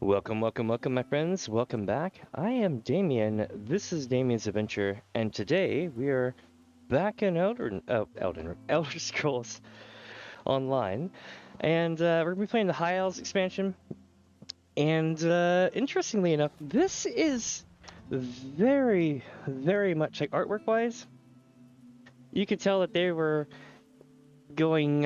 Welcome, my friends. Welcome back. I am Damien. This is Damien's Adventure, and today we are back in Elder Scrolls Online, and we're gonna be playing the High Isles expansion. And interestingly enough, this is very, very much like artwork-wise. You could tell that they were going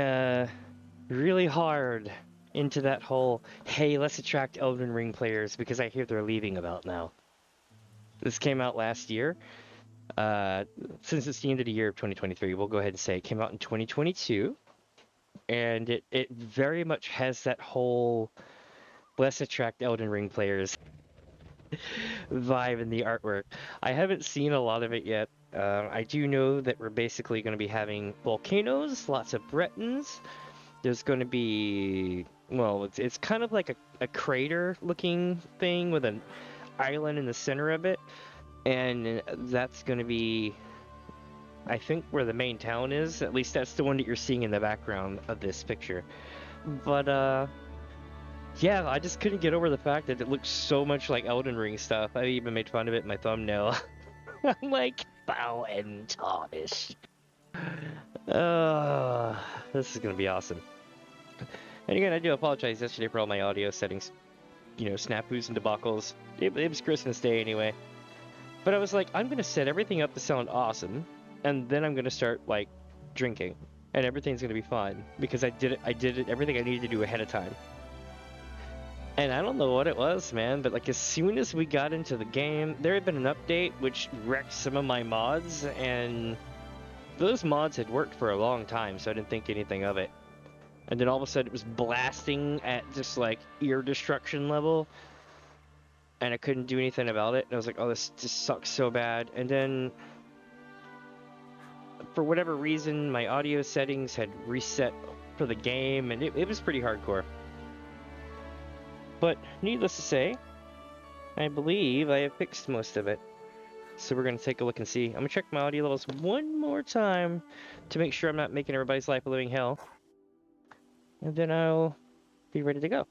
really hard into that whole, hey, let's attract Elden Ring players because I hear they're leaving about now. This came out last year. Since it's the end of the year of 2023, we'll go ahead and say it came out in 2022. And it very much has that whole, let's attract Elden Ring players vibe in the artwork. I haven't seen a lot of it yet. I do know that we're basically going to be having volcanos, lots of Bretons. There's going to be, well, it's kind of like a crater-looking thing with an island in the center of it, and that's going to be, I think, where the main town is. At least that's the one that you're seeing in the background of this picture. But, yeah, I just couldn't get over the fact that it looks so much like Elden Ring stuff. I even made fun of it in my thumbnail. I'm like, bow and tarnished. This is going to be awesome. And again, I do apologize yesterday for all my audio settings, you know, snafus and debacles. It was Christmas Day anyway. But I was like, I'm going to set everything up to sound awesome, and then I'm going to start, like, drinking. And everything's going to be fine, because I did everything I needed to do ahead of time. And I don't know what it was, man, but like as soon as we got into the game, there had been an update which wrecked some of my mods, and those mods had worked for a long time, so I didn't think anything of it. And then all of a sudden it was blasting at just like ear destruction level, and I couldn't do anything about it. And I was like, oh, this just sucks so bad. And then for whatever reason, my audio settings had reset for the game, and it was pretty hardcore. But needless to say, I believe I have fixed most of it. So we're going to take a look and see. I'm going to check my audio levels one more time to make sure I'm not making everybody's life a living hell. And then I'll be ready to go.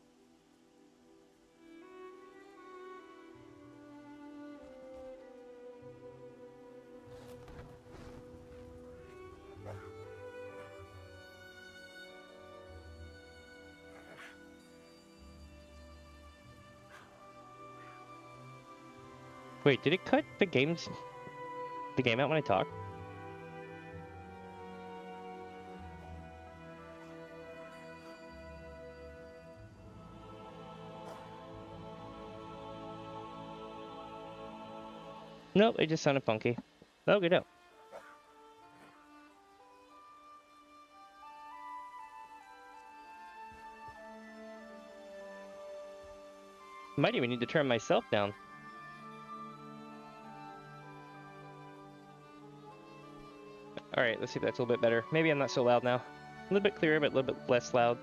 Wait, did it cut the game out when I talk? Nope, it just sounded funky. Okay, no. Might even need to turn myself down. Alright, let's see if that's a little bit better. Maybe I'm not so loud now. A little bit clearer, but a little bit less loud.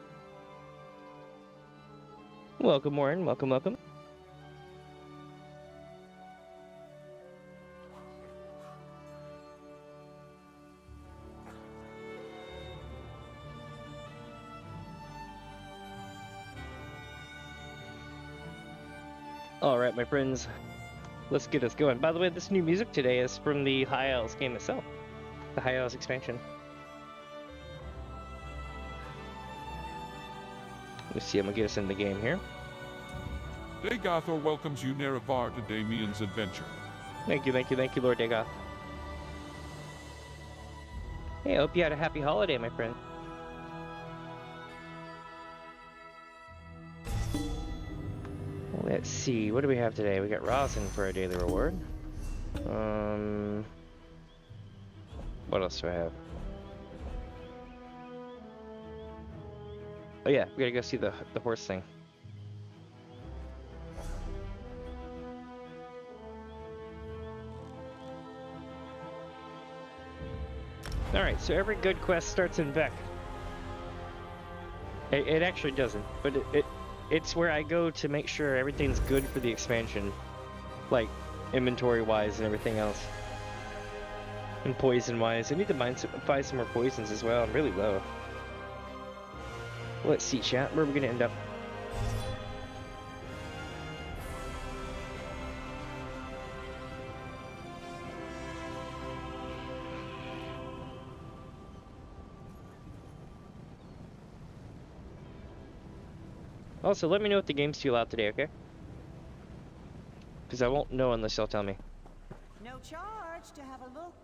Welcome, Warren. Welcome, welcome. Alright, my friends. Let's get us going. By the way, this new music today is from the High Isles game itself. The High Isles expansion. Let's see, I'm gonna get us in the game here. Dagothor welcomes you Nerevar to Damien's adventure. Thank you, Lord Dagoth. Hey, I hope you had a happy holiday, my friend. Let's see, what do we have today? We got rosin for a daily reward. What else do I have? Oh yeah, we gotta go see the horse thing. Alright, so every good quest starts in Vec. It actually doesn't, but it's where I go to make sure everything's good for the expansion. Like, inventory-wise and everything else. And poison-wise. I need to buy some more poisons as well. I'm really low. Let's see, chat. Where are we gonna end up? Also, let me know if the game's too loud today, okay? Because I won't know unless y'all tell me. No charge to have a look.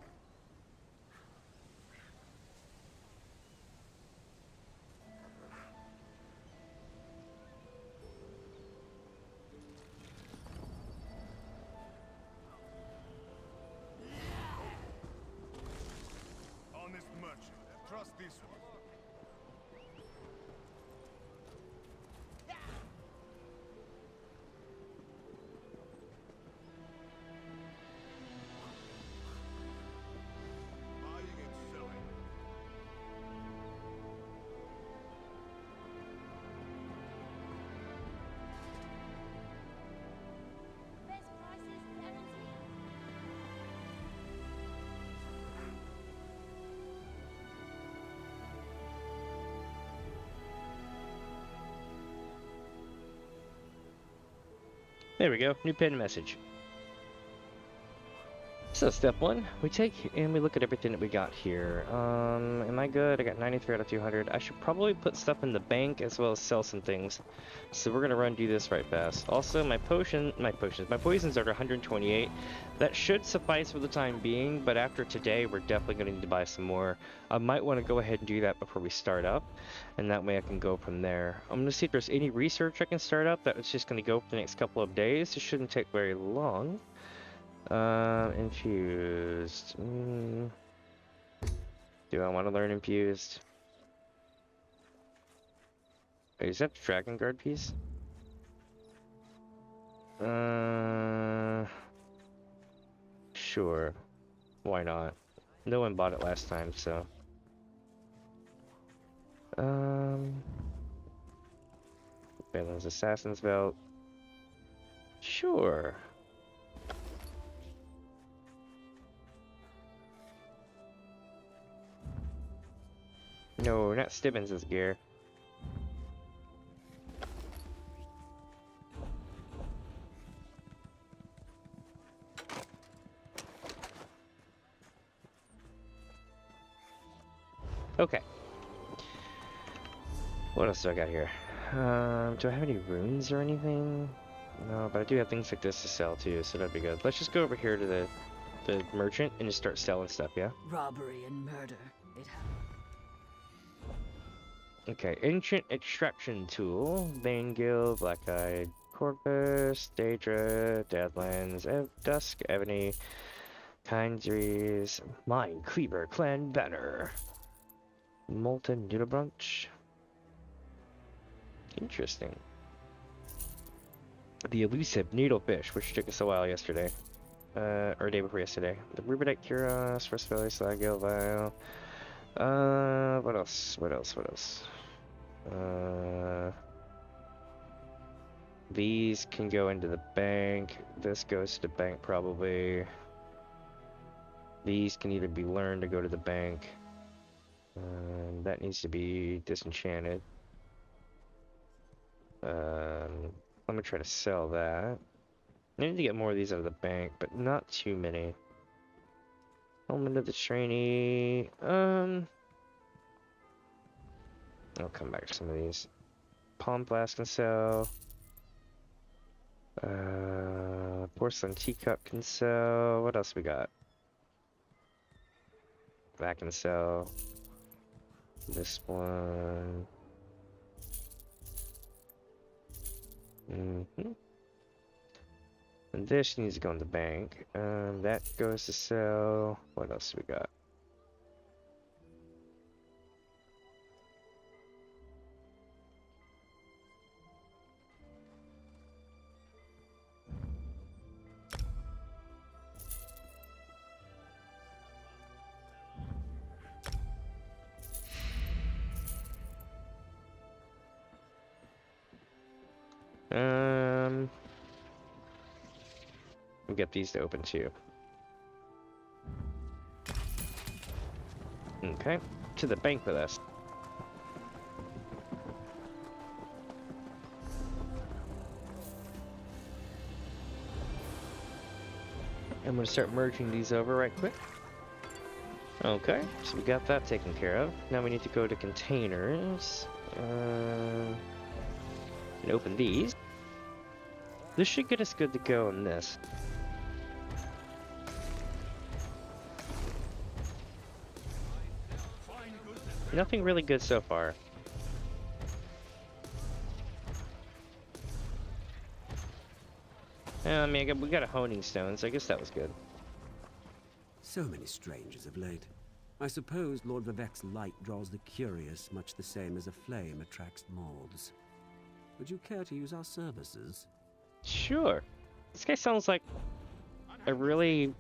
Honest merchant, trust this one. Buying and selling. Best prices, penalty. There we go. New pin message. So step one, we take and we look at everything that we got here. Am I good? I got 93 out of 200. I should probably put stuff in the bank as well as sell some things. So we're gonna do this right fast. Also, my poisons are at 128. That should suffice for the time being, but after today, we're definitely gonna need to buy some more. I might want to go ahead and do that before we start up, and that way I can go from there. I'm gonna see if there's any research I can start up. That was just gonna go for the next couple of days. It shouldn't take very long. Infused. Do I want to learn infused? Wait, is that the Dragon Guard piece? Sure. Why not? No one bought it last time, so. Balin's Assassin's Belt. Sure. No, not Stibbins' gear. Okay. What else do I got here? Do I have any runes or anything? No, but I do have things like this to sell too, so that'd be good. Let's just go over here to the merchant and just start selling stuff, yeah? Robbery and murder. It happens. Okay, Ancient Extraction Tool, Banegill, Black-Eyed Corpus, Daedra, Deadlands, Dusk, Ebony, Kindries, Mine Cleaver, Clan Banner, Molten Noodle Brunch. Interesting. The Elusive Needlefish, which took us a while yesterday. Or day before yesterday. The Rubidite Cuirass, First Valley Slaggill Vial. What else? These can go into the bank. This goes to the bank probably. These can either be learned to go to the bank. That needs to be disenchanted. Let me try to sell that. I need to get more of these out of the bank, but not too many. Element of the trainee. I'll come back to some of these. palm blast can sell. Porcelain teacup can sell. What else we got? That can sell. This one. Mm-hmm. And this needs to go in the bank. That goes to sell. What else we got? We'll get these to open too. Okay, to the bank with us. I'm gonna start merging these over right quick. Okay, so we got that taken care of. Now we need to go to containers. And open these. This should get us good to go on this. Nothing really good so far. I mean, we got a honing stone, so I guess that was good. So many strangers of late. I suppose Lord Vivek's light draws the curious, much the same as a flame attracts moths. Would you care to use our services? Sure. This guy sounds like a really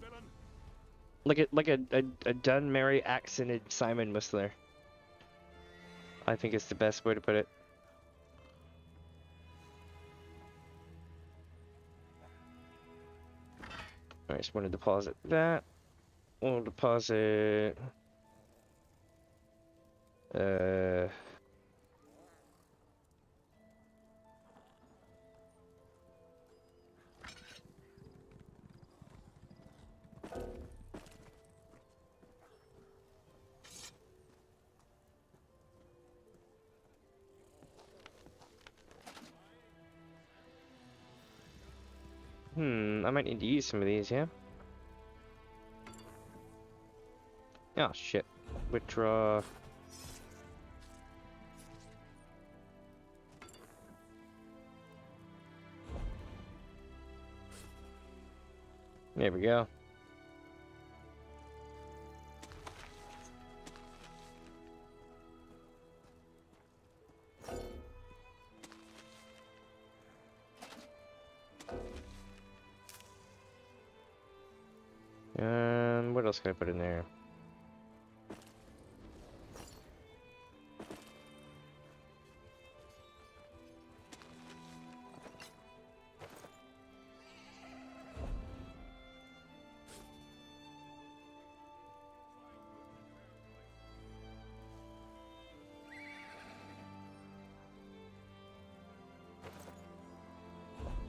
like a done merry accented Simon Whistler. I think it's the best way to put it. Alright, just want to deposit that. We'll deposit I might need to use some of these, yeah? Oh, shit. Withdraw. There we go. What else can I put in there?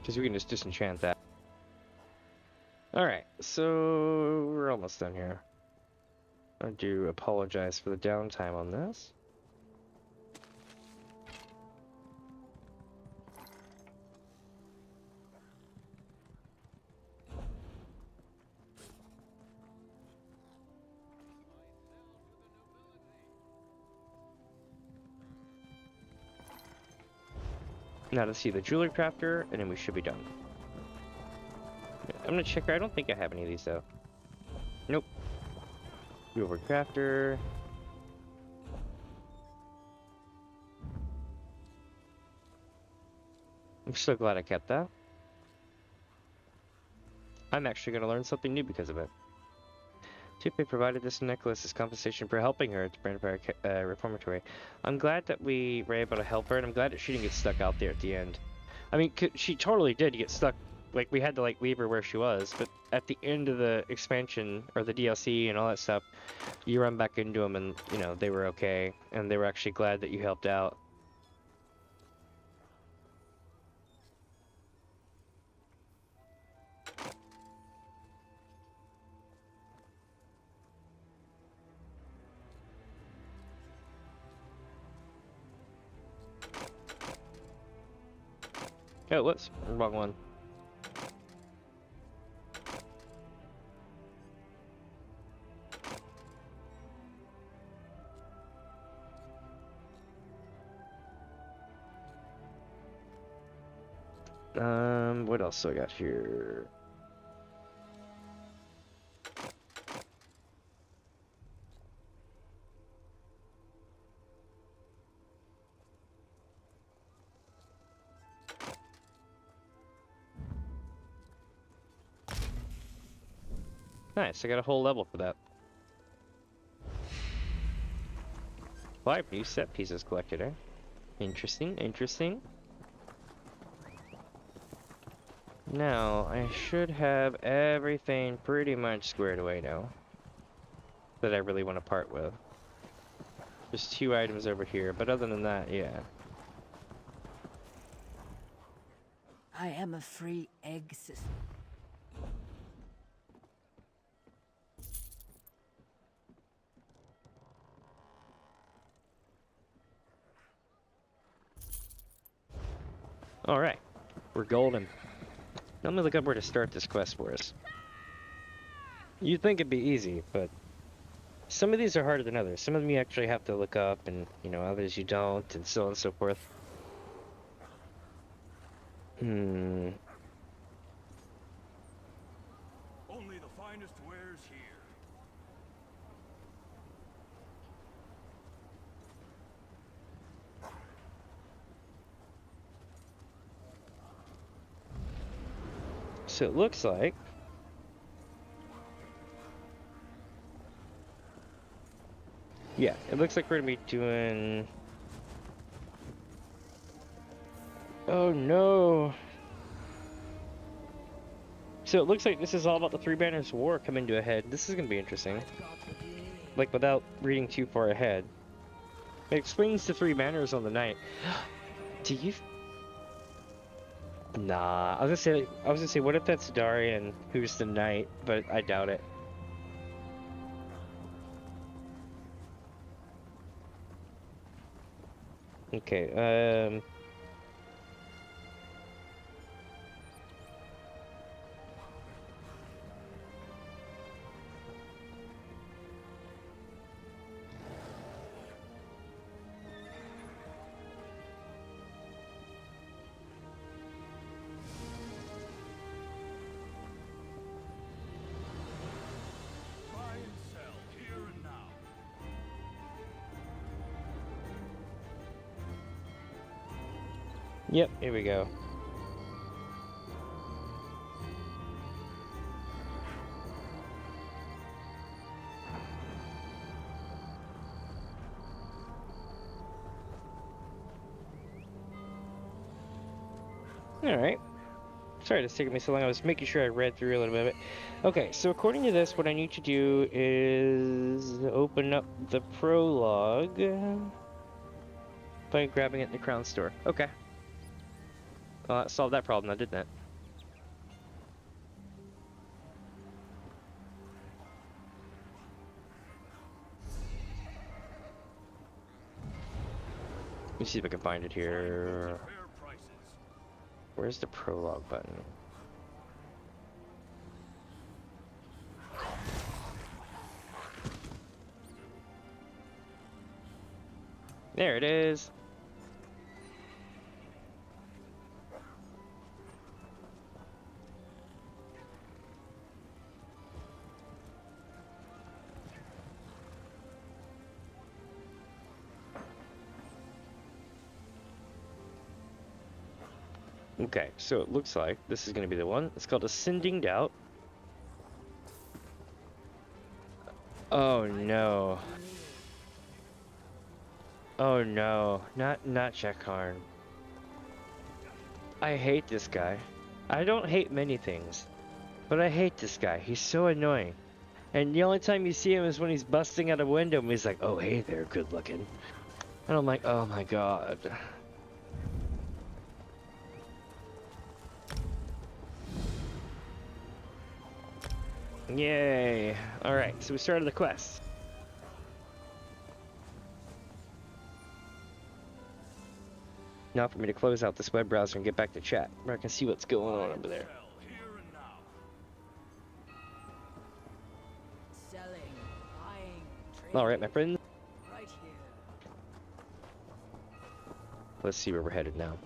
Because we can just disenchant that. Alright, so we're almost done here. I do apologize for the downtime on this. Now to see the jewelry crafter, and then we should be done. I'm gonna check. I don't think I have any of these though. Nope. Jewelry crafter. I'm so glad I kept that. I'm actually gonna learn something new because of it. Tupe provided this necklace as compensation for helping her at the Brandfire Reformatory. I'm glad that we were able to help her, and I'm glad that she didn't get stuck out there at the end. I mean, she totally did get stuck. Like, we had to, like, leave her where she was, but at the end of the expansion, or the DLC and all that stuff, you run back into them and, you know, they were okay, and they were actually glad that you helped out. Oh, whoops, wrong one. What else do I got here? Nice, I got a whole level for that. 5 new set pieces collected, eh? Interesting, interesting. Now, I should have everything pretty much squared away now that I really want to part with. There's 2 items over here, but other than that, yeah. I am a free egg system. Alright, we're golden. Let me look up where to start this quest for us. You'd think it'd be easy, but some of these are harder than others. Some of them you actually have to look up, and, you know, others you don't, and so on and so forth. Only the finest wares here. So it looks like... Yeah, it looks like we're gonna be doing... Oh no! So it looks like this is all about the Three Banners War coming to a head. This is gonna be interesting. Like, without reading too far ahead. It explains the Three Banners on the night. Do you... Nah, I was gonna say, what if that's Darian, who's the knight, but I doubt it. Okay, Buy and sell here and now. Yep, here we go. Alright. Sorry it's taking me so long. I was making sure I read through a little bit of it. Okay, so according to this, what I need to do is open up the prologue by grabbing it in the crown store. Okay. Solved that problem, I did that. Let me see if I can find it here. Fair prices. Where's the prologue button? There it is. Okay, so it looks like this is going to be the one. It's called Ascending Doubt. Oh no. Oh no, not Shekharn. I hate this guy. I don't hate many things, but I hate this guy. He's so annoying. And the only time you see him is when he's busting out a window and he's like, oh hey there, good looking. And I'm like, oh my god. Yay! Alright, so we started the quest. Now for me to close out this web browser and get back to chat, where I can see what's going on over there. Sell here and now. Selling, buying, trading. Alright, my friends. Right here. Let's see where we're headed now.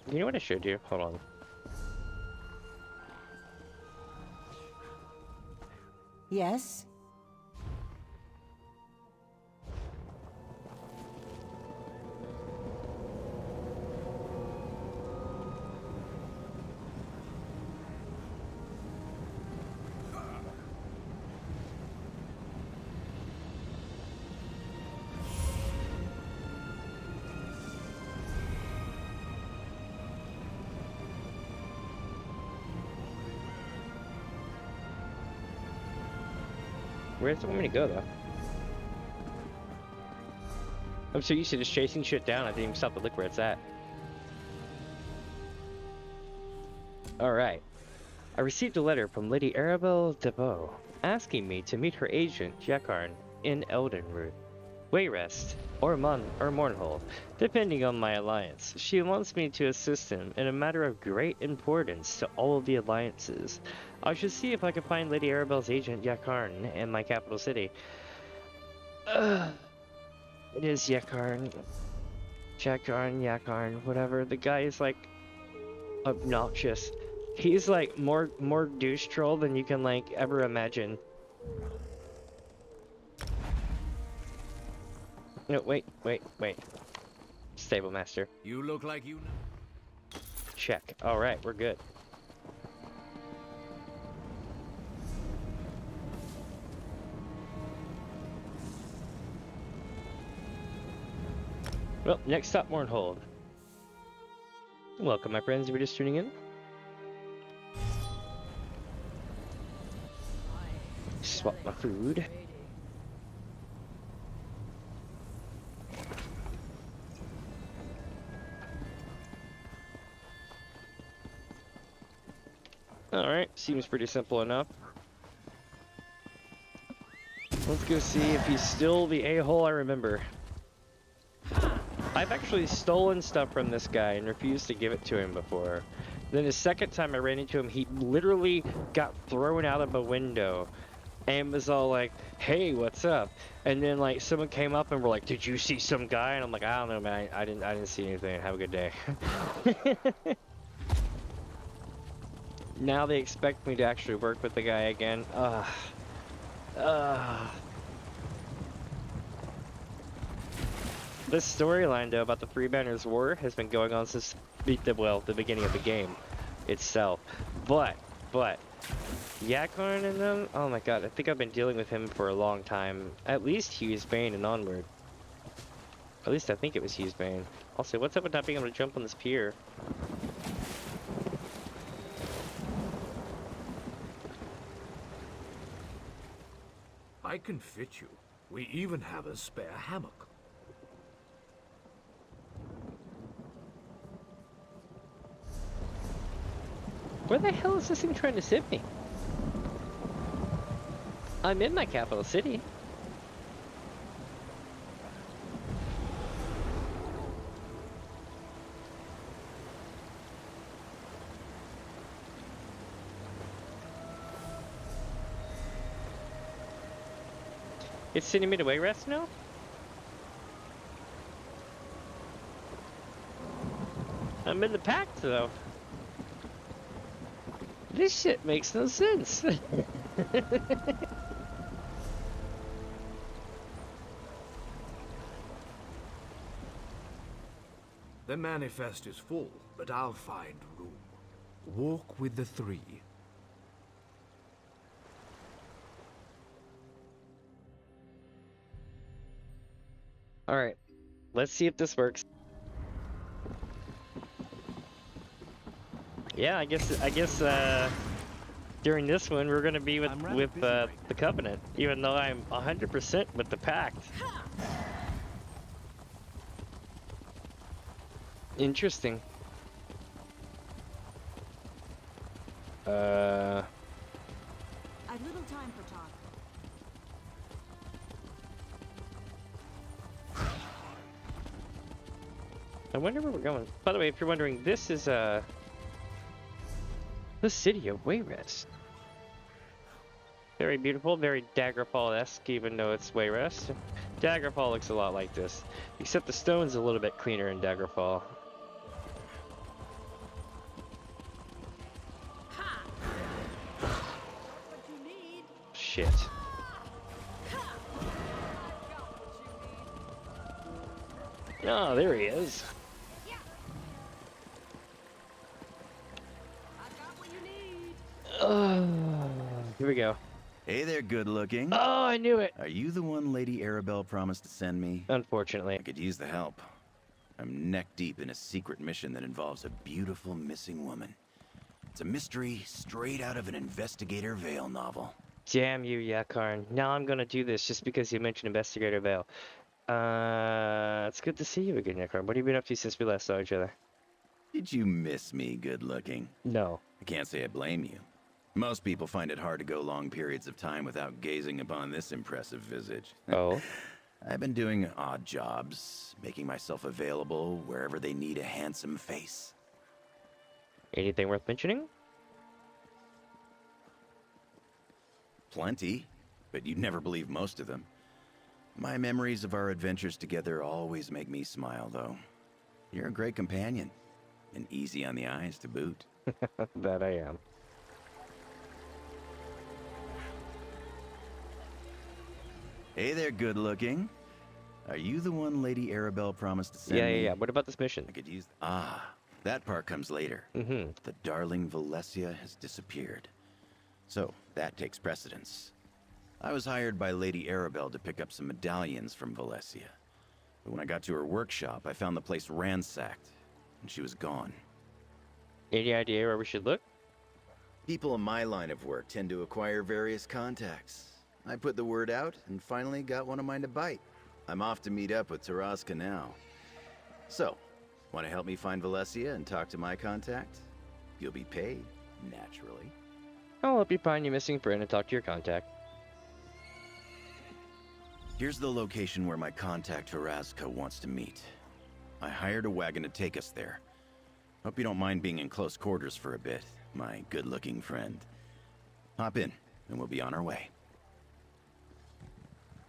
You know what I should do? Hold on. Yes? Where does it want me to go, though? I'm so used to just chasing shit down, I didn't even stop to look where it's at. Alright. I received a letter from Lady Arabelle Deveau, asking me to meet her agent, Yakarn, in Elden Ring. Wayrest, or Mournhold, depending on my alliance. She wants me to assist him in a matter of great importance to all of the alliances. I should see if I can find Lady Arabelle's agent, Yakarn, in my capital city. It is Yakarn. Yakarn, whatever. The guy is like obnoxious. He's like more douche troll than you can like ever imagine. No, wait. Stable master. You look like you know. Check. Alright, we're good. Well, next stop, Mournhold. Welcome, my friends, if you're just tuning in. Swap my food. Alright, seems pretty simple enough. Let's go see if he's still the a-hole I remember. I've actually stolen stuff from this guy and refused to give it to him before. Then the second time I ran into him, he literally got thrown out of a window and was all like, hey, what's up? And then like someone came up and were like, did you see some guy? And I'm like, I don't know, man, I didn't see anything. Have a good day. Now they expect me to actually work with the guy again. This storyline, though, about the Three Banners War has been going on since the beginning of the game itself. But, Yakarn and them, oh my god, I think I've been dealing with him for a long time. At least Hughes Bane and onward. At least I think it was Hughes Bane. Also, what's up with not being able to jump on this pier? I can fit you. We even have a spare hammock. Where the hell is this thing trying to send me? I'm in my capital city. It's sending me to Wayrest now? I'm in the pact though. This shit makes no sense. The manifest is full, but I'll find room. Walk with the three. Alright, let's see if this works. Yeah, I guess during this one we're gonna be with the Covenant, even though I'm 100% with the Pact. Interesting. I've little time for talk. I wonder where we're going. By the way, if you're wondering, this is the city of Wayrest. Very beautiful, very Daggerfall-esque, even though it's Wayrest. Daggerfall looks a lot like this, except the stone's a little bit cleaner in Daggerfall. Shit. Oh, there he is. Here we go. Hey there, good looking. Oh, I knew it. Are you the one Lady Arabelle promised to send me? Unfortunately. I could use the help. I'm neck deep in a secret mission that involves a beautiful missing woman. It's a mystery straight out of an Investigator Vale novel. Damn you, Yakarn. Now I'm gonna do this just because you mentioned Investigator Vale. It's good to see you again, Yakarn. What have you been up to since we last saw each other? Did you miss me, good looking? No. I can't say I blame you. Most people find it hard to go long periods of time without gazing upon this impressive visage. Oh? I've been doing odd jobs, making myself available wherever they need a handsome face. Anything worth mentioning? Plenty, but you'd never believe most of them. My memories of our adventures together always make me smile, though. You're a great companion, and easy on the eyes to boot. That I am. Hey there, good looking. Are you the one Lady Arabelle promised to send me? Yeah. What about this mission? I could use... that part comes later. Mm-hmm. The darling Valesia has disappeared. So, that takes precedence. I was hired by Lady Arabelle to pick up some medallions from Valesia. But when I got to her workshop, I found the place ransacked, and she was gone. Any idea where we should look? People in my line of work tend to acquire various contacts. I put the word out, and finally got one of mine to bite. I'm off to meet up with Tarnished now. So, want to help me find Valesia and talk to my contact? You'll be paid, naturally. I'll help you find your missing friend and talk to your contact. Here's the location where my contact Tarnished wants to meet. I hired a wagon to take us there. Hope you don't mind being in close quarters for a bit, my good-looking friend. Hop in, and we'll be on our way.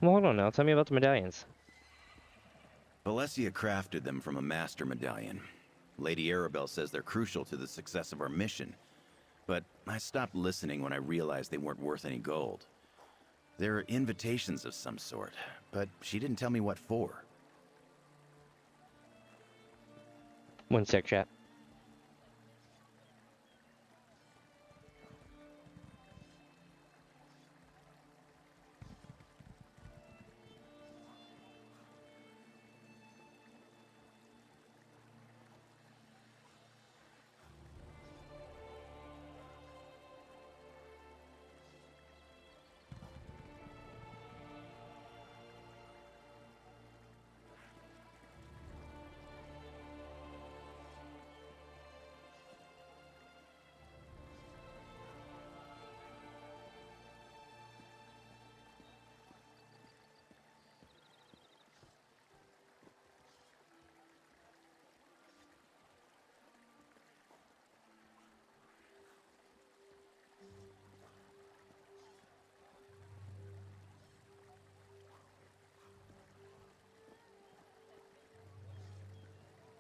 Well, hold on now. Tell me about the medallions. Valesia crafted them from a master medallion. Lady Arabelle says they're crucial to the success of our mission. But I stopped listening when I realized they weren't worth any gold. They're invitations of some sort, but she didn't tell me what for. One sec, chat.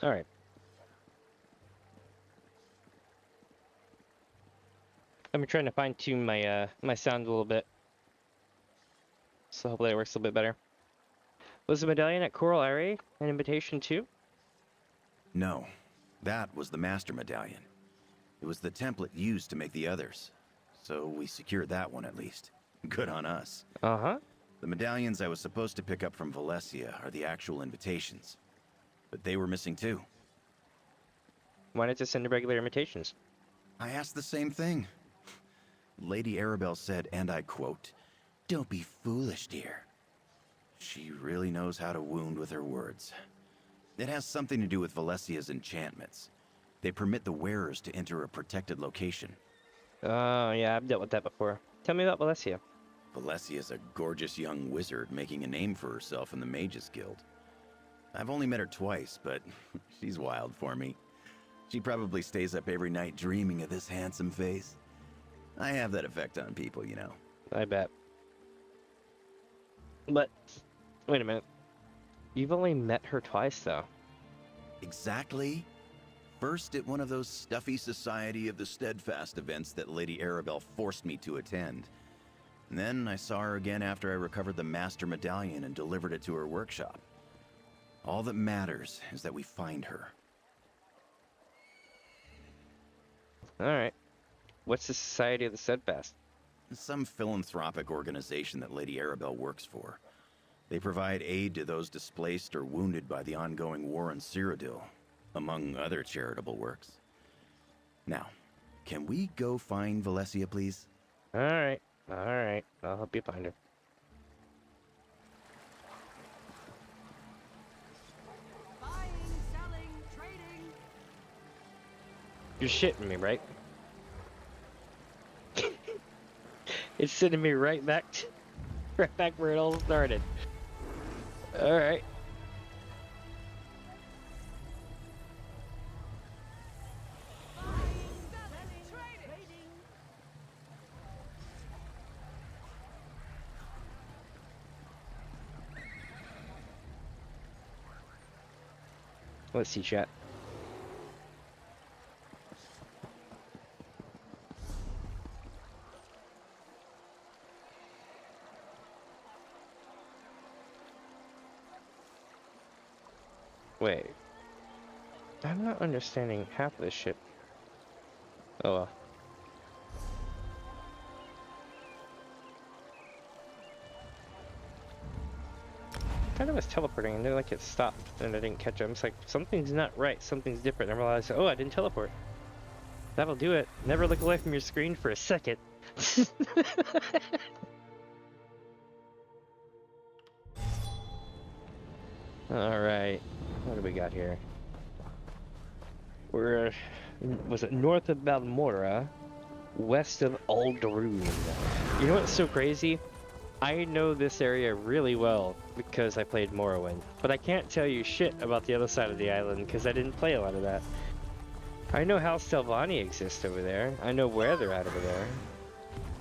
All right. I'm trying to fine-tune my my sound a little bit, so hopefully it works a little bit better. Was the medallion at Coral Area an invitation too? No, that was the master medallion. It was the template used to make the others. So we secured that one at least. Good on us. Uh-huh. The medallions I was supposed to pick up from Valesia are the actual invitations. But they were missing too. Why not just send the regular invitations? I asked the same thing. Lady Arabelle said, and I quote, "Don't be foolish, dear." She really knows how to wound with her words. It has something to do with Valesia's enchantments. They permit the wearers to enter a protected location. Oh, yeah, I've dealt with that before. Tell me about Valesia. Valesia's a gorgeous young wizard making a name for herself in the Mages Guild. I've only met her twice, but she's wild for me. She probably stays up every night dreaming of this handsome face. I have that effect on people, you know. I bet. But, wait a minute. You've only met her twice, though. Exactly. First at one of those stuffy Society of the Steadfast events that Lady Arabelle forced me to attend. And then I saw her again after I recovered the Master Medallion and delivered it to her workshop. All that matters is that we find her. Alright. What's the Society of the Steadfast? Some philanthropic organization that Lady Arabelle works for. They provide aid to those displaced or wounded by the ongoing war in Cyrodiil, among other charitable works. Now, can we go find Valencia, please? Alright. Alright. I'll help you find her. Buying, selling, trading. You're shitting me, right? It's sending me right back where it all started. Alright. Let's see, chat. Wait. I'm not understanding half of this shit. Oh well. I thought I was teleporting and then like it stopped and I didn't catch it. I'm just like, something's not right, something's different. And I realized, oh, I didn't teleport. That'll do it. Never look away from your screen for a second. Alright. What do we got here? We're, was it north of Balmora, west of Alderun. You know what's so crazy? I know this area really well because I played Morrowind, but I can't tell you shit about the other side of the island because I didn't play a lot of that. I know how Stelvani exists over there. I know where they're at over there.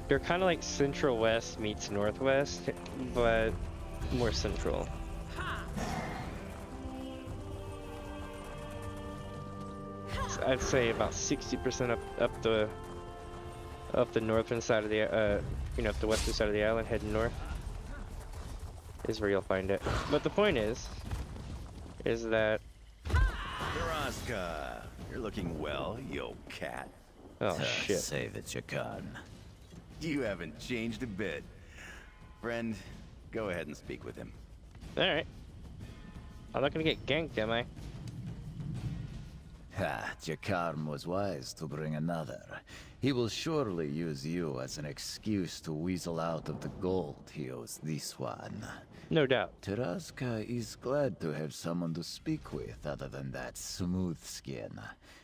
They're kind of like Central West meets Northwest, but more central. So I'd say about 60% up the northern side of the you know, up the western side of the island, heading north is where you'll find it. But the point is that Daraska, you're looking well, you old cat. oh shit. Save it, Jakarn. You haven't changed a bit. Friend, go ahead and speak with him. All right. I'm not gonna get ganked, am I? Ha, Jakarn was wise to bring another. He will surely use you as an excuse to weasel out of the gold he owes this one. No doubt. Taraska is glad to have someone to speak with other than that smooth skin.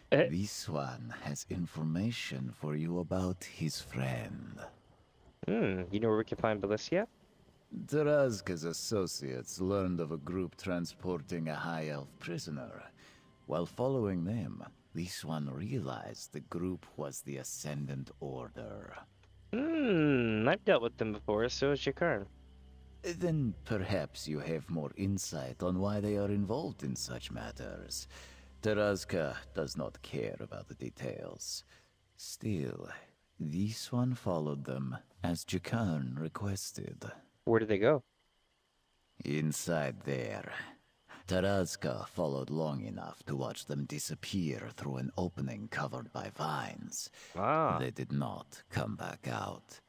This one has information for you about his friend. You know where we can find Balesia? Taraska's associates learned of a group transporting a high elf prisoner. While following them, this one realized the group was the Ascendant Order. I've dealt with them before, so has Jakarn. Then perhaps you have more insight on why they are involved in such matters. Taraska does not care about the details. Still, this one followed them, as Jakarn requested. Where did they go? Inside there. Taraska followed long enough to watch them disappear through an opening covered by vines. Ah. They did not come back out.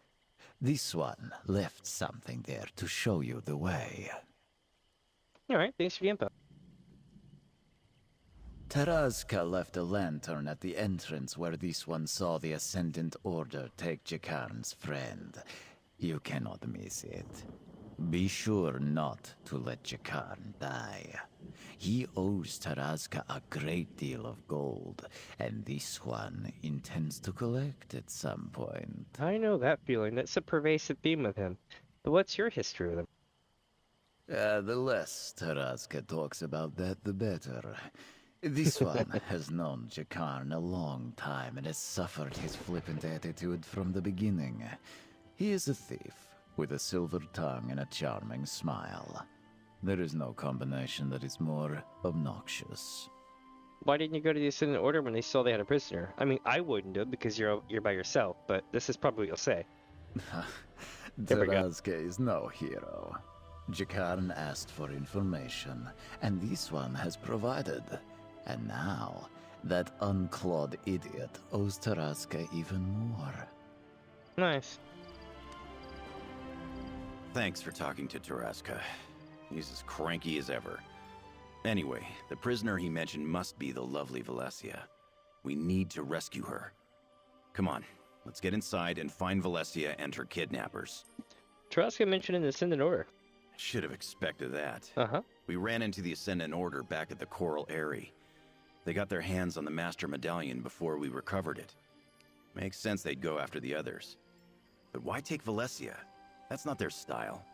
This one left something there to show you the way. Alright, thanks for the info. Taraska left a lantern at the entrance where this one saw the Ascendant Order take Jakarn's friend. You cannot miss it. Be sure not to let Jakarn die. He owes Taraska a great deal of gold, and this one intends to collect at some point. I know that feeling. That's a pervasive theme with him. But what's your history with him? The less Taraska talks about that, the better. This one has known Jakarn a long time and has suffered his flippant attitude from the beginning. He is a thief, with a silver tongue and a charming smile. There is no combination that is more obnoxious. Why didn't you go to the Ascendant Order when they saw they had a prisoner? I mean, I wouldn't have because you're by yourself, but this is probably what you'll say. There we go. Taraska is no hero. Jakarn asked for information, and this one has provided. And now, that unclawed idiot owes Taraska even more. Nice. Thanks for talking to Taraska. He's as cranky as ever. Anyway, the prisoner he mentioned must be the lovely Valencia. We need to rescue her. Come on, let's get inside and find Valencia and her kidnappers. Taraska mentioned in the Ascendant Order. Should have expected that. Uh-huh. We ran into the Ascendant Order back at the Coral Eyrie. They got their hands on the Master Medallion before we recovered it. Makes sense they'd go after the others. But why take Valencia? That's not their style.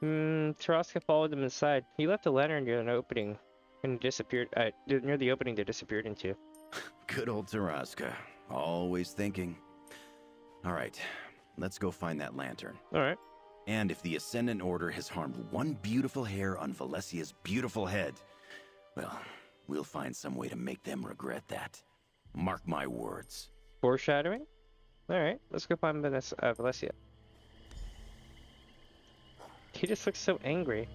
Taraska followed them inside. He left a lantern near an opening and disappeared, near the opening they disappeared into. Good old Taraska. Always thinking. Alright, let's go find that lantern. Alright. And if the Ascendant Order has harmed one beautiful hair on Valesia's beautiful head, well, we'll find some way to make them regret that. Mark my words. Foreshadowing? Alright, let's go find Valencia. He just looks so angry.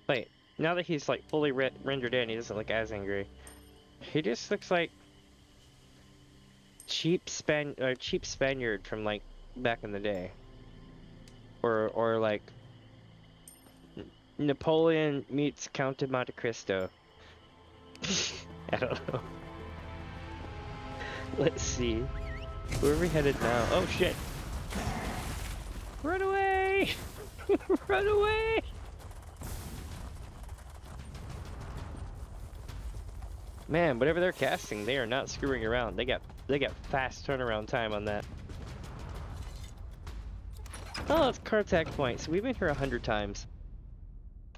Wait, now that he's like fully rendered in, he doesn't look as angry. He just looks like cheap Spaniard from like back in the day. Or like Napoleon meets Count of Monte Cristo. I don't know. Let's see. Where are we headed now? Oh shit! Run away! Run away! Man, whatever they're casting, they are not screwing around. They got fast turnaround time on that. Oh, it's Kartak Point. So we've been here 100 times.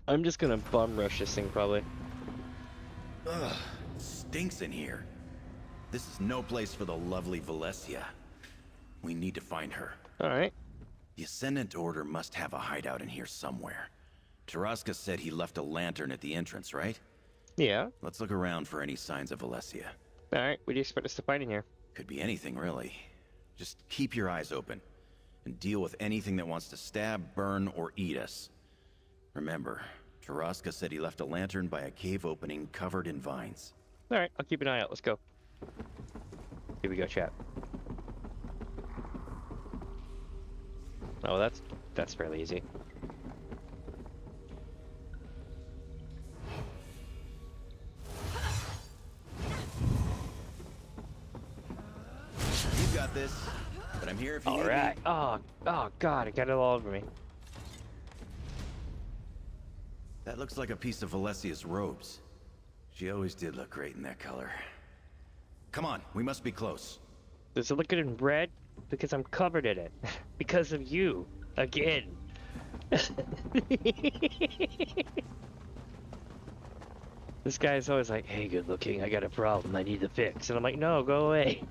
I'm just gonna bum rush this thing probably. Ugh, stinks in here. This is no place for the lovely Valencia. We need to find her. Alright. The Ascendant Order must have a hideout in here somewhere. Taraska said he left a lantern at the entrance, right? Yeah. Let's look around for any signs of Valencia. Alright, what do you expect us to find in here? Could be anything, really. Just keep your eyes open. And deal with anything that wants to stab, burn, or eat us. Remember, Taraska said he left a lantern by a cave opening covered in vines. Alright, I'll keep an eye out. Let's go. Here we go, chat. Oh, that's fairly easy. You got this, but I'm here if you need me. Alright. Oh god, it got it all over me. That looks like a piece of Valesia's robes. She always did look great in that color. Come on, we must be close. Does it look good in red? Because I'm covered in it. Because of you. Again. This guy's always like, hey, good looking, I got a problem I need to fix. And I'm like, no, go away.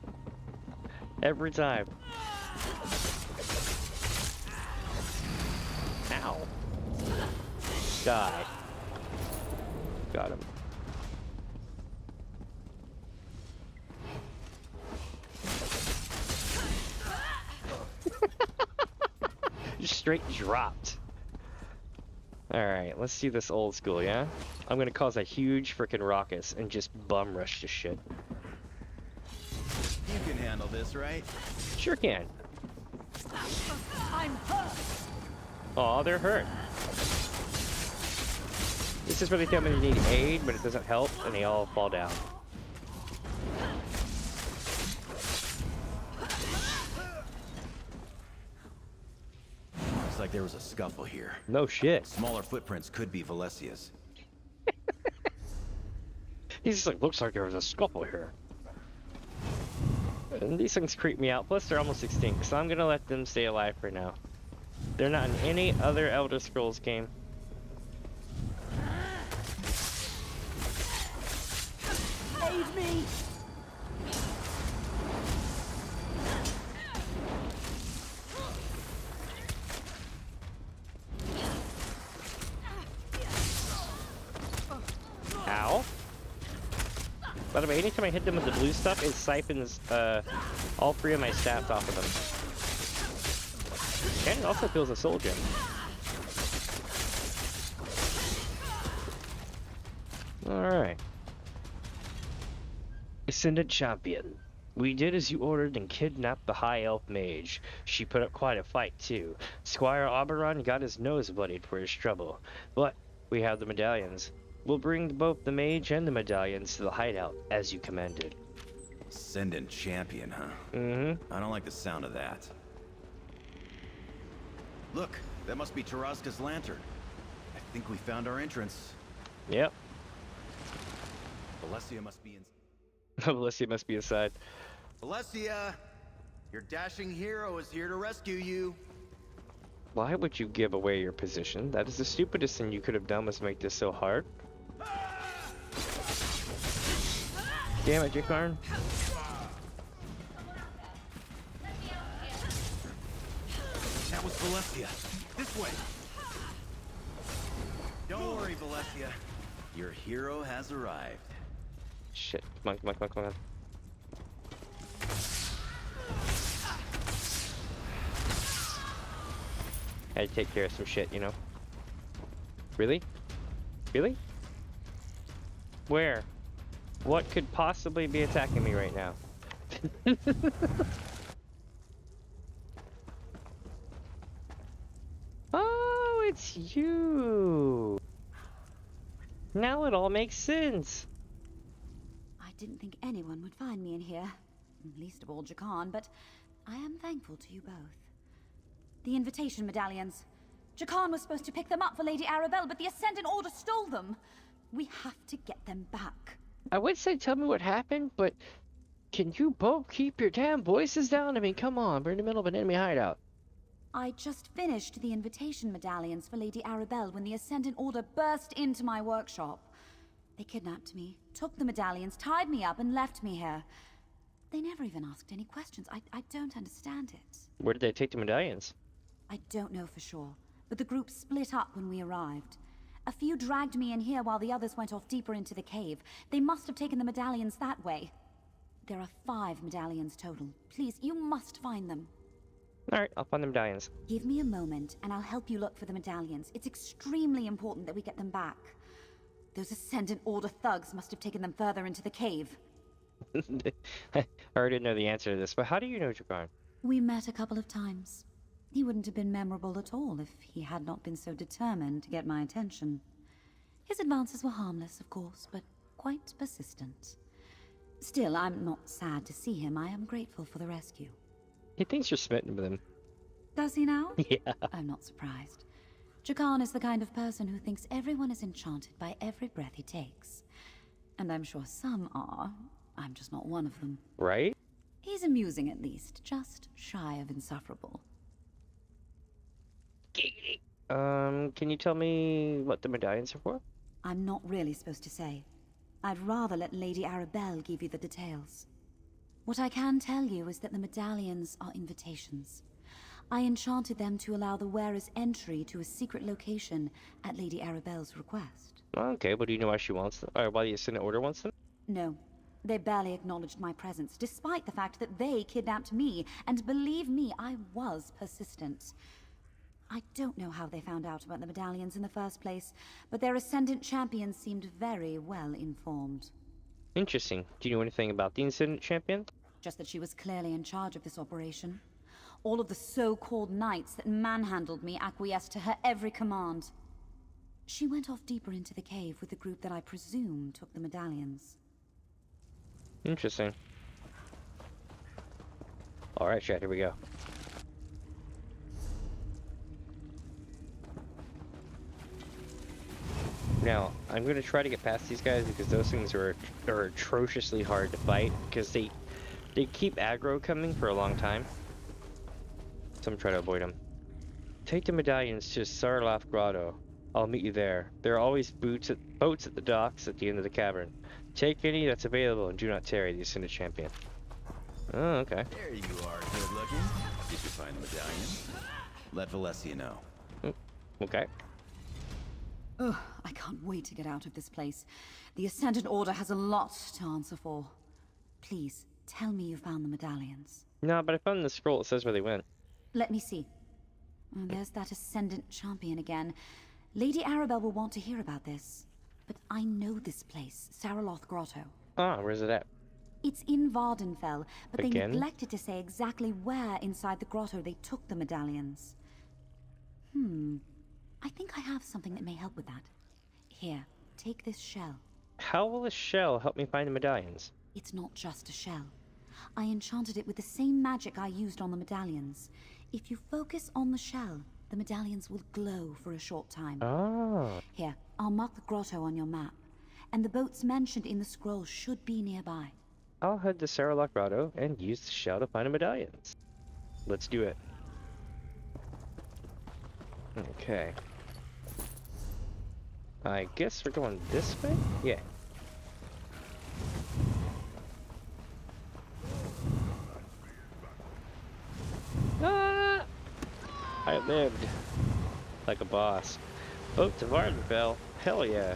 Every time. Ow. Die. Got him. Just straight dropped. Alright, let's do this old school, yeah? I'm gonna cause a huge frickin' ruckus and just bum rush this shit. You can handle this, right? Sure can. I'm hurt. Aw, they're hurt. This is where they tell me they need aid, but it doesn't help, and they all fall down. Looks like there was a scuffle here. No shit. Smaller footprints could be Valesia's. He's just like, looks like there was a scuffle here. And these things creep me out. Plus, they're almost extinct, so I'm gonna let them stay alive for now. They're not in any other Elder Scrolls game. Aid me! Ow. By the way, anytime I hit them with the blue stuff, it siphons all 3 of my stats off of them. And it also fills a soul gem. Alright. Ascendant Champion. We did as you ordered and kidnapped the High Elf Mage. She put up quite a fight, too. Squire Oberon got his nose bloodied for his trouble. But we have the medallions. We'll bring both the mage and the medallions to the hideout, as you commanded. Ascendant champion, huh? Mm-hmm. I don't like the sound of that. Look, that must be Taraska's lantern. I think we found our entrance. Yep. Valencia must be in... Valencia must be inside. Valencia! Your dashing hero is here to rescue you. Why would you give away your position? That is the stupidest thing you could have done was make this so hard. Damn it, Jikarn. That was Valencia. This way. Don't worry, Valencia. Your hero has arrived. Shit. Come on, come on, come on, come on. Had to take care of some shit, you know? Really? Really? Where? What could possibly be attacking me right now? Oh, it's you! Now it all makes sense! I didn't think anyone would find me in here. Least of all Jakan, but I am thankful to you both. The invitation medallions. Jakan was supposed to pick them up for Lady Arabelle, but the Ascendant Order stole them. We have to get them back. I would say tell me what happened, but can you both keep your damn voices down? I mean, come on, we're in the middle of an enemy hideout. I just finished the invitation medallions for Lady Arabelle when the Ascendant Order burst into my workshop. They kidnapped me, took the medallions, tied me up, and left me here. They never even asked any questions. I don't understand it. Where did they take the medallions? I don't know for sure, but the group split up when we arrived. A few dragged me in here while the others went off deeper into the cave. They must have taken the medallions that way. There are 5 medallions total. Please, you must find them. Alright, I'll find the medallions. Give me a moment, and I'll help you look for the medallions. It's extremely important that we get them back. Those Ascendant Order thugs must have taken them further into the cave. I already know the answer to this, but how do you know Jakarn? We met a couple of times. He wouldn't have been memorable at all if he had not been so determined to get my attention. His advances were harmless, of course, but quite persistent. Still, I'm not sad to see him. I am grateful for the rescue. He thinks you're smitten with him. Does he now? Yeah. I'm not surprised. Jakan is the kind of person who thinks everyone is enchanted by every breath he takes. And I'm sure some are. I'm just not one of them. Right? He's amusing at least, just shy of insufferable. Can you tell me what the medallions are for? I'm not really supposed to say. I'd rather let Lady Arabelle give you the details. What I can tell you is that the medallions are invitations. I enchanted them to allow the wearer's entry to a secret location at Lady Arabelle's request. Okay, but do you know why she wants them? Or why the Ascendant Order wants them? No. They barely acknowledged my presence, despite the fact that they kidnapped me, and believe me, I was persistent. I don't know how they found out about the medallions in the first place, but their Ascendant Champion seemed very well informed. Interesting. Do you know anything about the Ascendant Champion? Just that she was clearly in charge of this operation. All of the so-called knights that manhandled me acquiesced to her every command. She went off deeper into the cave with the group that I presume took the medallions. Interesting. Alright, chat, here we go. Now, I'm going to try to get past these guys because those things are atrociously hard to fight because they They keep aggro coming for a long time, so I'm trying to avoid them. Take the medallions to Sarlath Grotto. I'll meet you there. There are always boats at the docks at the end of the cavern. Take any that's available and do not tarry, the Ascended Champion. Oh, okay. There you are, good looking. Did you find the medallion? Let Valencia know. Okay. Ugh, I can't wait to get out of this place. The Ascendant Order has a lot to answer for. Please, tell me you found the medallions. No, but I found the scroll. It says where they went. Let me see. Oh, there's that Ascendant Champion again. Lady Arabelle will want to hear about this. But I know this place, Saraloth Grotto. Ah, where's it at? It's in Vardenfell, but they Again? neglected to say exactly where inside the grotto they took the medallions. I think I have something that may help with that. Here, take this shell. How will a shell help me find the medallions? It's not just a shell. I enchanted it with the same magic I used on the medallions. If you focus on the shell, the medallions will glow for a short time. Oh. Here, I'll mark the grotto on your map. And the boats mentioned in the scroll should be nearby. I'll head to Saraloth Grotto and use the shell to find the medallions. Let's do it. Okay. I guess we're going this way? Yeah. Ah! I lived. Like a boss. Oh, to Vardenfell. Hell yeah.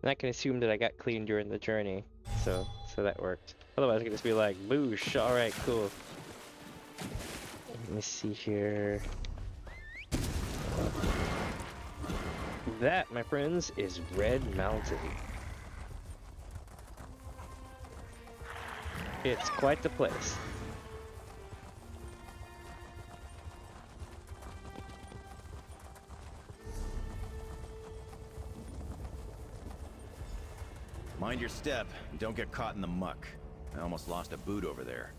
And I can assume that I got clean during the journey, so that worked. Otherwise, I could just be like, boosh, alright, cool. Let me see here. That, my friends, is Red Mountain. It's quite the place. Mind your step, and don't get caught in the muck. I almost lost a boot over there.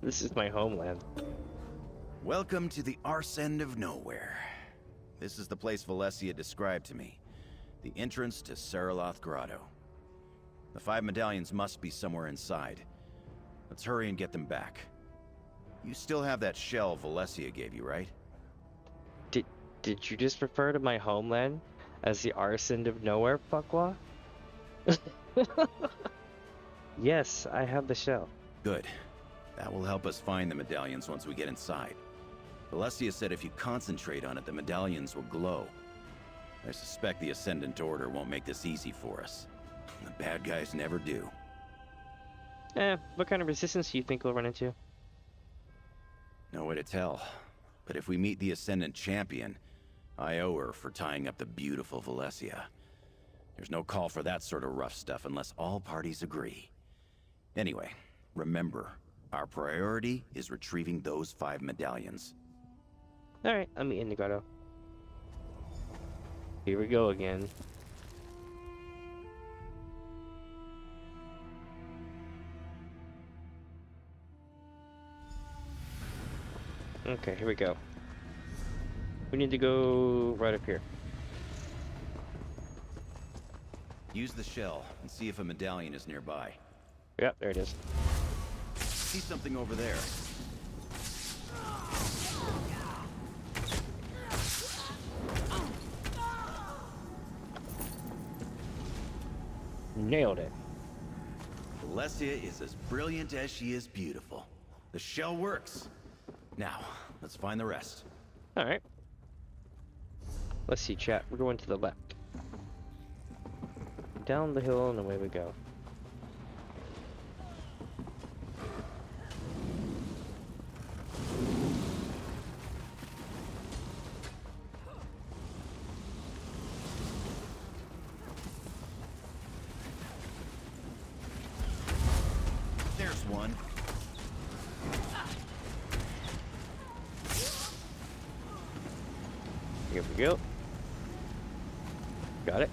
This is my homeland. Welcome to the arse end of nowhere. This is the place Valencia described to me. The entrance to Saraloth Grotto. The 5 medallions must be somewhere inside. Let's hurry and get them back. You still have that shell Valencia gave you, right? Did you just refer to my homeland as the arse end of nowhere, fuckwa? Yes, I have the shell. Good. That will help us find the medallions once we get inside. Valencia said if you concentrate on it, the medallions will glow. I suspect the Ascendant Order won't make this easy for us. The bad guys never do. What kind of resistance do you think we'll run into? No way to tell. But if we meet the Ascendant Champion, I owe her for tying up the beautiful Valencia. There's no call for that sort of rough stuff unless all parties agree. Anyway, remember, our priority is retrieving those 5 medallions. Alright, I'll meet you in the grotto. Here we go again. Okay, here we go. We need to go right up here. Use the shell and see if a medallion is nearby. Yep, there it is. See something over there. Nailed it. Valencia is as brilliant as she is beautiful. The shell works. Now, let's find the rest. Alright. Let's see, chat. We're going to the left. Down the hill and away we go. There's one. Here we go. Got it.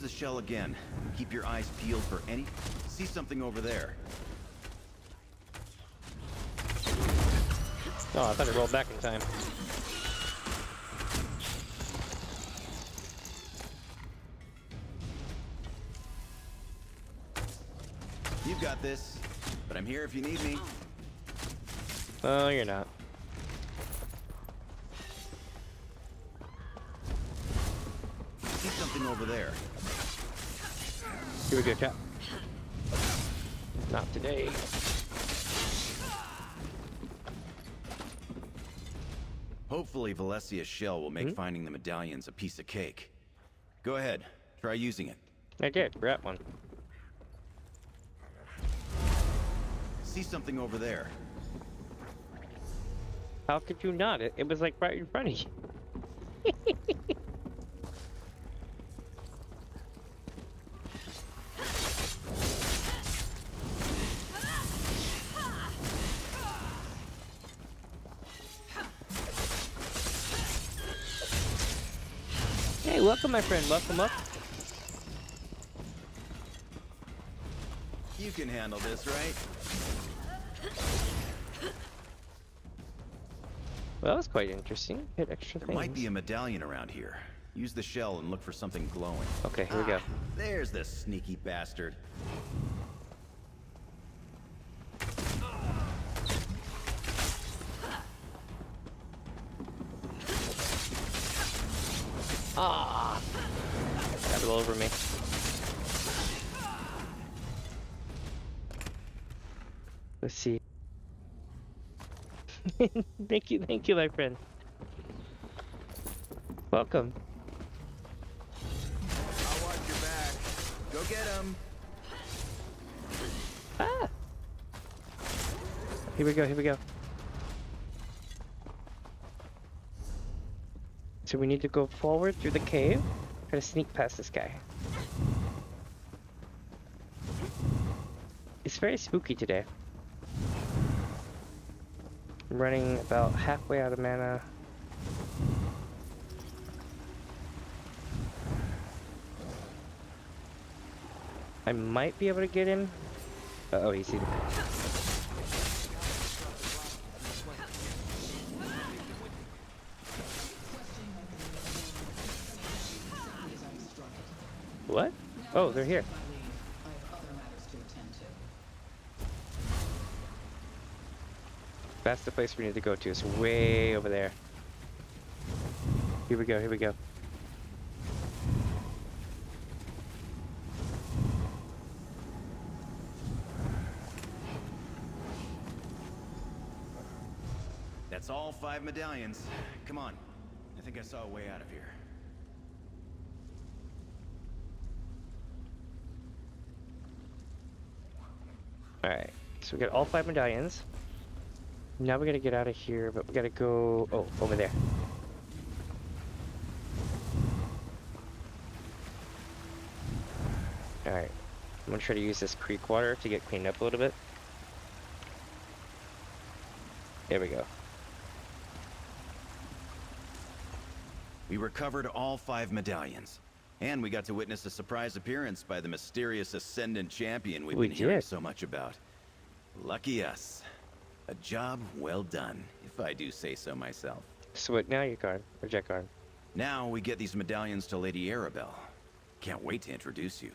Use the shell again. Keep your eyes peeled for any... See something over there. Oh, I thought it rolled back in time. You've got this, but I'm here if you need me. Oh, you're not. See something over there. Here we go, chap. Not today. Hopefully Valesia's shell will make finding the medallions a piece of cake. Go ahead, try using it. I did, grab one. See something over there. How could you not? It was like right in front of you. Hey, welcome my friend, welcome up. You can handle this, right? Well, that was quite interesting. Hit extra There things. might be a medallion around here. Use the shell and look for something glowing. Okay, here we go. There's the sneaky bastard. Ah! Got it all over me. Let's see. thank you, my friend. Welcome. I'll watch your back. Go get him. Ah! Here we go, here we go. So we need to go forward through the cave. Try to sneak past this guy. It's very spooky today. I'm running about halfway out of mana. I might be able to get him. Uh-oh, he's either. What? Oh, they're here. That's the place we need to go to. It's way over there. Here we go, here we go. That's all 5 medallions. Come on. I think I saw a way out of here. Alright, so we got all 5 medallions. Now we gotta get out of here, but we gotta go... Oh, over there. Alright, I'm gonna try to use this creek water to get cleaned up a little bit. There we go. We recovered all 5 medallions. And we got to witness a surprise appearance by the mysterious Ascendant Champion we've been hearing so much about. Lucky us. A job well done, if I do say so myself. So what now, you guard? Or Jet guard? Now we get these medallions to Lady Arabelle. Can't wait to introduce you.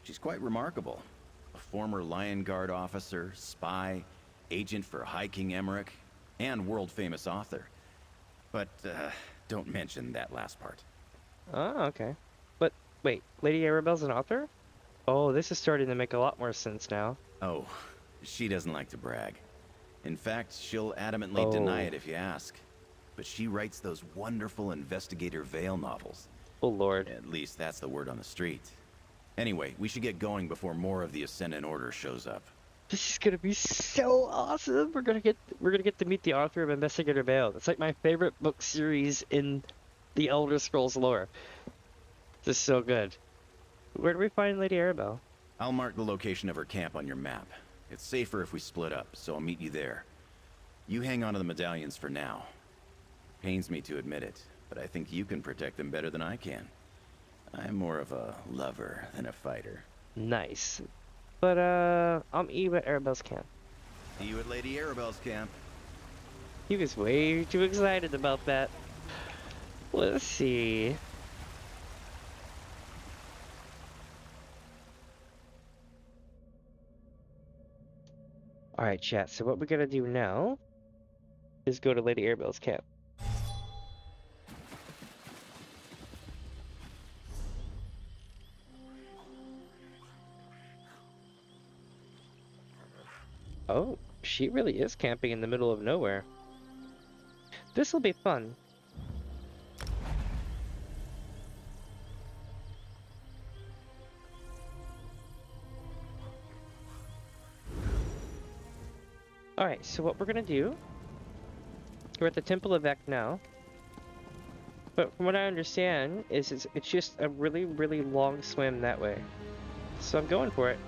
She's quite remarkable. A former Lion Guard officer, spy, agent for High King Emmerich, and world-famous author. But, don't mention that last part. Oh, okay. But, wait, Lady Arabelle's an author? Oh, this is starting to make a lot more sense now. Oh, she doesn't like to brag. In fact, she'll adamantly deny it if you ask. But she writes those wonderful Investigator Vale novels. Oh, Lord. At least that's the word on the street. Anyway, we should get going before more of the Ascendant Order shows up. This is gonna be so awesome. We're gonna get to meet the author of Investigator Vale. It's like my favorite book series in the Elder Scrolls lore. This is so good. Where do we find Lady Arabelle? I'll mark the location of her camp on your map. It's safer if we split up, so I'll meet you there. You hang on to the medallions for now. Pains me to admit it, but I think you can protect them better than I can. I'm more of a lover than a fighter. Nice. But, I'm Eva Arabelle's camp. See you at Lady Arabelle's camp. He was way too excited about that. Let's see. Alright, chat, so what we gotta do now is go to Lady Arabelle's camp. Oh, she really is camping in the middle of nowhere. This'll be fun. Alright, so what we're gonna do, we're at the Temple of Ek now. But from what I understand is it's just a really, really long swim that way. So I'm going for it.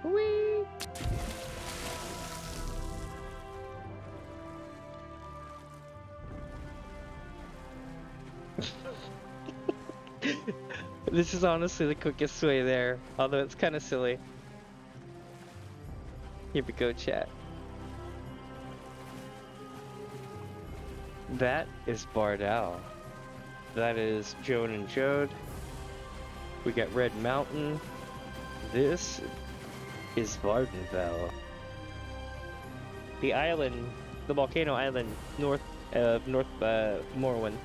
Whee! This is honestly the quickest way there, although it's kind of silly. Here we go, chat. That is Bardal. That is Joan and Jode. We got Red Mountain. This is Vardenfell. The island, the volcano island north of Morrowind.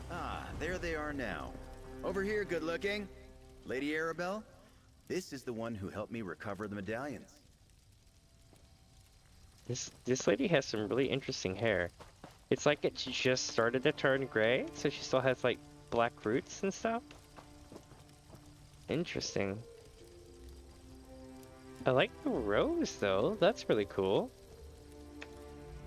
Ah, there they are now. Over here, good looking. Lady Arabelle, this is the one who helped me recover the medallions. This lady has some really interesting hair. It's like it just started to turn gray, so she still has like black roots and stuff. Interesting. I like the rose though, that's really cool.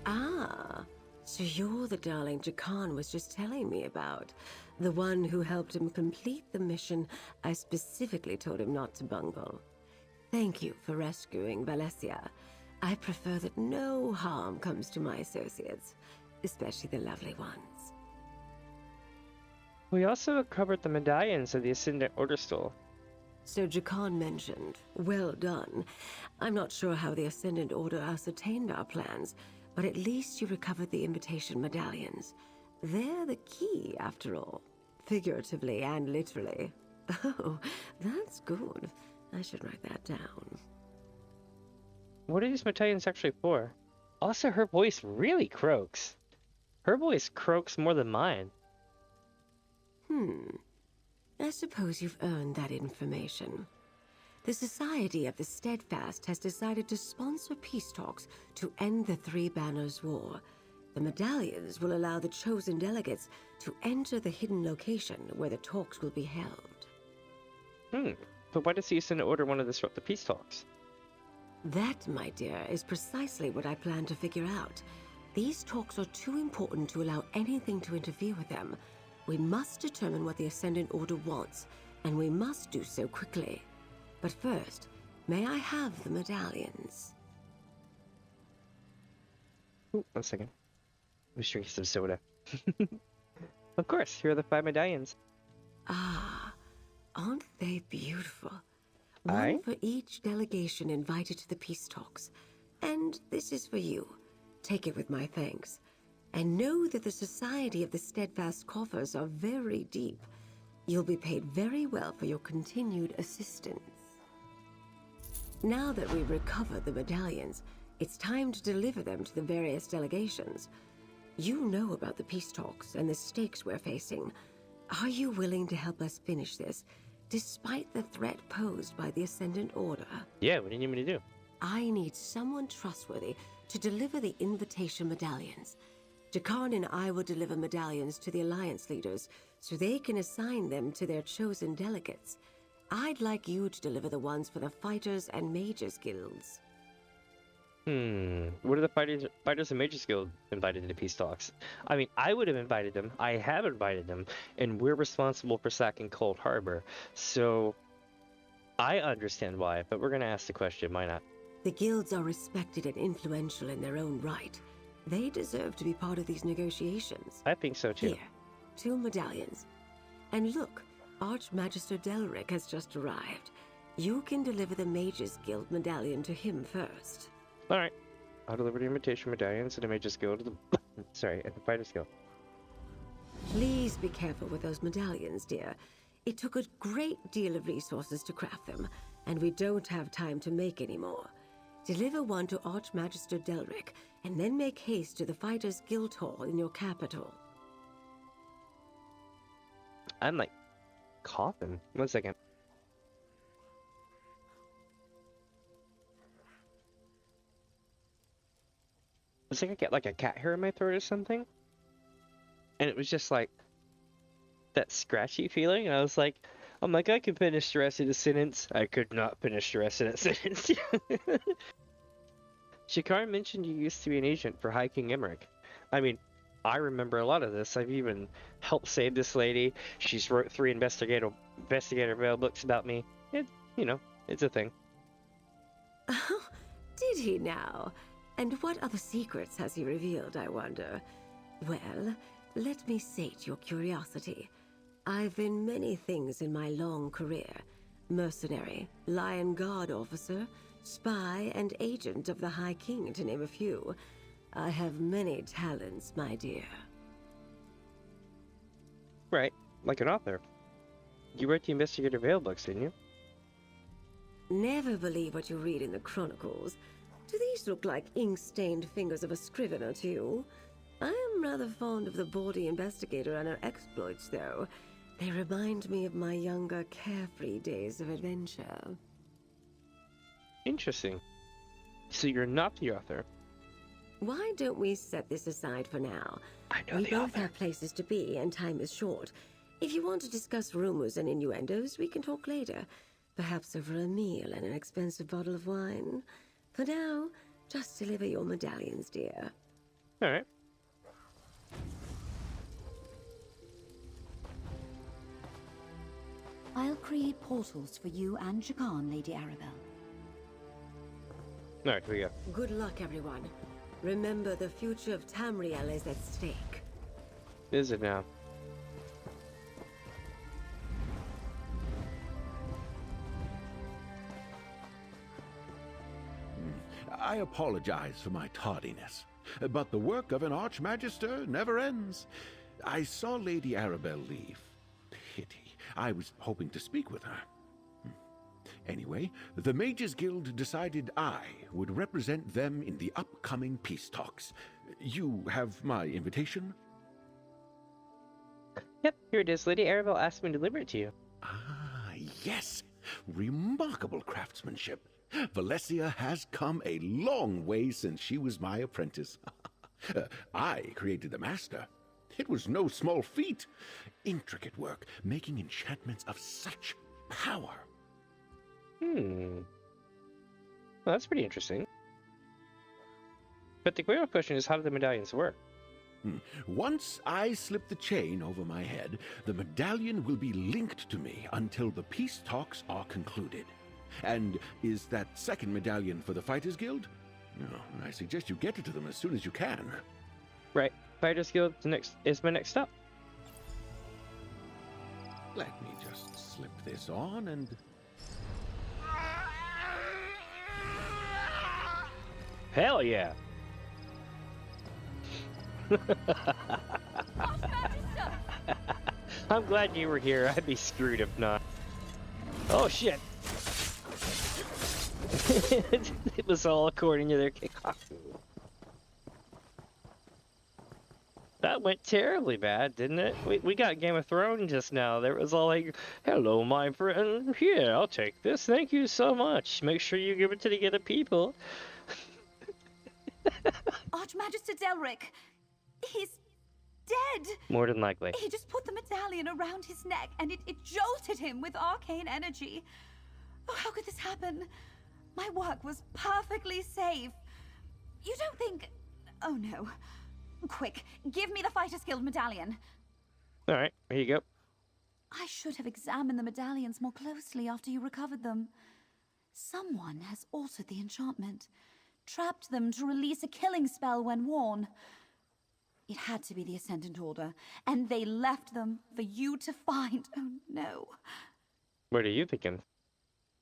Ah, so you're the darling Jakan was just telling me about. The one who helped him complete the mission I specifically told him not to bungle. Thank you for rescuing Valencia. I prefer that no harm comes to my associates, especially the lovely ones. We also recovered the medallions of the Ascendant Order stole. So Jakan mentioned, well done. I'm not sure how the Ascendant Order ascertained our plans, but at least you recovered the invitation medallions. They're the key, after all. Figuratively and literally. Oh, that's good. I should write that down. What are these medallions actually for? Also, her voice really croaks. Her voice croaks more than mine. I suppose you've earned that information. The Society of the Steadfast has decided to sponsor peace talks to end the Three Banners War. The medallions will allow the chosen delegates to enter the hidden location where the talks will be held. But why does the Ascendant Order want to disrupt the peace talks? That, my dear, is precisely what I plan to figure out. These talks are too important to allow anything to interfere with them. We must determine what the Ascendant Order wants, and we must do so quickly. But first, may I have the medallions? Ooh, 1 second. Let's drink some soda. Of course, here are the 5 medallions. Ah, aren't they beautiful? Aye. One for each delegation invited to the peace talks. And this is for you. Take it with my thanks. And know that the Society of the Steadfast coffers are very deep. You'll be paid very well for your continued assistance. Now that we've recovered the medallions, it's time to deliver them to the various delegations. You know about the peace talks and the stakes we're facing. Are you willing to help us finish this, despite the threat posed by the Ascendant Order? Yeah, what do you need me to do? I need someone trustworthy to deliver the invitation medallions. Jakan and I will deliver medallions to the Alliance leaders so they can assign them to their chosen delegates. I'd like you to deliver the ones for the Fighters and Mages guilds. What are the Fighters and Mages Guild invited to the peace talks? I mean, I would have invited them. I have invited them, and we're responsible for sacking Cold Harbor. So, I understand why, but we're gonna ask the question, why not? The guilds are respected and influential in their own right. They deserve to be part of these negotiations. I think so too. Here, 2 medallions. And look, Archmagister Delric has just arrived. You can deliver the Mages Guild medallion to him first. Alright. I'll deliver the invitation medallions and the Mages Guild to the and the Fighters Guild. Please be careful with those medallions, dear. It took a great deal of resources to craft them, and we don't have time to make any more. Deliver one to Archmagister Delric, and then make haste to the Fighters Guild Hall in your capital. I'm like coughing. 1 second. It's like I get like a cat hair in my throat or something. And it was just like that scratchy feeling. And I was like, I'm like, I can finish the rest of the sentence. I could not finish the rest of that sentence. Shakar mentioned you used to be an agent for High King Emmerich. I mean, I remember a lot of this. I've even helped save this lady. She's wrote 3 investigator veil books about me. It's a thing. Oh, did he now? And what other secrets has he revealed, I wonder? Well, let me sate your curiosity. I've been many things in my long career. Mercenary, Lion Guard officer, spy, and agent of the High King, to name a few. I have many talents, my dear. Right, like an author. You wrote the investigator veil books, didn't you? Never believe what you read in the chronicles. Do these look like ink-stained fingers of a scrivener to you? I am rather fond of the bawdy investigator and her exploits, though. They remind me of my younger, carefree days of adventure. Interesting. So you're not the author. Why don't we set this aside for now? I know we the both author. have places to be, and time is short. If you want to discuss rumors and innuendos, we can talk later. Perhaps over a meal and an expensive bottle of wine. For now, just deliver your medallions, dear. Alright. I'll create portals for you and Jakan, Lady Arabelle. Alright, here we go. Good luck, everyone. Remember, the future of Tamriel is at stake. Is it now? I apologize for my tardiness, but the work of an Archmagister never ends. I saw Lady Arabelle leave. Pity. I was hoping to speak with her. Anyway, the Mages Guild decided I would represent them in the upcoming peace talks. You have my invitation? Yep, here it is. Lady Arabelle asked me to deliver it to you. Ah, yes. Remarkable craftsmanship. Valencia has come a long way since she was my apprentice. I created the master. It was no small feat. Intricate work, making enchantments of such power. Well, that's pretty interesting. But the real question is, how do the medallions work? Once I slip the chain over my head, the medallion will be linked to me until the peace talks are concluded. And is that second medallion for the Fighters Guild? No, I suggest you get it to them as soon as you can. Right. Fighters Guild is my next stop. Let me just slip this on and... Hell yeah! I'm glad you were here. I'd be screwed if not. Oh shit! It was all according to their kickoff. That went terribly bad, didn't it? We got Game of Thrones just now. There was all like, hello, my friend. Here, I'll take this. Thank you so much. Make sure you give it to the other people. Archmagister Delric! He's dead! More than likely. He just put the medallion around his neck and it jolted him with arcane energy. Oh, how could this happen? My work was perfectly safe. You don't think... Oh no. Quick, give me the Fighters Guild medallion. Alright, here you go. I should have examined the medallions more closely after you recovered them. Someone has altered the enchantment, trapped them to release a killing spell when worn. It had to be the Ascendant Order, and they left them for you to find. Oh no. What are you thinking?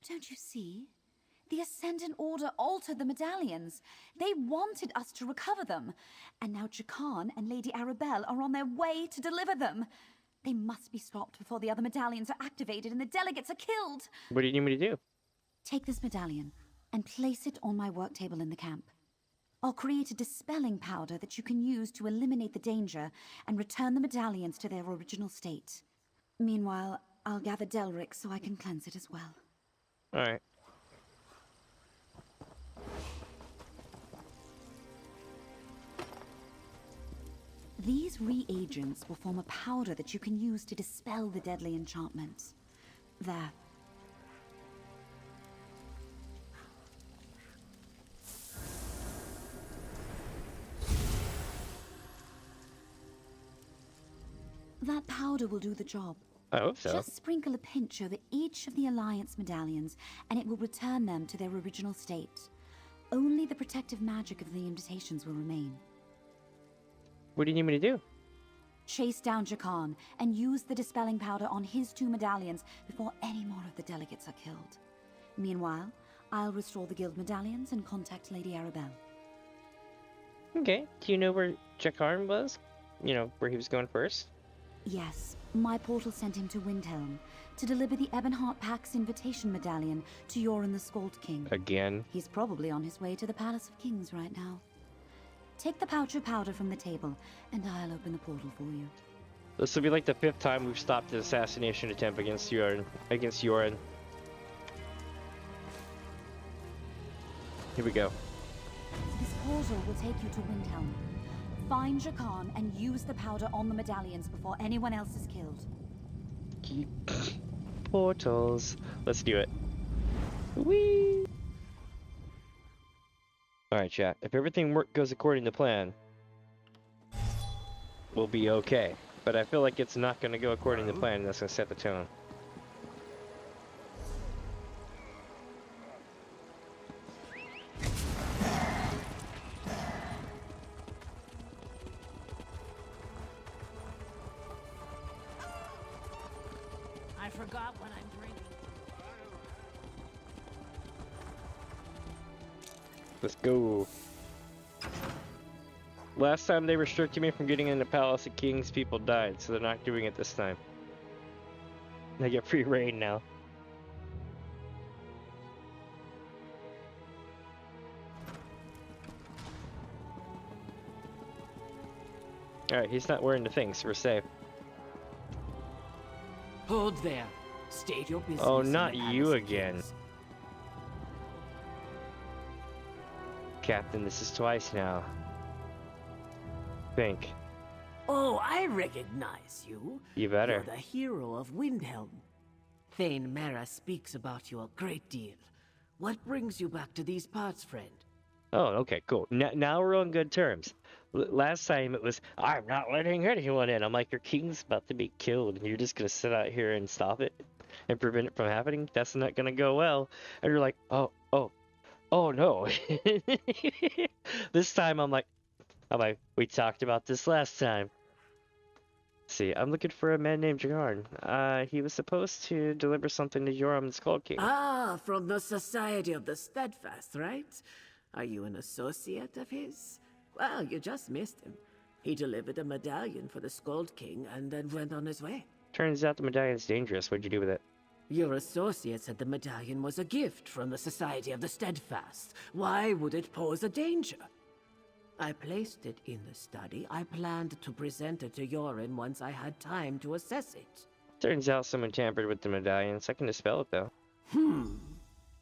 Don't you see? The Ascendant Order altered the medallions. They wanted us to recover them. And now Jakan and Lady Arabelle are on their way to deliver them. They must be stopped before the other medallions are activated and the delegates are killed. What do you need me to do? Take this medallion and place it on my work table in the camp. I'll create a dispelling powder that you can use to eliminate the danger and return the medallions to their original state. Meanwhile, I'll gather Delric so I can cleanse it as well. Alright. These reagents will form a powder that you can use to dispel the deadly enchantments. There. That powder will do the job. I hope so. Just sprinkle a pinch over each of the Alliance medallions, and it will return them to their original state. Only the protective magic of the invitations will remain. What do you need me to do? Chase down Jakan and use the dispelling powder on his 2 medallions before any more of the delegates are killed. Meanwhile, I'll restore the guild medallions and contact Lady Arabelle. Okay. Do you know where Jakarn was? You know, where he was going first? Yes, my portal sent him to Windhelm to deliver the Ebonheart Pack's invitation medallion to Yoren the Skald King. Again? He's probably on his way to the Palace of Kings right now. Take the pouch of powder from the table, and I'll open the portal for you. This will be like the 5th time we've stopped the assassination attempt against Yoren. Here we go. This portal will take you to Windhelm. Find Jakan and use the powder on the medallions before anyone else is killed. Keep portals. Let's do it. Whee! Alright, chat. If everything goes according to plan, we'll be okay. But I feel like it's not going to go according to plan, and that's going to set the tone. I forgot what I'm drinking. Let's go. Last time they restricted me from getting into Palace of Kings, people died, so they're not doing it this time. I get free reign now. Alright, he's not wearing the thing, so we're safe. Hold there. State your business. Oh, in not the you Palace of again. Kings. Captain, this is twice now. Think. Oh, I recognize you. You better. You're the hero of Windhelm. Thane Mara speaks about you a great deal. What brings you back to these parts, friend? Oh, okay, cool. Now we're on good terms. Last time it was, I'm not letting anyone in. I'm like, your king's about to be killed, and you're just going to sit out here and stop it and prevent it from happening? That's not going to go well. And you're like, oh no. This time I'm like, we talked about this last time. See, I'm looking for a man named Jagarn. He was supposed to deliver something to Yoram the Skald King. Ah, from the Society of the Steadfast, right? Are you an associate of his? Well, you just missed him. He delivered a medallion for the Skald King and then went on his way. Turns out the medallion's dangerous. What'd you do with it? Your associate said the medallion was a gift from the Society of the Steadfast. Why would it pose a danger? I placed it in the study. I planned to present it to Yoren once I had time to assess it. Turns out someone tampered with the medallions. I can dispel it, though.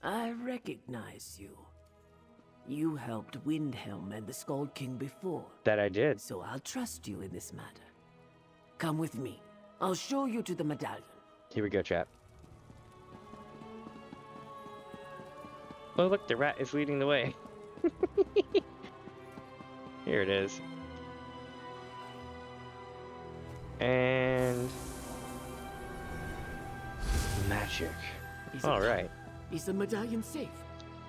I recognize you. You helped Windhelm and the Skald King before. That I did. So I'll trust you in this matter. Come with me. I'll show you to the medallion. Here we go, chat. Oh, look, the rat is leading the way. Here it is. And... magic. Alright. Is the medallion safe?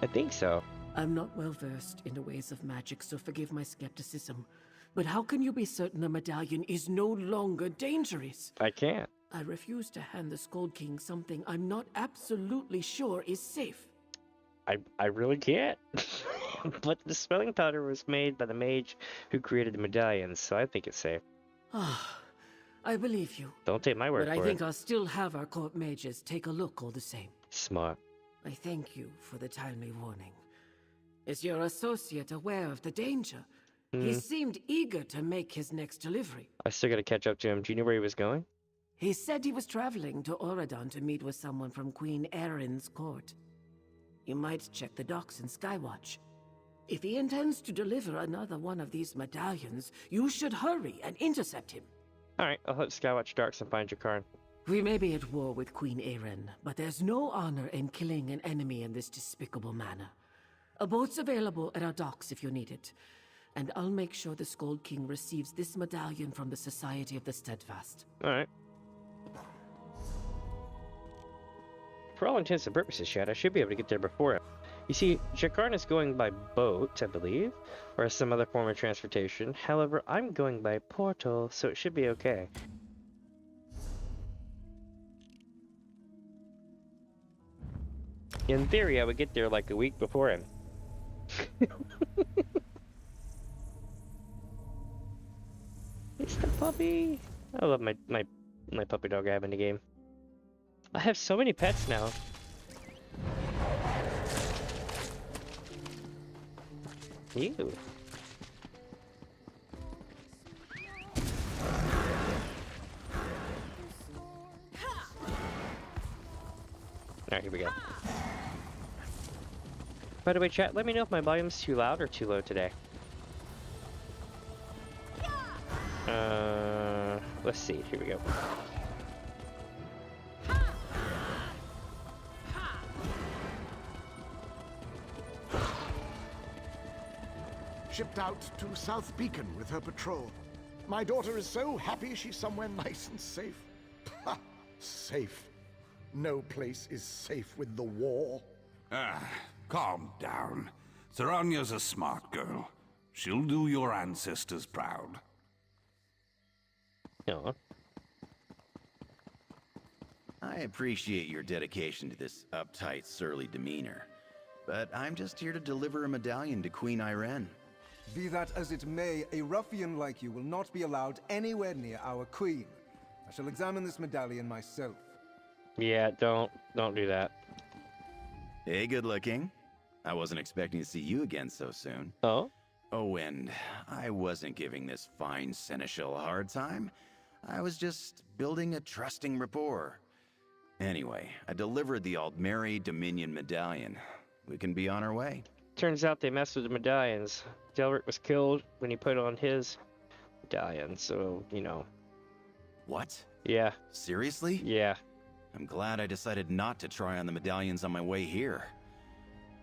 I think so. I'm not well versed in the ways of magic, so forgive my skepticism. But how can you be certain the medallion is no longer dangerous? I can't. I refuse to hand the Scold King something I'm not absolutely sure is safe. I really can't. But the spelling powder was made by the mage who created the medallions, so I think it's safe. I believe you. Don't take my word But for I think it. I'll still have our court mages take a look all the same. Smart. I thank you for the timely warning. Is your associate aware of the danger? He seemed eager to make his next delivery. I still gotta catch up to him. Do you know where he was going? He said he was traveling to Oradon to meet with someone from Queen Erin's court. You might check the docks in Skywatch. If he intends to deliver another one of these medallions, you should hurry and intercept him. Alright, I'll hit Skywatch Darks and find Jakarn. We may be at war with Queen Erin, but there's no honor in killing an enemy in this despicable manner. A boat's available at our docks if you need it, and I'll make sure the Scold King receives this medallion from the Society of the Steadfast. Alright. For all intents and purposes, Chad, I should be able to get there before him. You see, Jakarn is going by boat, I believe, or some other form of transportation. However, I'm going by portal, so it should be okay. In theory, I would get there like a week before him. It's the puppy. I love my puppy dog I have in the game. I have so many pets now. Ew. Alright, here we go. By the way, chat, let me know if my volume's too loud or too low today. Let's see. Here we go. Shipped out to South Beacon with her patrol. My daughter is so happy she's somewhere nice and safe. Ha! Safe. No place is safe with the war. Calm down. Saranya's a smart girl. She'll do your ancestors proud. Aw. I appreciate your dedication to this uptight, surly demeanor, but I'm just here to deliver a medallion to Queen Irene. Be that as it may, a ruffian like you will not be allowed anywhere near our queen. I shall examine this medallion myself. Yeah, don't do that. Hey, good looking. I wasn't expecting to see you again so soon. Oh? Oh, and I wasn't giving this fine seneschal a hard time. I was just building a trusting rapport. Anyway, I delivered the Aldmeri Dominion medallion. We can be on our way. Turns out they messed with the medallions. Delric was killed when he put on his medallion, so, you know. What? Yeah. Seriously? Yeah. I'm glad I decided not to try on the medallions on my way here.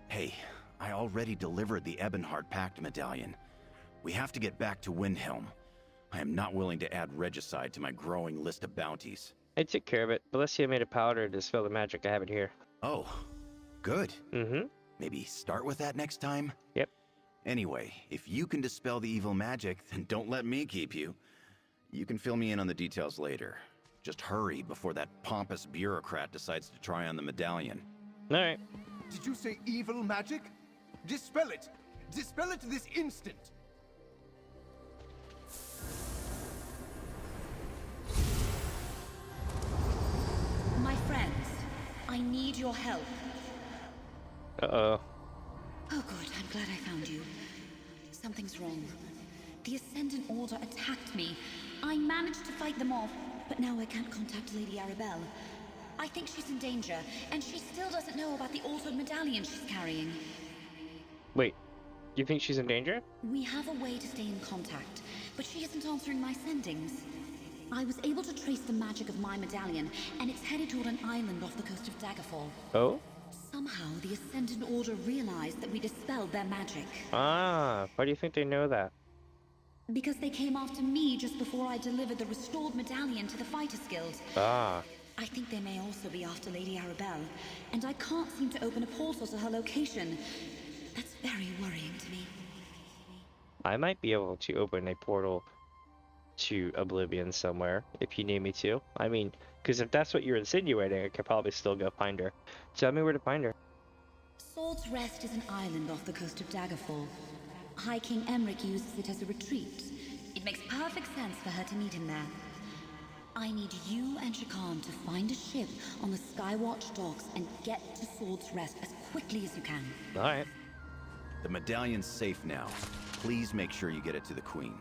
Hey, I already delivered the Ebonheart Pact medallion. We have to get back to Windhelm. I am not willing to add regicide to my growing list of bounties. I took care of it. Balestia made a powder to dispel the magic. I have it here. Oh, good. Mm-hmm. Maybe start with that next time? Yep. Anyway, if you can dispel the evil magic, then don't let me keep you. You can fill me in on the details later. Just hurry before that pompous bureaucrat decides to try on the medallion. Alright. Did you say evil magic? Dispel it! Dispel it this instant! My friends, I need your help. Uh-oh. Oh good, I'm glad I found you. Something's wrong. The Ascendant Order attacked me. I managed to fight them off, but now I can't contact Lady Arabelle. I think she's in danger, and she still doesn't know about the altered medallion she's carrying. Wait, you think she's in danger? We have a way to stay in contact, but she isn't answering my sendings. I was able to trace the magic of my medallion, and it's headed toward an island off the coast of Daggerfall. Oh? Somehow, the Ascendant Order realized that we dispelled their magic. Ah, why do you think they know that? Because they came after me just before I delivered the restored medallion to the Fighters Guild. Ah. I think they may also be after Lady Arabelle, and I can't seem to open a portal to her location. That's very worrying to me. I might be able to open a portal to Oblivion somewhere if you need me to. I mean, because if that's what you're insinuating, I could probably still go find her. Tell me where to find her. Sword's Rest is an island off the coast of Daggerfall. High King Emmerich uses it as a retreat. It makes perfect sense for her to meet him there. I need you and Shakan to find a ship on the Skywatch docks and get to Sword's Rest as quickly as you can. Alright. The medallion's safe now. Please make sure you get it to the Queen.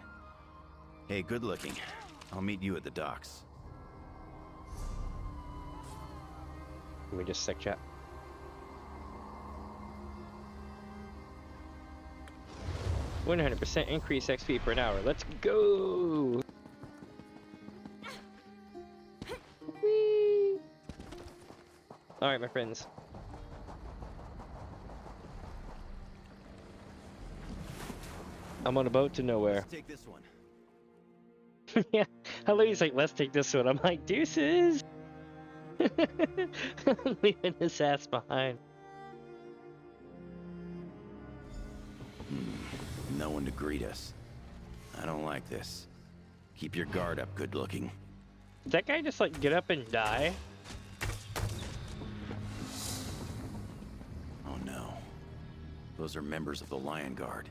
Hey, good looking. I'll meet you at the docks. Let me just sec chat. %100% increase XP per hour. Let's go! Whee! Alright, my friends. I'm on a boat to nowhere. Let's take this one. Yeah, He's like, let's take this one. I'm like, deuces! Leaving his ass behind. No one to greet us. I don't like this. Keep your guard up, good looking. Did that guy just like get up and die? Oh no. Those are members of the Lion Guard.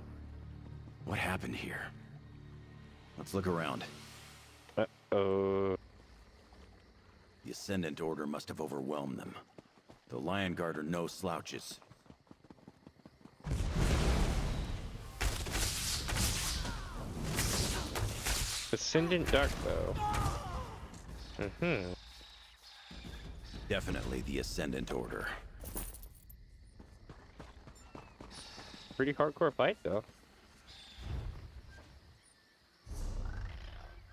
What happened here? Let's look around. Uh-oh. The Ascendant Order must have overwhelmed them. The Lion Guard are no slouches. Ascendant Darkbow. Mm-hmm. Definitely the Ascendant Order. Pretty hardcore fight, though.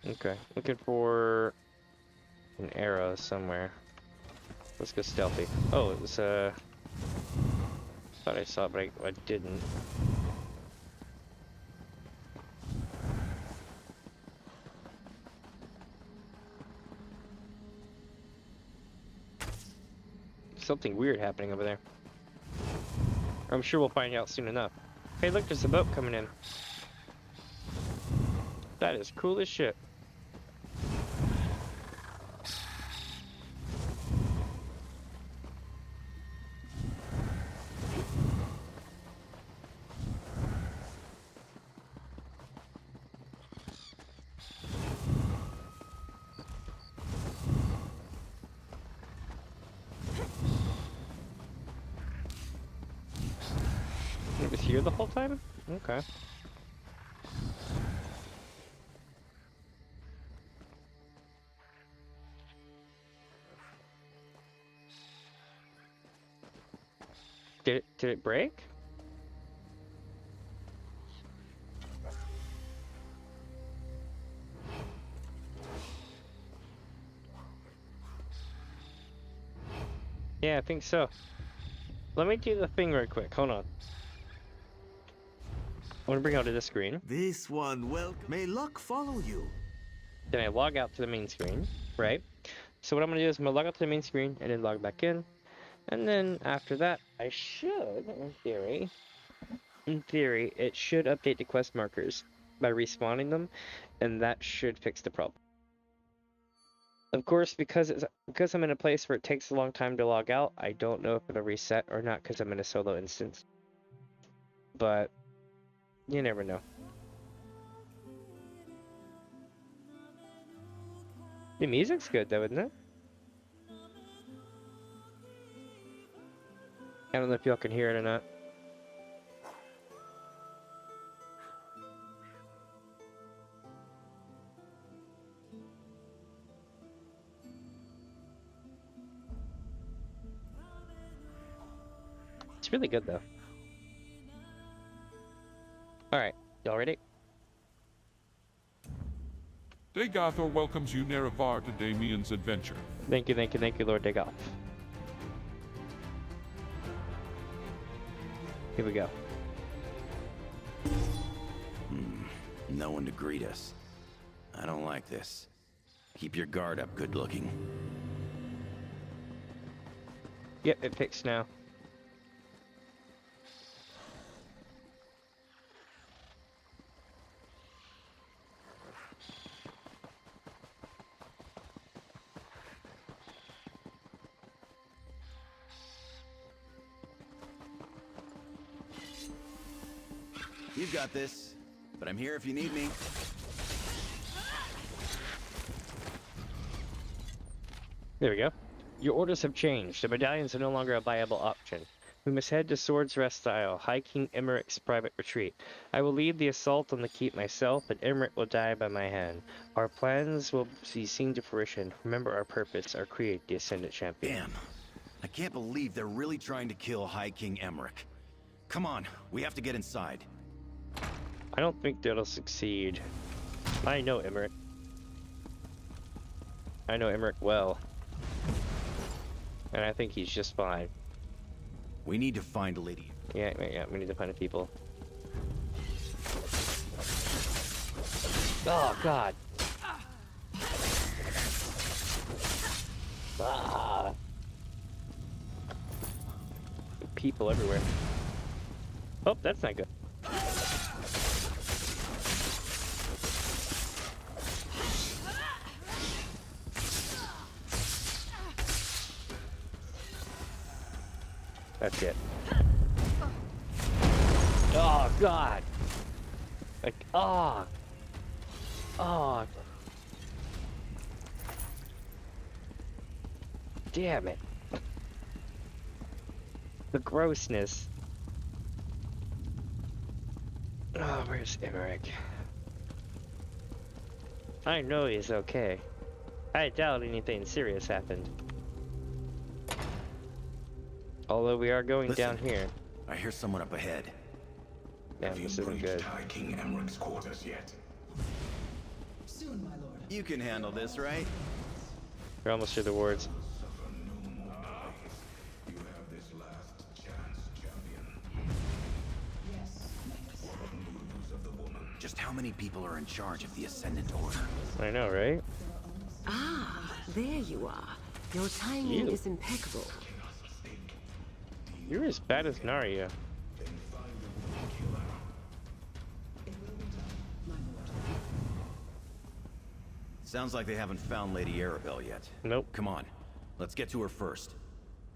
Okay, looking for an arrow somewhere. Let's go stealthy. Oh, it was, thought I saw it, but I didn't. Something weird happening over there. I'm sure we'll find out soon enough. Hey, look, there's a boat coming in. That is cool as shit. It was here the whole time? Okay. Did it break? Yeah, I think so. Let me do the thing right quick. Hold on. I want to bring out to this screen. This one, well, may luck follow you. Then I log out to the main screen, right? So what I'm going to do is I'm going to log out to the main screen and then log back in. And then after that, I should, in theory, it should update the quest markers by respawning them, and that should fix the problem. Of course, because I'm in a place where it takes a long time to log out, I don't know if it'll reset or not because I'm in a solo instance. But you never know. The music's good though, isn't it? I don't know if y'all can hear it or not. It's really good though. Alright, y'all ready? Dagathor welcomes you, Nerevar, to Damien's adventure. Thank you, Lord Dagoth. Here we go. No one to greet us. I don't like this. Keep your guard up, good looking. Yep, it fixed now. You've got this, but I'm here if you need me. There we go. Your orders have changed. The medallions are no longer a viable option. We must head to Swords Rest Isle, High King Emmerich's private retreat. I will lead the assault on the keep myself, and Emmerich will die by my hand. Our plans will be seen to fruition. Remember our purpose, our creed, the Ascendant Champion. Damn. I can't believe they're really trying to kill High King Emmerich. Come on, we have to get inside. I don't think that'll succeed. I know Emmerich. I know Emmerich well. And I think he's just fine. We need to find a lady. Yeah, we need to find the people. Oh, God. Ah. People everywhere. Oh, that's not good. That's it. Oh, God. Like, oh. Oh. Damn it. The grossness. Oh, where's Emmerich? I know he's okay. I doubt anything serious happened. Although we are going down here. I hear someone up ahead. Yeah, this isn't good. High King Emmerich's quarters yet? Soon, my lord. You can handle this, right? We're almost through the wards. You have this last chance, champion. Yes. What news of the woman? Just how many people are in charge of the Ascendant Order? I know, right? Ah, there you are. Your timing is impeccable. You're as bad as Narya. Sounds like they haven't found Lady Arabelle yet. Nope. Come on, let's get to her first.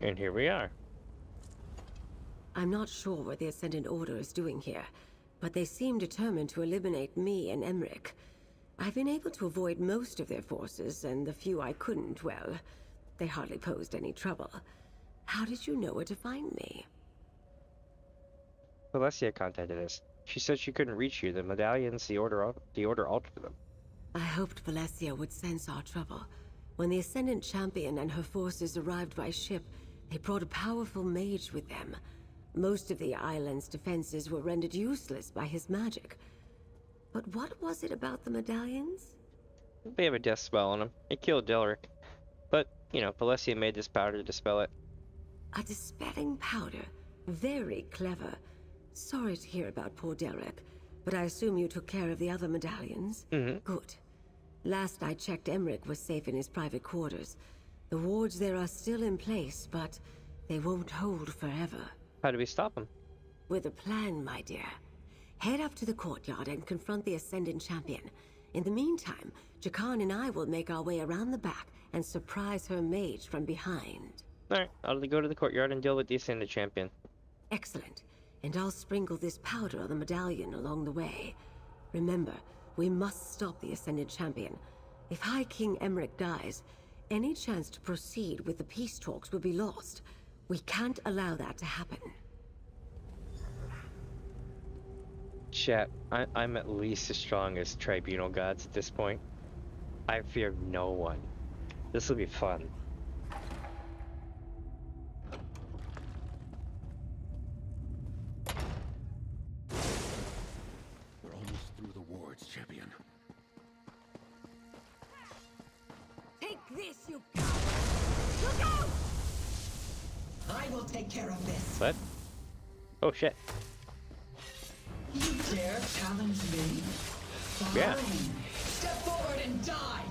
And here we are. I'm not sure what the Ascendant Order is doing here, but they seem determined to eliminate me and Emmerich. I've been able to avoid most of their forces, and the few I couldn't, well, they hardly posed any trouble. How did you know where to find me? Alessia contacted us. She said she couldn't reach you. The medallions, the order altered them. I hoped Valencia would sense our trouble. When the Ascendant Champion and her forces arrived by ship, they brought a powerful mage with them. Most of the island's defenses were rendered useless by his magic. But what was it about the medallions? They have a death spell on them. It killed Delric. But, you know, Valencia made this powder to dispel it. A dispelling powder. Very clever. Sorry to hear about poor Delric, but I assume you took care of the other medallions? Mm-hmm. Good. Last I checked, Emmerich was safe in his private quarters. The wards there are still in place, but they won't hold forever. How do we stop them? With a plan, my dear. Head up to the courtyard and confront the Ascendant Champion. In the meantime, Jakan and I will make our way around the back and surprise her mage from behind. Alright, I'll go to the courtyard and deal with the Ascendant Champion. Excellent. And I'll sprinkle this powder on the medallion along the way. Remember, we must stop the Ascendant Champion. If High King Emmerich dies, any chance to proceed with the peace talks will be lost. We can't allow that to happen. Chat, I'm at least as strong as Tribunal Gods at this point. I fear no one. This will be fun. We're almost through the wards, champion. Take this, you coward! Look out! I will take care of this. What? Oh shit. You dare challenge me? Yeah. Fine. Step forward and die!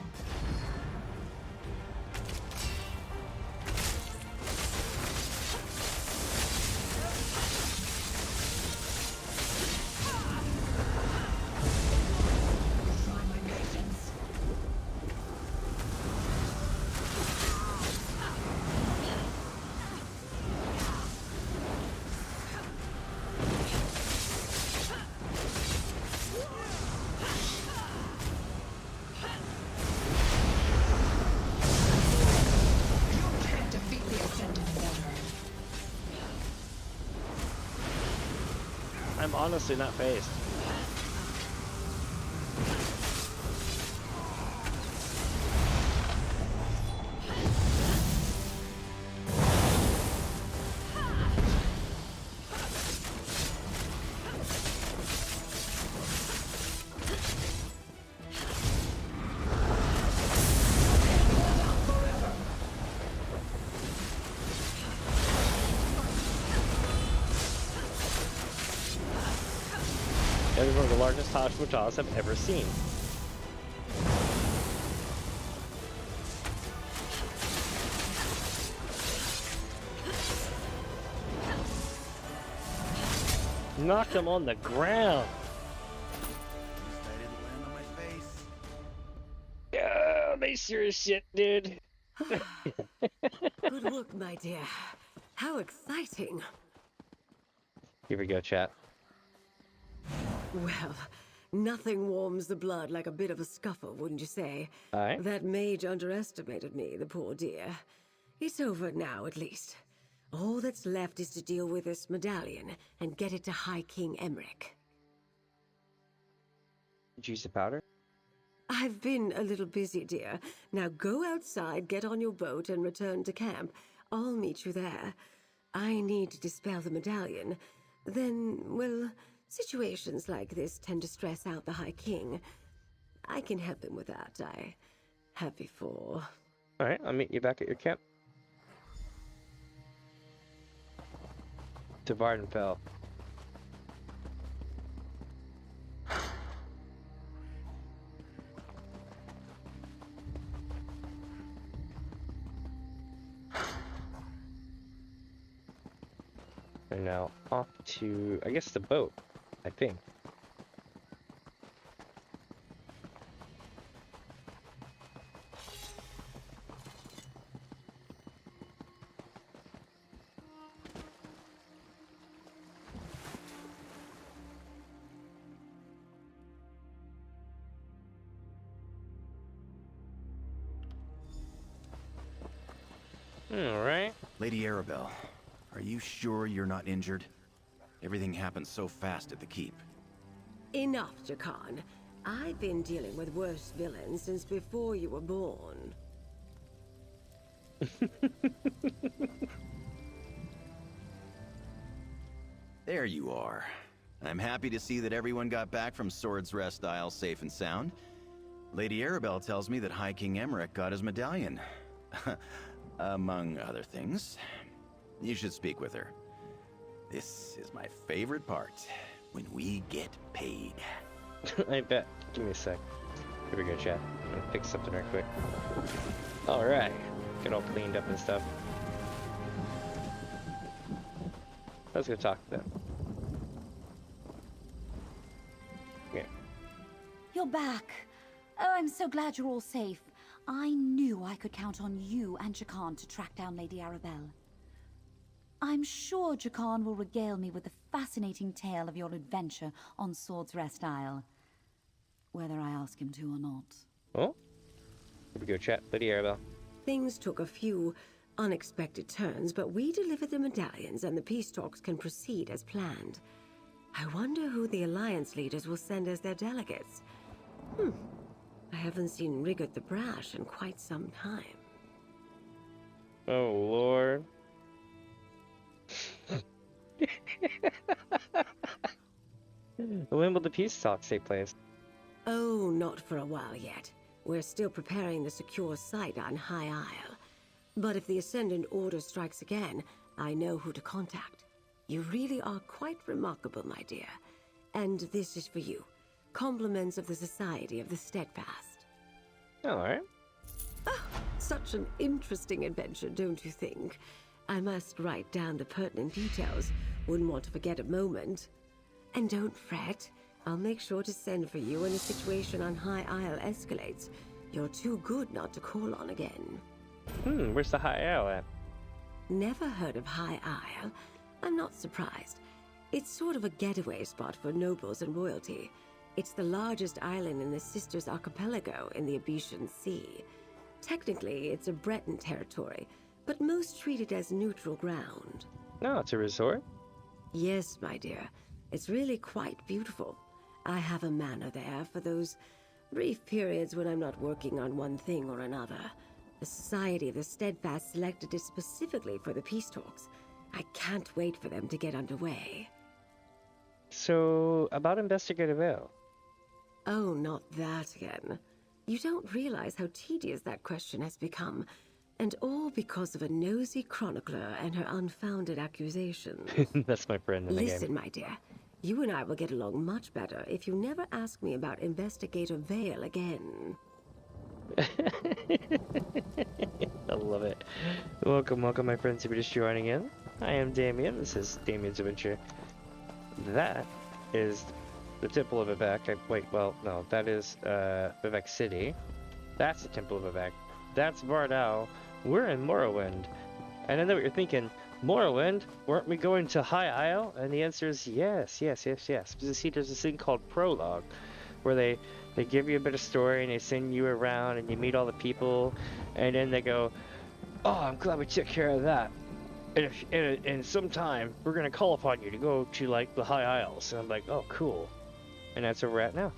Try my patience. I'm honestly not phased. That is one of the largest Taj Mahals I've ever seen. Knocked him on the ground. Yeah, they serious shit, dude. Good work, my dear. How exciting. Here we go, chat. Well, nothing warms the blood like a bit of a scuffle, wouldn't you say? Aye. That mage underestimated me, the poor dear. It's over now, at least. All that's left is to deal with this medallion and get it to High King Emmerich. Did you use the powder? I've been a little busy, dear. Now go outside, get on your boat, and return to camp. I'll meet you there. I need to dispel the medallion. Then, well, situations like this tend to stress out the High King. I can help him with that. I have before. Alright, I'll meet you back at your camp. To Vardenfell. And now off to, I guess, the boat, I think. All right. Lady Arabelle, are you sure you're not injured? Everything happened so fast at the keep. Enough, Jakan. I've been dealing with worse villains since before you were born. There you are. I'm happy to see that everyone got back from Sword's Rest Isle safe and sound. Lady Arabelle tells me that High King Emmerich got his medallion. Among other things. You should speak with her. This is my favorite part, when we get paid. I bet. Give me a sec. Here we go, chat. I'm gonna pick something right quick. Alright. Get all cleaned up and stuff. Let's go talk to them. Yeah. You're back. Oh, I'm so glad you're all safe. I knew I could count on you and Jakan to track down Lady Arabelle. I'm sure Jakan will regale me with the fascinating tale of your adventure on Sword's Rest Isle. Whether I ask him to or not. Oh? Here we go, chat. Lady Arabelle. Things took a few unexpected turns, but we delivered the medallions and the peace talks can proceed as planned. I wonder who the Alliance leaders will send as their delegates. I haven't seen Rigard the Brash in quite some time. Oh, Lord. When will the peace talks take place? Oh, not for a while yet. We're still preparing the secure site on High Isle. But if the Ascendant Order strikes again, I know who to contact. You really are quite remarkable, my dear. And this is for you. Compliments of the Society of the Steadfast. Alright. Such an interesting adventure, don't you think? I must write down the pertinent details. Wouldn't want to forget a moment. And don't fret. I'll make sure to send for you when the situation on High Isle escalates. You're too good not to call on again. Where's the High Isle at? Never heard of High Isle? I'm not surprised. It's sort of a getaway spot for nobles and royalty. It's the largest island in the Sisters Archipelago in the Abetian Sea. Technically, it's a Breton territory, but most treat it as neutral ground. No, it's a resort. Yes, my dear. It's really quite beautiful. I have a manor there for those brief periods when I'm not working on one thing or another. The Society of the Steadfast selected it specifically for the peace talks. I can't wait for them to get underway. So, about Investigative Ale. Oh, not that again. You don't realize how tedious that question has become, and all because of a nosy chronicler and her unfounded accusations. That's my friend in the game. Listen, my dear, you and I will get along much better if you never ask me about Investigator Vale again. I love it. Welcome, my friends, if you're just joining in. I am Damien. This is Damien's Adventure. That is the Temple of Vivek. Wait, well, no, that is Vivek City. That's the Temple of Vivek. That's Vardal. We're in Morrowind. And I know what you're thinking. Morrowind? Weren't we going to High Isle? And the answer is yes. Because see, there's this thing called Prologue, where they give you a bit of story and they send you around and you meet all the people, and then they go, oh, I'm glad we took care of that. And in some time, we're going to call upon you to go to, like, the High Isles. And I'm like, oh, cool. And that's where we're at now.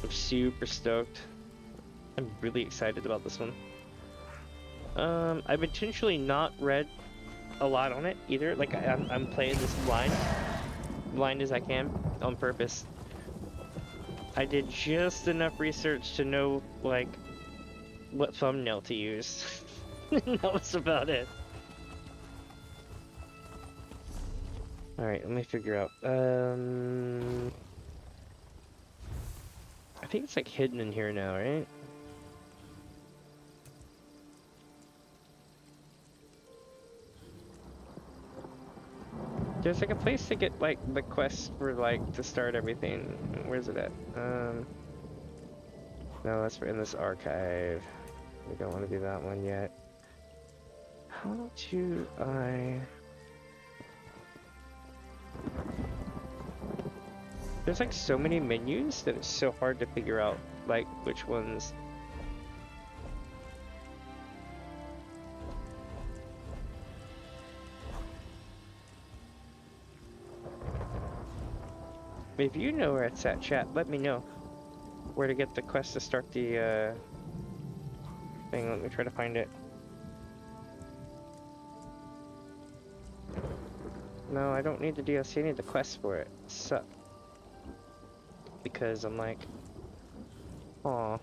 I'm super stoked. I'm really excited about this one. I've intentionally not read a lot on it either. Like, I'm playing this blind as I can, on purpose. I did just enough research to know, like, what thumbnail to use. That was about it. Alright, let me figure out. I think it's like hidden in here now, right? There's like a place to get like the quest for like to start everything. Where's it at? No, that's in this archive. We don't want to do that one yet. How do I... There's like so many menus that it's so hard to figure out like which ones. If you know where it's at, chat, let me know where to get the quest to start the thing. Let me try to find it. No, I don't need the DLC, I need the quest for it. Suck. Because I'm like, aw.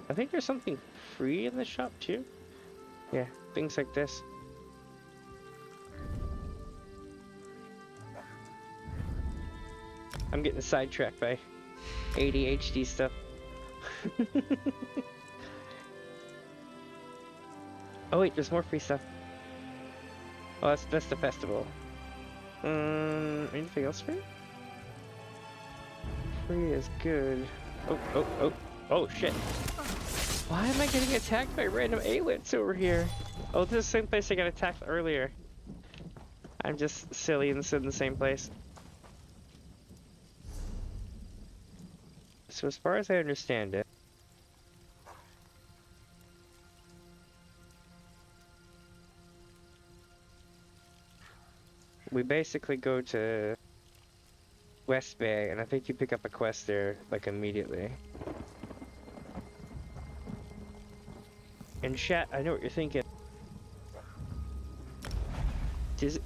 I think there's something free in the shop too. Yeah, things like this. I'm getting sidetracked by ADHD stuff. Oh wait, there's more free stuff. Oh, that's the festival. Anything else free? Free is good. Oh shit. Why am I getting attacked by random aliens over here? Oh, this is the same place I got attacked earlier. I'm just silly and sit in the same place. So as far as I understand it, we basically go to West Bay, and I think you pick up a quest there, like, immediately. And chat, I know what you're thinking.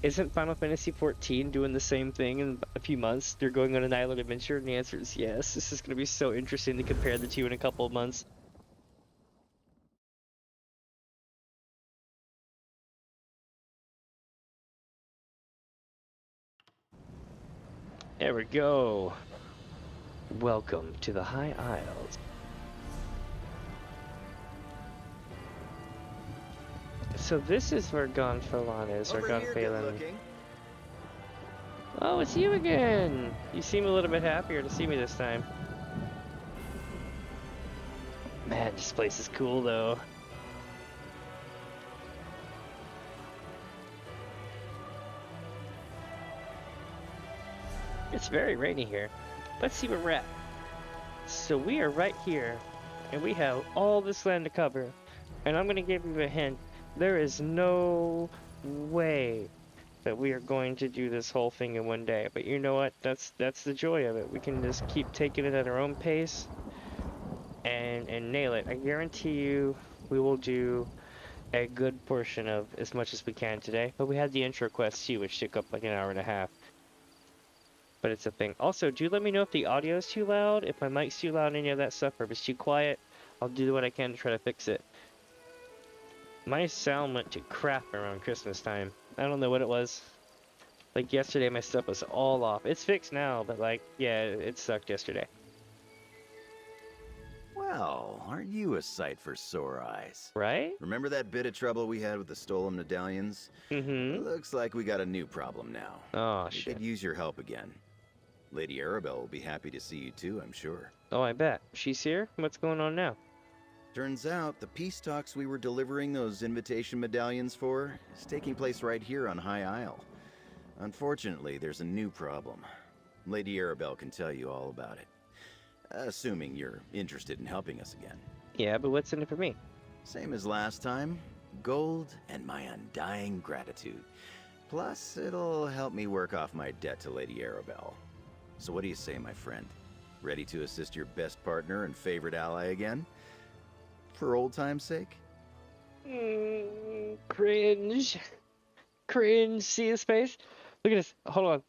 Isn't Final Fantasy XIV doing the same thing in a few months? They're going on an island adventure, and the answer is yes. This is going to be so interesting to compare the two in a couple of months. There we go. Welcome to the High Isles. So this is where Gonfalon is, or Gonfalon. Oh, it's you again! You seem a little bit happier to see me this time. Man, this place is cool though. It's very rainy here. Let's see where we're at. So we are right here, and we have all this land to cover. And I'm gonna give you a hint. There is no way that we are going to do this whole thing in one day. But you know what? That's the joy of it. We can just keep taking it at our own pace and nail it. I guarantee you we will do a good portion of as much as we can today. But we had the intro quest too, which took up like an hour and a half. But it's a thing. Also, do let me know if the audio is too loud, if my mic's too loud, any of that stuff, or if it's too quiet. I'll do what I can to try to fix it. My sound went to crap around Christmas time. I don't know what it was. Like yesterday, my stuff was all off. It's fixed now, but like, yeah, it sucked yesterday. Well, aren't you a sight for sore eyes? Right? Remember that bit of trouble we had with the stolen medallions? Mm-hmm. Looks like we got a new problem now. Oh, we shit. could use your help again. Lady Arabelle will be happy to see you too, I'm sure. Oh, I bet. She's here? What's going on now? Turns out the peace talks we were delivering those invitation medallions for is taking place right here on High Isle. Unfortunately, there's a new problem. Lady Arabelle can tell you all about it. Assuming you're interested in helping us again. Yeah, but what's in it for me? Same as last time. Gold and my undying gratitude. Plus, it'll help me work off my debt to Lady Arabelle. So what do you say, my friend? Ready to assist your best partner and favorite ally again? For old time's sake? Cringe. Cringe. See his face? Look at this. Hold on.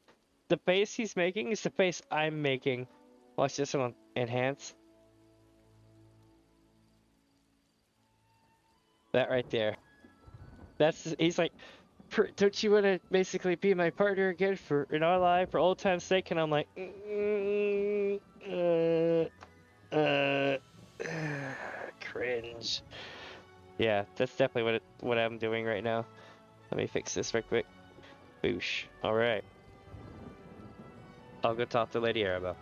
The face he's making is the face I'm making. Watch this one. Enhance. That right there. He's like, don't you want to basically be my partner again in our life for old time's sake? And I'm like, cringe. Yeah, that's definitely what I'm doing right now. Let me fix this right quick. Boosh. All right. I'll go talk to Lady Arabelle.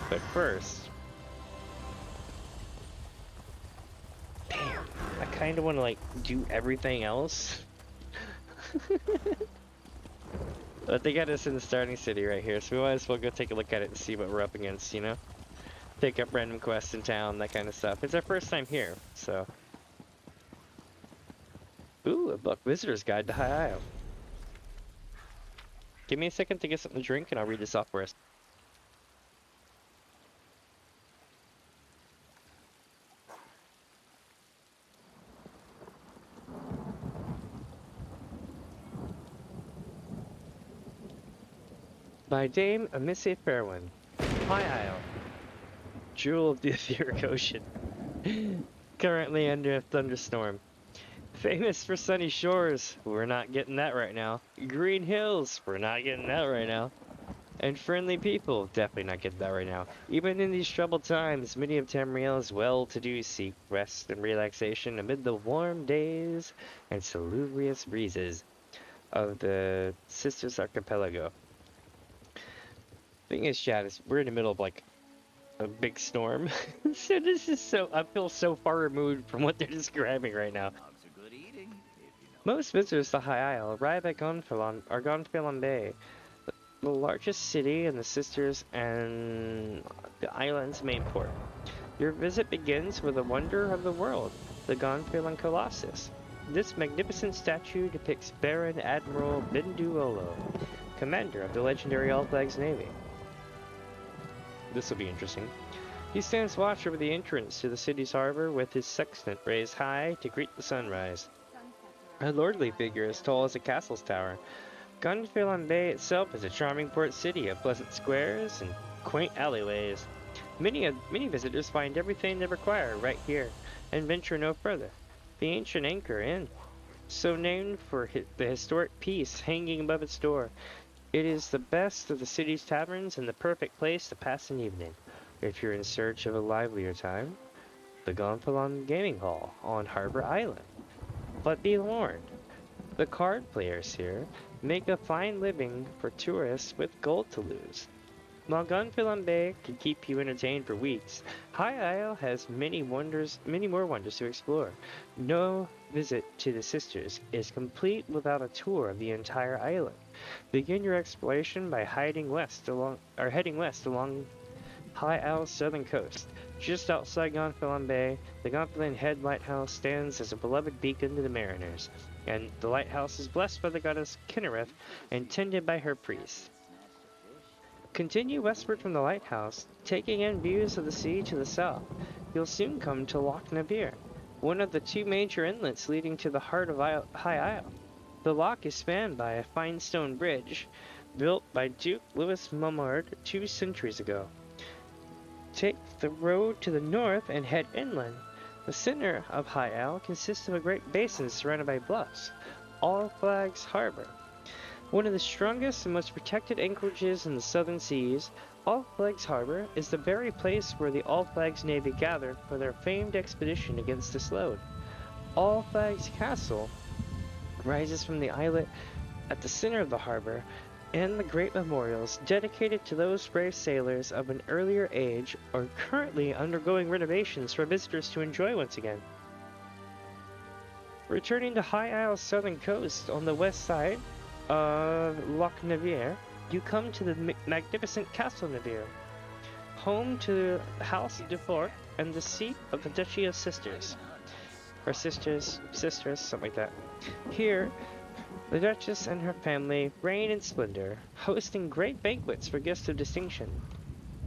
But first, damn, I kind of want to like do everything else. But they got us in the starting city right here, so we might as well go take a look at it and see what we're up against, you know? Pick up random quests in town, that kind of stuff. It's our first time here, so. Ooh, a book. Visitor's Guide to High Isle. Give me a second to get something to drink and I'll read this off for us. By Dame Amicia Fairwind, High Isle, Jewel of the Etheric Ocean, currently under a thunderstorm. Famous for sunny shores, we're not getting that right now. Green hills, we're not getting that right now. And friendly people, definitely not getting that right now. Even in these troubled times, many of Tamriel's well-to-do seek rest and relaxation amid the warm days and salubrious breezes of the Sisters Archipelago. Thing is, chat, is we're in the middle of like a big storm, so this is I feel so far removed from what they're describing right now. Most visitors to High Isle arrive at Gonfalon Bay, the largest city in the Sisters and the island's main port. Your visit begins with a wonder of the world, the Gonfalon Colossus. This magnificent statue depicts Baron Admiral Binduolo, commander of the legendary All Flags Navy. This will be interesting. He stands watch over the entrance to the city's harbor with his sextant raised high to greet the sunrise. A lordly figure as tall as a castle's tower. Gonfalon Bay itself is a charming port city of pleasant squares and quaint alleyways. Many visitors find everything they require right here and venture no further. The ancient Anchor Inn, so named for the historic piece hanging above its door. It is the best of the city's taverns and the perfect place to pass an evening. If you're in search of a livelier time, the Gonfalon Gaming Hall on Harbor Island. But be warned, the card players here make a fine living for tourists with gold to lose. While Gonfalon Bay can keep you entertained for weeks, High Isle has many more wonders to explore. Know visit to the sisters is complete without a tour of the entire island. Begin your exploration by heading west along High Isle's southern coast. Just outside Gonfalon Bay, the Gonfalon Head Lighthouse stands as a beloved beacon to the mariners, and the lighthouse is blessed by the goddess Kinnereth and tended by her priests. Continue westward from the lighthouse, taking in views of the sea to the south. You'll soon come to Loch Navir, one of the two major inlets leading to the heart of High Isle. The loch is spanned by a fine stone bridge, built by Duke Louis Mummard 2 centuries ago. Take the road to the north and head inland. The center of High Isle consists of a great basin surrounded by bluffs, All Flags Harbor. One of the strongest and most protected anchorages in the southern seas, All Flags Harbor is the very place where the All Flags Navy gathered for their famed expedition against the Sloan. All Flags Castle rises from the islet at the center of the harbor, and the great memorials dedicated to those brave sailors of an earlier age are currently undergoing renovations for visitors to enjoy once again. Returning to High Isle's southern coast on the west side of Loch Navir, you come to the magnificent Castle Navir, home to the House de Fort and the seat of the Duchy of Sisters. Or sisters, something like that. Here, the Duchess and her family reign in splendor, hosting great banquets for guests of distinction.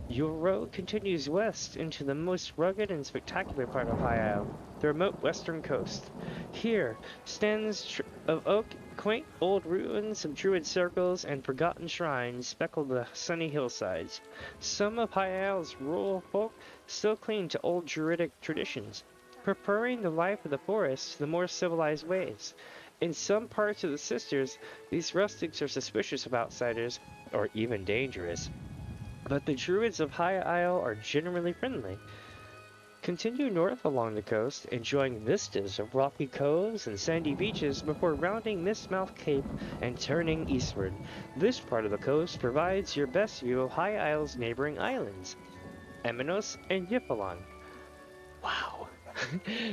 Your road continues west into the most rugged and spectacular part of High Isle, the remote western coast. Here stands of oak, quaint old ruins of druid circles and forgotten shrines speckle the sunny hillsides. Some of High Isle's rural folk still cling to old druidic traditions, preferring the life of the forest to the more civilized ways. In some parts of the Sisters, these rustics are suspicious of outsiders, or even dangerous. But the druids of High Isle are generally friendly. Continue north along the coast, enjoying vistas of rocky coves and sandy beaches before rounding Mistmouth Cape and turning eastward. This part of the coast provides your best view of High Isle's neighboring islands, Emenos and Ypsilon. Wow!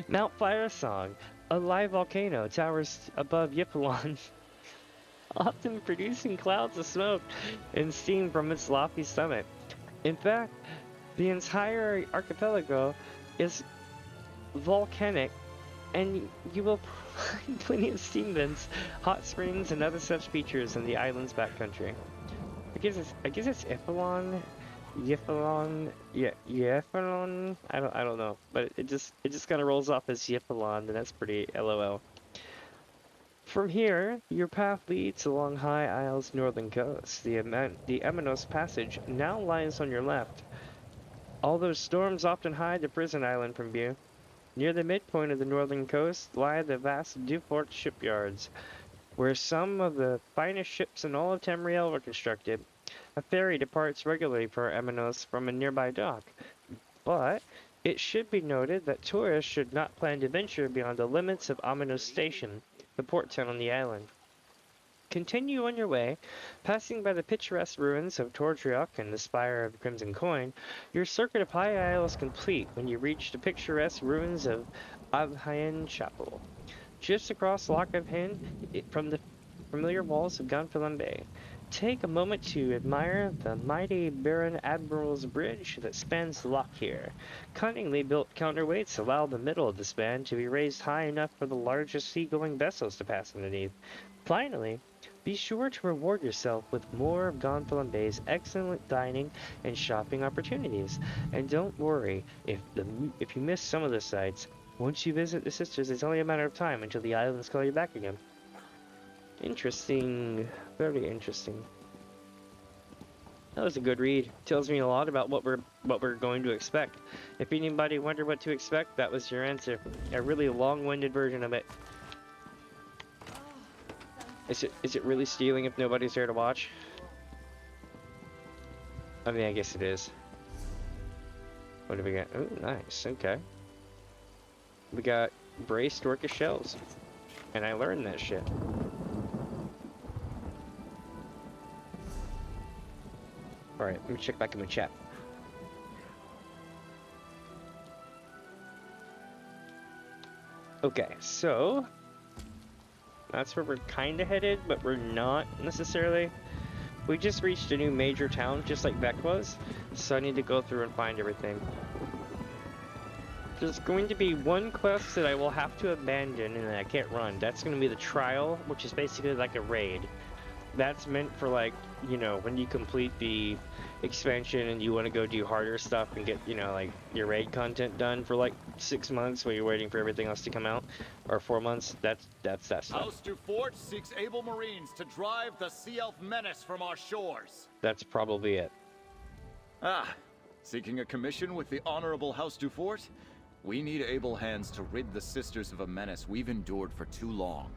Mount Firesong, a live volcano, towers above Ypsilon, often producing clouds of smoke and steam from its lofty summit. In fact, the entire archipelago is volcanic, and you will find plenty of steam vents, hot springs, and other such features in the island's backcountry. I guess it's Ypsilon. I don't know, but it just kind of rolls off as Ypsilon, and that's pretty LOL. From here, your path leads along High Isle's northern coast. The Emenos Passage now lies on your left. Although storms often hide the prison island from view, near the midpoint of the northern coast lie the vast Dufort shipyards, where some of the finest ships in all of Tamriel were constructed. A ferry departs regularly for Emenos from a nearby dock, but it should be noted that tourists should not plan to venture beyond the limits of Amenos Station, the port town on the island. Continue on your way, passing by the picturesque ruins of Tordriok and the spire of the Crimson Coin. Your circuit of High Isle is complete when you reach the picturesque ruins of Abhain Chapel, just across Loch of Hin from the familiar walls of Gonfalon Bay. Take a moment to admire the mighty Baron Admiral's Bridge that spans the loch here. Cunningly built counterweights allow the middle of the span to be raised high enough for the largest sea-going vessels to pass underneath. Finally, be sure to reward yourself with more of Gonfalon Bay's excellent dining and shopping opportunities. And don't worry if you miss some of the sights. Once you visit the Sisters, it's only a matter of time until the islands call you back again. Interesting. Very interesting. That was a good read. Tells me a lot about what we're going to expect. If anybody wondered what to expect, that was your answer. A really long-winded version of it. Is it really stealing if nobody's there to watch? I mean, I guess it is. What do we got? Oh, nice. Okay. We got braced orcish shells. And I learned that shit. Alright, let me check back in the chat. . Okay, so that's where we're kind of headed, but we're not necessarily. We just reached a new major town, just like Beck was, so I need to go through and find everything. There's going to be one quest that I will have to abandon and I can't run. That's going to be the trial, which is basically like a raid. That's meant for, like, you know, when you complete the expansion and you want to go do harder stuff and get, you know, like your raid content done for like 6 months while you're waiting for everything else to come out, or 4 months. That's that stuff. House du Fort seeks able marines to drive the sea elf menace from our shores. That's probably it. Ah, seeking a commission with the Honorable House du Fort? We need able hands to rid the sisters of a menace we've endured for too long.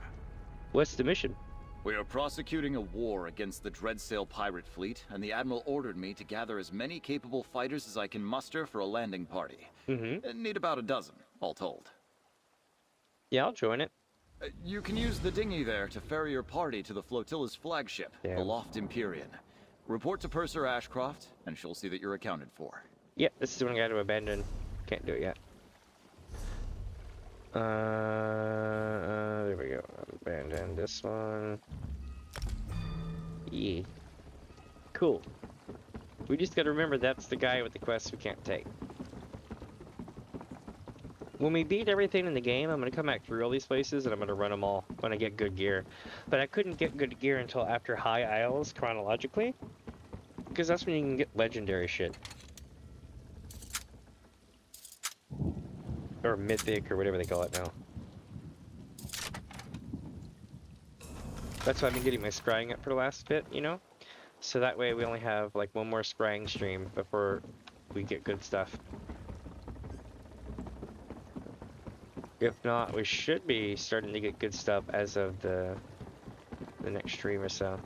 What's the mission? We are prosecuting a war against the Dreadsail pirate fleet, and the Admiral ordered me to gather as many capable fighters as I can muster for a landing party. Need about a dozen, all told. Yeah, I'll join it. You can use the dinghy there to ferry your party to the flotilla's flagship, the Loft Empyrean. Report to Purser Ashcroft, and she'll see that you're accounted for. Yeah, this is the one I got to abandon. Can't do it yet. There we go. Abandon this one. Yeah. Cool. We just gotta remember that's the guy with the quest we can't take. When we beat everything in the game, I'm gonna come back through all these places and I'm gonna run them all when I get good gear. But I couldn't get good gear until after High Isles chronologically, because that's when you can get legendary shit. Or mythic, or whatever they call it now. That's why I've been getting my scrying up for the last bit, you know? So that way we only have like one more scrying stream before we get good stuff. If not, we should be starting to get good stuff as of the next stream or so.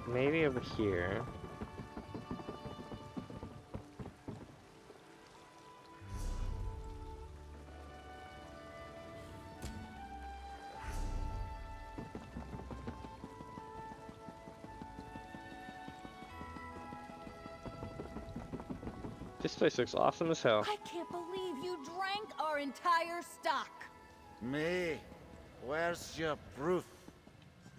Maybe over here. This place looks awesome as hell. I can't believe you drank our entire stock. Me? Where's your proof?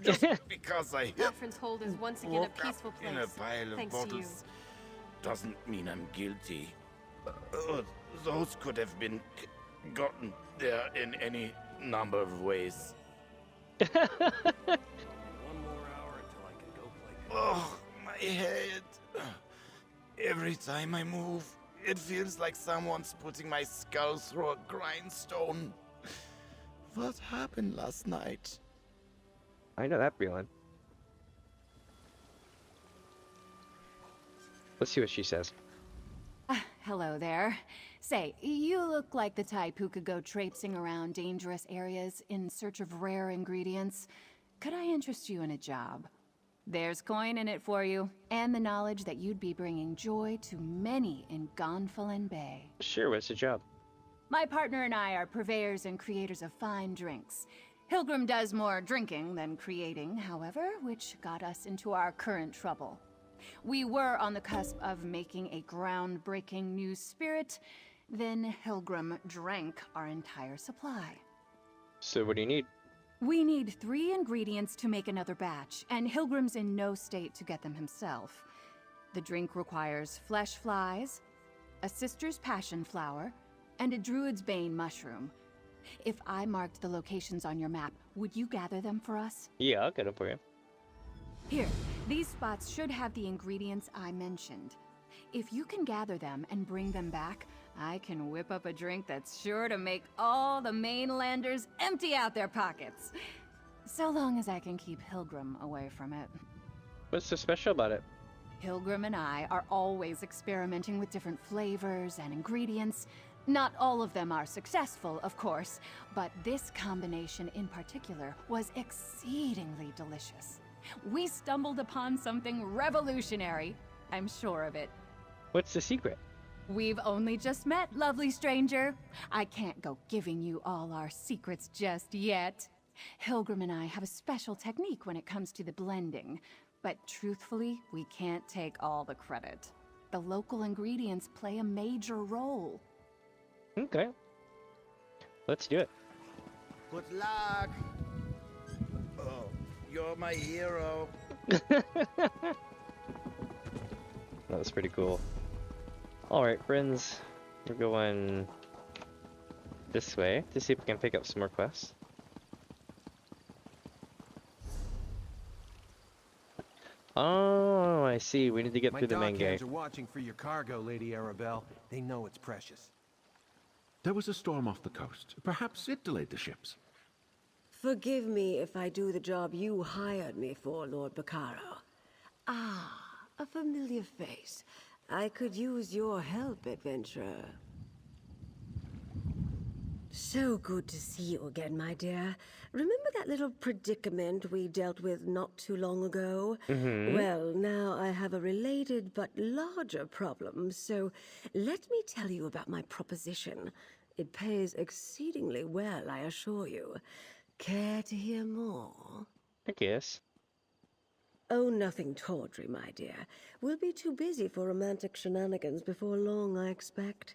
Just because I Afrin's Hold is once again woke a peaceful up place. in a pile of thanks to you. bottles doesn't mean I'm guilty. Those could have been gotten there in any number of ways. One more hour until I can go play. Oh, my head. Every time I move, it feels like someone's putting my skull through a grindstone. What happened last night? I know that feeling. Let's see what she says. Hello there. Say, you look like the type who could go traipsing around dangerous areas in search of rare ingredients. Could I interest you in a job? There's coin in it for you, and the knowledge that you'd be bringing joy to many in Gonfalon Bay. Sure, what's the job? My partner and I are purveyors and creators of fine drinks. Hilgrim does more drinking than creating, however, which got us into our current trouble. We were on the cusp of making a groundbreaking new spirit, then Hilgrim drank our entire supply. So what do you need? We need 3 ingredients to make another batch, and Hilgrim's in no state to get them himself. The drink requires flesh flies, a sister's passion flower, and a druid's bane mushroom. If I marked the locations on your map, would you gather them for us? Yeah, I'll get them for you. Here, these spots should have the ingredients I mentioned. If you can gather them and bring them back, I can whip up a drink that's sure to make all the mainlanders empty out their pockets. So long as I can keep Hilgrim away from it. What's so special about it? Hilgrim and I are always experimenting with different flavors and ingredients. Not all of them are successful, of course, but this combination in particular was exceedingly delicious. We stumbled upon something revolutionary, I'm sure of it. What's the secret? We've only just met, lovely stranger. I can't go giving you all our secrets just yet. Hilgrim and I have a special technique when it comes to the blending, but truthfully, we can't take all the credit. The local ingredients play a major role. Okay. Let's do it. Good luck. Oh, you're my hero. That was pretty cool. Alright, friends. We're going this way to see if we can pick up some more quests. Oh, I see. We need to get through the main gate. My dockhands are watching for your cargo, Lady Arabelle. They know it's precious. There was a storm off the coast. Perhaps it delayed the ships. Forgive me if I do the job you hired me for, Lord Bacaro. Ah, a familiar face. I could use your help, adventurer. So good to see you again, my dear. Remember that little predicament we dealt with not too long ago? Well, now I have a related but larger problem, so let me tell you about my proposition. It pays exceedingly well, I assure you. Care to hear more? I guess. Oh, nothing tawdry, my dear. We'll be too busy for romantic shenanigans before long, I expect.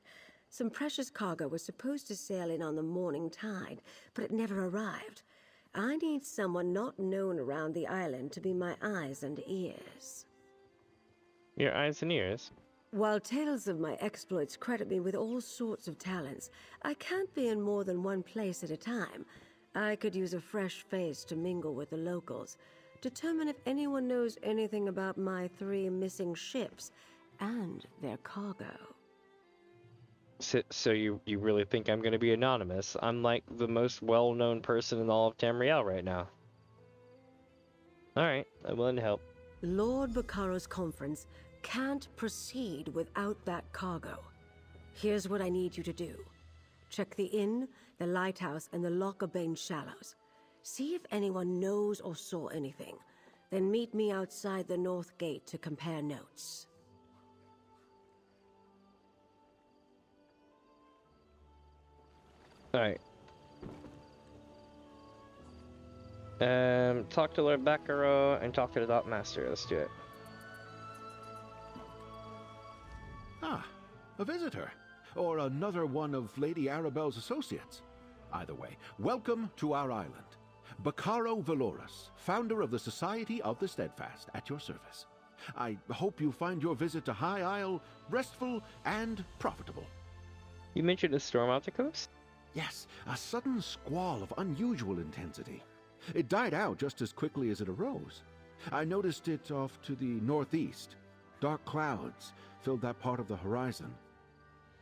Some precious cargo was supposed to sail in on the morning tide, but it never arrived. I need someone not known around the island to be my eyes and ears. Your eyes and ears? While tales of my exploits credit me with all sorts of talents, I can't be in more than one place at a time. I could use a fresh face to mingle with the locals, determine if anyone knows anything about my 3 missing ships and their cargo. So you really think I'm going to be anonymous? I'm like the most well-known person in all of Tamriel right now. Alright, I'm willing to help. Lord Bacaro's conference can't proceed without that cargo. Here's what I need you to do. Check the inn, the lighthouse, and the Lockabane Shallows. See if anyone knows or saw anything. Then meet me outside the North Gate to compare notes. Alright. Talk to Lord Bacaro and talk to the Dock Master. Let's do it. Ah, a visitor. Or another one of Lady Arabelle's associates. Either way, welcome to our island. Bacaro Valoris, founder of the Society of the Steadfast, at your service. I hope you find your visit to High Isle restful and profitable. You mentioned a storm off the coast? Yes, a sudden squall of unusual intensity. It died out just as quickly as it arose. I noticed it off to the northeast. Dark clouds filled that part of the horizon.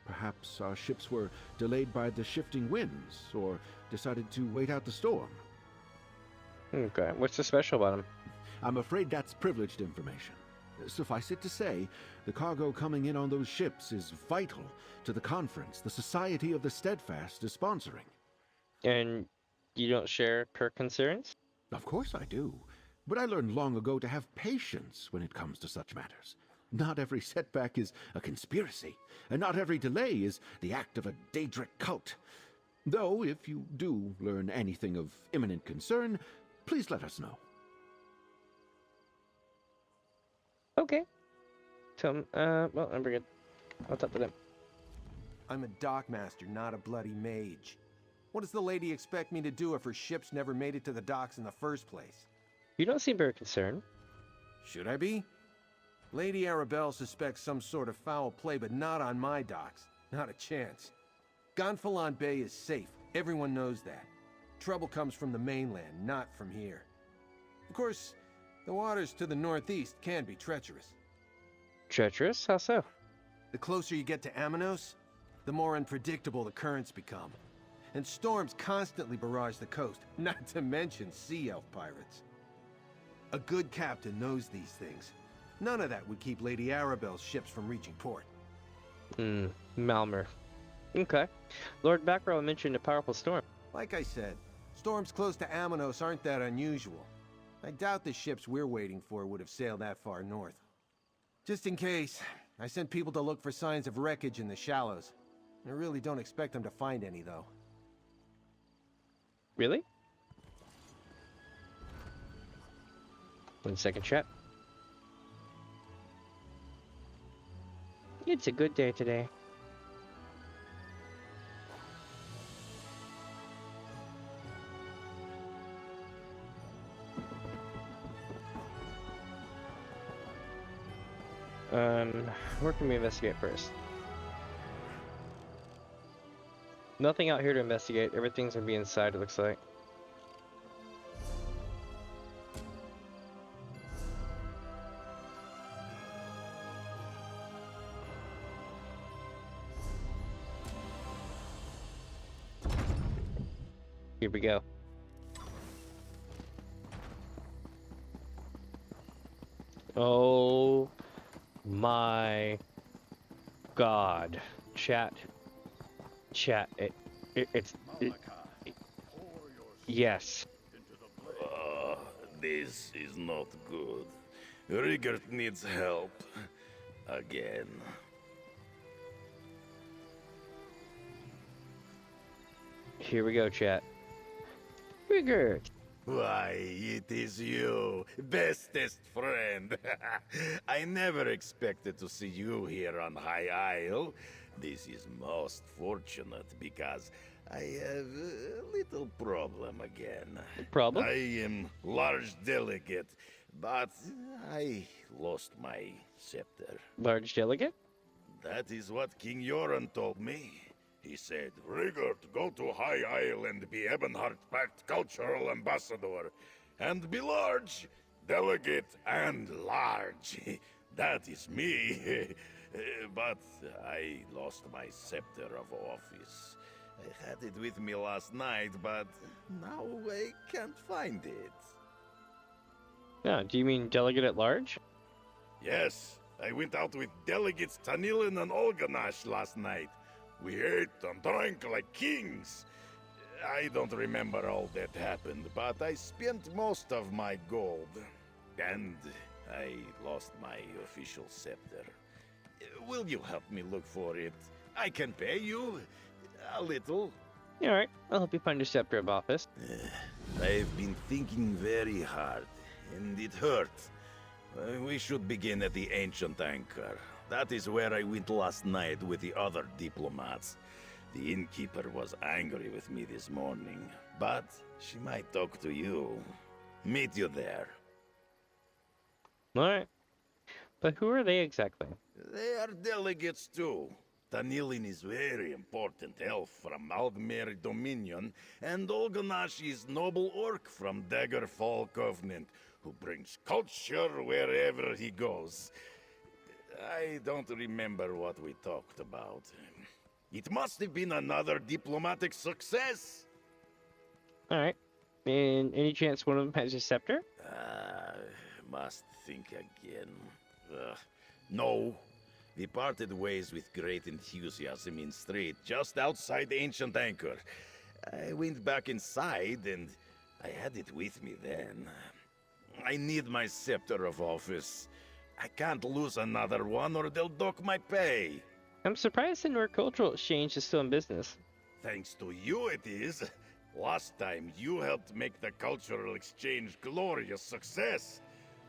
Perhaps our ships were delayed by the shifting winds, or decided to wait out the storm. Okay, what's so special about them? I'm afraid that's privileged information. Suffice it to say, the cargo coming in on those ships is vital to the conference the Society of the Steadfast is sponsoring. And you don't share her concerns? Of course I do. But I learned long ago to have patience when it comes to such matters. Not every setback is a conspiracy, and not every delay is the act of a Daedric cult. Though, if you do learn anything of imminent concern, please let us know. Okay. Well, I'm good. I'll talk to them. I'm a dockmaster, not a bloody mage. What does the lady expect me to do if her ships never made it to the docks in the first place? You don't seem very concerned. Should I be? Lady Arabelle suspects some sort of foul play, but not on my docks. Not a chance. Gonfalon Bay is safe. Everyone knows that. Trouble comes from the mainland, not from here. Of course, the waters to the northeast can be treacherous. Treacherous? How so? The closer you get to Amanos, the more unpredictable the currents become. And storms constantly barrage the coast, not to mention sea elf pirates. A good captain knows these things. None of that would keep Lady Arabelle's ships from reaching port. Malmer. Okay. Lord Bacaro mentioned a powerful storm. Like I said, storms close to Amanos aren't that unusual. I doubt the ships we're waiting for would have sailed that far north. Just in case, I sent people to look for signs of wreckage in the shallows. I really don't expect them to find any, though. Really? 1 second, chat. It's a good day today. Where can we investigate first? Nothing out here to investigate. Everything's gonna be inside, it looks like. Here we go. Oh my God. Chat. Yes. This is not good. Rigert needs help. Again. Here we go, chat. Rigert. Why, it is you, bestest friend. I never expected to see you here on High Isle. This is most fortunate because I have a little problem again. Problem? I am large delegate, but I lost my scepter. Large delegate? That is what King Yoren told me. He said, Rigert, go to High Isle and be Ebonheart Pact Cultural Ambassador. And be large, delegate, and large. That is me. But I lost my scepter of office. I had it with me last night, but now I can't find it. Yeah, do you mean delegate at large? Yes, I went out with delegates Tanilin and Olganash last night. We ate and drank like kings. I don't remember all that happened, but I spent most of my gold. And I lost my official scepter. Will you help me look for it? I can pay you a little. Yeah, alright. I'll help you find your scepter of office. I've been thinking very hard, and it hurts. We should begin at the Ancient Anchor. That is where I went last night with the other diplomats. The innkeeper was angry with me this morning, but she might talk to you. Meet you there. Alright. But who are they exactly? They are delegates too. Tanilin is very important elf from Aldmeri Dominion, and Olganash is noble orc from Daggerfall Covenant, who brings culture wherever he goes. I don't remember what we talked about. It must have been another diplomatic success. Alright. And any chance one of them has a scepter? Must think again. No. We parted ways with great enthusiasm in street, just outside the Ancient Anchor. I went back inside, and I had it with me then. I need my scepter of office. I can't lose another one, or they'll dock my pay. I'm surprised the North Cultural Exchange is still in business. Thanks to you it is. Last time you helped make the cultural exchange glorious success.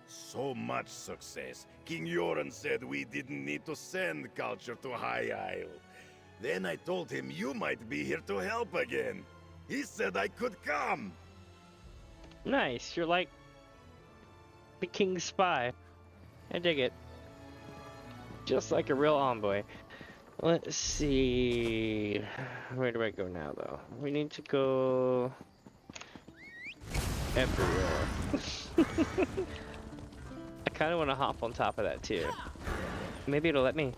So much success, King Yoren said we didn't need to send culture to High Isle. Then I told him you might be here to help again. He said I could come. Nice, you're like the king's spy. I dig it. Just like a real envoy. Let's see. Where do I go now, though? We need to go everywhere. I kind of want to hop on top of that, too. Maybe it'll let me.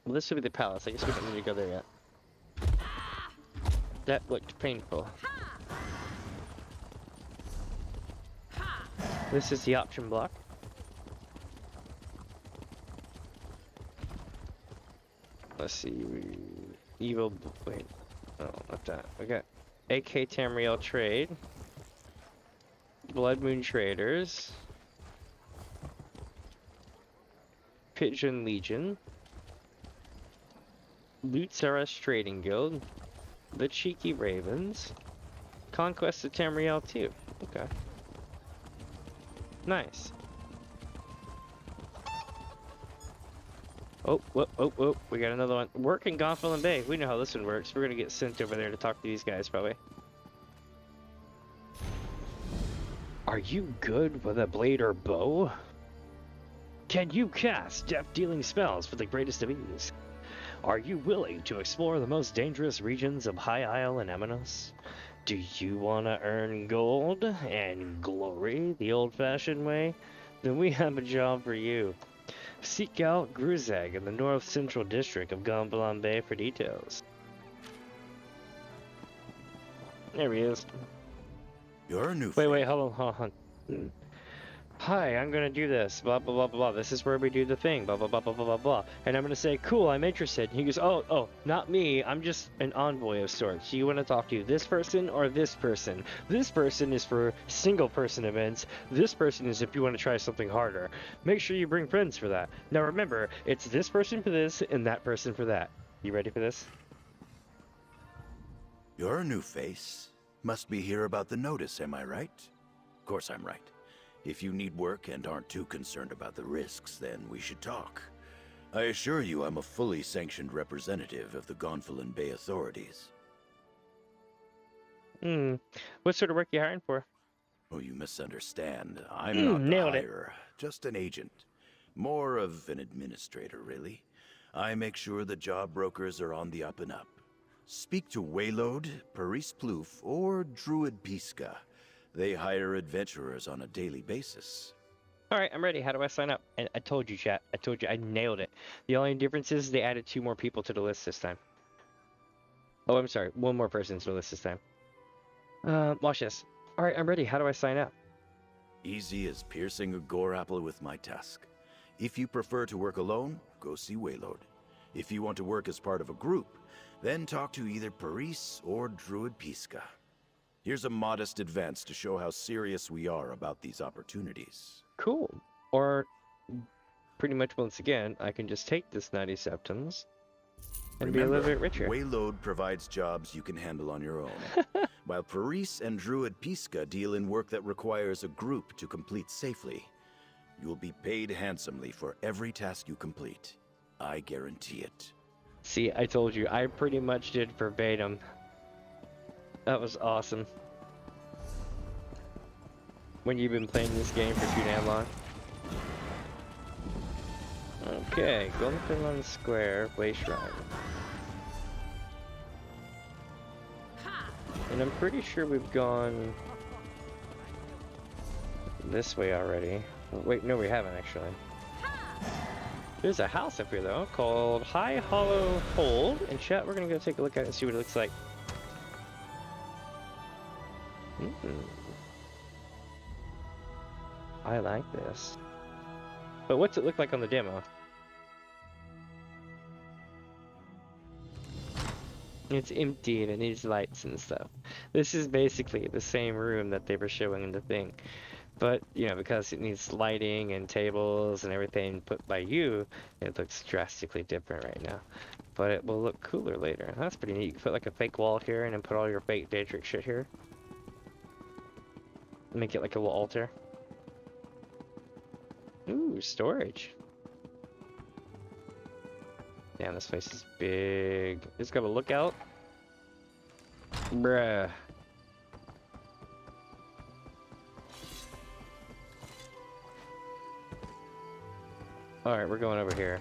Well, this would be the palace. I guess we don't need to go there yet. That looked painful. This is the option block. Let's see. Evil. Wait. Oh, not that. We got AK Tamriel Trade. Blood Moon Traders. Pigeon Legion. Loot Saras Trading Guild. The Cheeky Ravens. Conquest of Tamriel 2. Okay. Nice. Oh, whoop, oh, oh, we got another one. Work in Gonfalon Bay. We know how this one works. We're gonna get sent over there to talk to these guys, probably. Are you good with a blade or bow? Can you cast death-dealing spells with the greatest of ease? Are you willing to explore the most dangerous regions of High Isle and Eminos? Do you want to earn gold and glory the old-fashioned way? Then we have a job for you. Seek out Gruzag in the north-central district of Gonfalon Bay for details. There he is. You're a new Wait, hold on. Hi, I'm gonna do this, blah, blah, blah, blah. This is where we do the thing, blah, blah, blah, blah, blah, blah, blah. And I'm gonna say, cool, I'm interested. And he goes, oh, not me. I'm just an envoy of sorts. You wanna talk to this person or this person? This person is for single-person events. This person is if you wanna try something harder. Make sure you bring friends for that. Now remember, it's this person for this and that person for that. You ready for this? You're a new face. Must be here about the notice, am I right? Of course I'm right. If you need work and aren't too concerned about the risks, then we should talk. I assure you I'm a fully sanctioned representative of the Gonfalon Bay authorities. What sort of work you hiring for? Oh, you misunderstand. I'm not the hirer, just an agent. More of an administrator, really. I make sure the job brokers are on the up and up. Speak to Waylode, Paris Plouffe, or Druid Pisca. They hire adventurers on a daily basis. Alright, I'm ready. How do I sign up? And I told you, chat. I told you. I nailed it. The only difference is they added 2 more people to the list this time. Oh, I'm sorry. 1 more person to the list this time. Watch this. Alright, I'm ready. How do I sign up? Easy as piercing a gore apple with my tusk. If you prefer to work alone, go see Waylode. If you want to work as part of a group, then talk to either Paris or Druid Pisca. Here's a modest advance to show how serious we are about these opportunities. Cool. Or, pretty much once again, I can just take this 90 septums and be a little bit richer. Waylode provides jobs you can handle on your own, while Paris and Druid Pisca deal in work that requires a group to complete safely. You'll be paid handsomely for every task you complete. I guarantee it. See, I told you, I pretty much did verbatim. That was awesome. When you've been playing this game for too damn long. Okay, Gonfalon Square, Way Shrine. And I'm pretty sure we've gone this way already. Wait, no we haven't actually. There's a house up here though, called High Hollow Hold. And chat, we're gonna go take a look at it and see what it looks like. I like this. But what's it look like on the demo? It's empty and it needs lights and stuff. This is basically the same room that they were showing in the thing. But, you know, because it needs lighting and tables and everything put by you, it looks drastically different right now. But it will look cooler later. That's pretty neat. You can put like a fake wall here and then put all your fake Daedric shit here. Make it like a little altar. Ooh, storage. Damn, this place is big. It's got a lookout. Bruh. Alright, we're going over here.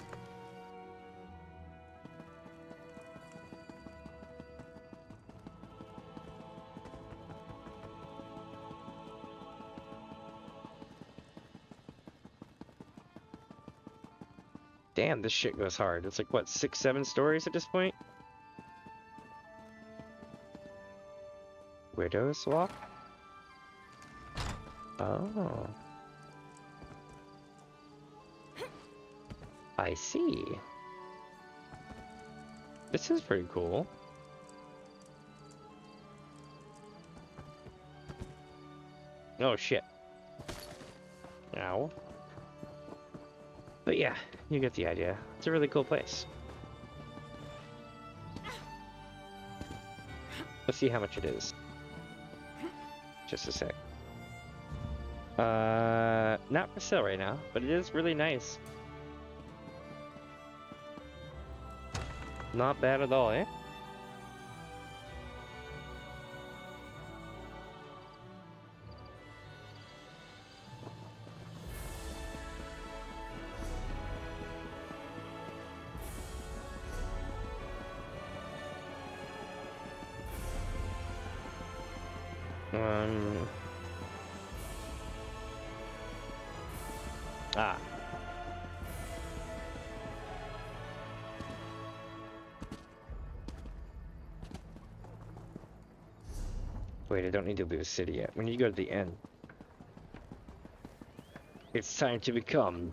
Damn, this shit goes hard. It's like, what, 6-7 stories at this point? Widow's Walk? Oh. I see. This is pretty cool. Oh shit. Ow. But yeah, you get the idea. It's a really cool place. Let's see how much it is. Just a sec. Not for sale right now, but it is really nice. Not bad at all, eh? Ah. Wait, I don't need to leave the city yet. We need to go to the end. It's time to become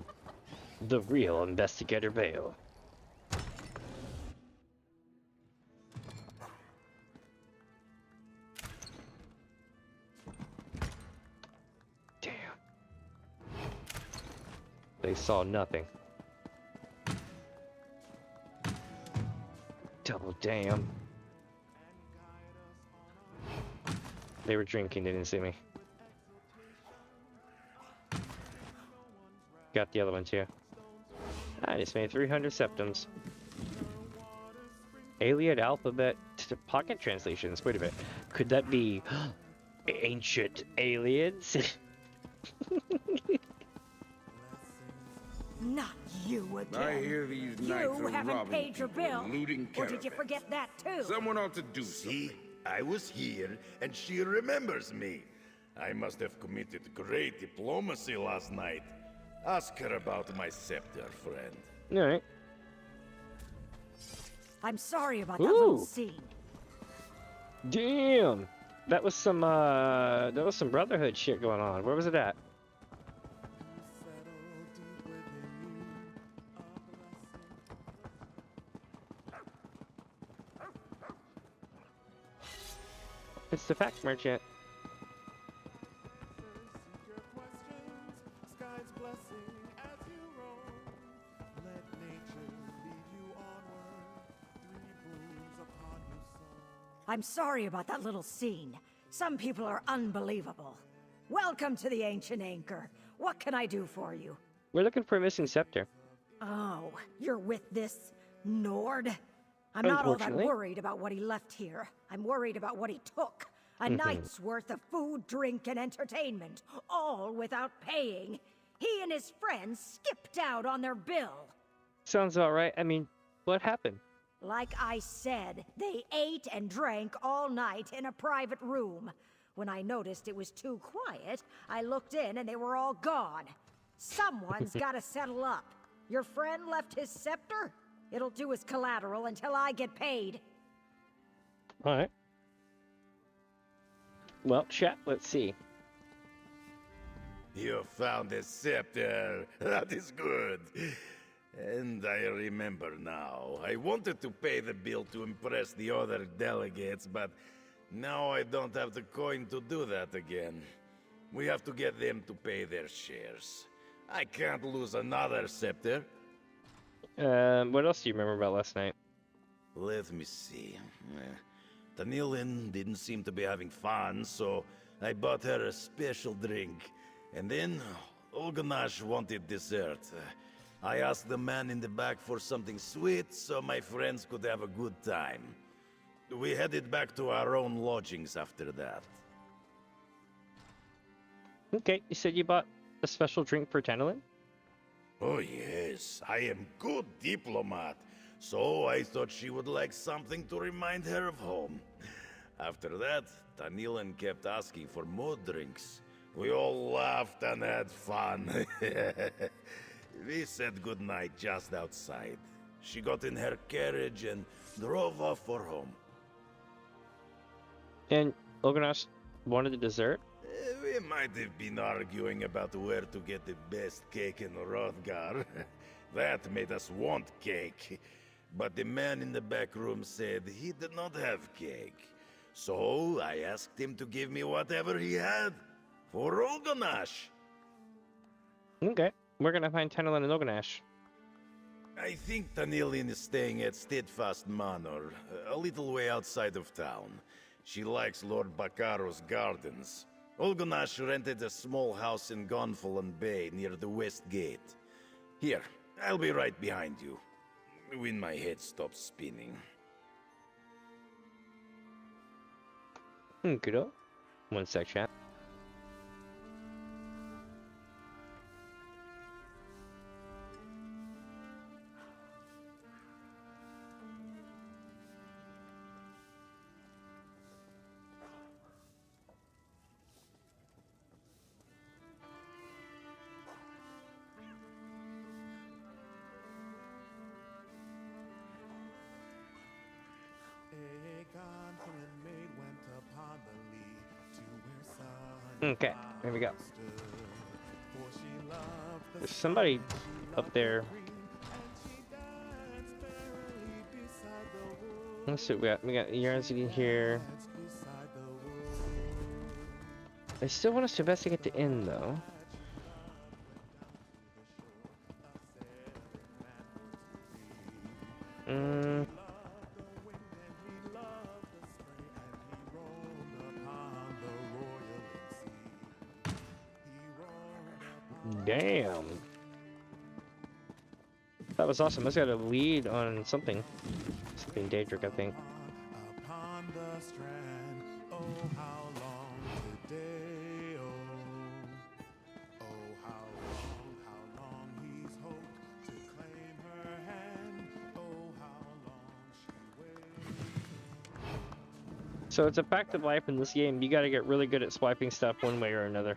the real Investigator Vale. Damn. They saw nothing. Double damn. They were drinking, they didn't see me. Got the other one too. I just made 300 septums. Alien alphabet to pocket translations. Wait a minute. Could that be ancient aliens? Not you again. I hear these knights You are haven't robbing paid your people and bill. looting Or did you caravans. forget that too? Someone ought to do See, something. I was here, and she remembers me. I must have committed great diplomacy last night. Ask her about my scepter, friend. Alright. I'm sorry about that little Ooh. scene. Damn! That was some Brotherhood shit going on. Where was it at? It's the fact merchant. I'm sorry about that little scene. Some people are unbelievable. Welcome to the Ancient Anchor. What can I do for you? We're looking for a missing scepter. Oh, you're with this Nord? I'm not all that Unfortunately. worried about what he left here. I'm worried about what he took. A night's worth of food, drink, and entertainment, all without paying. He and his friends skipped out on their bill. Sounds about right. I mean, what happened? Like I said, they ate and drank all night in a private room. When I noticed it was too quiet, I looked in and they were all gone. Someone's got to settle up. Your friend left his scepter? It'll do as collateral until I get paid. Alright. Well, chat, let's see. You found a scepter. That is good. And I remember now. I wanted to pay the bill to impress the other delegates, but now I don't have the coin to do that again. We have to get them to pay their shares. I can't lose another scepter. What else do you remember about last night? Let me see. Tamriel didn't seem to be having fun, so I bought her a special drink. And then Olganash wanted dessert. I asked the man in the back for something sweet so my friends could have a good time. We headed back to our own lodgings after that. Okay, you said you bought a special drink for Tamriel? Oh yes, I am good diplomat. So I thought she would like something to remind her of home. After that, Tamriel kept asking for more drinks. We all laughed and had fun. We said goodnight just outside. She got in her carriage and drove off for home. And Olganash wanted the dessert? We might have been arguing about where to get the best cake in Hrothgar. That made us want cake. but the man in the back room said he did not have cake. So I asked him to give me whatever he had for Olgonash. Okay, we're gonna find Tanelin and Oganash. I think Tanilin is staying at Steadfast Manor, a little way outside of town. She likes Lord Bakaro's gardens. Olgonash rented a small house in Gonfalon Bay near the West Gate. Here, I'll be right behind you, when my head stops spinning. Good. One sec, chat. Okay, here we go. There's somebody up there. Let's see, we got Yarzidi here. I still want us to investigate the inn, though. Damn. That was awesome. I just got a lead on something. Something Daedric, I think. So it's a fact of life in this game. You gotta get really good at swiping stuff one way or another.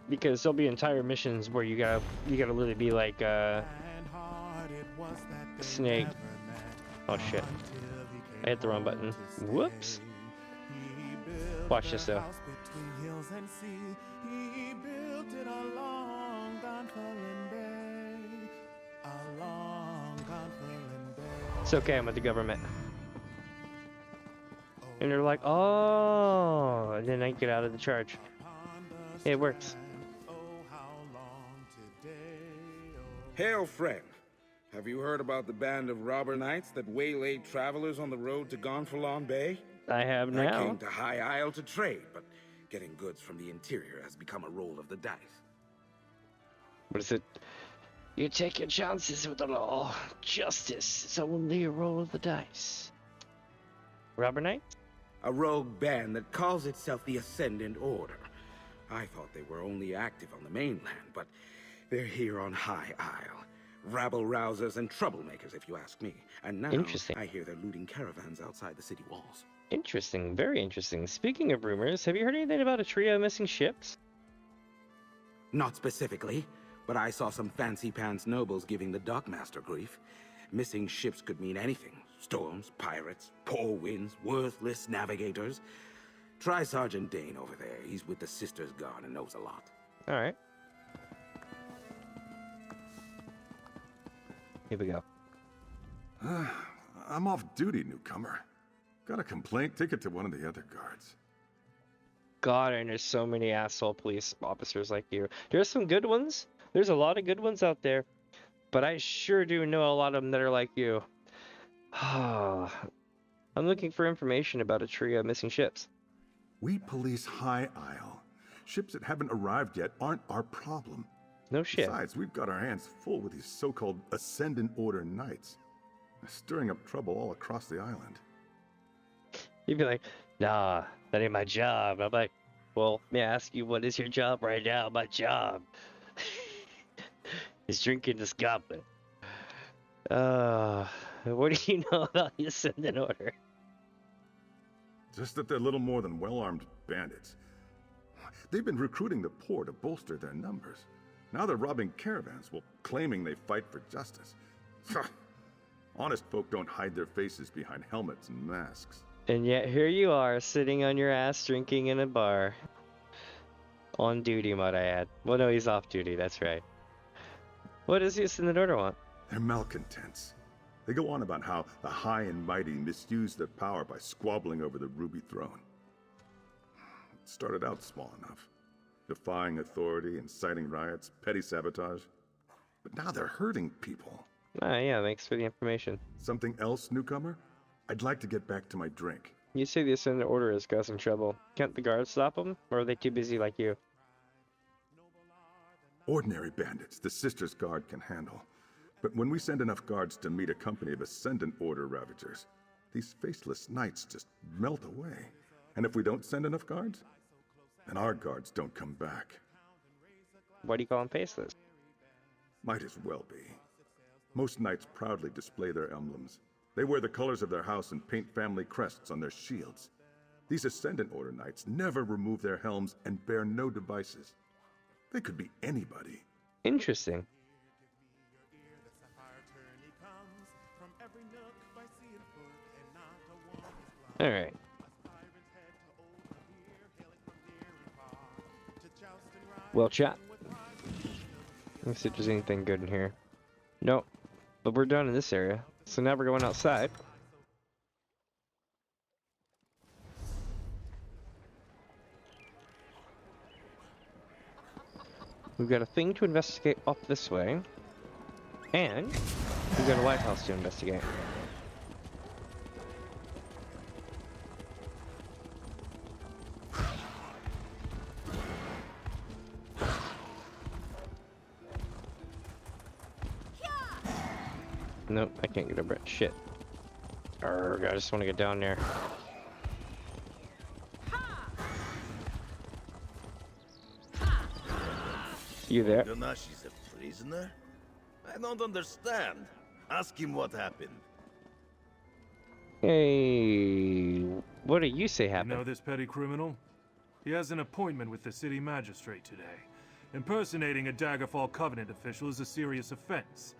Because there'll be entire missions where you gotta literally be like Snake. Oh shit. I hit the wrong button. Whoops. Watch this though. It's okay, I'm with the government. And they're like, oh, and then I get out of the charge. It works. Hail, friend. Have you heard about the band of robber knights that waylaid travelers on the road to Gonfalon Bay? I have now. I came to High Isle to trade, but getting goods from the interior has become a roll of the dice. What is it? You take your chances with the law. Justice is only a roll of the dice. Robber Knight? A rogue band that calls itself the Ascendant Order. I thought they were only active on the mainland, but they're here on High Isle. Rabble-rousers and troublemakers, if you ask me. And now, Interesting. I hear they're looting caravans outside the city walls. Interesting, very interesting. Speaking of rumors, have you heard anything about a trio of missing ships? Not specifically, but I saw some fancy-pants nobles giving the dockmaster grief. Missing ships could mean anything. Storms, pirates, poor winds, worthless navigators. Try Sergeant Dane over there. He's with the Sisters Guard and knows a lot. Alright. Here we go. I'm off duty, newcomer. Got a complaint? Take it to one of the other guards. God, and there's so many asshole police officers like you. There's some good ones. There's a lot of good ones out there. But I sure do know a lot of them that are like you. I'm looking for information about a trio of missing ships. We police High Isle. Ships that haven't arrived yet aren't our problem. No shit. Besides, we've got our hands full with these so-called Ascendant Order Knights. They're stirring up trouble all across the island. You'd be like, nah, that ain't my job. I'm like, well, may I ask you, what is your job right now? My job is drinking this goblet. What do you know about the Ascendant Order? Just that they're little more than well-armed bandits. They've been recruiting the poor to bolster their numbers. Now they're robbing caravans while claiming they fight for justice. Honest folk don't hide their faces behind helmets and masks. And yet here you are, sitting on your ass drinking in a bar. On duty, might I add. Well, no, he's off duty, that's right. What does the Ascendant Order want? They're malcontents. They go on about how the high and mighty misuse their power by squabbling over the Ruby Throne. It started out small enough, defying authority, inciting riots, petty sabotage. But now they're hurting people. Ah, yeah, thanks for the information. Something else, newcomer? I'd like to get back to my drink. You say the Ascendant Order is causing trouble. Can't the guards stop them, or are they too busy like you? Ordinary bandits, the Sisters' Guard can handle. But when we send enough guards to meet a company of Ascendant Order Ravagers, these faceless knights just melt away. And if we don't send enough guards, then our guards don't come back. Why do you call them faceless? Might as well be. Most knights proudly display their emblems. They wear the colors of their house and paint family crests on their shields. These Ascendant Order knights never remove their helms and bear no devices. They could be anybody. Interesting. Alright. Well, chat. Let's see if there's anything good in here. Nope. But we're done in this area. So now we're going outside. We've got a thing to investigate up this way. And we've got a lighthouse to investigate. Nope, I can't get over it. Shit. Arrgh, I just want to get down there. You there? Donashi's a prisoner? I don't understand. Ask him what happened. Hey, what do you say happened? You know this petty criminal? He has an appointment with the city magistrate today. Impersonating a Daggerfall Covenant official is a serious offense.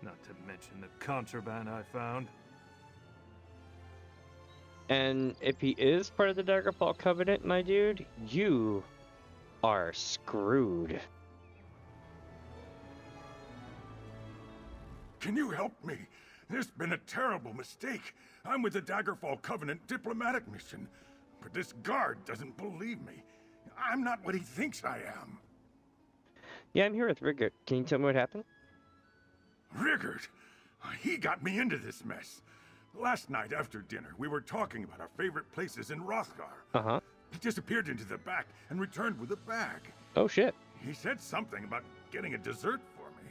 Not to mention the contraband I found. And if he is part of the Daggerfall Covenant, my dude, you are screwed. Can you help me? There's been a terrible mistake. I'm with the Daggerfall Covenant diplomatic mission. But this guard doesn't believe me. I'm not what he thinks I am. Yeah, I'm here with Rigert. Can you tell me what happened? Rigert? He got me into this mess. Last night after dinner, we were talking about our favorite places in Rothgar. Uh-huh. He disappeared into the back and returned with a bag. Oh, shit. He said something about getting a dessert for me.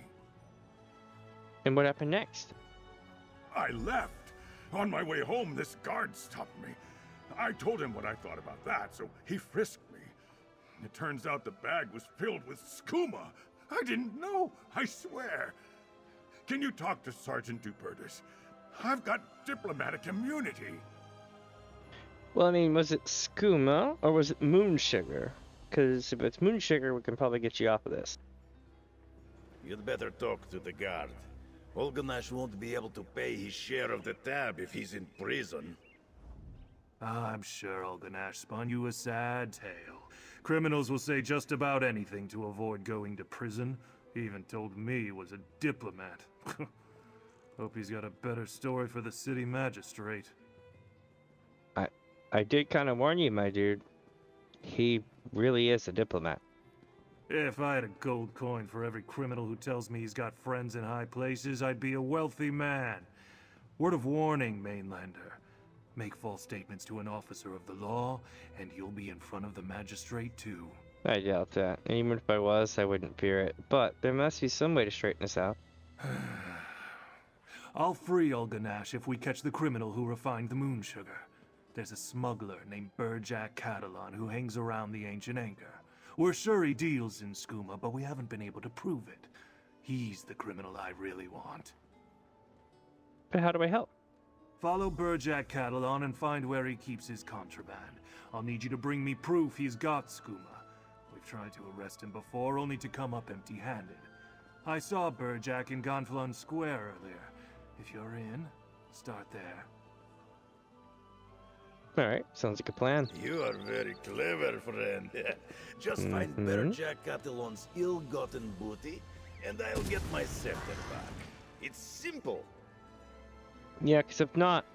And what happened next? I left. On my way home, this guard stopped me. I told him what I thought about that, so he frisked me. It turns out the bag was filled with skooma. I didn't know, I swear. Can you talk to Sergeant Dupertus? I've got diplomatic immunity. Well, I mean, was it skooma or was it moon sugar? Because if it's moon sugar, we can probably get you off of this. You'd better talk to the guard. Olganash won't be able to pay his share of the tab if he's in prison. I'm sure Olganash spun you a sad tale. Criminals will say just about anything to avoid going to prison. He even told me he was a diplomat. Hope he's got a better story for the city magistrate. I did kind of warn you, my dude. He really is a diplomat. If I had a gold coin for every criminal who tells me he's got friends in high places, I'd be a wealthy man. Word of warning, Mainlander. Make false statements to an officer of the law, and you'll be in front of the magistrate too. I doubt that. Even if I was, I wouldn't fear it. But there must be some way to straighten this out. I'll free Olganash if we catch the criminal who refined the moon sugar. There's a smuggler named Burjak Catalan who hangs around the Ancient Anchor. We're sure he deals in skooma, but we haven't been able to prove it. He's the criminal I really want. But how do I help? Follow Burjak Catalan and find where he keeps his contraband. I'll need you to bring me proof he's got skooma. We've tried to arrest him before, only to come up empty-handed. I saw Burjak in Gonfalon Square earlier. If you're in, start there. Alright, sounds like a plan. You are very clever, friend. Just find Burjak Catalan's ill-gotten booty, and I'll get my scepter back. It's simple. Yeah, because if not,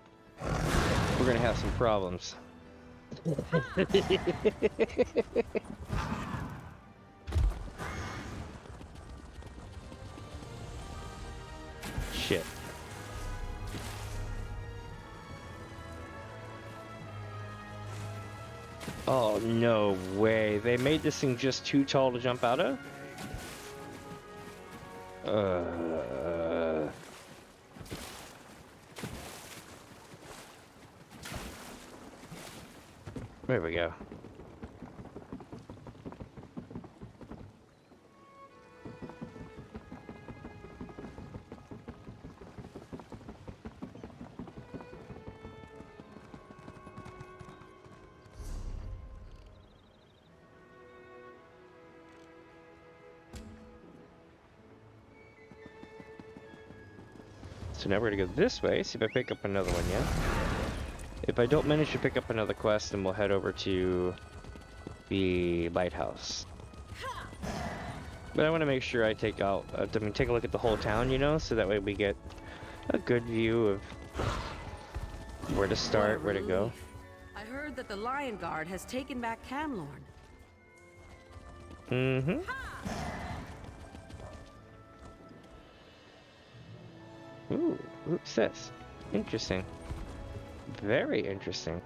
we're gonna have some problems. Shit. Oh, no way. They made this thing just too tall to jump out of? There we go. So now we're gonna go this way, see if I pick up another one yet. If I don't manage to pick up another quest, then we'll head over to the lighthouse. But I want to make sure I take out, take a look at the whole town, you know, so that way we get a good view of where to start, where to go. I heard that the Lion Guard has taken back Camlorn. Mm-hmm. Ooh, what's this? Interesting. Very interesting.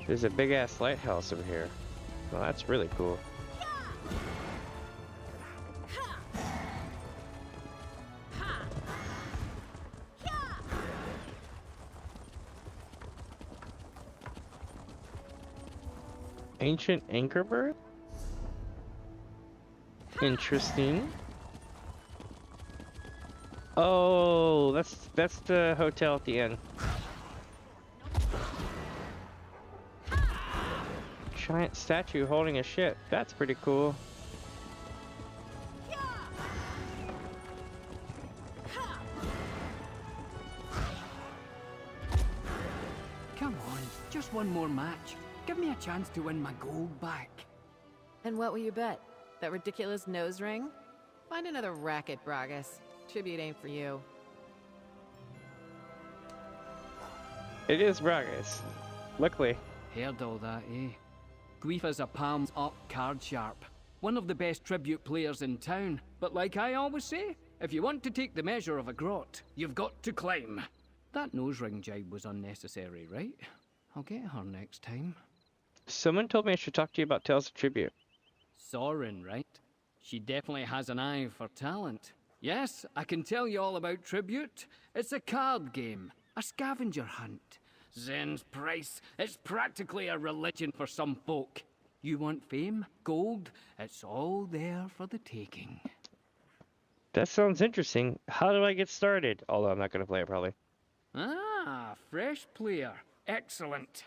There's a big-ass lighthouse over here. Well, that's really cool. Ancient anchor bird? Interesting. Oh, that's the hotel at the end. Giant statue holding a ship. That's pretty cool. Come on, just one more match. Give me a chance to win my gold back. And what will you bet? That ridiculous nose ring? Find another racket, Bragus. Tribute ain't for you. It is Bragus. Luckily. Heard all that, eh? Guifa's a palms up card sharp. One of the best tribute players in town. But like I always say, if you want to take the measure of a grot, you've got to climb. That nose ring jibe was unnecessary, right? I'll get her next time. Someone told me I should talk to you about Tales of Tribute. Soren, right? She definitely has an eye for talent. Yes, I can tell you all about Tribute. It's a card game, a scavenger hunt. Zen's price, it's practically a religion for some folk. You want fame, gold, it's all there for the taking. That sounds interesting. How do I get started? Although I'm not going to play it probably. Ah, fresh player. Excellent.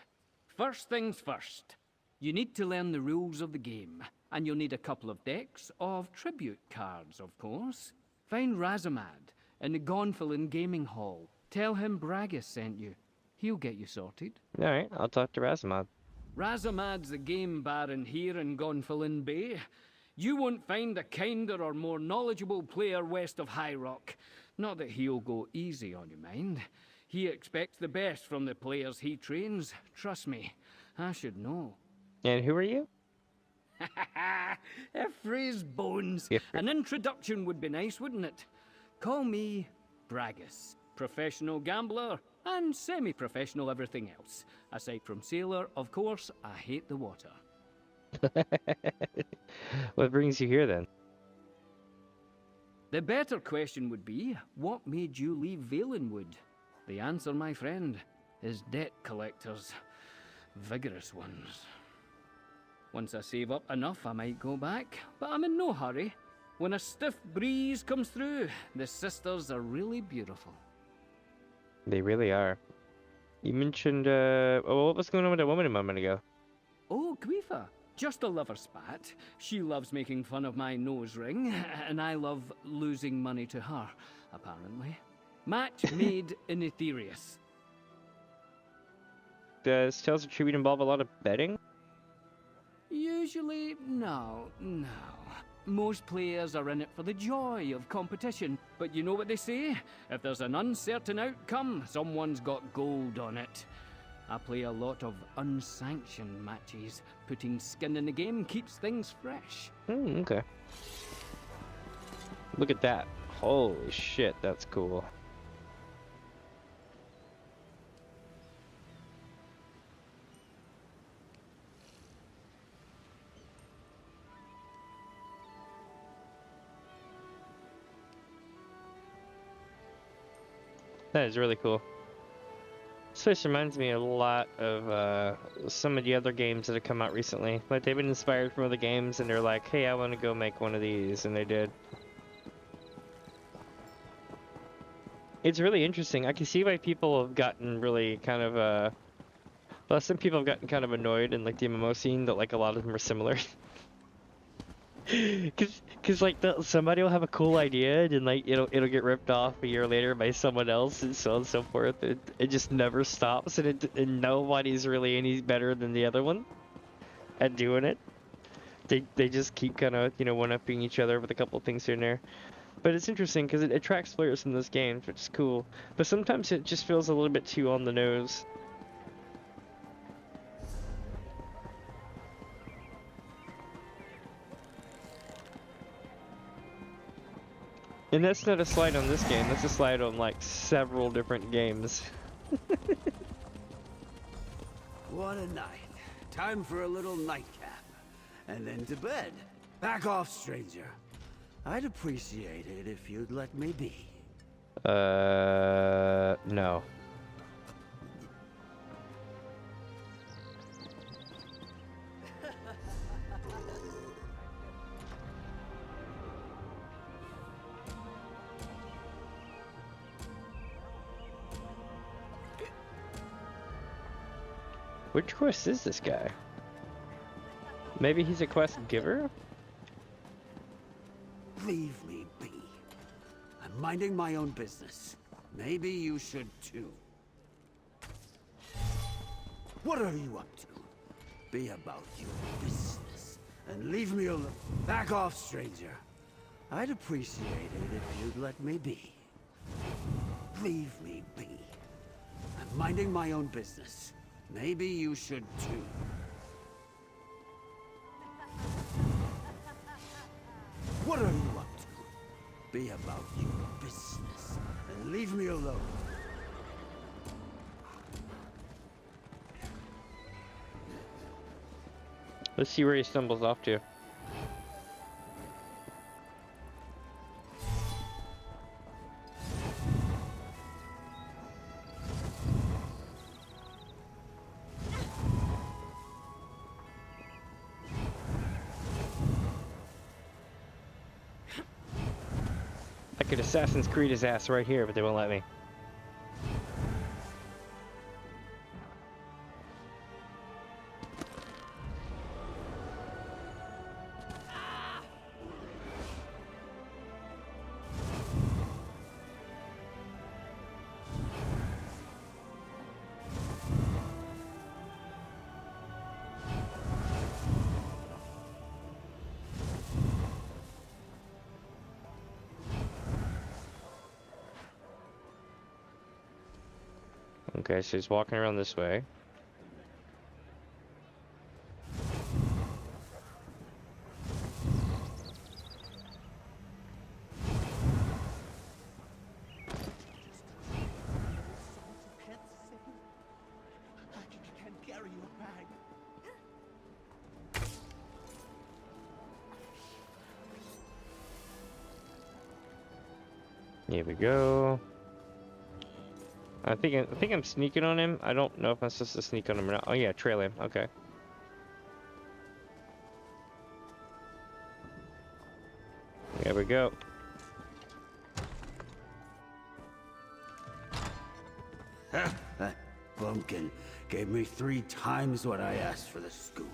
First things first. You need to learn the rules of the game, and you'll need a couple of decks of tribute cards, of course. Find Razamad in the Gonfalon Gaming Hall. Tell him Bragus sent you. He'll get you sorted. Alright, I'll talk to Razamad. Razamad's the game baron here in Gonfalon Bay. You won't find a kinder or more knowledgeable player west of High Rock. Not that he'll go easy on you, mind. He expects the best from the players he trains. Trust me, I should know. And who are you? Ephraim's bones. An introduction would be nice, wouldn't it? Call me Bragus. Professional gambler and semi-professional everything else. Aside from sailor, of course, I hate the water. What brings you here then? The better question would be, what made you leave Valenwood? The answer, my friend, is debt collectors. Vigorous ones. Once I save up enough, I might go back, but I'm in no hurry. When a stiff breeze comes through, the sisters are really beautiful. They really are. You mentioned, what was going on with that woman a moment ago? Oh, Guifa. Just a lover spat. She loves making fun of my nose ring, and I love losing money to her, apparently. Match made in Aetherius. Does Tales of Tribute involve a lot of betting? Usually, no. Most players are in it for the joy of competition, but you know what they say? If there's an uncertain outcome, someone's got gold on it. I play a lot of unsanctioned matches. Putting skin in the game keeps things fresh. Okay. Look at that. Holy shit, that's cool. That is really cool. This place reminds me a lot of some of the other games that have come out recently. Like, they've been inspired from other games, and they're like, hey, I want to go make one of these, and they did. It's really interesting. I can see why people have gotten really kind of, well, some people have gotten kind of annoyed in, like, the MMO scene that, like, a lot of them are similar. Cause like somebody will have a cool idea and like it'll get ripped off a year later by someone else and so on and so forth. It just never stops, and nobody's really any better than the other one at doing it. They just keep kind of one-upping each other with a couple things here and there. But it's interesting because it attracts players in this game, which is cool. But sometimes it just feels a little bit too on the nose. And that's not a slide on this game, that's a slide on like several different games. What a night. Time for a little nightcap. And then to bed. Back off, stranger. I'd appreciate it if you'd let me be. No. Which quest is this guy? Maybe he's a quest giver? Leave me be. I'm minding my own business. Maybe you should too. What are you up to? Be about your business. And leave me alone. Back off, stranger. I'd appreciate it if you'd let me be. Leave me be. I'm minding my own business. Maybe you should too. What are you up to? Be about your business and leave me alone. Let's see where he stumbles off to. I could Assassin's Creed his ass right here, but they won't let me. Okay, so he's walking around this way. Here we go. I think I'm sneaking on him. I don't know if I'm supposed to sneak on him or not. Oh yeah, trail him. Okay. There we go. That bumpkin gave me 3 times what I asked for the scuba.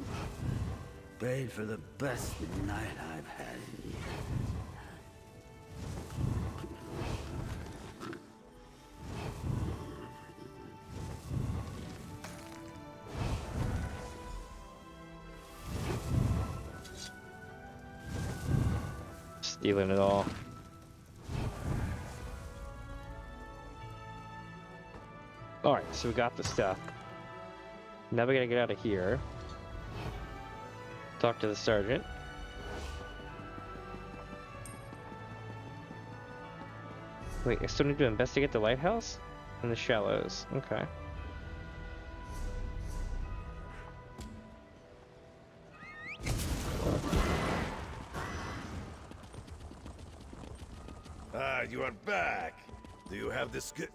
Paid for the best night I've had in years. dealing at all. Alright, so we got the stuff. Now we gotta get out of here. Talk to the sergeant. Wait, I still need to investigate the lighthouse? In the shallows. Okay. Ah, you are back. Do you have the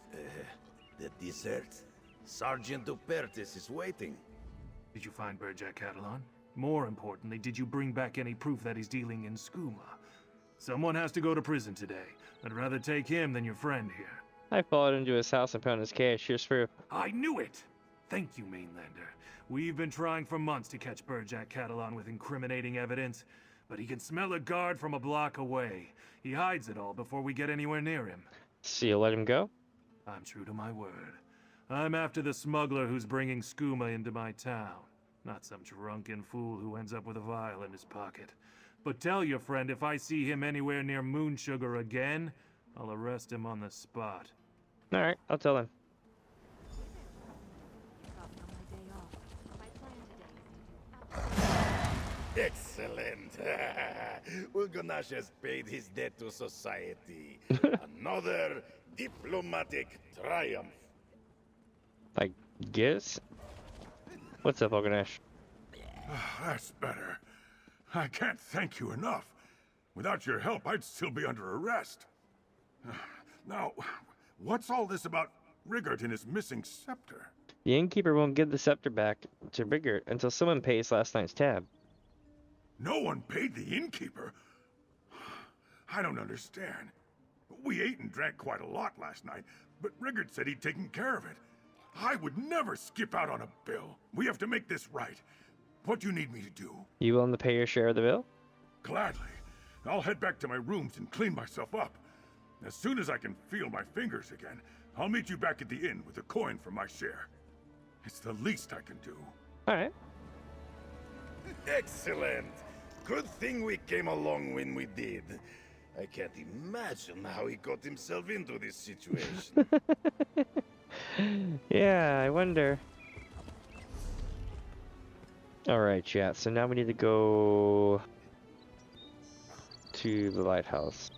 dessert? Sergeant Dupertis is waiting. Did you find Berjac Catalan? More importantly, did you bring back any proof that he's dealing in skooma? Someone has to go to prison today. I'd rather take him than your friend here. I followed into his house and found his cash. Here's proof. I knew it! Thank you, Mainlander. We've been trying for months to catch Berjac Catalan with incriminating evidence, but he can smell a guard from a block away. He hides it all before we get anywhere near him. So you let him go? I'm true to my word. I'm after the smuggler who's bringing skooma into my town. Not some drunken fool who ends up with a vial in his pocket. But tell your friend if I see him anywhere near Moon Sugar again, I'll arrest him on the spot. Alright, I'll tell him. Excellent. Ulgonash has paid his debt to society. Another diplomatic triumph. I guess? What's up, Ulgonash? That's better. I can't thank you enough. Without your help, I'd still be under arrest. Now, what's all this about Rigert and his missing scepter? The innkeeper won't give the scepter back to Rigert until someone pays last night's tab. No one paid the innkeeper? I don't understand. We ate and drank quite a lot last night, but Rigert said he'd taken care of it. I would never skip out on a bill. We have to make this right. What do you need me to do? You willing to pay your share of the bill? Gladly. I'll head back to my rooms and clean myself up. As soon as I can feel my fingers again, I'll meet you back at the inn with a coin for my share. It's the least I can do. Alright. Excellent. Good thing we came along when we did. I can't imagine how he got himself into this situation. Yeah, I wonder. Alright, chat, so now we need to go to the lighthouse.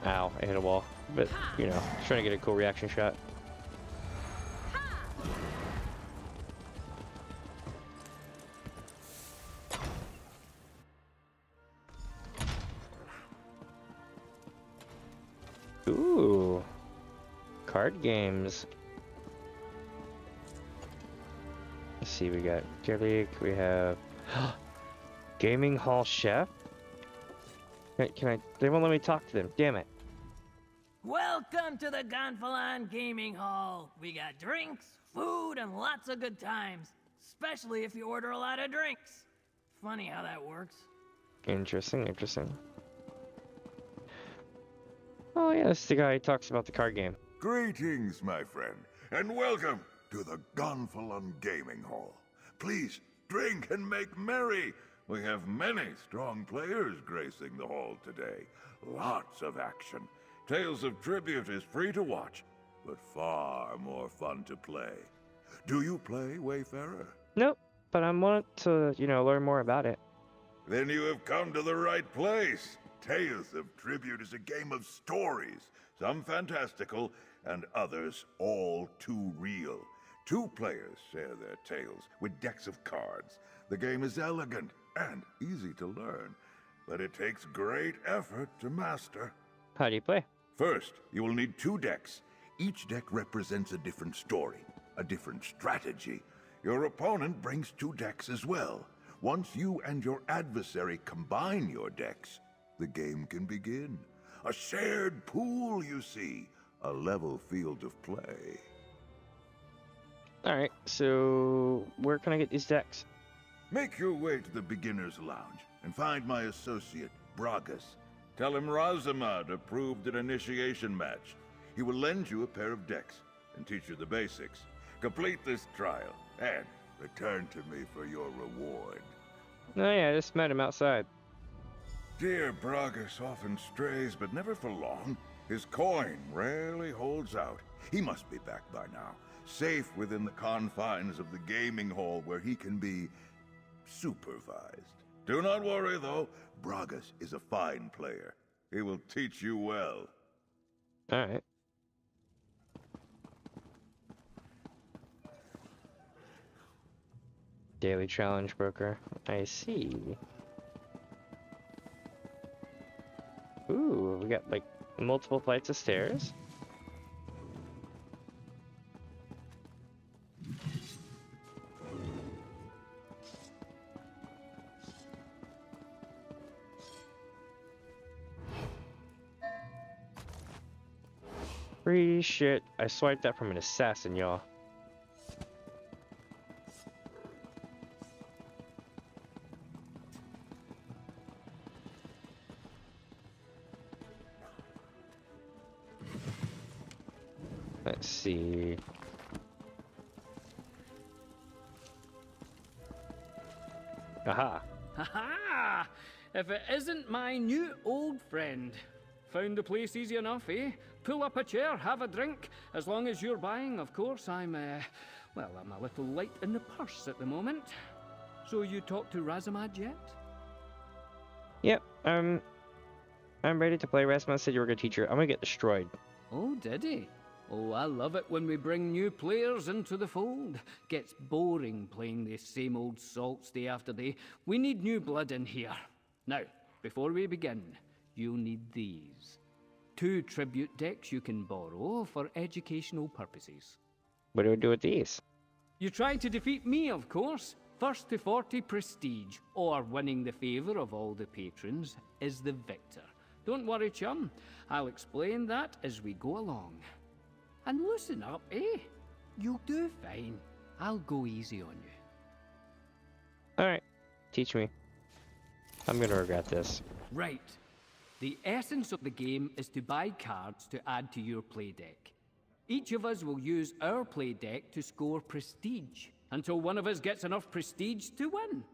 Ow, I hit a wall. But, you know, trying to get a cool reaction shot. Ooh. Card games. Let's see, we got Jelly, we have Gaming Hall Chef. They won't let me talk to them, damn it. Welcome to the Gonfalon Gaming Hall. We got drinks, food, and lots of good times. Especially if you order a lot of drinks. Funny how that works. Interesting, interesting. Oh yeah, this is the guy who talks about the card game. Greetings, my friend, and welcome to the Gonfalon Gaming Hall. Please, drink and make merry. We have many strong players gracing the hall today. Lots of action. Tales of Tribute is free to watch, but far more fun to play. Do you play, Wayfarer? Nope, but I want to, learn more about it. Then you have come to the right place. Tales of Tribute is a game of stories, some fantastical and others all too real. Two players share their tales with decks of cards. The game is elegant and easy to learn, but it takes great effort to master. How do you play? First, you will need 2 decks. Each deck represents a different story, a different strategy. Your opponent brings 2 decks as well. Once you and your adversary combine your decks, the game can begin. A shared pool, you see. A level field of play. Alright, so where can I get these decks? Make your way to the beginner's lounge and find my associate, Bragas. Tell him Razamad approved an initiation match. He will lend you a pair of decks and teach you the basics. Complete this trial and return to me for your reward. Oh yeah, I just met him outside. Dear Bragas often strays, but never for long. His coin rarely holds out. He must be back by now, safe within the confines of the gaming hall where he can be supervised. Do not worry, though. Bragas is a fine player. He will teach you well. Alright. Daily challenge broker. I see. Ooh, we got like multiple flights of stairs. Free shit. I swiped that from an assassin, y'all. Let's see. Aha. Ha-ha! If it isn't my new old friend. Found the place easy enough, eh? Pull up a chair, have a drink. As long as you're buying, of course. I'm a little light in the purse at the moment. So you talked to Razamad yet? Yep, I'm ready to play. Rasmus said you were a good teacher. I'm gonna get destroyed. Oh, did he? Oh, I love it when we bring new players into the fold. Gets boring playing the same old salts day after day. We need new blood in here. Now, before we begin, you'll need these. 2 tribute decks you can borrow for educational purposes. What do we do with these? You try to defeat me, of course. First to 40 prestige, or winning the favour of all the patrons, is the victor. Don't worry, chum. I'll explain that as we go along. And loosen up, eh? You'll do fine. I'll go easy on you. Alright, teach me. I'm gonna regret this. Right. The essence of the game is to buy cards to add to your play deck. Each of us will use our play deck to score prestige, until one of us gets enough prestige to win.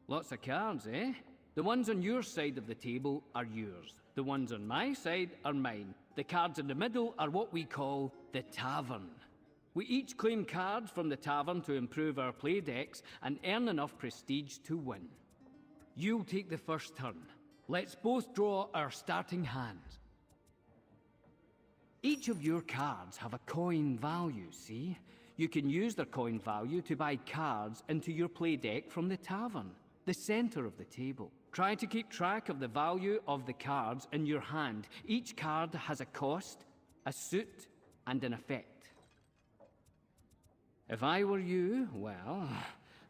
Lots of cards, eh? The ones on your side of the table are yours. The ones on my side are mine. The cards in the middle are what we call the tavern. We each claim cards from the tavern to improve our play decks and earn enough prestige to win. You'll take the first turn. Let's both draw our starting hands. Each of your cards have a coin value, see? You can use their coin value to buy cards into your play deck from the tavern, the center of the table. Try to keep track of the value of the cards in your hand. Each card has a cost, a suit, and an effect. If I were you, well,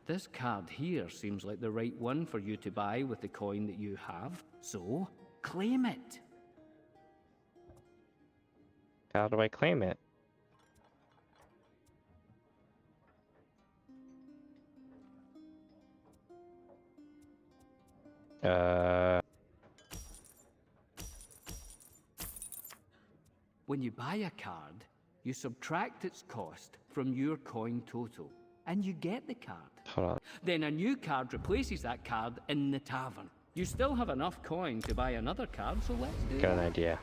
this card here seems like the right one for you to buy with the coin that you have, so claim it. How do I claim it? When you buy a card, you subtract its cost from your coin total, and you get the card. Hold on. Then a new card replaces that card in the tavern. You still have enough coin to buy another card, so let's do Got it. an idea.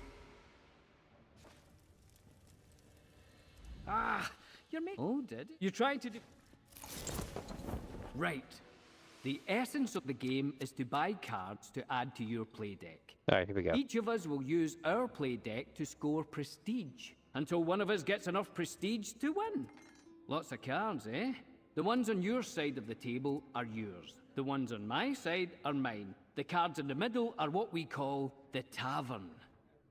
Ah, you're making... Oh, did it? You're trying to do... Right. The essence of the game is to buy cards to add to your play deck. Alright, here we go. Each of us will use our play deck to score prestige, until one of us gets enough prestige to win. Lots of cards, eh? The ones on your side of the table are yours. The ones on my side are mine. The cards in the middle are what we call the tavern.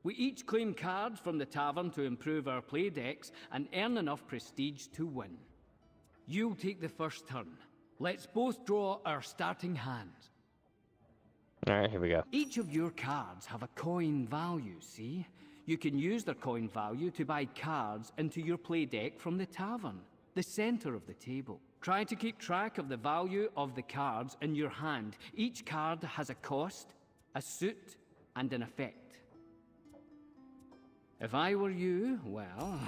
We each claim cards from the tavern to improve our play decks and earn enough prestige to win. You'll take the first turn. Let's both draw our starting hands. Alright, here we go. Each of your cards have a coin value, see? You can use their coin value to buy cards into your play deck from the tavern, the center of the table. Try to keep track of the value of the cards in your hand. Each card has a cost, a suit, and an effect. If I were you, well,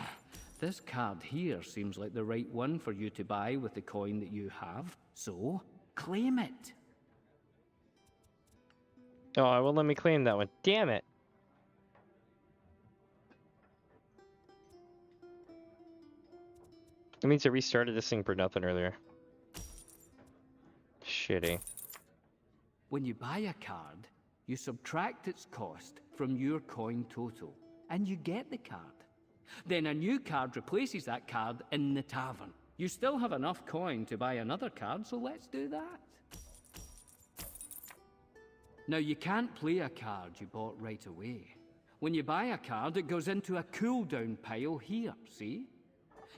this card here seems like the right one for you to buy with the coin that you have, so claim it. Oh, it won't let me claim that one. Damn it! It means I restarted this thing for nothing earlier. Shitty. When you buy a card, you subtract its cost from your coin total, and you get the card. Then a new card replaces that card in the tavern. You still have enough coin to buy another card, so let's do that. Now, you can't play a card you bought right away. When you buy a card, it goes into a cooldown pile here, see?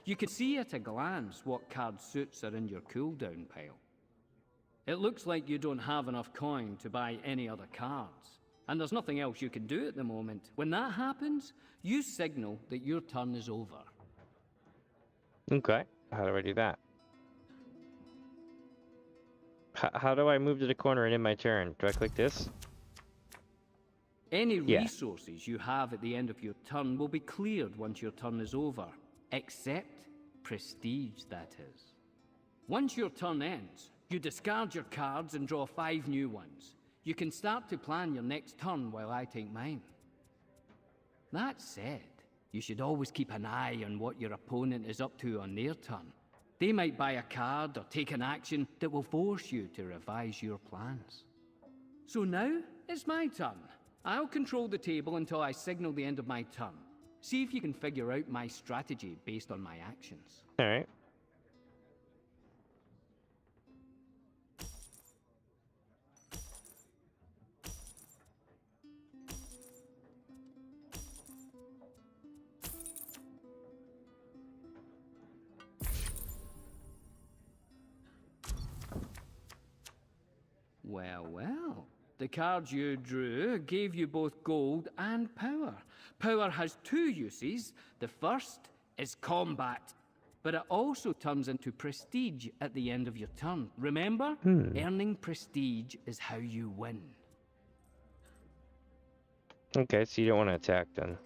You can see at a glance what card suits are in your cooldown pile. It looks like you don't have enough coin to buy any other cards, and there's nothing else you can do at the moment. When that happens, you signal that your turn is over. Okay, how do I do that? How do I move to the corner and end my turn? Do I click this? Any resources you have at the end of your turn will be cleared once your turn is over, except prestige, that is. Once your turn ends, you discard your cards and draw 5 new ones. You can start to plan your next turn while I take mine. That said, you should always keep an eye on what your opponent is up to on their turn. They might buy a card or take an action that will force you to revise your plans. So now, it's my turn. I'll control the table until I signal the end of my turn. See if you can figure out my strategy based on my actions. Alright. Well, well. The cards you drew gave you both gold and power. Power has 2 uses. The first is combat, but it also turns into prestige at the end of your turn. Remember? Earning prestige is how you win. Okay, so you don't want to attack then.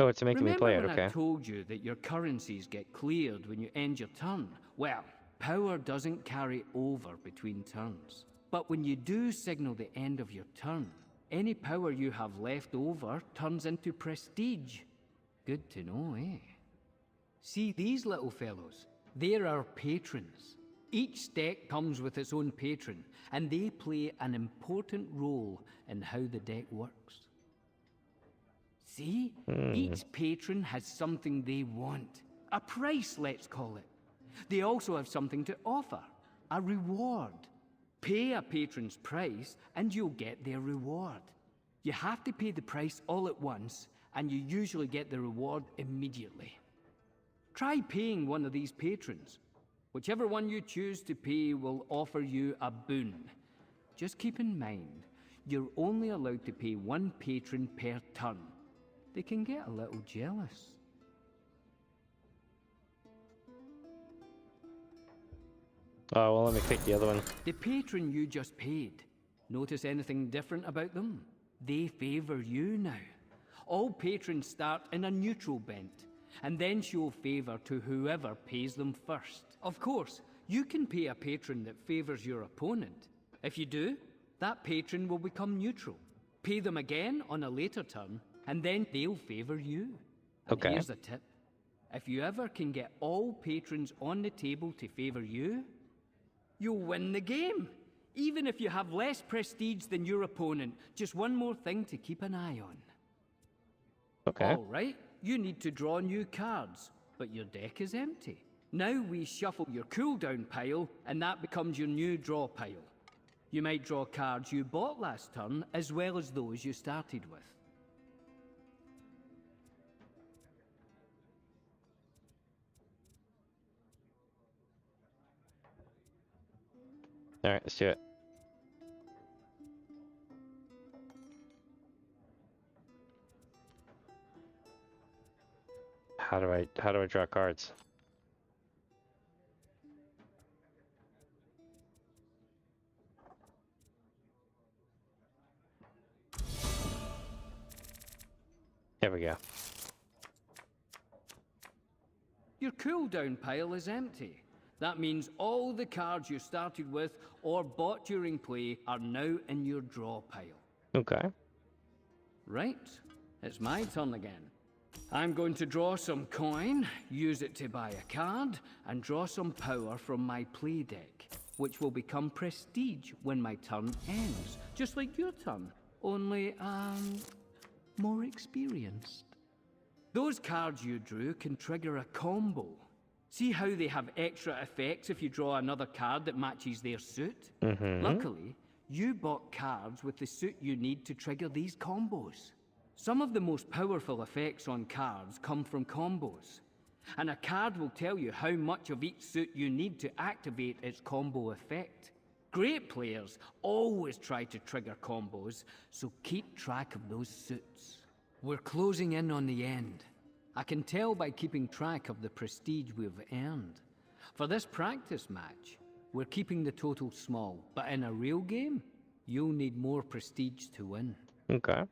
Oh, it's making me play it, Remember when okay. I told you that your currencies get cleared when you end your turn? Well, power doesn't carry over between turns. But when you do signal the end of your turn, any power you have left over turns into prestige. Good to know, eh? See these little fellows? They're our patrons. Each deck comes with its own patron, and they play an important role in how the deck works. See? Each patron has something they want. A price, let's call it. They also have something to offer. A reward. Pay a patron's price, and you'll get their reward. You have to pay the price all at once, and you usually get the reward immediately. Try paying one of these patrons. Whichever one you choose to pay will offer you a boon. Just keep in mind, you're only allowed to pay 1 patron per turn. They can get a little jealous. Oh, well, let me pick the other one. The patron you just paid, notice anything different about them? They favor you now. All patrons start in a neutral bent, and then show favor to whoever pays them first. Of course, you can pay a patron that favors your opponent. If you do, that patron will become neutral. Pay them again on a later turn, and then they'll favor you. And Okay. here's a tip. If you ever can get all patrons on the table to favor you, you'll win the game. Even if you have less prestige than your opponent. Just one more thing to keep an eye on. Okay. All right, you need to draw new cards, but your deck is empty. Now we shuffle your cooldown pile, and that becomes your new draw pile. You might draw cards you bought last turn, as well as those you started with. Alright, let's do it. How do I draw cards? There we go. Your cooldown pile is empty. That means all the cards you started with or bought during play are now in your draw pile. Okay. Right, it's my turn again. I'm going to draw some coin, use it to buy a card, and draw some power from my play deck, which will become prestige when my turn ends. Just like your turn, only, more experienced. Those cards you drew can trigger a combo. See how they have extra effects if you draw another card that matches their suit? Luckily, you bought cards with the suit you need to trigger these combos. Some of the most powerful effects on cards come from combos, and a card will tell you how much of each suit you need to activate its combo effect. Great players always try to trigger combos, so keep track of those suits. We're closing in on the end. I can tell by keeping track of the prestige we've earned. For this practice match, we're keeping the total small, but in a real game, you'll need more prestige to win. Okay.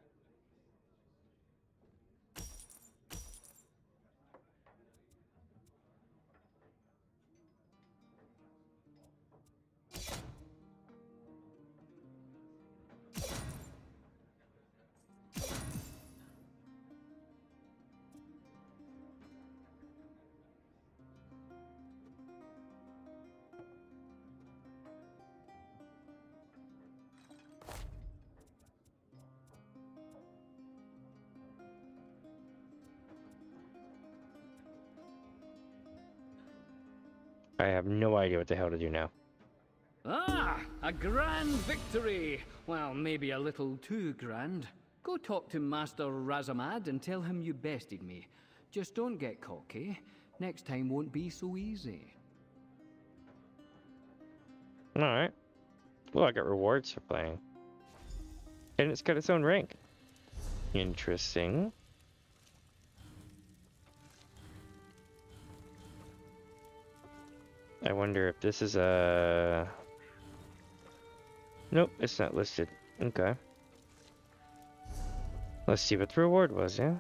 I have no idea what the hell to do now. Ah, a grand victory! Well, maybe a little too grand. Go talk to Master Razamad and tell him you bested me. Just don't get cocky. Next time won't be so easy. Alright. Well, I got rewards for playing. And it's got its own rank. Interesting. I wonder if this is a... Nope, it's not listed. Okay. Let's see what the reward was, yeah?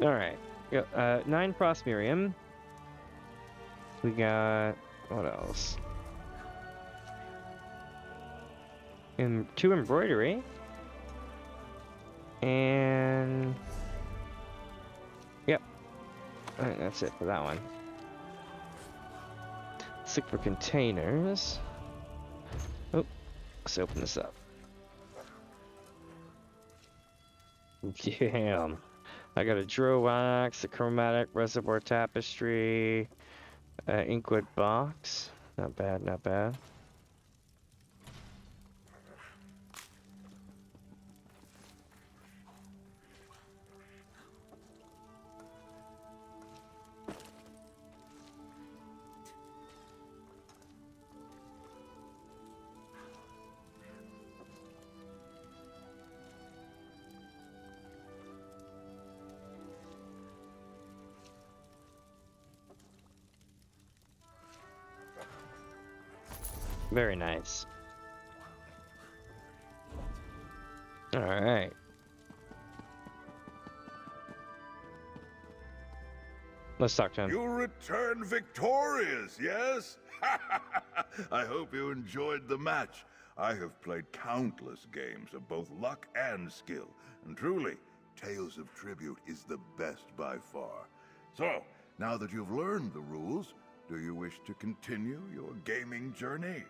Alright. 9 Prosmerium. We got... what else? 2 Embroidery. And... Yep. I think that's it for that one. 6 for containers. Oh, let's open this up. Damn. I got a Drow Wax, a Chromatic Reservoir Tapestry, Inkwood Box. Not bad, not bad. Very nice. All right. Let's talk to him. You return victorious, yes? I hope you enjoyed the match. I have played countless games of both luck and skill, and truly, Tales of Tribute is the best by far. So, Now that you've learned the rules, do you wish to continue your gaming journey?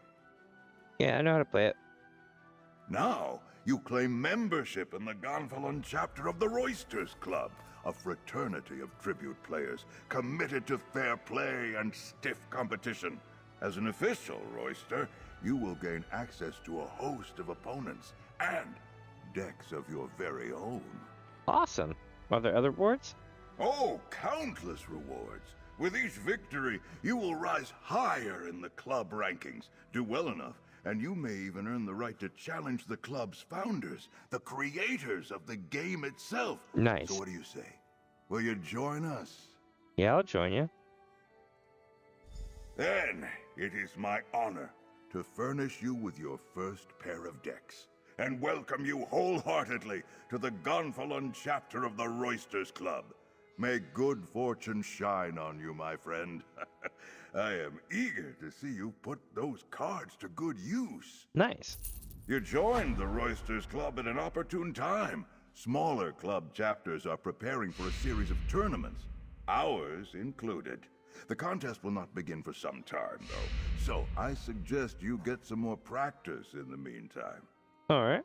Yeah, I know how to play it. Now, you claim membership in the Gonfalon chapter of the Roysters Club, a fraternity of tribute players committed to fair play and stiff competition. As an official Royster, you will gain access to a host of opponents and decks of your very own. Awesome. Are there other boards? Oh, countless rewards. With each victory, you will rise higher in the club rankings, do well enough, and you may even earn the right to challenge the club's founders, the creators of the game itself. Nice. So what do you say? Will you join us? Yeah, I'll join you. Then, it is my honor to furnish you with your first pair of decks, and welcome you wholeheartedly to the Gonfalon chapter of the Roysters Club. May good fortune shine on you, my friend. I am eager to see you put those cards to good use. Nice. You joined the Roysters Club at an opportune time. Smaller club chapters are preparing for a series of tournaments, ours included. The contest will not begin for some time, though, so I suggest you get some more practice in the meantime. All right.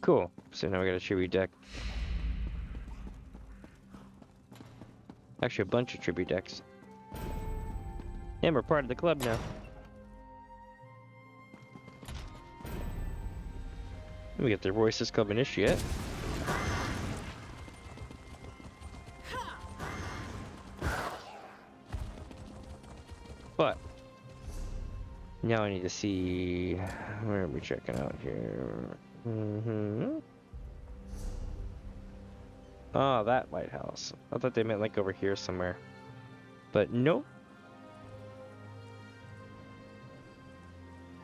Cool. So now we got a tribute deck. Actually, a bunch of tribute decks. And we're part of the club now. We get the Roysters Club Initiate. But now I need to see, where are we checking out here? Oh, that lighthouse. I thought they meant like over here somewhere. But nope.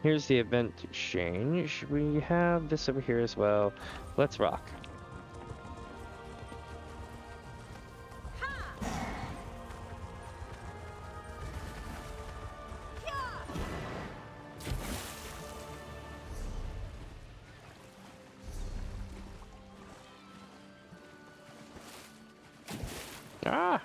Here's the event exchange. We have this over here as well. Let's rock. Ah!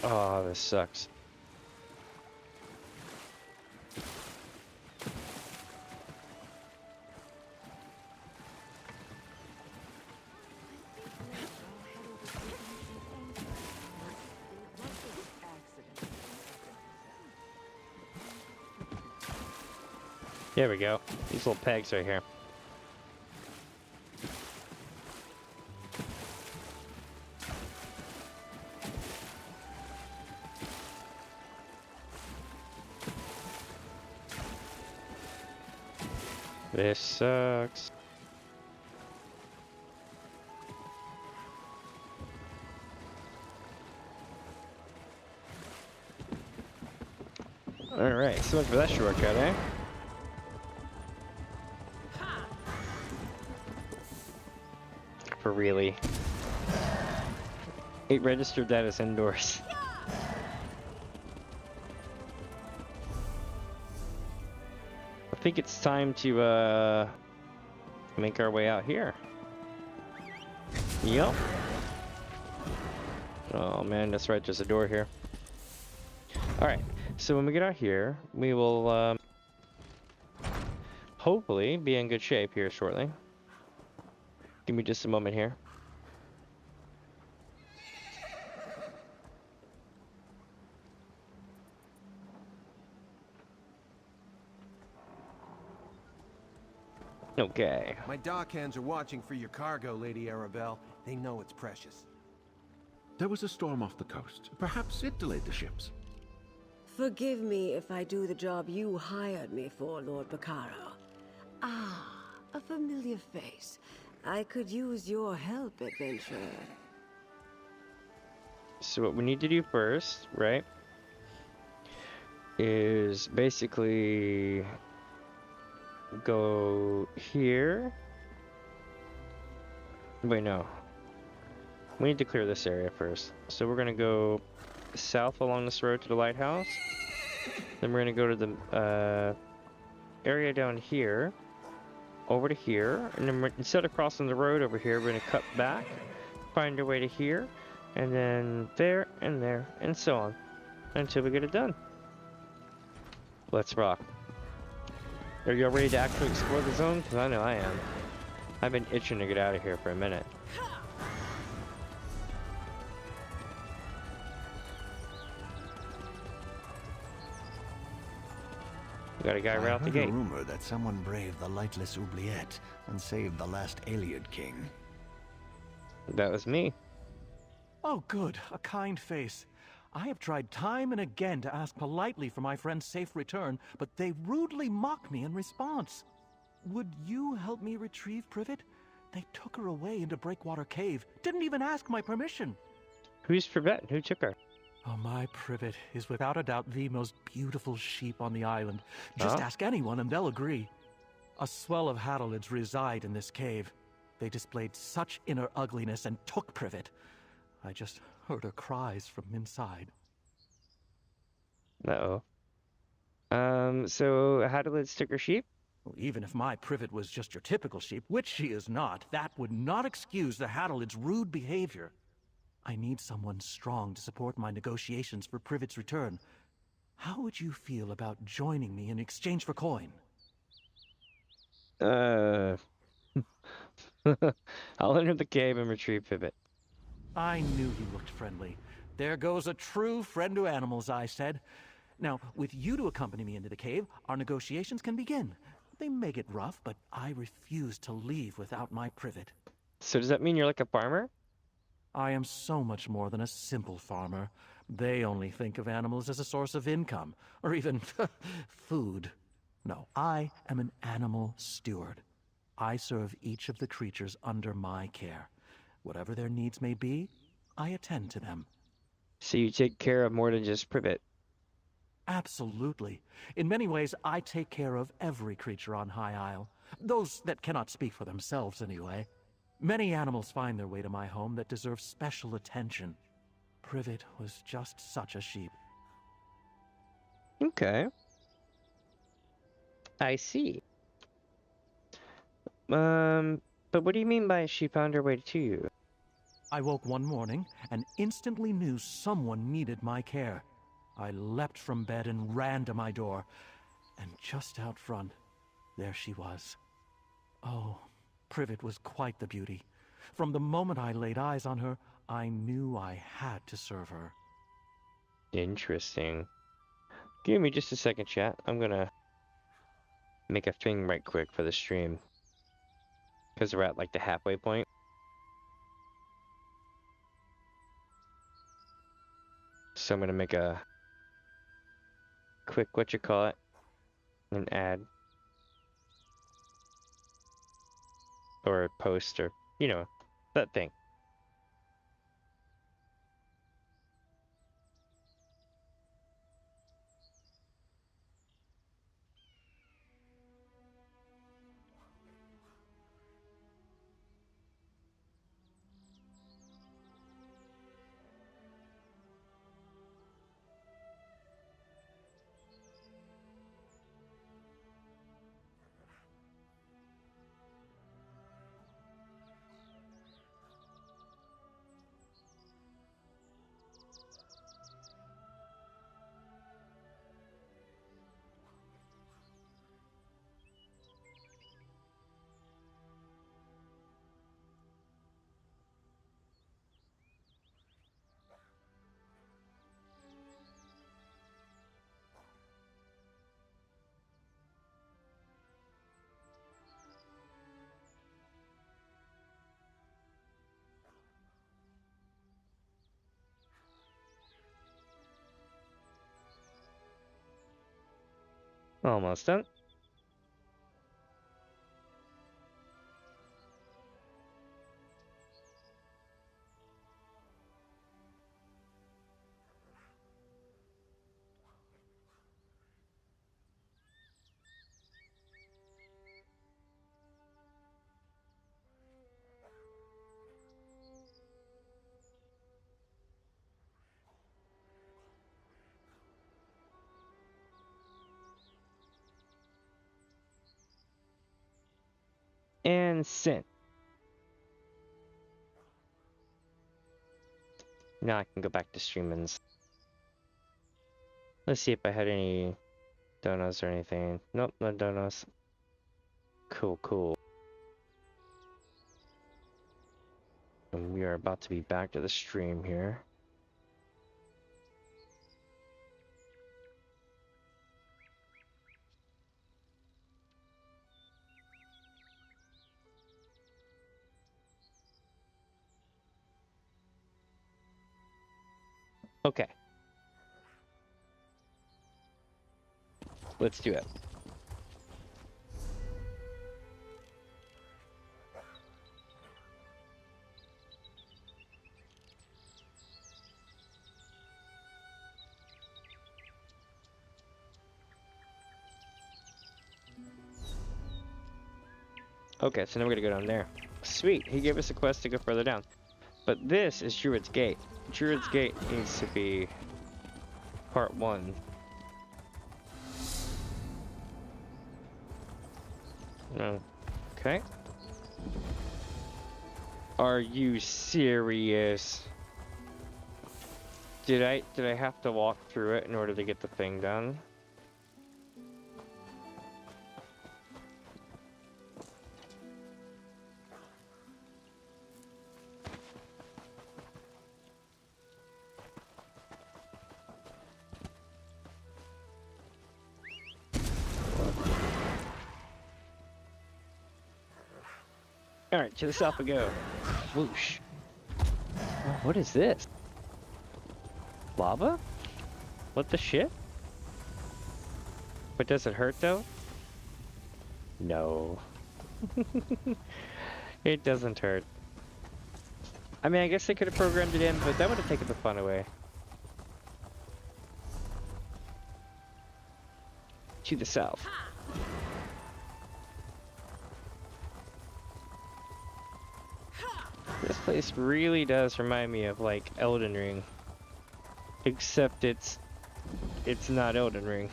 Oh, this sucks. There we go. These little pegs right here. This sucks. Alright, so much for that shortcut, eh? For really. It registered that as indoors. I think it's time to make our way out here. Yup. Oh man, that's right, there's a door here. Alright, so when we get out here, we will hopefully be in good shape here shortly. Give me just a moment here. Okay. My dockhands are watching for your cargo, Lady Arabelle. They know it's precious. There was a storm off the coast. Perhaps it delayed the ships. Forgive me if I do the job you hired me for, Lord Bacaro. Ah, a familiar face. I could use your help, adventurer. So what we need to do first, right, is basically go here. Wait, no. We need to clear this area first. So we're gonna go south along this road to the lighthouse. Then we're gonna go to the area down here, over to here, and then instead of crossing the road over here, we're gonna cut back, find our way to here, and then there, and so on, until we get it done. Let's rock. Are y'all ready to actually explore the zone? Because I know I am. I've been itching to get out of here for a minute. We got a guy right out the gate. I heard a rumor that someone braved the lightless oubliette and saved the last Iliad king. That was me. Oh, good. A kind face. I have tried time and again to ask politely for my friend's safe return, but they rudely mock me in response. Would you help me retrieve Privet? They took her away into Breakwater Cave. Didn't even ask my permission. Who's Privet? Who took her? Oh, my Privet is without a doubt the most beautiful sheep on the island. Just ask anyone and they'll agree. A swell of Hadalids reside in this cave. They displayed such inner ugliness and took Privet. I just heard her cries from inside. Uh-oh. So Hadalids took her sheep? Even if my Privet was just your typical sheep, which she is not, that would not excuse the Hadalids' rude behavior. I need someone strong to support my negotiations for Privet's return. How would you feel about joining me in exchange for coin? I'll enter the cave and retrieve Privet. I knew you looked friendly. There goes a true friend to animals, I said. Now, with you to accompany me into the cave, our negotiations can begin. They may get rough, but I refuse to leave without my Privet. So does that mean you're like a farmer? I am so much more than a simple farmer. They only think of animals as a source of income, or even food. No, I am an animal steward. I serve each of the creatures under my care. Whatever their needs may be, I attend to them. So you take care of more than just Privet? Absolutely. In many ways, I take care of every creature on High Isle. Those that cannot speak for themselves, anyway. Many animals find their way to my home that deserve special attention. Privet was just such a sheep. Okay. I see. But what do you mean by she found her way to you? I woke one morning and instantly knew someone needed my care. I leapt from bed and ran to my door. And just out front, there she was. Oh, Privet was quite the beauty. From the moment I laid eyes on her, I knew I had to serve her. Interesting. Give me just a second, chat. I'm gonna make a thing right quick for the stream. Because we're at like the halfway point. So I'm gonna make a quick, an ad. Or a post, or, you know, that thing. Almost done. And Sin. Now I can go back to streaming. Let's see if I had any donos or anything. Nope, no donos. Cool, cool. And we are about to be back to the stream here. Okay. Let's do it. Okay, so now we're gonna go down there. Sweet, he gave us a quest to go further down. But this is Druid's Gate. Druid's Gate needs to be part 1. Okay. Are you serious? Did I have to walk through it in order to get the thing done? Alright, to the south we go. Whoosh. Oh, what is this? Lava? What the shit? But does it hurt though? No. It doesn't hurt. I mean, I guess they could have programmed it in, but that would have taken the fun away. To the south. This place really does remind me of like Elden Ring. Except it's not Elden Ring.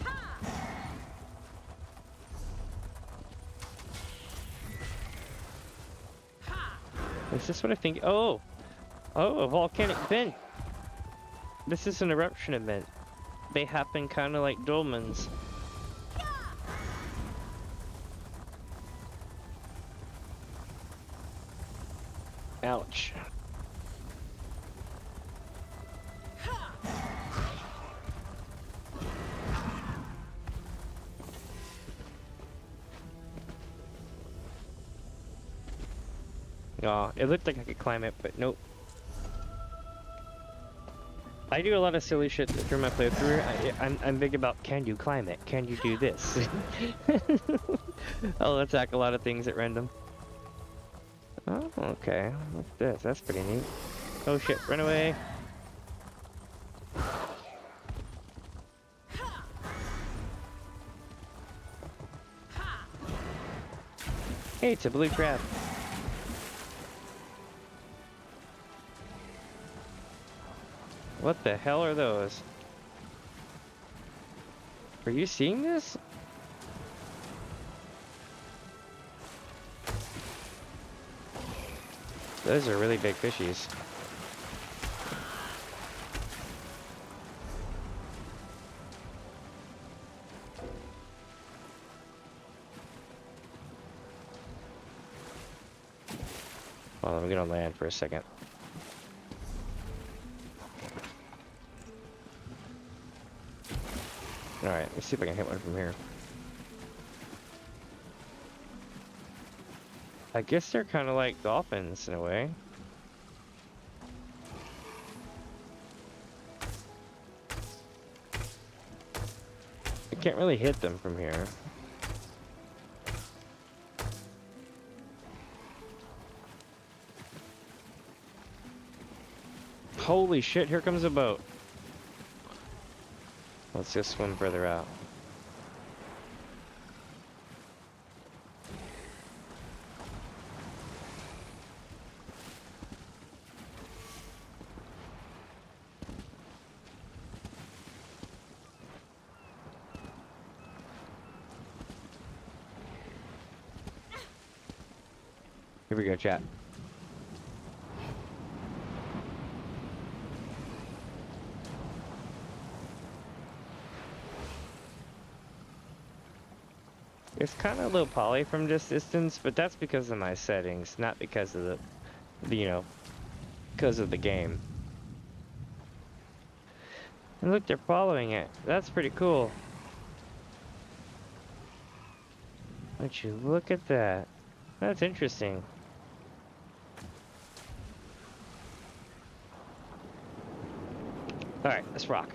Is this what I think? Oh! Oh, a volcanic vent! This is an eruption event. They happen kinda like dolmens. Ouch. Aw, it looked like I could climb it, but nope. I do a lot of silly shit through my playthrough. I'm big about, can you climb it? Can you do this? I'll attack a lot of things at random. Oh, okay. What's this? That's pretty neat. Oh shit, run away. Hey, it's a blue crab. What the hell are those? Are you seeing this? Those are really big fishies. Well, let me get on land for a second. Alright, let's see if I can hit one from here. I guess they're kind of like dolphins in a way. I can't really hit them from here. Holy shit, here comes a boat. Let's just swim further out. Here we go, chat. It's kind of low poly from this distance, but that's because of my settings, not because of because of the game. And look, they're following it. That's pretty cool. Would you look at that? That's interesting. Alright, let's rock.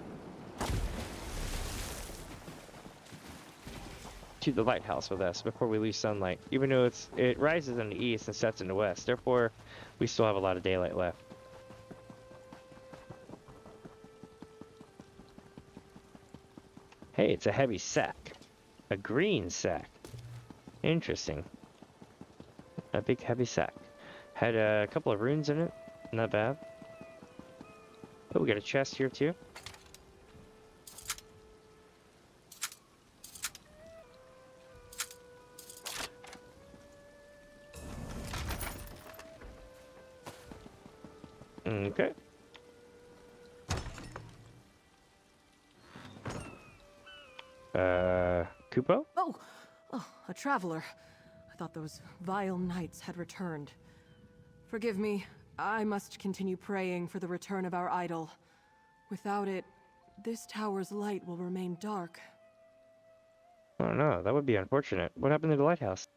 To the lighthouse with us before we lose sunlight. Even though it rises in the east and sets in the west. Therefore, we still have a lot of daylight left. Hey, it's a heavy sack. A green sack. Interesting. A big heavy sack. Had a couple of runes in it. Not bad. Oh, we got a chest here too. Okay. Kupo? Oh, a traveler. I thought those vile knights had returned. Forgive me, I must continue praying for the return of our idol. Without it, this tower's light will remain dark. Oh no, that would be unfortunate. What happened to the lighthouse?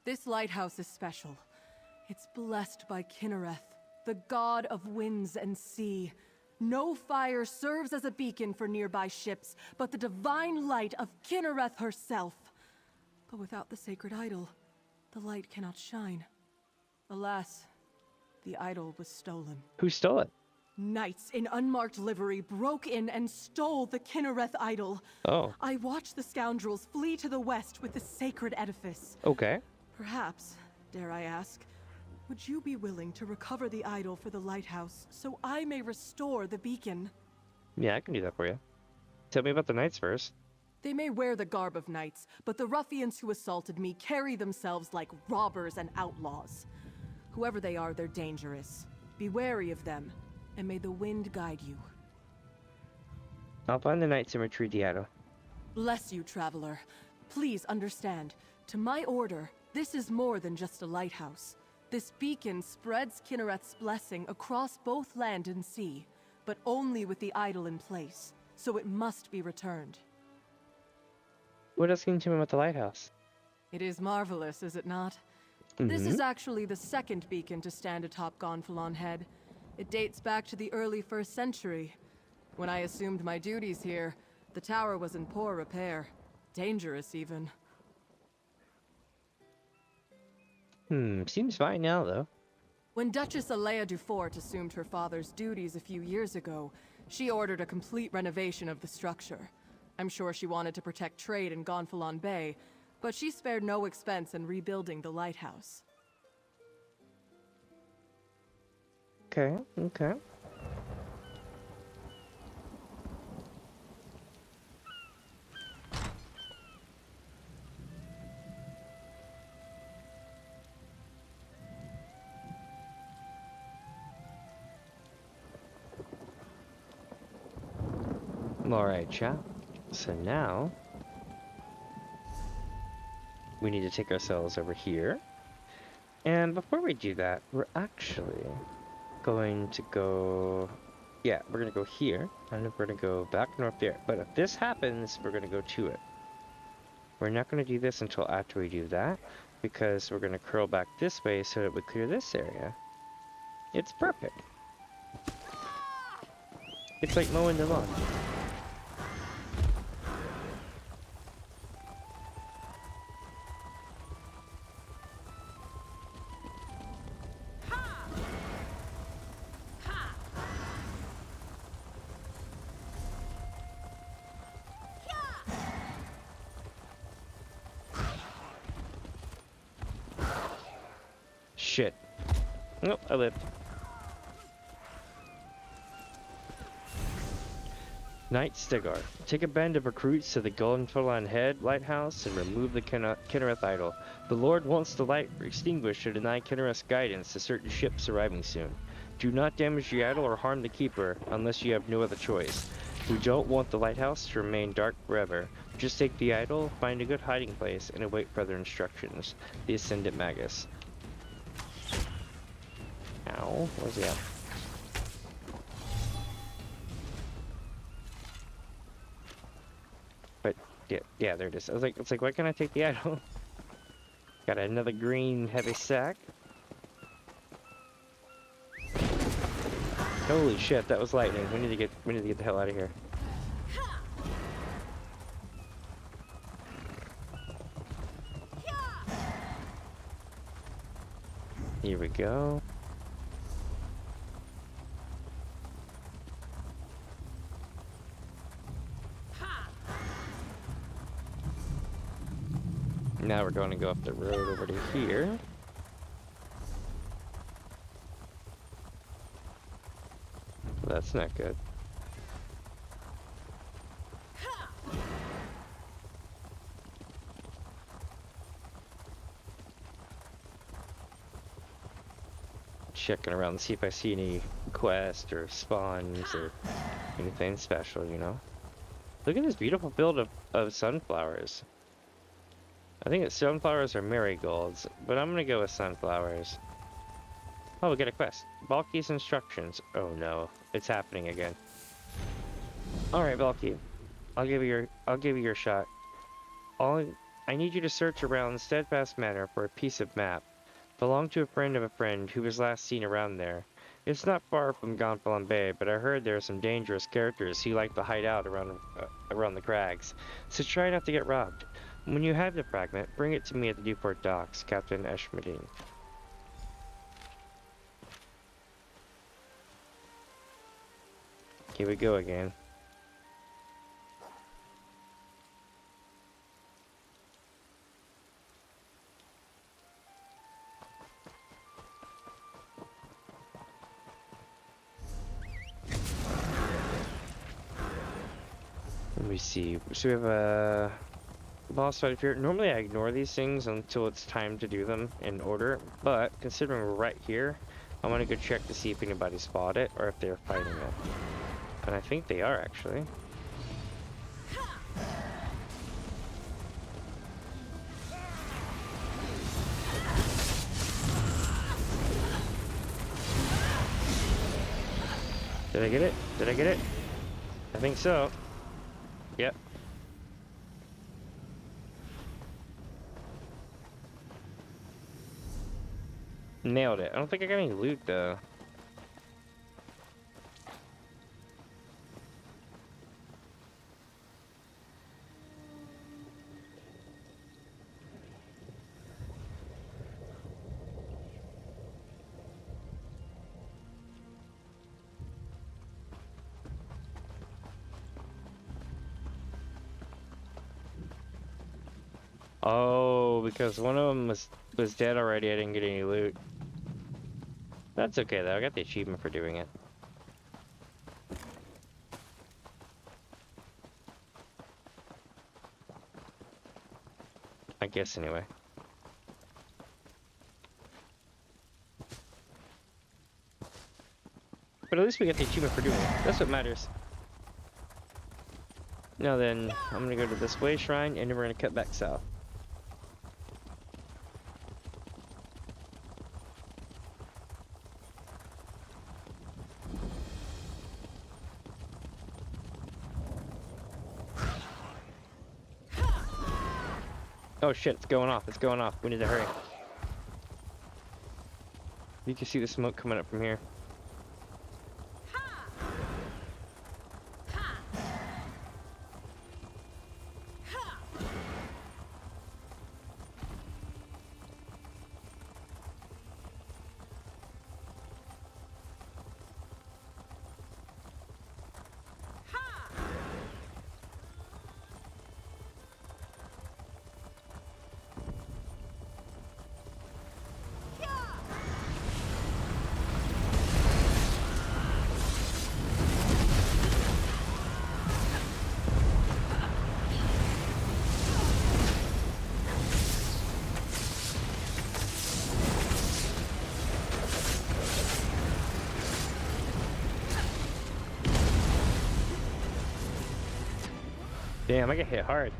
This lighthouse is special. It's blessed by Kinnereth, the god of winds and sea. No fire serves as a beacon for nearby ships, but the divine light of Kinnereth herself. But without the sacred idol, the light cannot shine. Alas, the idol was stolen. Who stole it? Knights in unmarked livery broke in and stole the Kinnereth idol. Oh. I watched the scoundrels flee to the west with the sacred edifice. Okay. Perhaps, dare I ask, would you be willing to recover the idol for the lighthouse so I may restore the beacon? Yeah, I can do that for you. Tell me about the knights first. They may wear the garb of knights, but the ruffians who assaulted me carry themselves like robbers and outlaws. Whoever they are, they're dangerous. Be wary of them, and may the wind guide you. I'll find the knights and retrieve the idol. Bless you, traveler. Please understand, to my order, this is more than just a lighthouse. This beacon spreads Kinnereth's blessing across both land and sea, but only with the idol in place, so it must be returned. What else can you tell me about the lighthouse? It is marvelous, is it not? This is actually the second beacon to stand atop Gonfalon Head. It dates back to the early 1st century. When I assumed my duties here, the tower was in poor repair. Dangerous, even. Seems fine now, though. When Duchess Alea Dufort assumed her father's duties a few years ago, she ordered a complete renovation of the structure. I'm sure she wanted to protect trade in Gonfalon Bay, but she spared no expense in rebuilding the lighthouse. Okay, okay. Alright, chat. So now we need to take ourselves over here. And before we do that, we're actually going to go... Yeah, we're going to go here. And we're going to go back north there. But if this happens, we're going to go to it. We're not going to do this until after we do that, because we're going to curl back this way so that we clear this area. It's perfect. It's like mowing the lawn. Shit. Nope, I lived. Knight Stegar. Take a band of recruits to the Gonfalan Head lighthouse and remove the Kinnereth idol. The Lord wants the light extinguished to deny Kinnereth's guidance to certain ships arriving soon. Do not damage the idol or harm the keeper unless you have no other choice. We don't want the lighthouse to remain dark forever. Just take the idol, find a good hiding place, and await further instructions. The Ascendant Magus. Ow, where's he at? But yeah, there it is. I was like, it's like, why can't I take the idol? Got another green heavy sack. Holy shit, that was lightning. We need to get the hell out of here. Here we go. Now we're going to go up the road over to here. That's not good. Checking around to see if I see any quests or spawns or anything special, you know. Look at this beautiful field of sunflowers. I think it's sunflowers or marigolds, but I'm gonna go with sunflowers. Oh, we get a quest. Valky's instructions. Oh no, it's happening again. Alright, Valky. I'll give you your shot. I need you to search around Steadfast Manor for a piece of map. Belonged to a friend who was last seen around there. It's not far from Gonfalan Bay, but I heard there are some dangerous characters who like to hide out around the crags. So try not to get robbed. When you have the fragment, bring it to me at the Newport Docks, Captain Eshmedine. Here we go again. Let me see. So we have a boss fight here. Normally I ignore these things until it's time to do them in order, but considering we're right here, I want to go check to see if anybody spotted it or if they're fighting it. And I think they are, actually. Did I get it? Did I get it? I think so. Yep. Nailed it. I don't think I got any loot, though. Oh, because one of them was dead already, I didn't get any loot. That's okay though, I got the achievement for doing it. I guess anyway. But at least we got the achievement for doing it. That's what matters. Now then, I'm gonna go to this way shrine and then we're gonna cut back south. Oh shit, it's going off, it's going off. We need to hurry. You can see the smoke coming up from here. Damn, I get hit hard.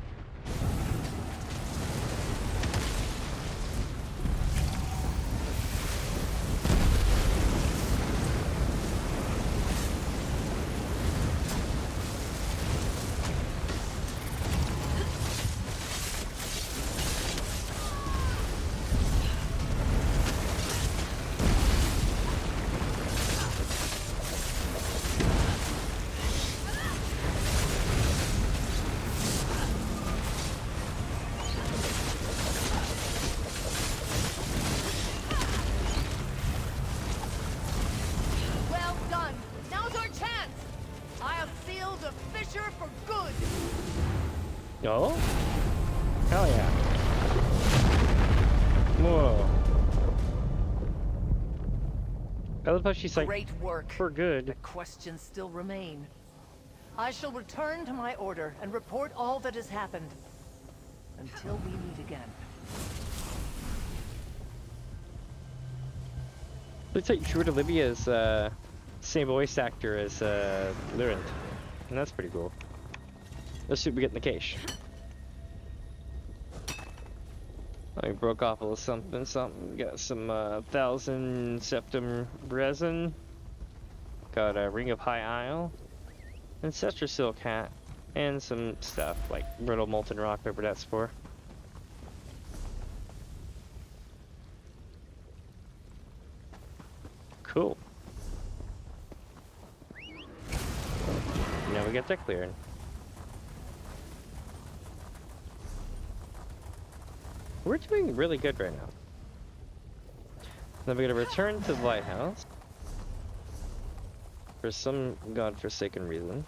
Well done. Now's our chance. I have sealed a fissure for good. Oh? Hell yeah. Whoa. I love how she's like, Great work. for good. The questions still remain. I shall return to my order and report all that has happened. Until we meet again. Looks like True to Libya's same voice actor as Lurent. And that's pretty cool. Let's see what we get in the cache. I broke off a little something. Got some 1000 septum resin. Got a ring of high isle. Ancestral silk hat. And some stuff like brittle molten rock, whatever that's for. Cool. Now we got that cleared. We're doing really good right now. Then we're gonna return to the lighthouse. For some godforsaken reason.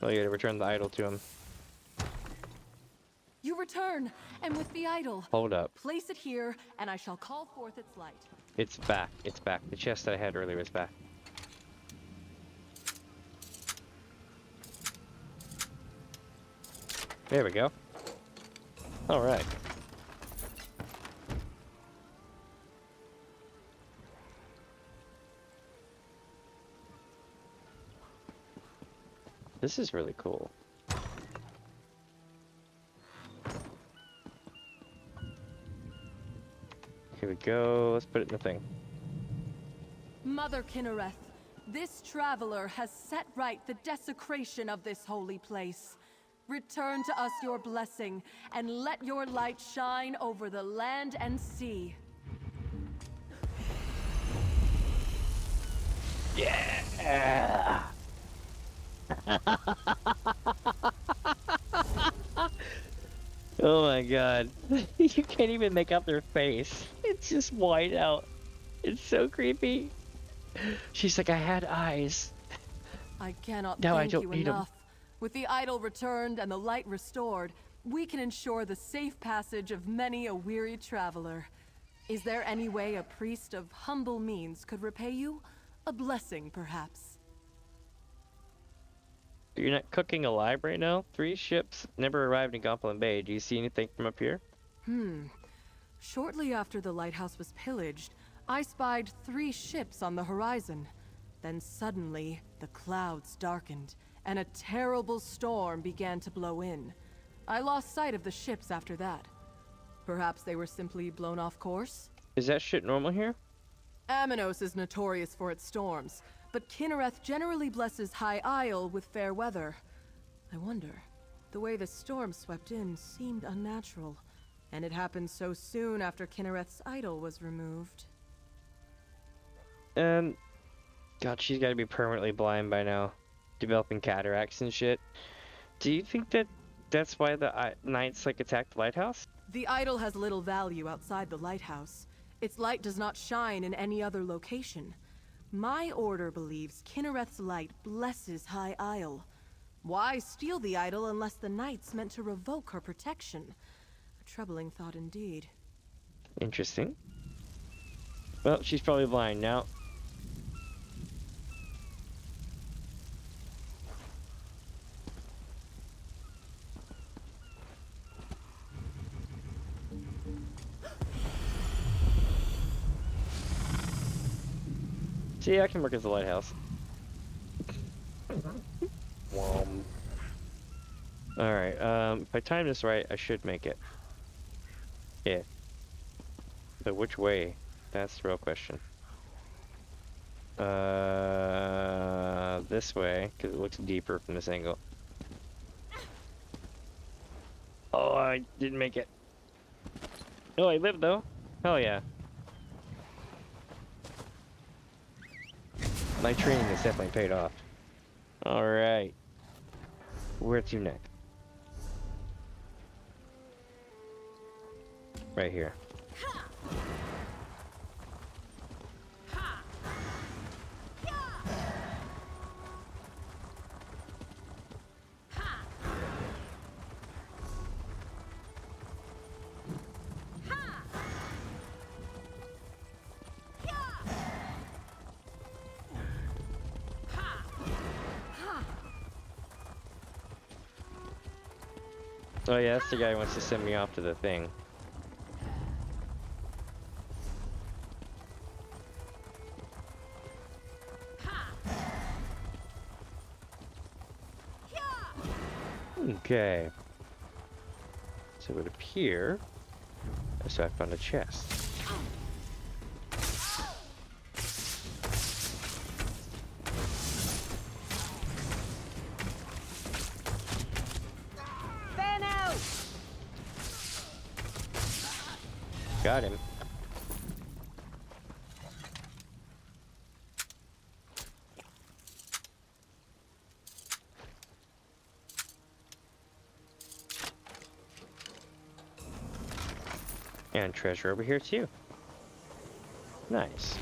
Oh, you gotta return the idol to him. You return, and with the idol. Hold up. Place it here, and I shall call forth its light. It's back. It's back. The chest that I had earlier is back. There we go. Alright. This is really cool. Here we go. Let's put it in the thing. Mother Kinnereth, this traveler has set right the desecration of this holy place. Return to us your blessing, and let your light shine over the land and sea. Yeah! Oh my god. You can't even make out their face. It's just white out. It's so creepy. She's like, I had eyes. I cannot Now I thank don't you need 'em. enough. With the idol returned and the light restored, we can ensure the safe passage of many a weary traveler. Is there any way a priest of humble means could repay you? A blessing, perhaps? You're not cooking alive right now? 3 ships never arrived in Gonfalon Bay. Do you see anything from up here? Shortly after the lighthouse was pillaged, I spied 3 ships on the horizon. Then suddenly, the clouds darkened, and a terrible storm began to blow in. I lost sight of the ships after that. Perhaps they were simply blown off course? Is that shit normal here? Aminos is notorious for its storms, but Kinnereth generally blesses High Isle with fair weather. I wonder, the way the storm swept in seemed unnatural, and it happened so soon after Kinnereth's idol was removed. God, she's gotta be permanently blind by now. Developing cataracts and shit. Do you think that that's why the knights, like, attacked the lighthouse? The idol has little value outside the lighthouse. Its light does not shine in any other location. My order believes Kinnereth's light blesses High Isle. Why steal the idol unless the knights meant to revoke her protection? A troubling thought indeed. Interesting. Well, she's probably blind now. See, I can work as a lighthouse. Alright, if I time this right, I should make it. Yeah. But which way? That's the real question. This way, because it looks deeper from this angle. Oh, I didn't make it. Oh, I lived though. Hell yeah. My training has definitely paid off. Alright. Where to next? Right here. Oh yeah, that's the guy who wants to send me off to the thing. Okay. So it would appear as though I found a chest. Got him. And treasure over here too. Nice.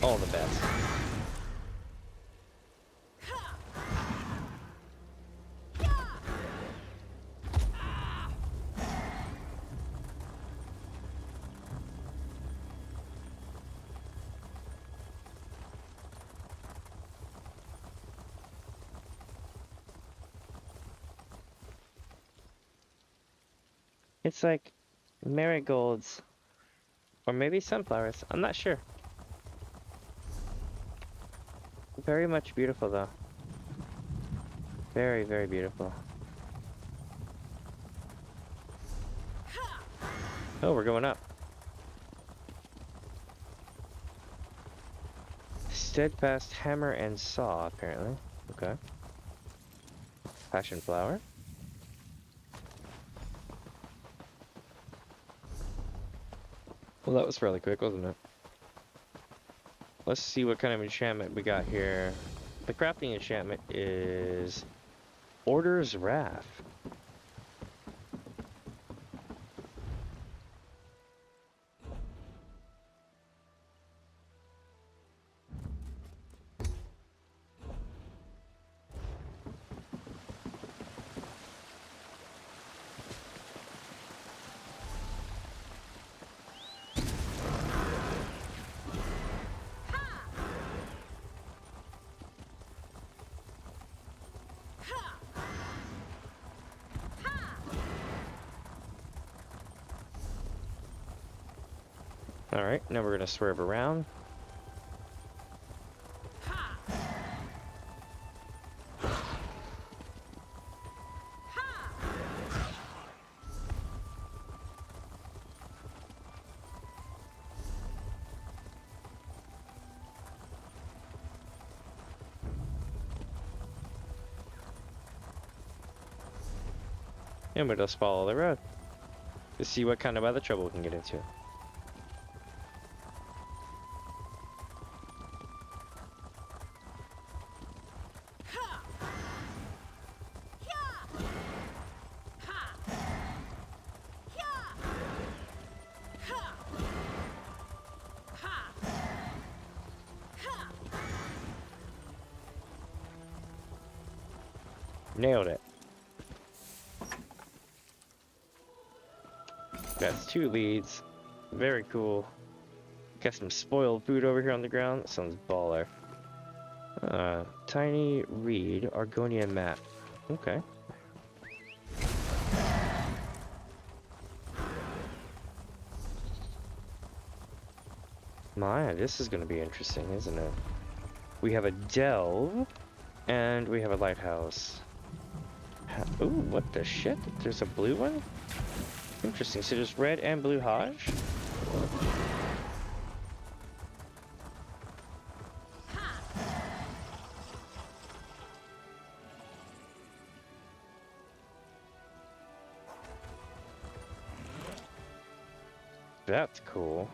All the best. It's like marigolds, or maybe sunflowers. I'm not sure. Very much beautiful though. Very, very beautiful. Oh, we're going up. Steadfast hammer and saw, apparently. Okay. Passion flower. Well, that was fairly quick, wasn't it? Let's see what kind of enchantment we got here. The crafting enchantment is Order's Wrath. Alright, now we're gonna swerve around. And we'll just follow the road to see what kind of other trouble we can get into. Nailed it. That's 2 leads. Very cool. Got some spoiled food over here on the ground. That sounds baller. Tiny reed, Argonia mat. Okay. My, this is going to be interesting, isn't it? We have a delve, and we have a lighthouse. Ooh, what the shit? There's a blue one? Interesting, so there's red and blue Hajj? That's cool.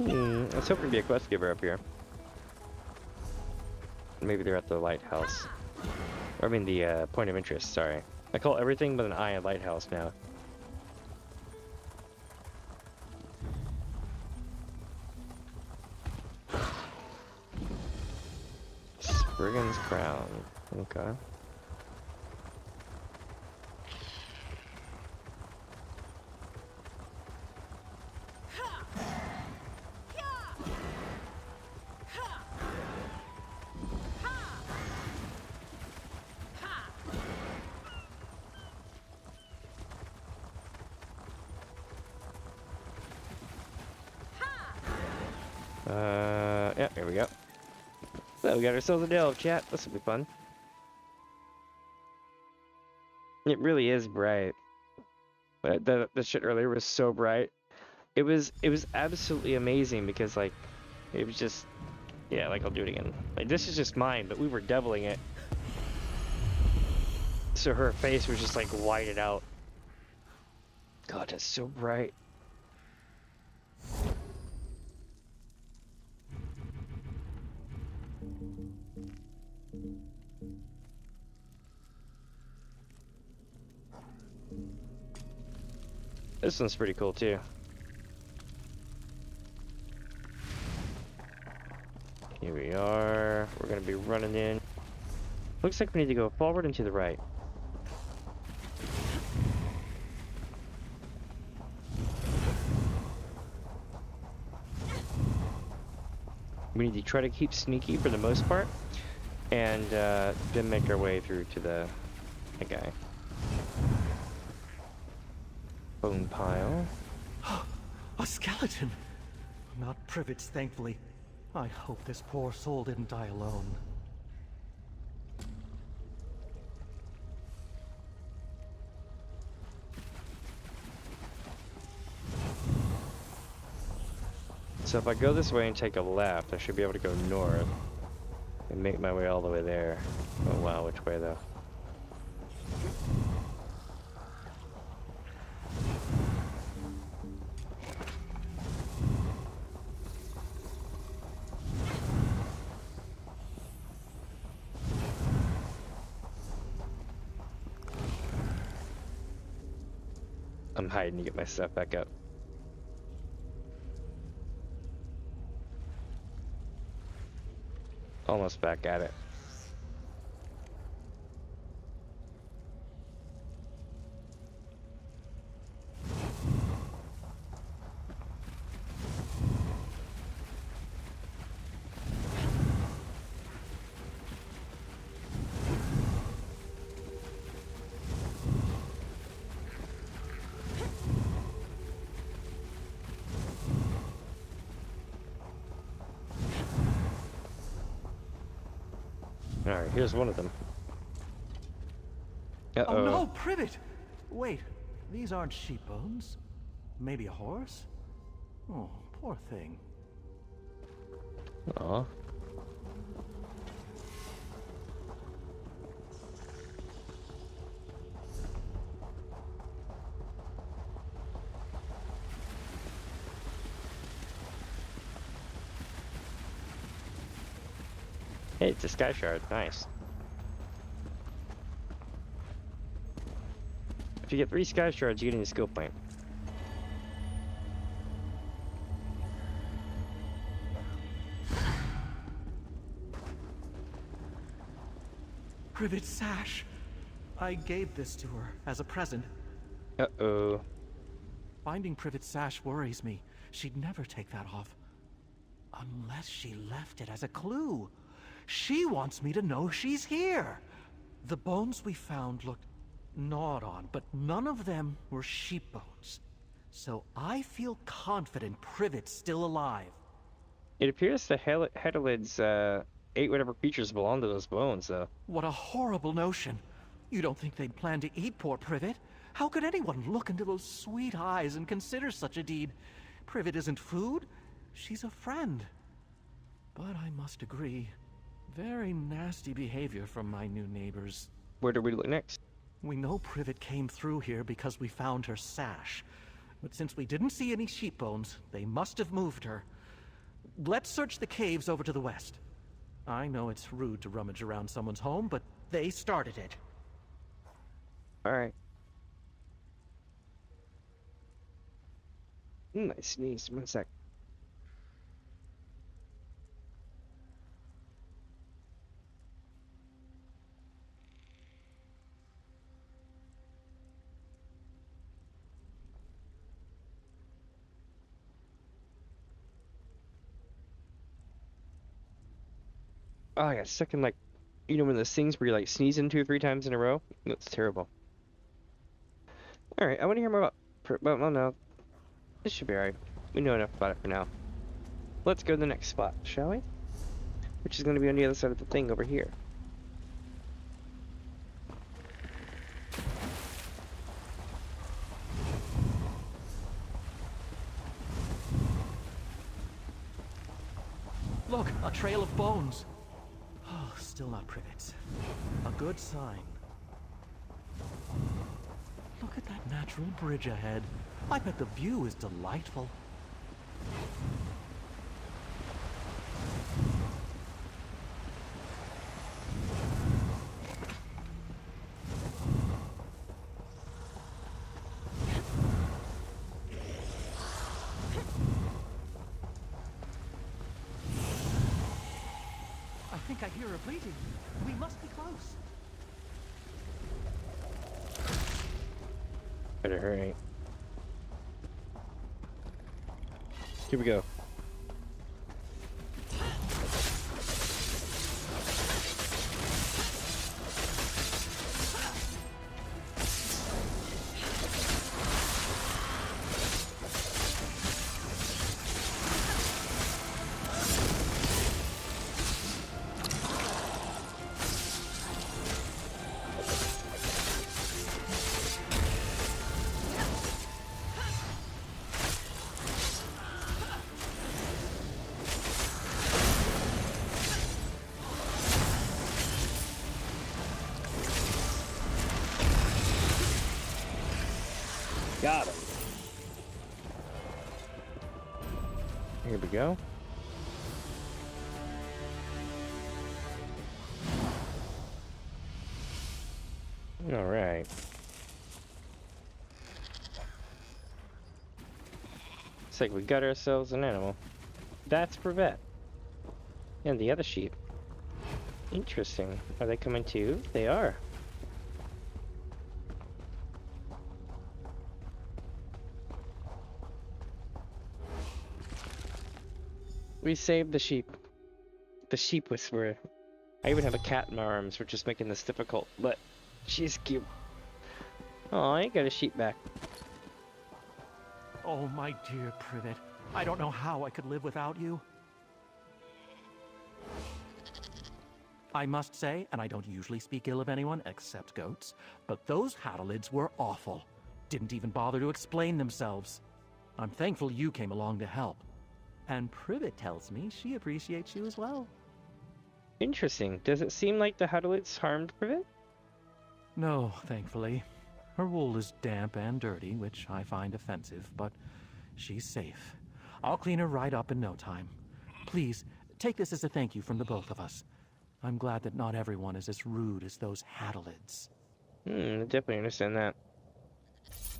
I was hoping to be a quest giver up here. Maybe they're at the lighthouse. Or I mean the point of interest, sorry. I call everything but an eye a lighthouse now. Spriggan's Crown. Okay. Yeah, here we go. So we got ourselves a delve, chat. This will be fun. It really is bright. The shit earlier was so bright. It was absolutely amazing because like it was just, yeah, like I'll do it again. Like this is just mine, but we were doubling it. So her face was just like whited out. God, that's so bright. This one's pretty cool too. Here we are. We're gonna be running in. Looks like we need to go forward and to the right. We need to try to keep sneaky for the most part, and then make our way through to the guy. Bone pile. A skeleton! Not privets, thankfully. I hope this poor soul didn't die alone. So if I go this way and take a left, I should be able to go north and make my way all the way there. Oh wow, which way though? I'm hiding to get my stuff back up. Almost back at it. Alright, here's one of them. Uh-oh. Oh no, privet! Wait, these aren't sheep bones. Maybe a horse? Oh, poor thing. Aw. Hey, it's a sky shard. Nice. If you get 3 sky shards, you get a skill point. Privet's sash. I gave this to her as a present. Uh-oh. Finding Privet's sash worries me. She'd never take that off. Unless she left it as a clue. She wants me to know she's here. The bones we found looked gnawed on, but none of them were sheep bones. So I feel confident Privet's still alive. It appears the Hedelids ate whatever creatures belong to those bones, though. What a horrible notion. You don't think they'd plan to eat poor Privet? How could anyone look into those sweet eyes and consider such a deed? Privet isn't food. She's a friend. But I must agree, very nasty behavior from my new neighbors. Where do we look next? We know Privet came through here because we found her sash. But since we didn't see any sheep bones, they must have moved her. Let's search the caves over to the west. I know it's rude to rummage around someone's home, but they started it. Alright. I sneezed. 1 sec. Oh, I got stuck in, like, you know, one of those things where you're like sneezing 2 or 3 times in a row? That's terrible. Alright, I want to hear more about... Well, no. This should be alright. We know enough about it for now. Let's go to the next spot, shall we? Which is going to be on the other side of the thing over here. Look, a trail of bones. Oh, still not Privet's. A good sign. Look at that natural bridge ahead. I bet the view is delightful. I think I hear her bleating. We must be close. Better hurry. Here we go. Got him. Here we go. All right. Looks like we got ourselves an animal. That's Privet. And the other sheep. Interesting. Are they coming too? They are. We saved the sheep. The sheep whisperer. I even have a cat in my arms, which is making this difficult, but she's cute. Oh, I got a sheep back. Oh, my dear Privet. I don't know how I could live without you. I must say, and I don't usually speak ill of anyone except goats, but those Hadalids were awful. Didn't even bother to explain themselves. I'm thankful you came along to help. And Privet tells me she appreciates you as well. Interesting. Does it seem like the Hadalids harmed Privet? No, thankfully. Her wool is damp and dirty, which I find offensive, but she's safe. I'll clean her right up in no time. Please, take this as a thank you from the both of us. I'm glad that not everyone is as rude as those Hadalids. I definitely understand that.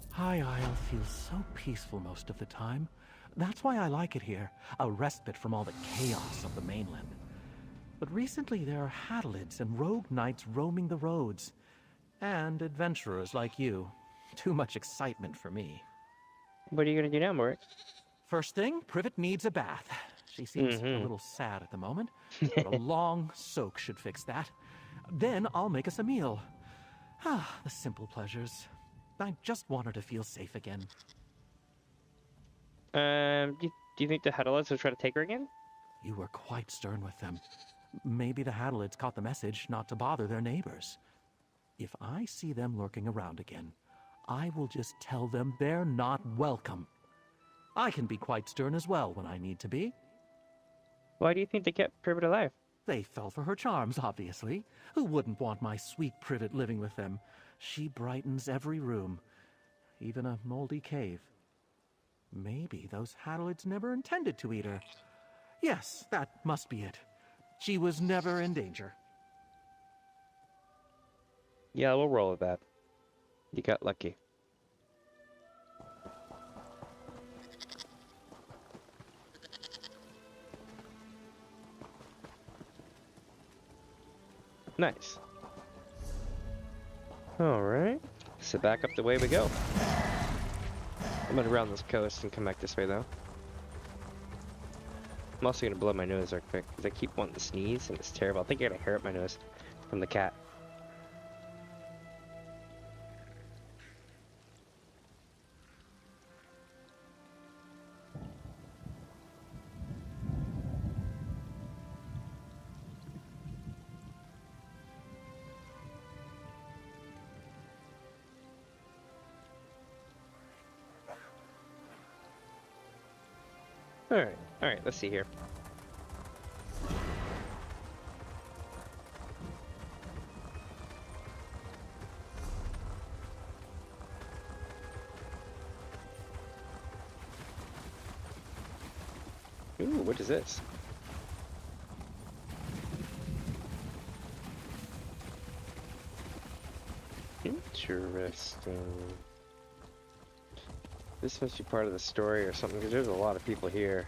High Isle feels so peaceful most of the time. That's why I like it here, a respite from all the chaos of the mainland. But recently there are Hadalids and rogue knights roaming the roads. And adventurers like you. Too much excitement for me. What are you gonna do now, Morik? First thing, Privet needs a bath. She seems a little sad at the moment, but a long soak should fix that. Then I'll make us a meal. Ah, the simple pleasures. I just want her to feel safe again. Do you think the Hadalids will try to take her again? You were quite stern with them. Maybe the Hadalids caught the message not to bother their neighbors. If I see them lurking around again, I will just tell them they're not welcome. I can be quite stern as well when I need to be. Why do you think they kept Privet alive? They fell for her charms, obviously. Who wouldn't want my sweet Privet living with them? She brightens every room, even a moldy cave. Maybe those Hadalids never intended to eat her. Yes, that must be it. She was never in danger. Yeah, we'll roll with that. You got lucky. Nice. Alright. So back up the way we go. I'm gonna round this coast and come back this way though. I'm also gonna blow my nose real quick because I keep wanting to sneeze and it's terrible. I think I got a hair up my nose from the cat. Alright, let's see here. Ooh, what is this? Interesting. This must be part of the story or something, because there's a lot of people here.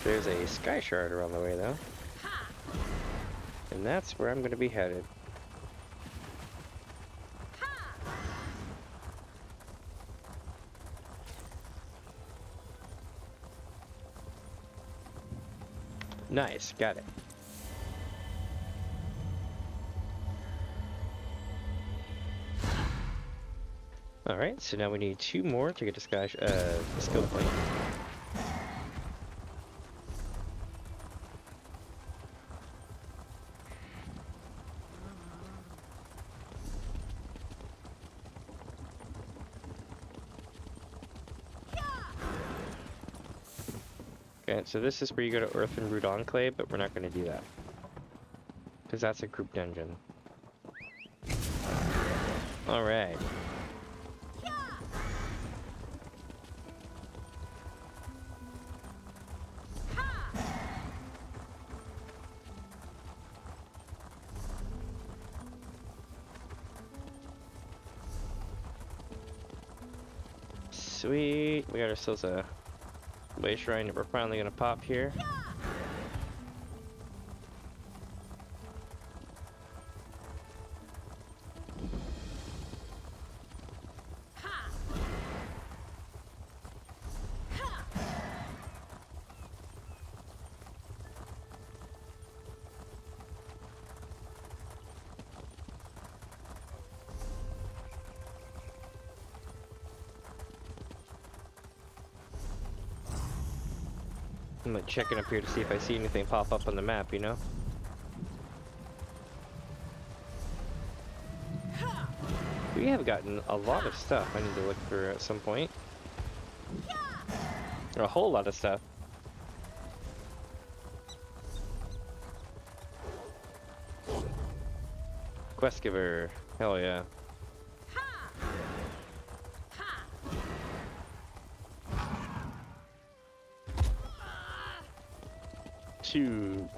There's a sky shard around the way, though. And that's where I'm going to be headed. Nice, got it. Alright, so now we need 2 more to get a skill point. Okay, so this is where you go to Earth and Root Enclave, but we're not going to do that. Because that's a group dungeon. Alright. Sweet, we got ourselves a way shrine that we're finally gonna pop here. I'm like checking up here to see if I see anything pop up on the map, you know? We have gotten a lot of stuff I need to look for at some point. A whole lot of stuff. Quest giver. Hell yeah.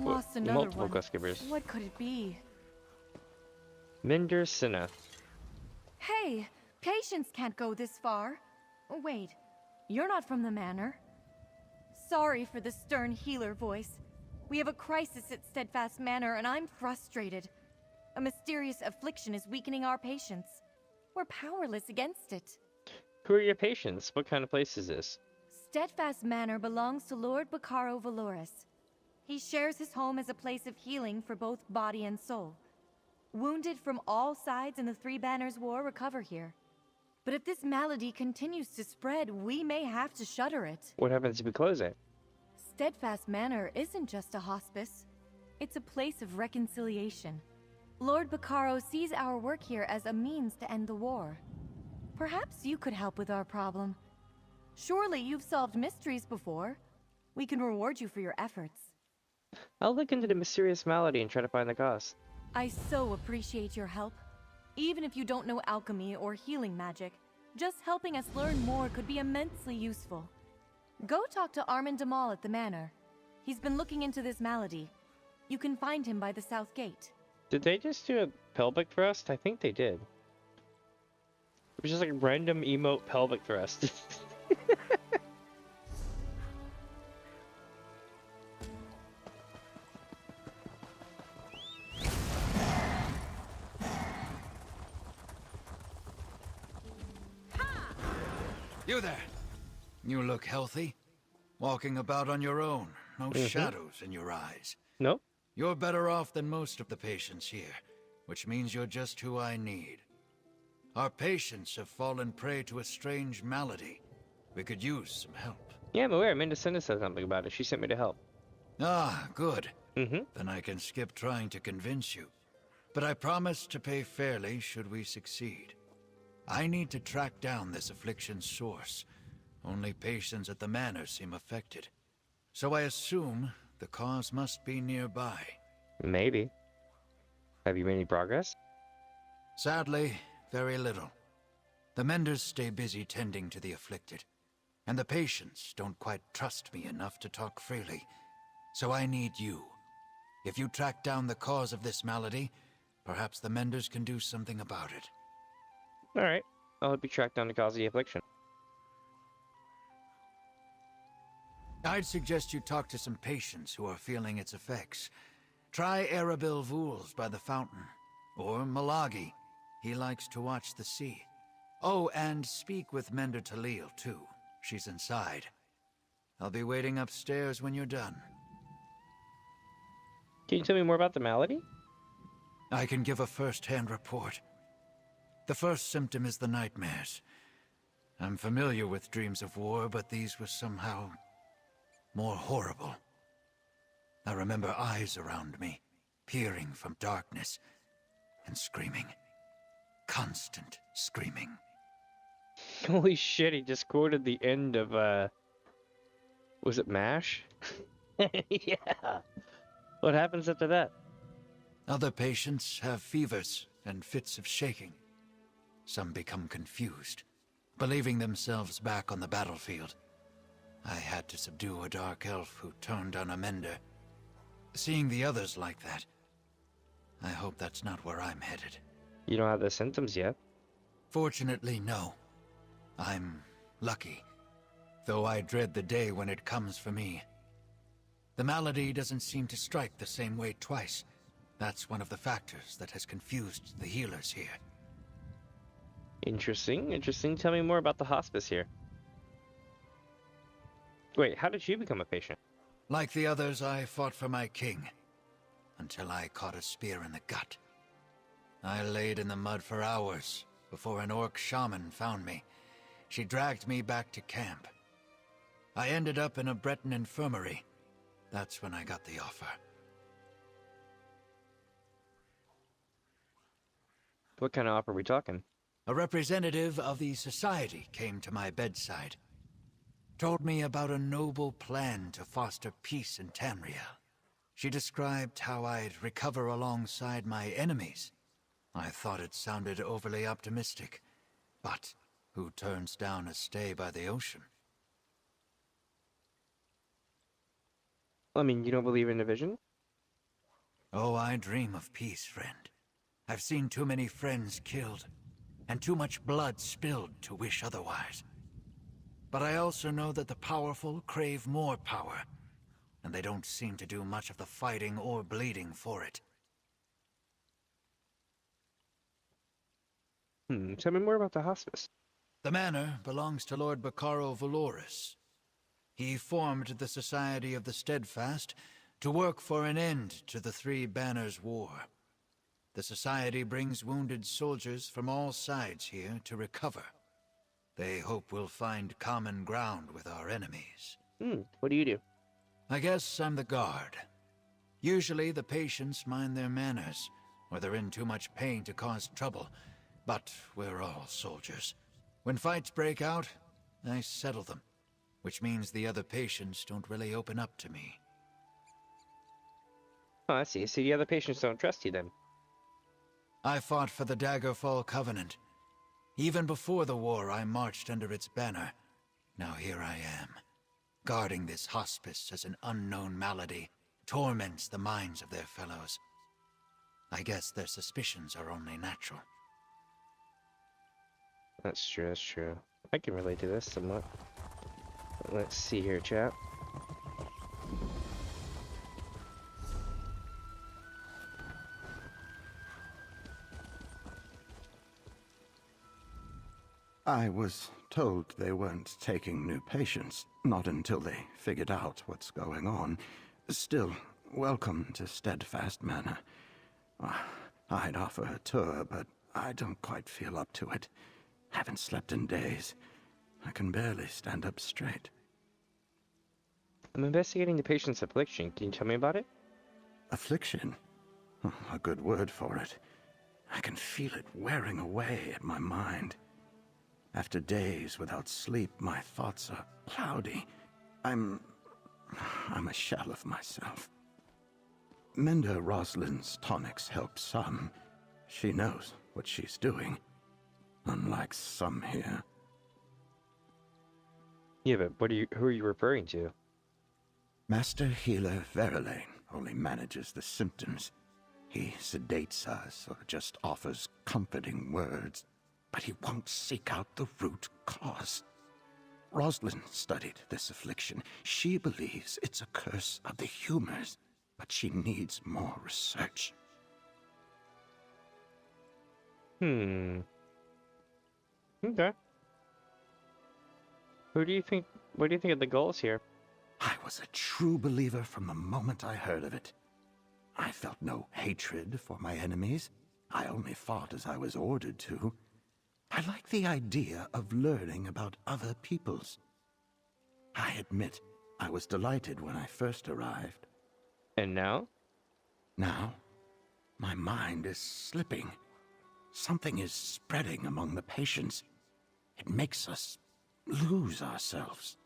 Lost another multiple one. quest givers. What could it be? Minder Sinna. Hey, Patience can't go this far. Oh, wait, You're not from the manor. Sorry for the stern healer voice. We have a crisis at Steadfast Manor, and I'm frustrated. A mysterious affliction is weakening our patience. We're powerless against it. Who are your patients? What kind of place is this? Steadfast Manor belongs to Lord Bacaro Valoris. He shares his home as a place of healing for both body and soul. Wounded from all sides in the Three Banners War recover here. But if this malady continues to spread, we may have to shutter it. What happens if we close it? Steadfast Manor isn't just a hospice. It's a place of reconciliation. Lord Bacaro sees our work here as a means to end the war. Perhaps you could help with our problem. Surely you've solved mysteries before. We can reward you for your efforts. I'll look into the mysterious malady and try to find the cause. I so appreciate your help. Even if you don't know alchemy or healing magic, just helping us learn more could be immensely useful. Go talk to Armand Damal at the manor. He's been looking into this malady. You can find him by the south gate. Did they just do a pelvic thrust? I think they did. It was just like a random emote pelvic thrust. You there. You look healthy. Walking about on your own. No shadows in your eyes. Nope. You're better off than most of the patients here, which means you're just who I need. Our patients have fallen prey to a strange malady. We could use some help. Yeah, I'm aware. Amanda said something about it. She sent me to help. Ah, good. Then I can skip trying to convince you. But I promise to pay fairly should we succeed. I need to track down this affliction's source. Only patients at the manor seem affected. So I assume the cause must be nearby. Maybe. Have you made any progress? Sadly, very little. The menders stay busy tending to the afflicted, and the patients don't quite trust me enough to talk freely. So I need you. If you track down the cause of this malady, perhaps the menders can do something about it. Alright, I'll help you track down the cause of the affliction. I'd suggest you talk to some patients who are feeling its effects. Try Arabil Vools by the fountain, or Malagi. He likes to watch the sea. Oh, and speak with Mender Talil, too. She's inside. I'll be waiting upstairs when you're done. Can you tell me more about the malady? I can give a first-hand report. The first symptom is the nightmares. I'm familiar with dreams of war, but these were somehow more horrible. I remember eyes around me, peering from darkness, and screaming. Constant screaming. Holy shit, he just quoted the end of, was it MASH? Yeah. What happens after that? Other patients have fevers and fits of shaking. Some become confused, believing themselves back on the battlefield. I had to subdue a dark elf who turned on a mender. Seeing the others like that, I hope that's not where I'm headed. You don't have the symptoms yet? Fortunately, no. I'm lucky, though I dread the day when it comes for me. The malady doesn't seem to strike the same way twice. That's one of the factors that has confused the healers here. Interesting, interesting. Tell me more about the hospice here. Wait, how did you become a patient? Like the others, I fought for my king, until I caught a spear in the gut. I laid in the mud for hours before an orc shaman found me. She dragged me back to camp. I ended up in a Breton infirmary. That's when I got the offer. What kind of offer are we talking? A representative of the society came to my bedside. Told me about a noble plan to foster peace in Tamriel. She described how I'd recover alongside my enemies. I thought it sounded overly optimistic. But who turns down a stay by the ocean? I mean, you don't believe in division? Oh, I dream of peace, friend. I've seen too many friends killed, and too much blood spilled to wish otherwise. But I also know that the powerful crave more power, and they don't seem to do much of the fighting or bleeding for it. Tell me more about the hospice. The manor belongs to Lord Bacaro Valoris. He formed the Society of the Steadfast to work for an end to the Three Banners War. The Society brings wounded soldiers from all sides here to recover. They hope we'll find common ground with our enemies. What do you do? I guess I'm the guard. Usually the patients mind their manners, or they're in too much pain to cause trouble. But we're all soldiers. When fights break out, I settle them, which means the other patients don't really open up to me. Oh, I see. So the other patients don't trust you then? I fought for the Daggerfall Covenant. Even before the war, I marched under its banner. Now here I am, guarding this hospice as an unknown malady torments the minds of their fellows. I guess their suspicions are only natural. That's true, that's true. I can relate to this somewhat. Let's see here, chat. I was told they weren't taking new patients, not until they figured out what's going on. Still, welcome to Steadfast Manor. I'd offer a tour, but I don't quite feel up to it. Haven't slept in days. I can barely stand up straight. I'm investigating the patient's affliction. Can you tell me about it? Affliction? A good word for it. I can feel it wearing away at my mind. After days without sleep, my thoughts are cloudy. I'm a shell of myself. Minda Roslyn's tonics help some. She knows what she's doing. Unlike some here. Yeah, but who are you referring to? Master Healer Verlaine only manages the symptoms. He sedates us or just offers comforting words, but he won't seek out the root cause. Roslyn studied this affliction. She believes it's a curse of the humors, but she needs more research. Okay. What do you think of the goals here? I was a true believer from the moment I heard of it. I felt no hatred for my enemies. I only fought as I was ordered to. I like the idea of learning about other peoples. I admit, I was delighted when I first arrived. And now? Now, my mind is slipping. Something is spreading among the patients. It makes us lose ourselves.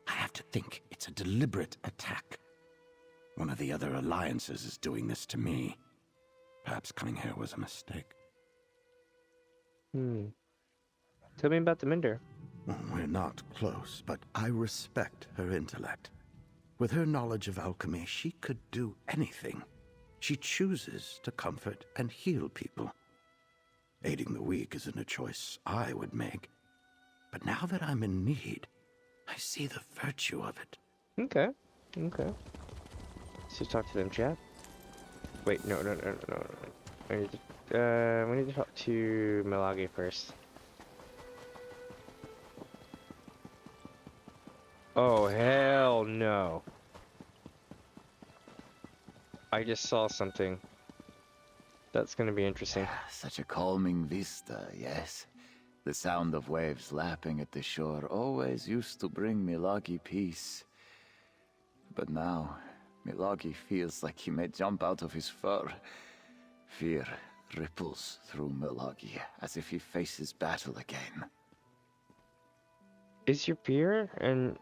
I have to think it's a deliberate attack. One of the other alliances is doing this to me. Perhaps coming here was a mistake. Tell me about the Minder. We're not close, but I respect her intellect. With her knowledge of alchemy, she could do anything. She chooses to comfort and heal people. Aiding the weak isn't a choice I would make. But now that I'm in need, I see the virtue of it. Okay. So talk to them, chat. Wait, no. We need to talk to Milagi first. Oh, hell no. I just saw something. That's gonna be interesting. Such a calming vista, yes. The sound of waves lapping at the shore always used to bring Milagi peace. But now, Milagi feels like he may jump out of his fur. Fear ripples through Milagi as if he faces battle again. Is your fear an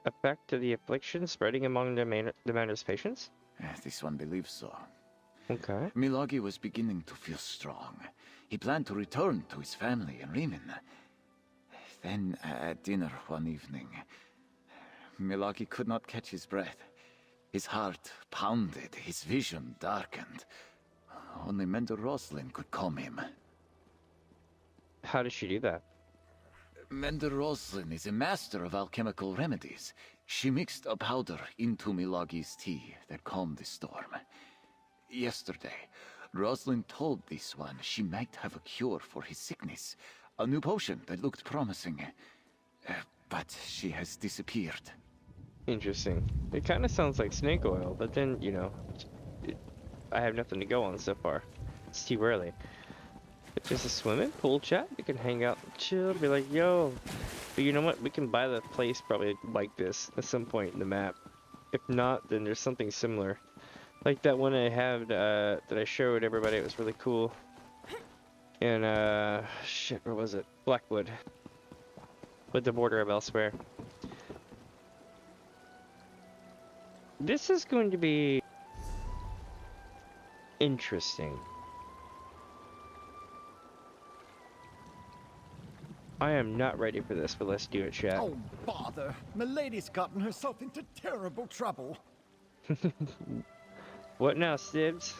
effect of the affliction spreading among the manor's patients? This one believes so. Okay. Milagi was beginning to feel strong. He planned to return to his family in Riemann. Then, at dinner one evening, Milagi could not catch his breath. His heart pounded, his vision darkened. Only Mentor Roslyn could calm him. How did she do that? Mender Roslin is a master of alchemical remedies. She mixed a powder into Milagi's tea that calmed the storm. Yesterday, Roslin told this one she might have a cure for his sickness. A new potion that looked promising. But she has disappeared. Interesting. It kind of sounds like snake oil, but then, you know, I have nothing to go on so far. It's too early. It's just a swimming pool chat. You can hang out, chill, be like, yo. But you know what? We can buy the place probably like this at some point in the map. If not, then there's something similar. Like that one I had that I showed everybody. It was really cool. And shit, where was it? Blackwood. With the border of elsewhere. This is going to be interesting. I am not ready for this, but let's do it, chat. Oh, bother. Milady's gotten herself into terrible trouble. What now, Stibs?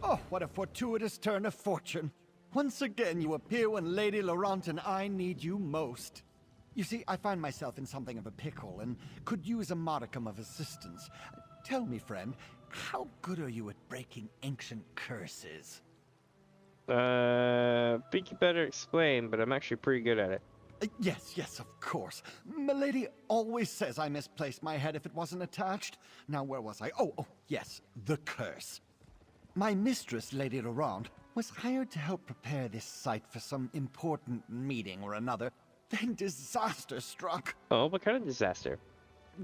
Oh, what a fortuitous turn of fortune. Once again, you appear when Lady Laurent and I need you most. You see, I find myself in something of a pickle and could use a modicum of assistance. Tell me, friend, how good are you at breaking ancient curses? Think you better explain, but I'm actually pretty good at it. Yes, of course. Milady always says I misplaced my head if it wasn't attached. Now, where was I? Oh, yes, the curse. My mistress, Lady Laurent, was hired to help prepare this site for some important meeting or another. Then disaster struck. Oh, what kind of disaster?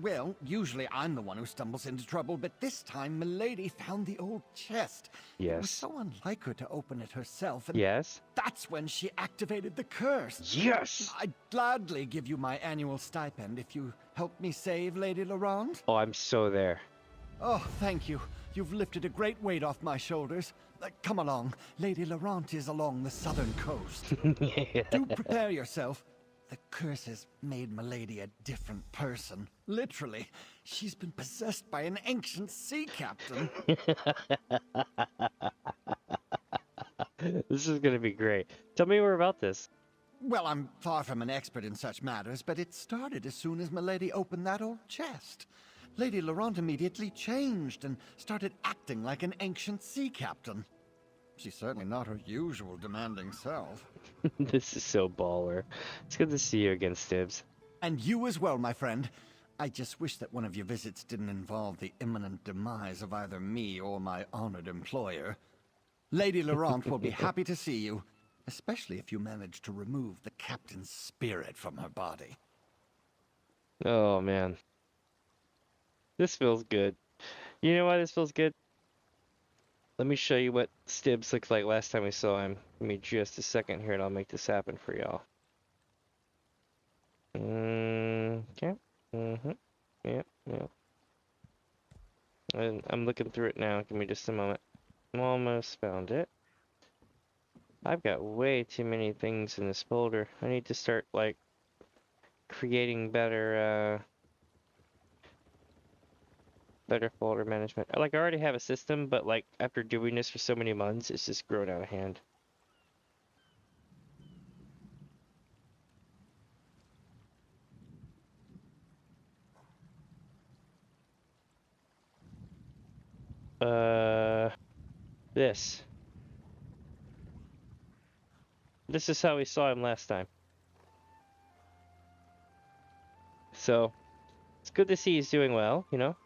Well, usually I'm the one who stumbles into trouble, but this time Milady found the old chest. Yes. It was so unlike her to open it herself, and yes, that's when she activated the curse. Yes! I'd gladly give you my annual stipend if you help me save Lady Laurent. Oh, I'm so there. Oh, thank you. You've lifted a great weight off my shoulders. Come along. Lady Laurent is along the southern coast. Yeah. Do prepare yourself. The curse has made Milady a different person. Literally. She's been possessed by an ancient sea captain. This is gonna be great. Tell me more about this. Well, I'm far from an expert in such matters, but it started as soon as Milady opened that old chest. Lady Laurent immediately changed and started acting like an ancient sea captain. She's certainly not her usual demanding self. This is so baller. It's good to see you again, Stibs. And you as well, my friend. I just wish that one of your visits didn't involve the imminent demise of either me or my honored employer. Lady Laurent will be happy to see you, especially if you manage to remove the captain's spirit from her body. Oh, man. This feels good. You know why this feels good? Let me show you what Stibs looked like last time we saw him. Give me just a second here and I'll make this happen for y'all. Okay. Yep. And I'm looking through it now. Give me just a moment. I'm almost found it. I've got way too many things in this folder. I need to start, like, creating better folder management. Like, I already have a system, but like after doing this for so many months, it's just grown out of hand. This is how we saw him last time. So it's good to see he's doing well, you know.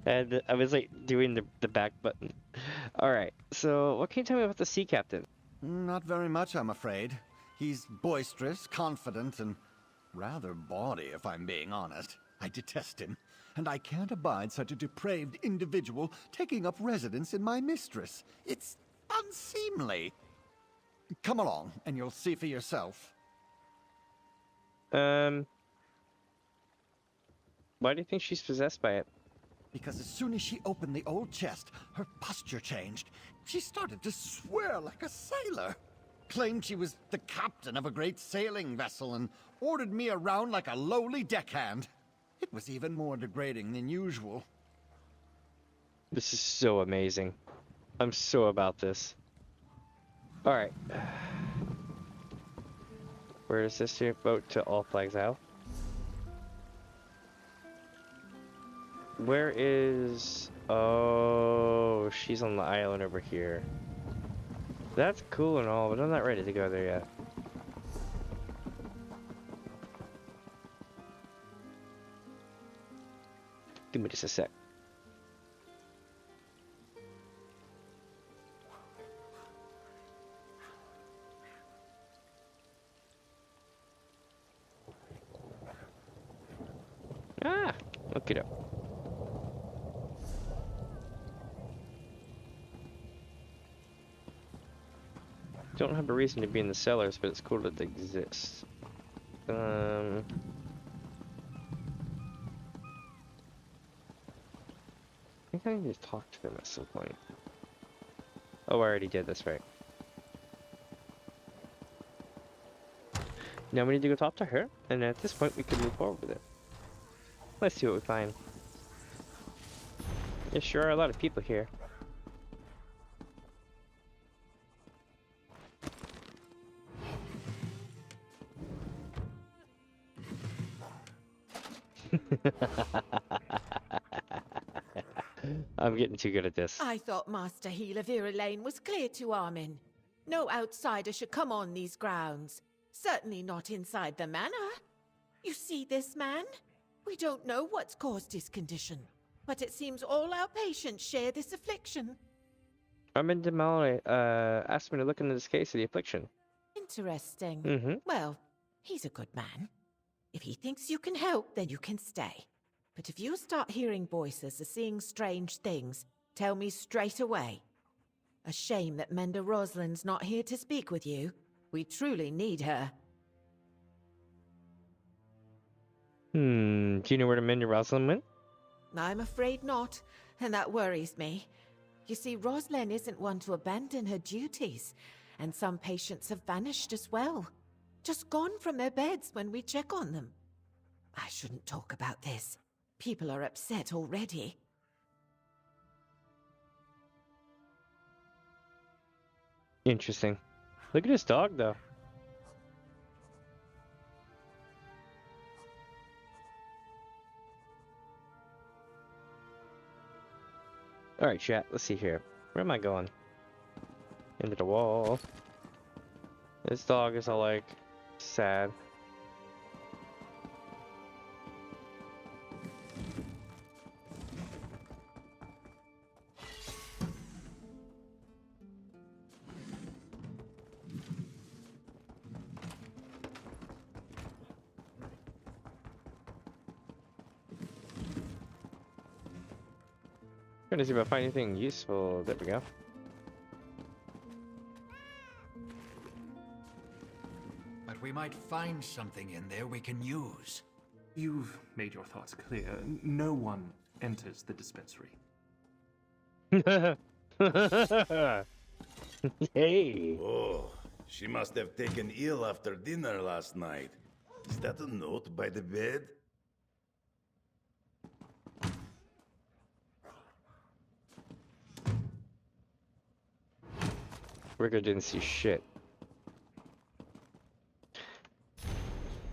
And I was like doing the back button. Alright, so what can you tell me about the sea captain? Not very much, I'm afraid. He's boisterous, confident, and rather bawdy, if I'm being honest. I detest him, and I can't abide such a depraved individual taking up residence in my mistress. It's unseemly. Come along, and you'll see for yourself. Why do you think she's possessed by it? Because as soon as she opened the old chest, her posture changed. She started to swear like a sailor. Claimed she was the captain of a great sailing vessel and ordered me around like a lowly deckhand. It was even more degrading than usual. This is so amazing. I'm so about this. Alright. Where is this here? Boat to All Flags Isle. Where is... Oh, she's on the island over here. That's cool and all, but I'm not ready to go there yet. Give me just a sec. Ah, look it up. Don't have a reason to be in the cellars, but it's cool that they exist. I think I need to talk to them at some point. Oh, I already did this, right? Now we need to go talk to her, and at this point we can move forward with it. Let's see what we find. There sure are a lot of people here. I'm getting too good at this. I thought Master Healer Vera Lane was clear to Armin. No outsider should come on these grounds. Certainly not inside the manor. You see this man? We don't know what's caused his condition, but it seems all our patients share this affliction. Armin de Malay asked me to look into this case of the affliction. Interesting. Well, he's a good man. If he thinks you can help, then you can stay. But if you start hearing voices or seeing strange things, tell me straight away. A shame that Mender Rosalind's not here to speak with you. We truly need her. Do you know where to Mender Rosalind went? I'm afraid not, and that worries me. You see, Rosalind isn't one to abandon her duties, and some patients have vanished as well. Just gone from their beds when we check on them. I shouldn't talk about this. People are upset already. Interesting. Look at his dog, though. Alright, chat, let's see here. Where am I going? Into the wall. This dog is all like sad. Trying to see if I find anything useful. There we go. But we might find something in there we can use. You've made your thoughts clear. No one enters the dispensary. Hey! Oh, she must have taken ill after dinner last night. Is that a note by the bed? Rigger didn't see shit.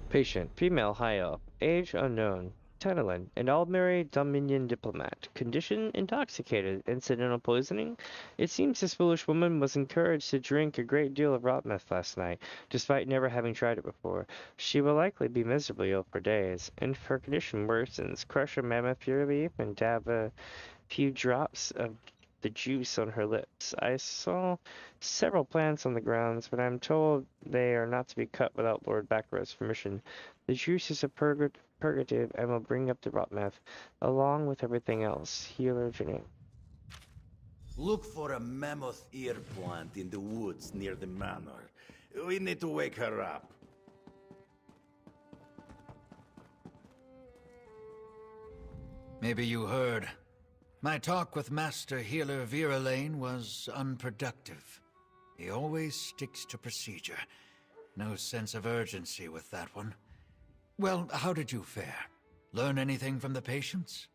Patient, female, high up, age unknown, Tantalin, an ordinary Dominion diplomat. Condition, intoxicated, incidental poisoning. It seems this foolish woman was encouraged to drink a great deal of rot meth last night, despite never having tried it before. She will likely be miserably ill for days, and if her condition worsens, crush a mammoth pure leaf and dab a few drops of the juice on her lips. I saw several plants on the grounds, but I'm told they are not to be cut without Lord Baccarat's permission. The juice is a purgative and will bring up the rot meth, along with everything else. Healer Janine. Look for a mammoth ear plant in the woods near the manor. We need to wake her up. Maybe you heard. My talk with Master Healer Vera Lane was unproductive. He always sticks to procedure. No sense of urgency with that one. Well, how did you fare? Learn anything from the patients?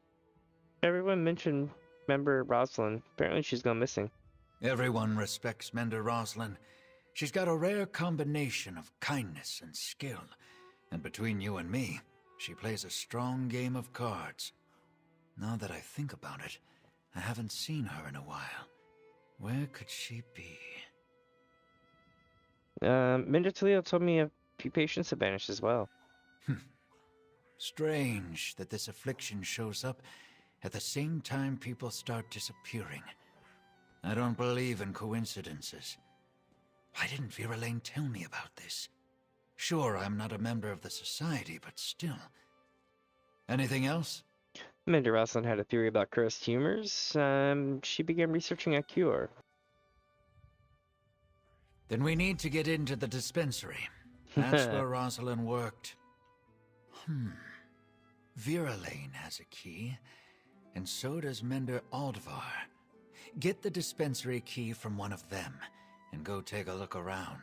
Everyone mentioned member Rosalind. Apparently she's gone missing. Everyone respects Mender Roslin. She's got a rare combination of kindness and skill. And between you and me, she plays a strong game of cards. Now that I think about it, I haven't seen her in a while. Where could she be? Mender Toledo told me a few patients have vanished as well. Strange that this affliction shows up at the same time people start disappearing. I don't believe in coincidences. Why didn't Vera Lane tell me about this? Sure, I'm not a member of the society, but still. Anything else? Mender Roslin had a theory about cursed humors. She began researching a cure. Then we need to get into the dispensary. That's where Rosalind worked. Vera Lane has a key, and so does Mender Aldvar. Get the dispensary key from one of them, and go take a look around.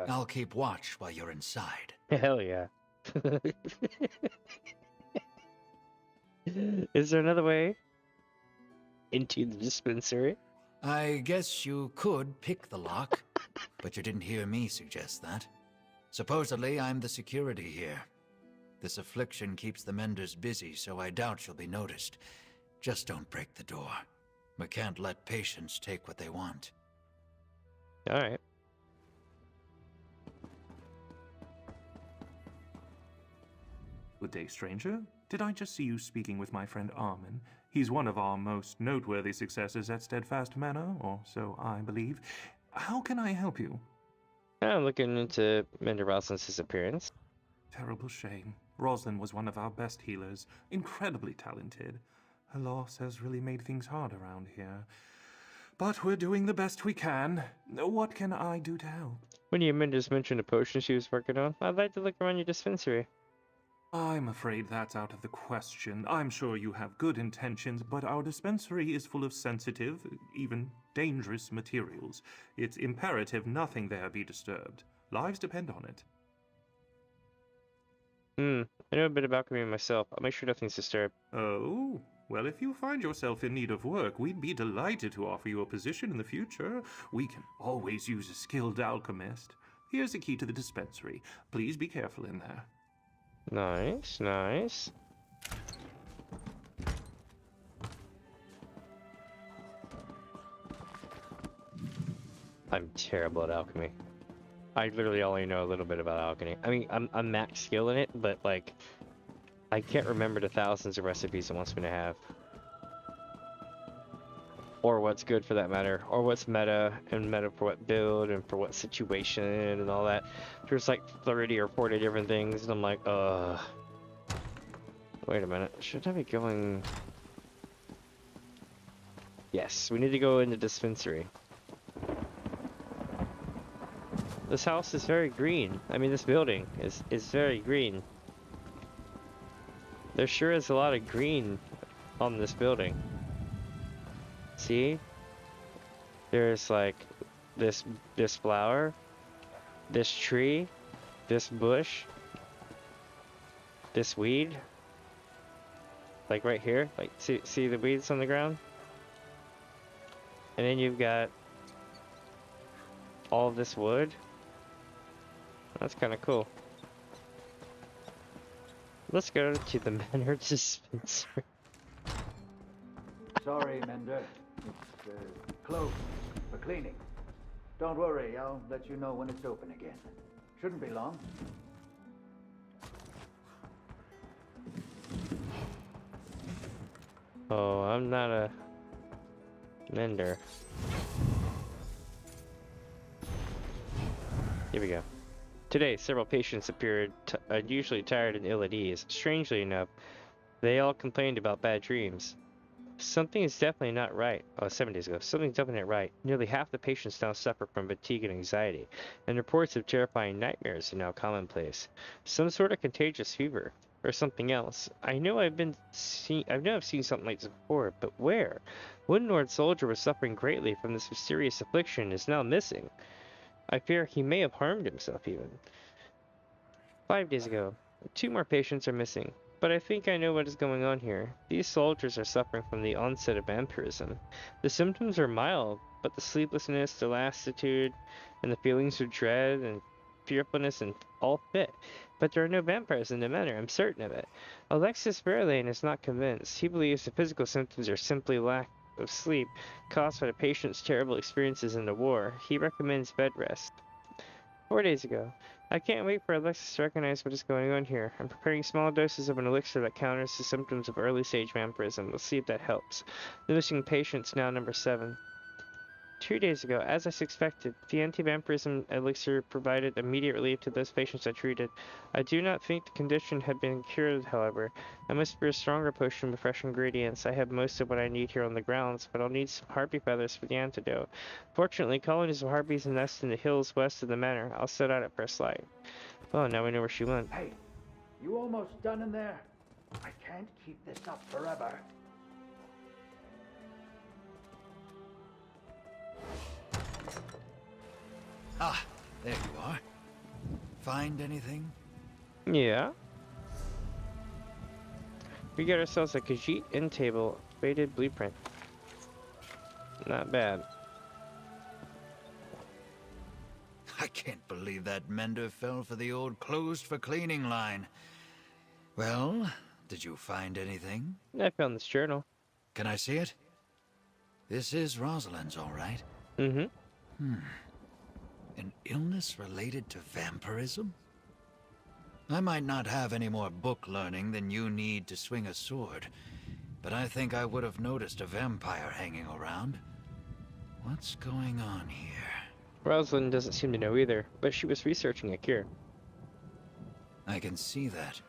I'll keep watch while you're inside. Hell yeah. Is there another way into the dispensary? I guess you could pick the lock, but you didn't hear me suggest that. Supposedly, I'm the security here. This affliction keeps the Menders busy, so I doubt you'll be noticed. Just don't break the door. We can't let patients take what they want. Alright. Good day, stranger. Did I just see you speaking with my friend Armin? He's one of our most noteworthy successors at Steadfast Manor, or so I believe. How can I help you? I'm looking into Mender Roslin's disappearance. Terrible shame. Roslyn was one of our best healers, incredibly talented. Her loss has really made things hard around here. But we're doing the best we can. What can I do to help? When you Mendes mentioned a potion she was working on, I'd like to look around your dispensary. I'm afraid that's out of the question. I'm sure you have good intentions, but our dispensary is full of sensitive, even dangerous materials. It's imperative nothing there be disturbed. Lives depend on it. I know a bit about alchemy myself. I'll make sure nothing's disturbed. Oh? Well, if you find yourself in need of work, we'd be delighted to offer you a position in the future. We can always use a skilled alchemist. Here's a key to the dispensary. Please be careful in there. Nice, nice. I'm terrible at alchemy. I literally only know a little bit about alchemy. I mean, I'm max skill in it, but like, I can't remember the thousands of recipes it wants me to have. Or what's good for that matter, or what's meta, and meta for what build, and for what situation, and all that. There's like 30 or 40 different things, and I'm like, wait a minute, should I be going... Yes, we need to go in the dispensary. This house is very green. I mean, this building is very green. There sure is a lot of green on this building. See? There's like this flower, this tree, this bush, this weed. Like right here, like see the weeds on the ground? And then you've got all of this wood. That's kind of cool. Let's go to the Manor dispensary. Sorry, Mender. It's closed for cleaning. Don't worry, I'll let you know when it's open again. Shouldn't be long. Oh, I'm not a mender. Here we go. Today, several patients appeared unusually tired and ill at ease. Strangely enough, they all complained about bad dreams. Something is definitely not right. Oh, 7 days ago. Something's definitely not right. Nearly half the patients now suffer from fatigue and anxiety, and reports of terrifying nightmares are now commonplace. Some sort of contagious fever, or something else. I know I've seen something like this before, but where? One Nord soldier was suffering greatly from this mysterious affliction and is now missing. I fear he may have harmed himself even. 5 days ago, 2 more patients are missing, But I think I know what is going on here. These soldiers are suffering from the onset of vampirism. The symptoms are mild, but the sleeplessness, the lassitude, and the feelings of dread and fearfulness and all fit. But there are no vampires in the manor, I'm certain of it. Alexis Verlaine is not convinced. He believes the physical symptoms are simply lack of sleep caused by the patient's terrible experiences in the war. He recommends bed rest. 4 days ago. I can't wait for Alexis to recognize what is going on here. I'm preparing small doses of an elixir that counters the symptoms of early stage vampirism. Let's see if that helps. The missing patient's now number 7. 2 days ago, as I suspected, the anti-vampirism elixir provided immediate relief to those patients I treated. I do not think the condition had been cured, however. I must brew a stronger potion with fresh ingredients. I have most of what I need here on the grounds, but I'll need some harpy feathers for the antidote. Fortunately, colonies of harpies nest in the hills west of the manor. I'll set out at first light. Well, now we know where she went. Hey, you almost done in there? I can't keep this up forever. Ah, there you are. Find anything? Yeah. We got ourselves a Khajiit end table faded blueprint. Not bad. I can't believe that mender fell for the old closed for cleaning line. Well, did you find anything? I found this journal. Can I see it? This is Rosalind's, all right. Mm-hmm. An illness related to vampirism? I might not have any more book learning than you need to swing a sword, but I think I would have noticed a vampire hanging around. What's going on here? Rosalind doesn't seem to know either, but she was researching a cure. I can see that.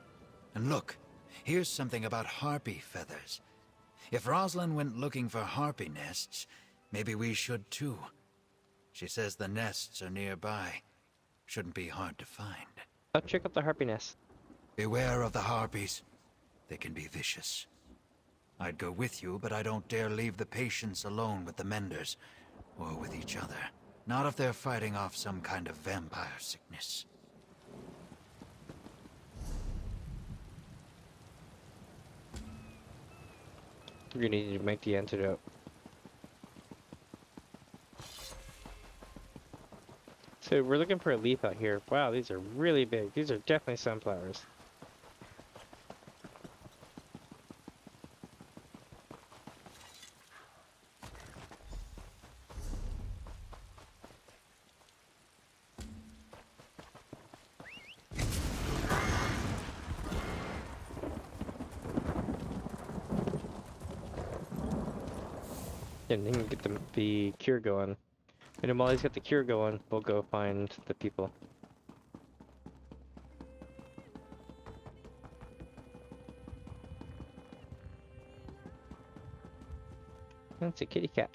And look, here's something about harpy feathers. If Rosalind went looking for harpy nests, maybe we should too. She says the nests are nearby. Shouldn't be hard to find. I'll check out the harpy nest. Beware of the harpies. They can be vicious. I'd go with you, but I don't dare leave the patients alone with the menders, or with each other. Not if they're fighting off some kind of vampire sickness. We're gonna need to make the antidote. So we're looking for a leaf out here. Wow, these are really big. These are definitely sunflowers. And then get the cure going. And then while he's got the cure going, we'll go find the people. That's a kitty cat.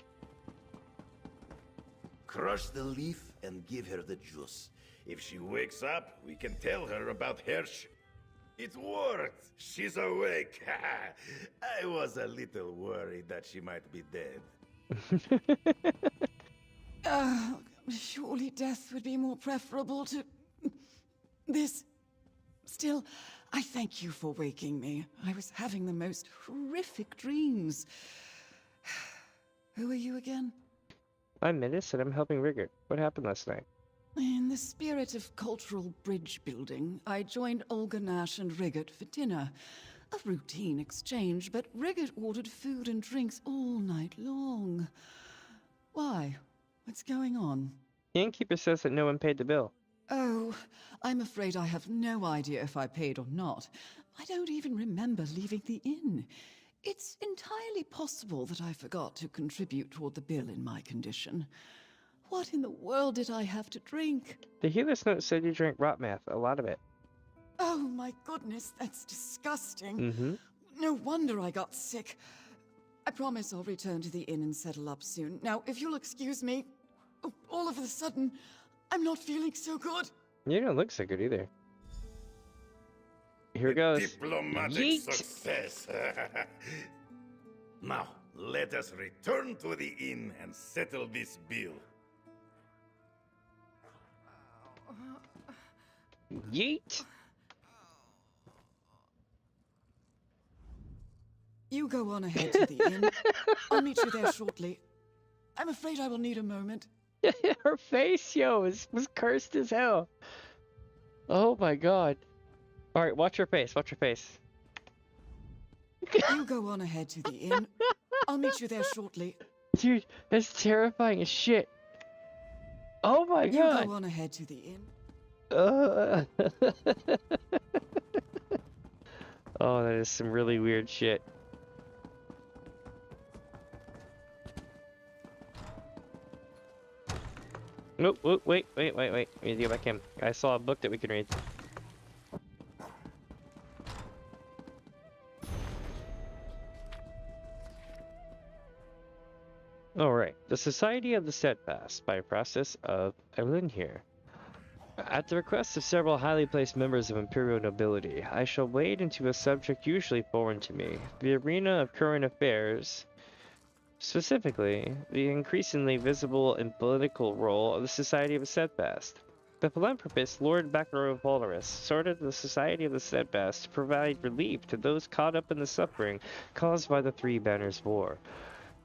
Crush the leaf and give her the juice. If she wakes up, we can tell her about Hirsch. It worked! She's awake! I was a little worried that she might be dead. Surely death would be more preferable to this. Still, I thank you for waking me. I was having the most horrific dreams. Who are you again? I'm Menace and I'm helping Rigert. What happened last night? In the spirit of cultural bridge building, I joined Olga Nash and Rigert for dinner. A routine exchange, but Rigert ordered food and drinks all night long. Why? What's going on? The innkeeper says that no one paid the bill. Oh, I'm afraid I have no idea if I paid or not. I don't even remember leaving the inn. It's entirely possible that I forgot to contribute toward the bill in my condition. What in the world did I have to drink? The healer's note said you drank rot meth, a lot of it. Oh my goodness, that's disgusting. Mm-hmm. No wonder I got sick. I promise I'll return to the inn and settle up soon. Now, if you'll excuse me, all of a sudden, I'm not feeling so good. You don't look so good either. Here goes. Diplomatic Yeet. success. Now, let us return to the inn and settle this bill. Yeet. You go on ahead to the inn. I'll meet you there shortly. I'm afraid I will need a moment. Her face, yo, was cursed as hell. Oh my god. Alright, watch her face, watch her face. You go on ahead to the inn. I'll meet you there shortly. Dude, that's terrifying as shit. Oh my god. You go on ahead to the inn. Oh, that is some really weird shit. Nope, oh, wait. We need to go back in. I saw a book that we can read. Alright, the Society of the Steadfast, by a process of Elden here. At the request of several highly placed members of Imperial nobility, I shall wade into a subject usually foreign to me, the arena of current affairs, specifically, the increasingly visible and political role of the Society of the Steadfast. The philanthropist Lord Baccarat Valoris started the Society of the Steadfast to provide relief to those caught up in the suffering caused by the Three Banners War.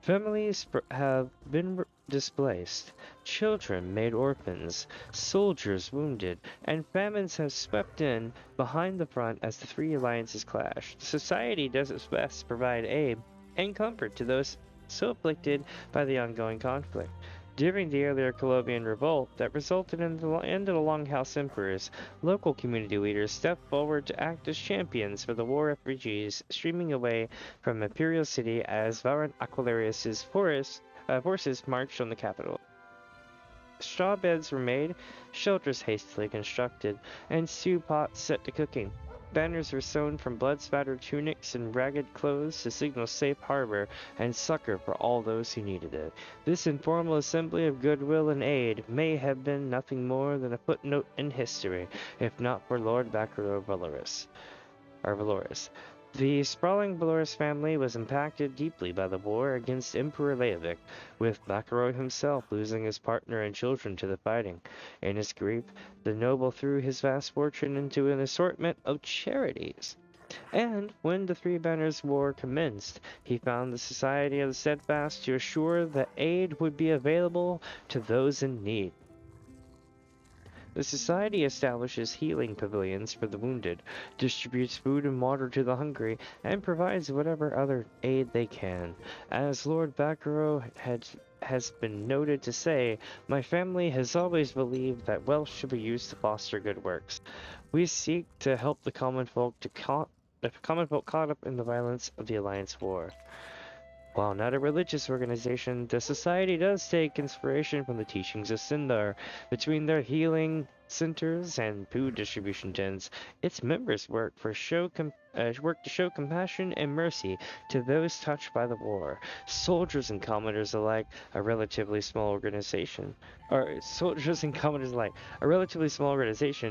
Families have been displaced, children made orphans, soldiers wounded, and famines have swept in behind the front as the three alliances clash. The Society does its best to provide aid and comfort to those so afflicted by the ongoing conflict. During the earlier Colovian revolt that resulted in the end of the Longhouse Emperors, local community leaders stepped forward to act as champions for the war refugees streaming away from Imperial City as Varant Aquilarius's forces marched on the capital. Straw beds were made, shelters hastily constructed, and stew pots set to cooking. Banners were sewn from blood-spattered tunics and ragged clothes to signal safe harbor and succor for all those who needed it. This informal assembly of goodwill and aid may have been nothing more than a footnote in history, if not for Lord Baccarat Valoris. The sprawling Valoris family was impacted deeply by the war against Emperor Leovic, with Baccarat himself losing his partner and children to the fighting. In his grief, the noble threw his vast fortune into an assortment of charities. And when the Three Banners War commenced, he found the Society of the Steadfast to assure that aid would be available to those in need. The Society establishes healing pavilions for the wounded, distributes food and water to the hungry, and provides whatever other aid they can. As Lord Baccarat has been noted to say, my family has always believed that wealth should be used to foster good works. We seek to help the common folk caught up in the violence of the Alliance War. While not a religious organization, the Society does take inspiration from the teachings of Sindar. Between their healing centers and food distribution dens, its members work to show compassion and mercy to those touched by the war. Soldiers and commoners alike, a relatively small organization.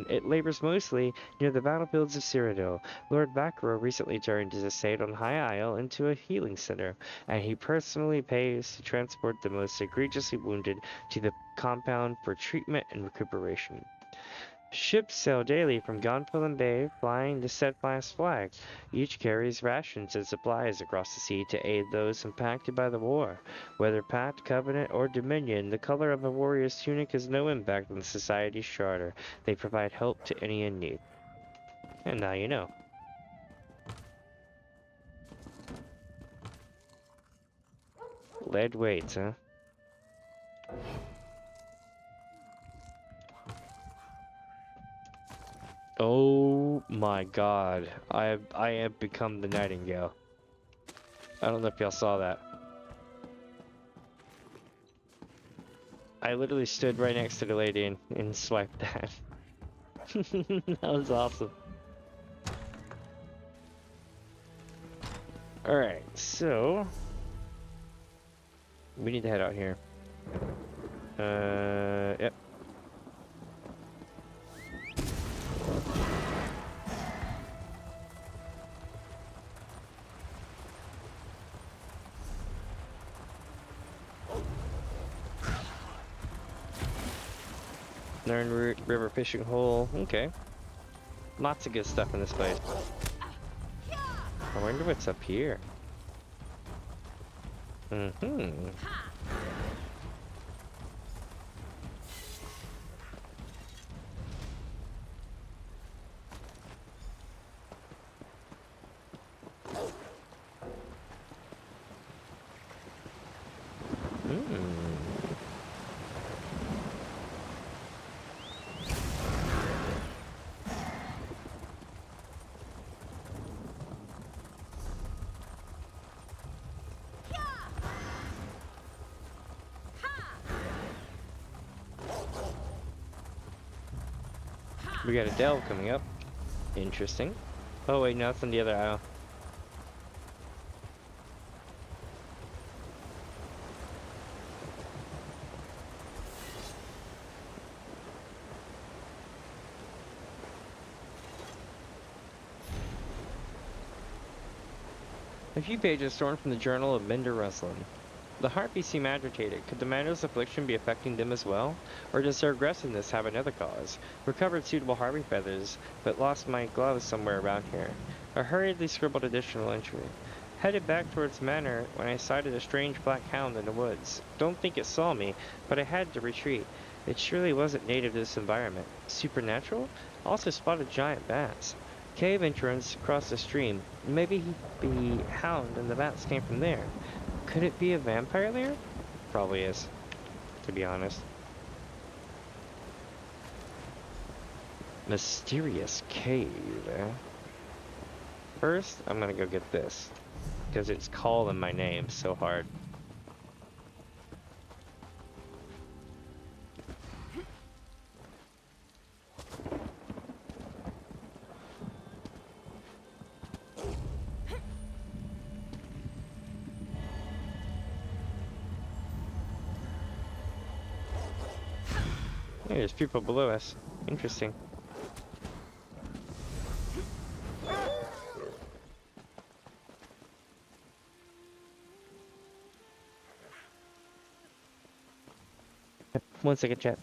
It labors mostly near the battlefields of Cyrodiil. Lord Baccarat recently turned his estate on High Isle into a healing center, and he personally pays to transport the most egregiously wounded to the compound for treatment and recuperation. Ships sail daily from Gonfalon Bay, flying the steadfast flag. Each carries rations and supplies across the sea to aid those impacted by the war. Whether Pact, Covenant, or Dominion, the color of a warrior's tunic has no impact on the Society's charter. They provide help to any in need. And now you know. Lead weights, huh? Oh my god, I have become the Nightingale. I don't know if y'all saw that. I literally stood right next to the lady and swiped that. That was awesome. Alright, so we need to head out here. Yep. Learn river fishing hole. Okay. Lots of good stuff in this place. I wonder what's up here. Mm-hmm. We got a delve coming up. Interesting. Oh wait, no, it's on the other aisle. A few pages torn from the Journal of Mender Ruslan. The heartbeats seem agitated. Could the Mando's affliction be affecting them as well? Or does their aggressiveness have another cause? Recovered suitable harpy feathers, but lost my gloves somewhere around here. I hurriedly scribbled additional entry. Headed back towards Manor when I sighted a strange black hound in the woods. Don't think it saw me, but I had to retreat. It surely wasn't native to this environment. Supernatural? Also spotted giant bats. Cave entrance across the stream. Maybe the hound and the bats came from there. Could it be a vampire lair? Probably is, to be honest. Mysterious cave, eh? First, I'm gonna go get this, because it's calling my name so hard. Hey, there's people below us. Interesting. One second, chat.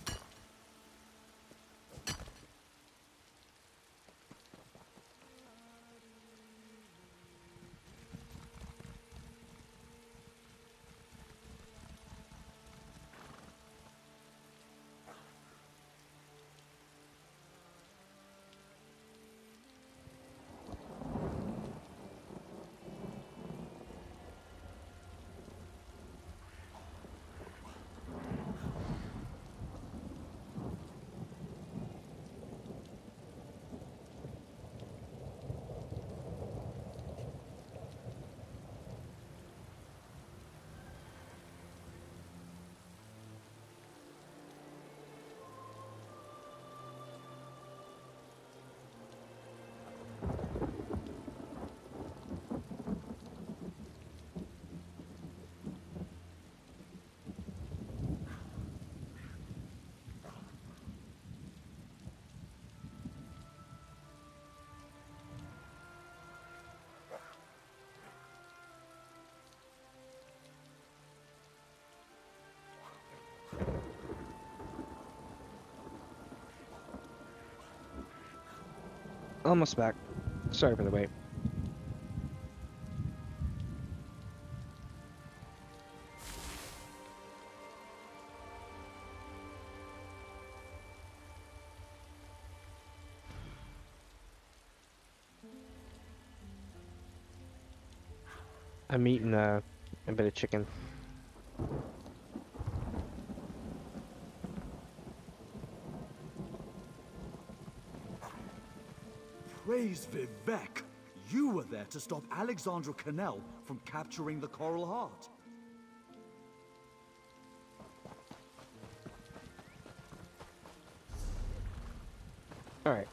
Almost back. Sorry for the wait. I'm eating a bit of chicken. Praise Vivek! You were there to stop Alexandra Cannell from capturing the Coral Heart. Alright.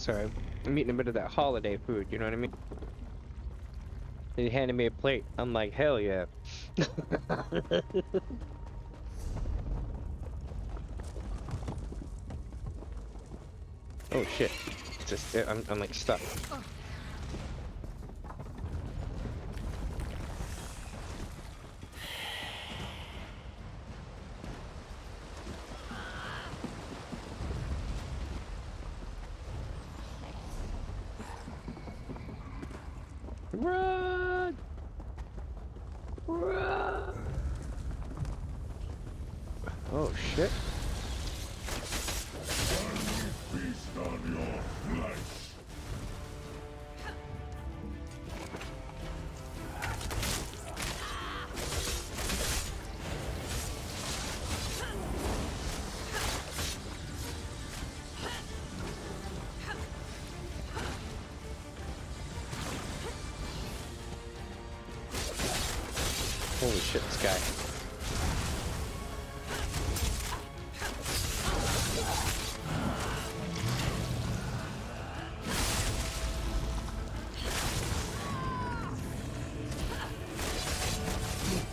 Sorry, I'm eating a bit of that holiday food, you know what I mean? They handed me a plate. I'm like, hell yeah. Oh shit. Just, I'm like stuck. Run! Run! Oh shit. Feast on your flesh. Holy shit, this guy.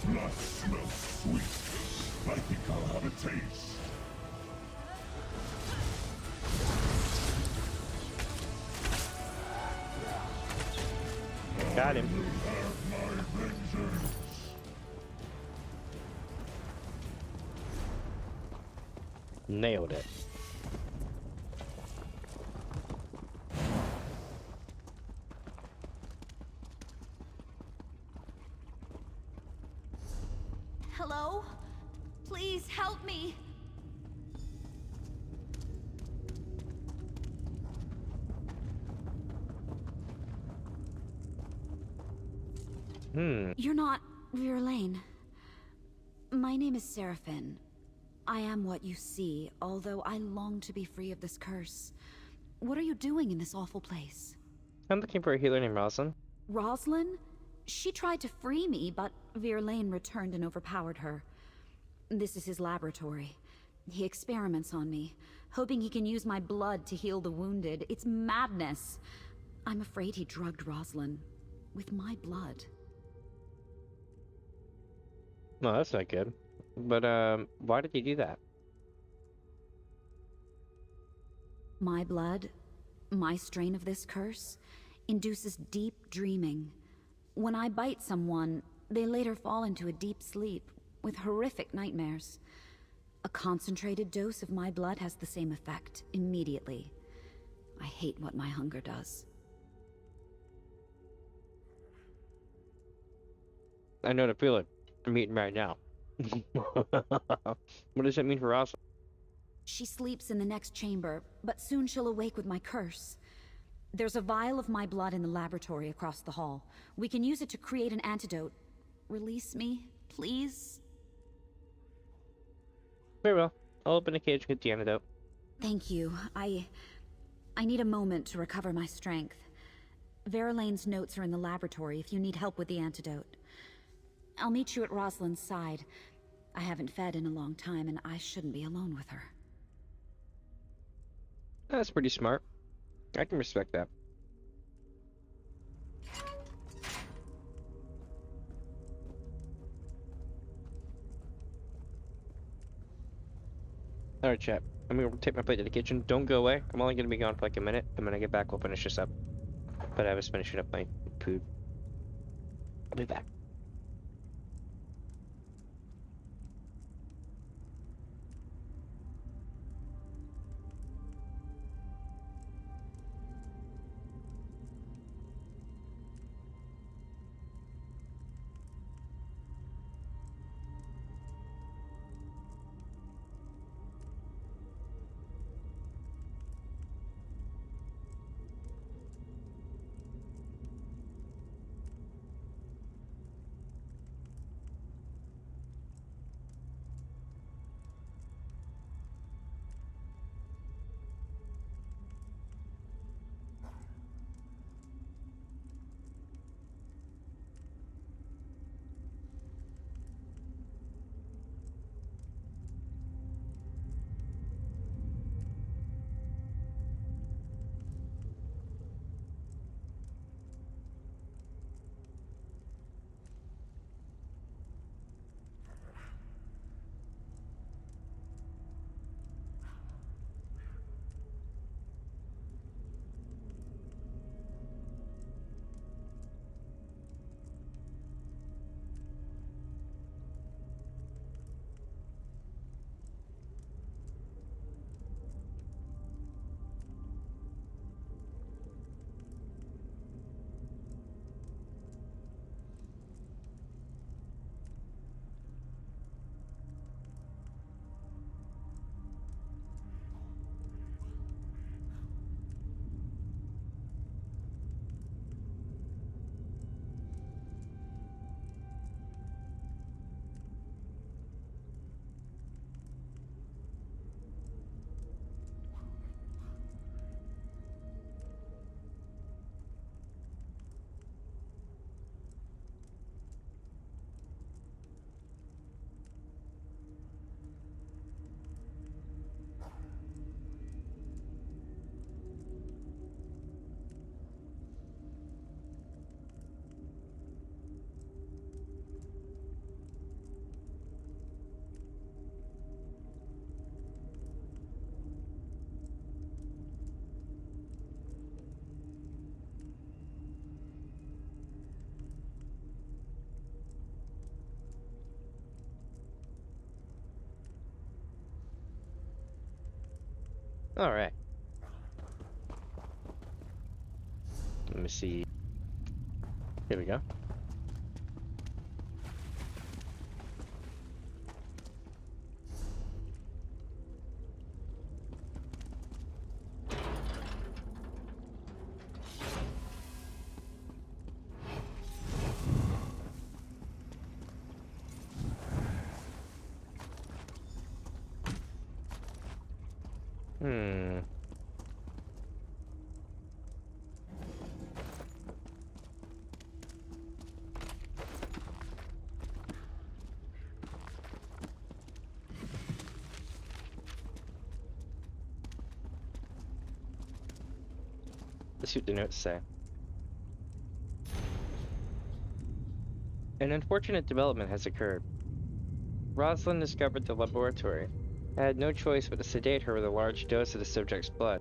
Blood smells sweet. I think I'll have a taste. Got him. Nailed it. Hello? Please help me. You're not Verlaine. My name is Seraphin. I am what you see, although I long to be free of this curse. What are you doing in this awful place? I'm looking for a healer named Rosalind. Rosalind? She tried to free me, but Verlaine returned and overpowered her. This is his laboratory. He experiments on me, hoping he can use my blood to heal the wounded. It's madness. I'm afraid he drugged Rosalind with my blood. No, that's not good. But, why did he do that? My blood, my strain of this curse, induces deep dreaming. When I bite someone, they later fall into a deep sleep with horrific nightmares. A concentrated dose of my blood has the same effect immediately. I hate what my hunger does. I know the feeling. I'm eating right now. What does that mean for Rosalind? She sleeps in the next chamber, but soon she'll awake with my curse. There's a vial of my blood in the laboratory across the hall. We can use it to create an antidote. Release me, please? Very well. I'll open a cage and get the antidote. Thank you. I need a moment to recover my strength. Verlaine's notes are in the laboratory if you need help with the antidote. I'll meet you at Rosalind's side. I haven't fed in a long time, and I shouldn't be alone with her. That's pretty smart. I can respect that. Alright, chat. I'm gonna take my plate to the kitchen. Don't go away. I'm only gonna be gone for like a minute. And when I get back, we'll finish this up. But I was finishing up my food. I'll be back. Alright. Let me see. Here we go. Let's see what the notes say. An unfortunate development has occurred. Rosalind discovered the laboratory. I had no choice but to sedate her with a large dose of the subject's blood.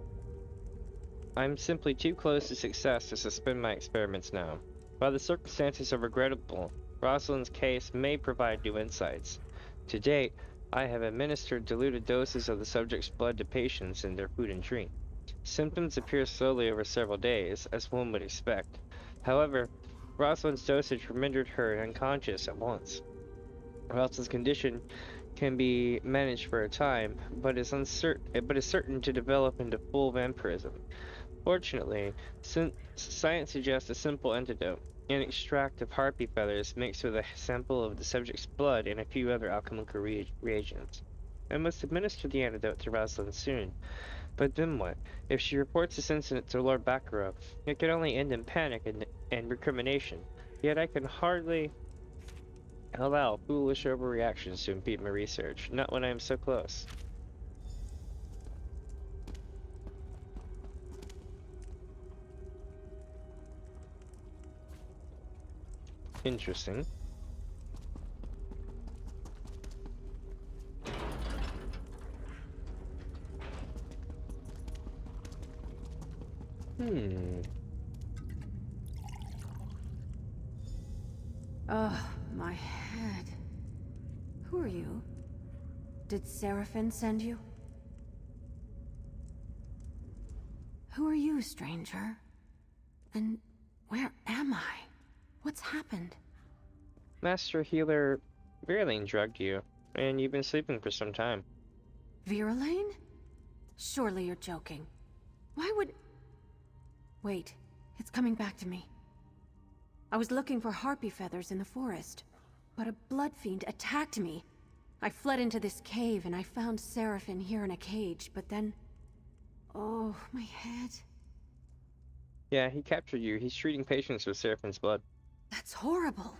I'm simply too close to success to suspend my experiments now. While the circumstances are regrettable, Rosalind's case may provide new insights. To date, I have administered diluted doses of the subject's blood to patients in their food and drink. Symptoms appear slowly over several days, as one would expect. However, Rosalind's dosage rendered her unconscious at once. Rosalind's condition can be managed for a time, but is certain to develop into full vampirism. Fortunately, science suggests a simple antidote: an extract of harpy feathers mixed with a sample of the subject's blood and a few other alchemical reagents. I must administer the antidote to Rosalind soon. But then what? If she reports this incident to Lord Baccarat, it could only end in panic and recrimination. Yet I can hardly allow foolish overreactions to impede my research, not when I am so close. Interesting. Ugh, my head. Who are you? Did Seraphim send you? Who are you, stranger? And where am I? What's happened? Master Healer Verlaine drugged you, and you've been sleeping for some time. Verlaine? Surely you're joking. Why would... Wait, it's coming back to me. I was looking for harpy feathers in the forest, but a blood fiend attacked me. I fled into this cave and I found Seraphim here in a cage, but then... Oh, my head. Yeah, he captured you. He's treating patients with Seraphim's blood. That's horrible.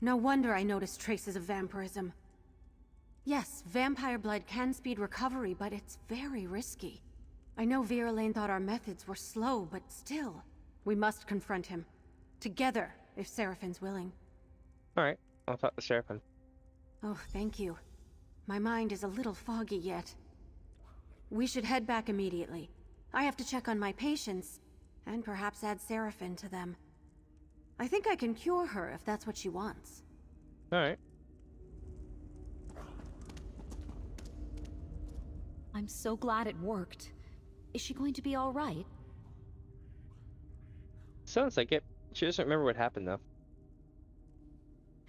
No wonder I noticed traces of vampirism. Yes, vampire blood can speed recovery, but it's very risky. I know Verlaine thought our methods were slow, but still. We must confront him. Together, if Seraphim's willing. Alright, I'll talk to Seraphim. Oh, thank you. My mind is a little foggy yet. We should head back immediately. I have to check on my patients, and perhaps add Seraphim to them. I think I can cure her if that's what she wants. Alright. I'm so glad it worked. Is she going to be all right? Sounds like it. She doesn't remember what happened, though.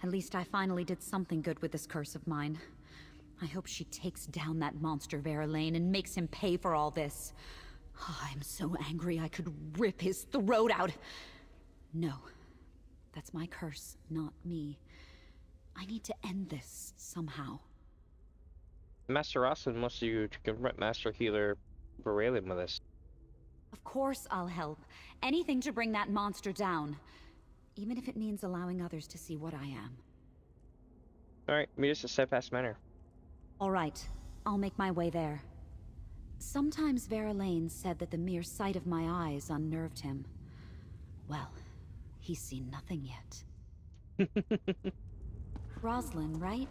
At least I finally did something good with this curse of mine. I hope she takes down that monster Verlaine and makes him pay for all this. Oh, I'm so angry I could rip his throat out. No. That's my curse, not me. I need to end this somehow. Master Rosalind wants you to confront Master Healer Verlaine with us. Of course I'll help. Anything to bring that monster down. Even if it means allowing others to see what I am. Alright, meet us at Steadfast Manor. Alright, I'll make my way there. Sometimes Verlaine said that the mere sight of my eyes unnerved him. Well, he's seen nothing yet. Rosalind, right?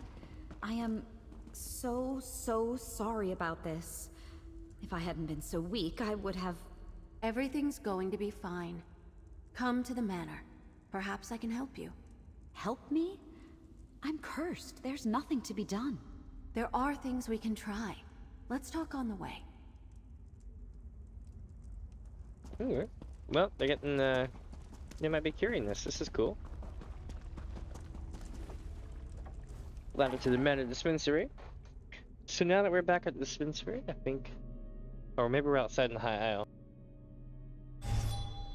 I am so sorry about this. If I hadn't been so weak, I would have... Everything's going to be fine. Come to the manor. Perhaps I can help you. Help me? I'm cursed. There's nothing to be done. There are things we can try. Let's talk on the way. Okay. Well, they're getting, they might be curing this. This is cool. Landed to the meta dispensary. So now that we're back at the dispensary, I think... Or maybe we're outside in the high aisle.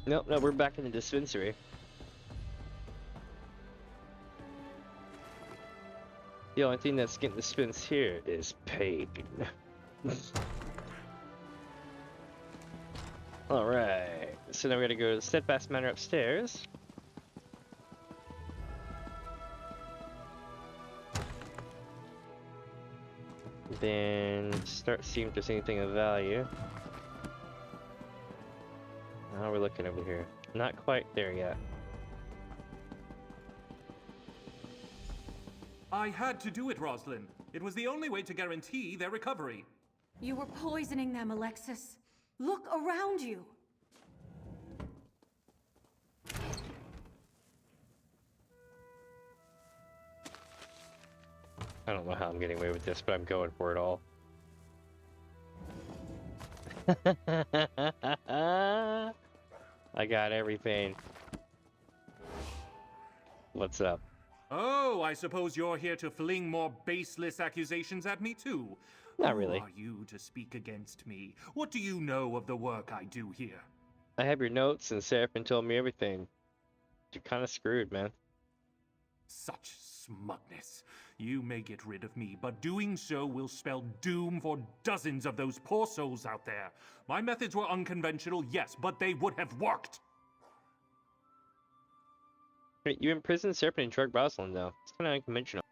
Nope, no, we're back in the dispensary. The only thing that's getting dispensed here is pain. Alright, so now we're gonna go to the Steadfast Manor upstairs. Then start seeing if there's anything of value. Now we're looking over here. Not quite there yet. I had to do it, Roslyn. It was the only way to guarantee their recovery. You were poisoning them, Alexis. Look around you. I don't know how I'm getting away with this, but I'm going for it all. I got everything. What's up? Oh, I suppose you're here to fling more baseless accusations at me too. Not really. Who are you to speak against me? What do you know of the work I do here? I have your notes, and Seraphim told me everything. You're kind of screwed, man. Such smugness. You may get rid of me, but doing so will spell doom for dozens of those poor souls out there. My methods were unconventional, yes, but they would have worked. Wait, you imprisoned Serpent and drugged Rosalind, though. It's kind of unconventional.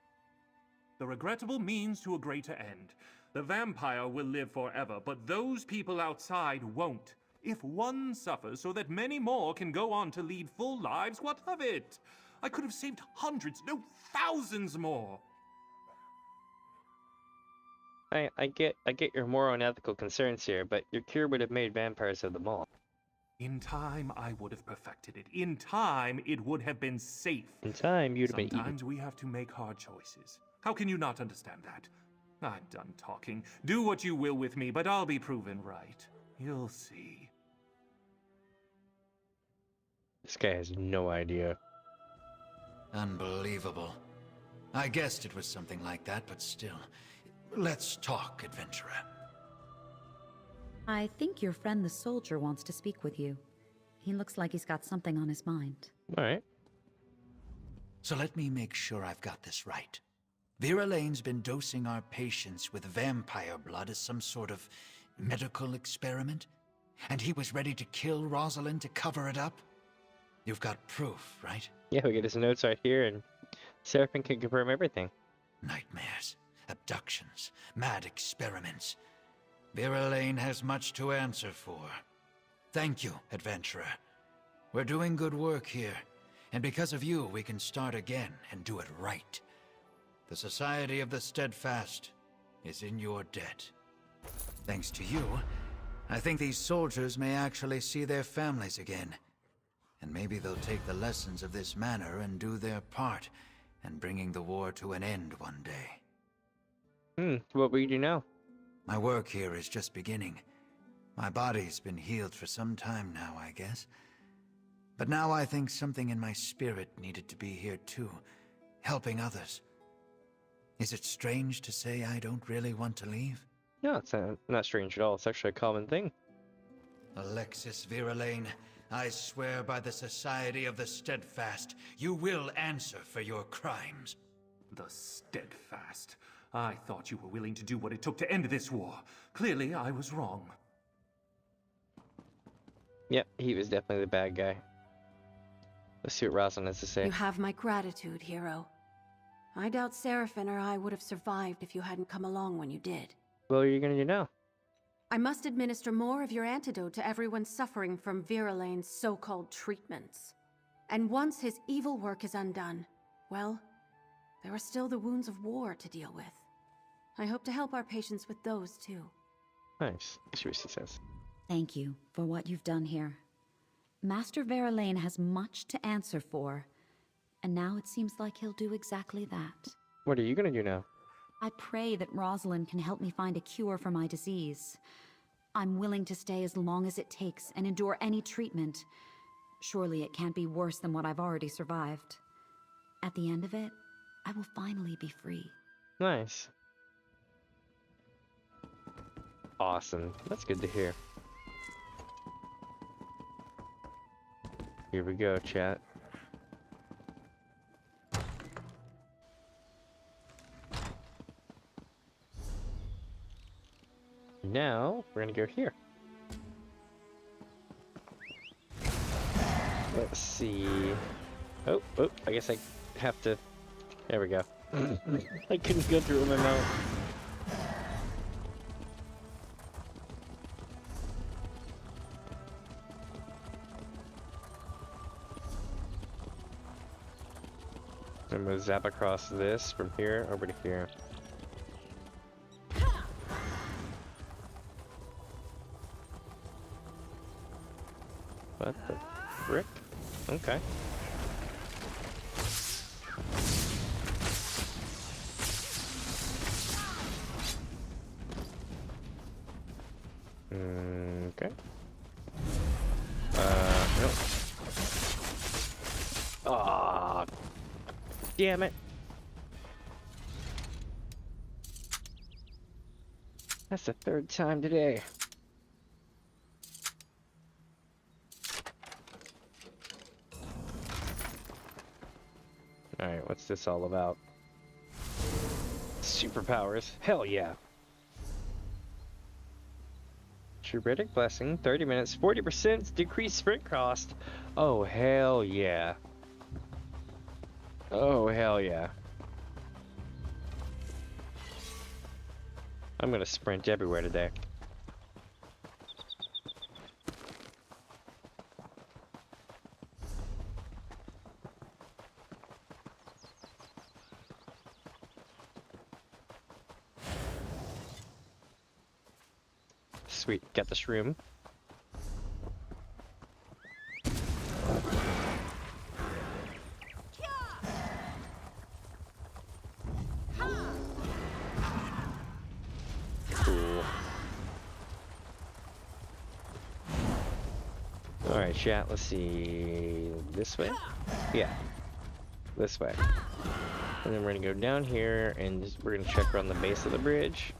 The regrettable means to a greater end. The vampire will live forever, but those people outside won't. If one suffers so that many more can go on to lead full lives, what of it? I could have saved hundreds, no, thousands more. I get your moral and ethical concerns here, but your cure would have made vampires of them all. In time, I would have perfected it. In time, it would have been safe. In time, you'd have been eaten. Sometimes we have to make hard choices. How can you not understand that? I'm done talking. Do what you will with me, but I'll be proven right. You'll see. This guy has no idea. Unbelievable. I guessed it was something like that, but still. Let's talk, adventurer. I think your friend the soldier wants to speak with you. He looks like he's got something on his mind. Alright. So let me make sure I've got this right. Vera Lane's been dosing our patients with vampire blood as some sort of medical experiment? And he was ready to kill Rosalind to cover it up? You've got proof, right? Yeah, we get his notes right here, and Seraphim can confirm everything. Nightmares, abductions, mad experiments. Vera Lane has much to answer for. Thank you, adventurer. We're doing good work here, and because of you, we can start again and do it right. The Society of the Steadfast is in your debt. Thanks to you, I think these soldiers may actually see their families again. And maybe they'll take the lessons of this manor and do their part in bringing the war to an end one day. What will you do now? My work here is just beginning. My body's been healed for some time now, I guess. But now I think something in my spirit needed to be here too, helping others. Is it strange to say I don't really want to leave? No, it's not strange at all. It's actually a common thing. Alexis Vera Lane, I swear by the Society of the Steadfast, you will answer for your crimes. The Steadfast. I thought you were willing to do what it took to end this war. Clearly, I was wrong. Yep, he was definitely the bad guy. Let's see what Rosalind has to say. You have my gratitude, hero. I doubt Seraphim or I would have survived if you hadn't come along when you did. What are you gonna do now? I must administer more of your antidote to everyone suffering from Vera Lane's so-called treatments. And once his evil work is undone, well, there are still the wounds of war to deal with. I hope to help our patients with those, too. Nice. Let's see what she says. Thank you for what you've done here. Master Vera Lane has much to answer for, and now it seems like he'll do exactly that. What are you gonna do now? I pray that Rosalind can help me find a cure for my disease. I'm willing to stay as long as it takes and endure any treatment. Surely it can't be worse than what I've already survived. At the end of it, I will finally be free. Nice. Awesome. That's good to hear. Here we go, chat. Now, we're gonna go here. Let's see. Oh, I guess I have to... There we go. I couldn't go through with my mouth. I'm gonna zap across this from here over to here. What the frick? Okay. Okay. Nope. Aw, damn it. That's the third time today. Alright, what's this all about? Superpowers? Hell yeah. Druidic Blessing, 30 minutes, 40% decreased sprint cost. Oh, hell yeah. Oh, hell yeah. I'm gonna sprint everywhere today. Sweet, get the shroom. Cool. Alright, chat, let's see. This way? Yeah. This way. And then we're gonna go down here and we're gonna check around the base of the bridge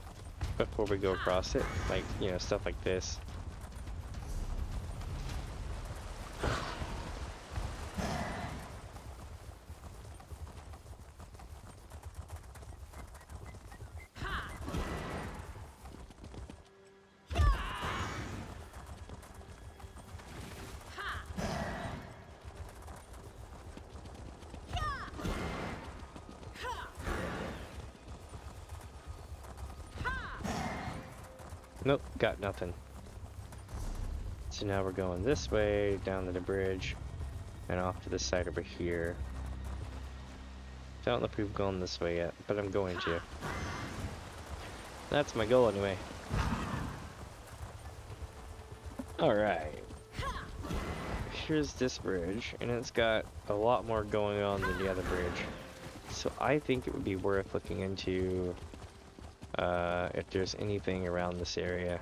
before we go across it, like, you know, stuff like this. Nope, got nothing. So now we're going this way, down to the bridge, and off to the side over here. Don't know if we've gone this way yet, but I'm going to. That's my goal anyway. Alright. Here's this bridge, and it's got a lot more going on than the other bridge. So I think it would be worth looking into if there's anything around this area.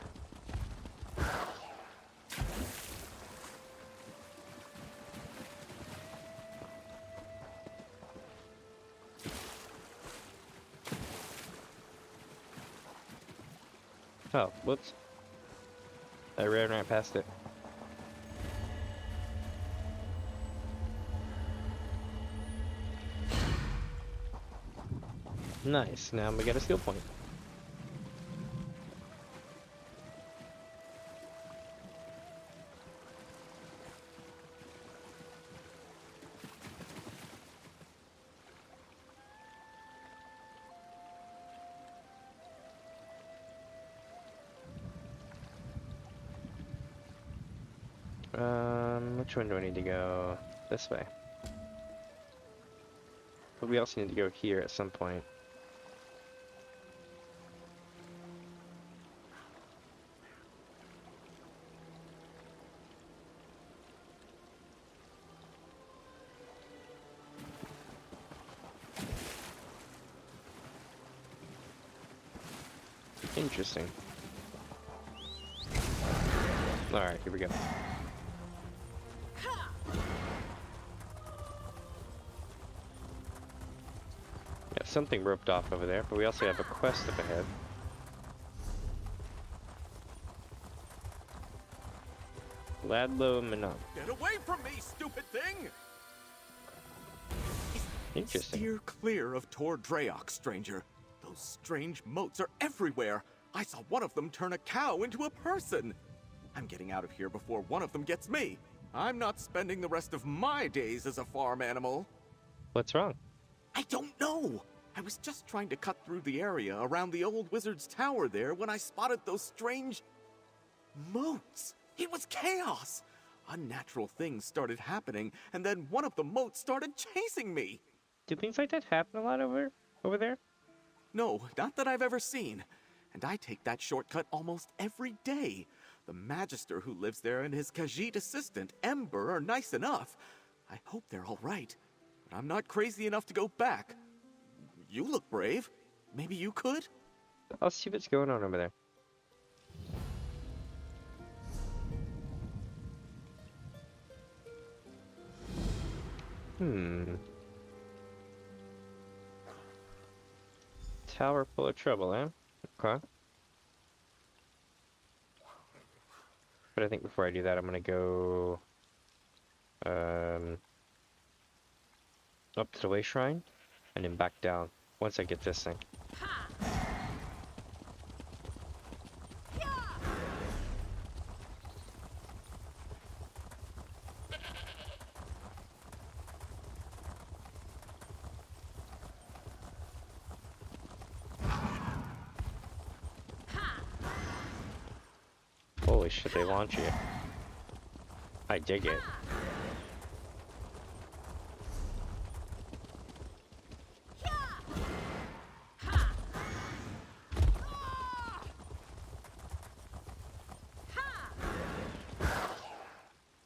Oh, whoops. I ran right past it. Nice, now we get a skill point. Which one do I need to go? This way. But we also need to go here at some point. Interesting. Alright, here we go. Yeah, something roped off over there, but we also have a quest up ahead. Ladlo Manon. Get away from me, stupid thing! Interesting. Steer clear of Tor Dreok, stranger. Those strange moats are everywhere. I saw one of them turn a cow into a person. I'm getting out of here before one of them gets me. I'm not spending the rest of my days as a farm animal. What's wrong? I don't know. I was just trying to cut through the area around the old wizard's tower there when I spotted those strange moats. It was chaos. Unnatural things started happening, and then one of the moats started chasing me. Do things like that happen a lot over there? No, not that I've ever seen. And I take that shortcut almost every day. The Magister who lives there and his Khajiit assistant, Ember, are nice enough. I hope they're all right. But I'm not crazy enough to go back. You look brave. Maybe you could? I'll see what's going on over there. Tower full of trouble, eh? Okay. But I think before I do that, I'm gonna go up to the way shrine and then back down once I get this thing. Holy shit, they launch you. I dig it.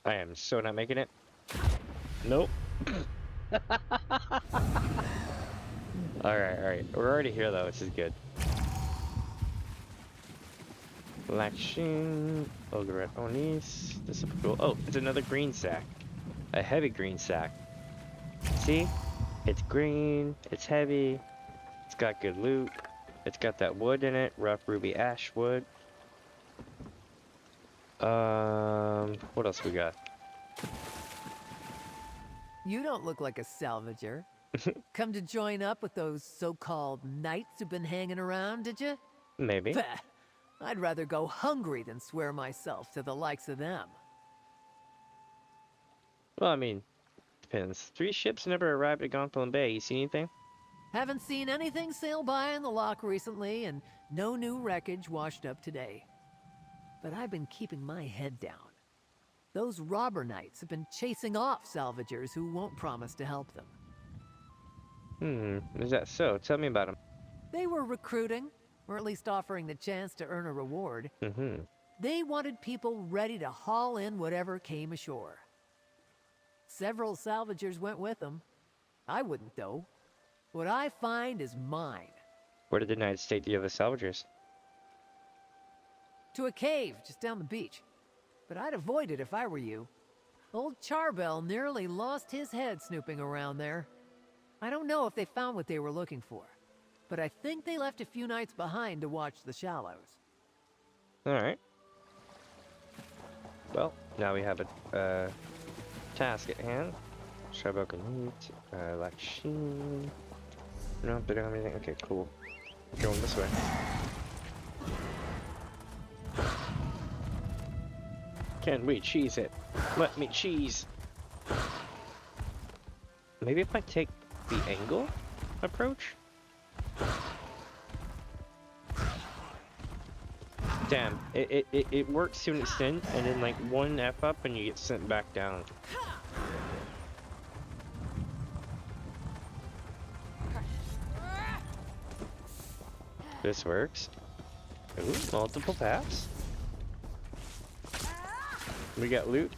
I am so not making it. Nope. Alright. We're already here though, which is good. Lakshin, Ogret Onis, this is cool. Oh, it's another green sack. A heavy green sack. See? It's green, it's heavy, it's got good loot, it's got that wood in it, rough ruby ash wood. What else we got? You don't look like a salvager. Come to join up with those so-called knights who've been hanging around, did you? Maybe. Bah, I'd rather go hungry than swear myself to the likes of them. Well, I mean, depends. 3 ships never arrived at Gonfalon Bay. You see anything? Haven't seen anything sail by in the lock recently, and no new wreckage washed up today. But I've been keeping my head down. Those robber knights have been chasing off salvagers who won't promise to help them. Is that so? Tell me about them. They were recruiting, or at least offering the chance to earn a reward. They wanted people ready to haul in whatever came ashore. Several salvagers went with them. I wouldn't, though. What I find is mine. Where did the knights take the other salvagers? To a cave just down the beach. But I'd avoid it if I were you. Old Charbel nearly lost his head snooping around there. I don't know if they found what they were looking for, but I think they left a few knights behind to watch the shallows. Alright. Well, now we have a task at hand. Charbel can meet, Lakshin. No, they don't have anything. Okay, cool. Going this way. Can we cheese it? Let me cheese. Maybe if I take the angle approach? Damn, it works to an extent, and then like one F up and you get sent back down. This works. Ooh, multiple paths. We got loot.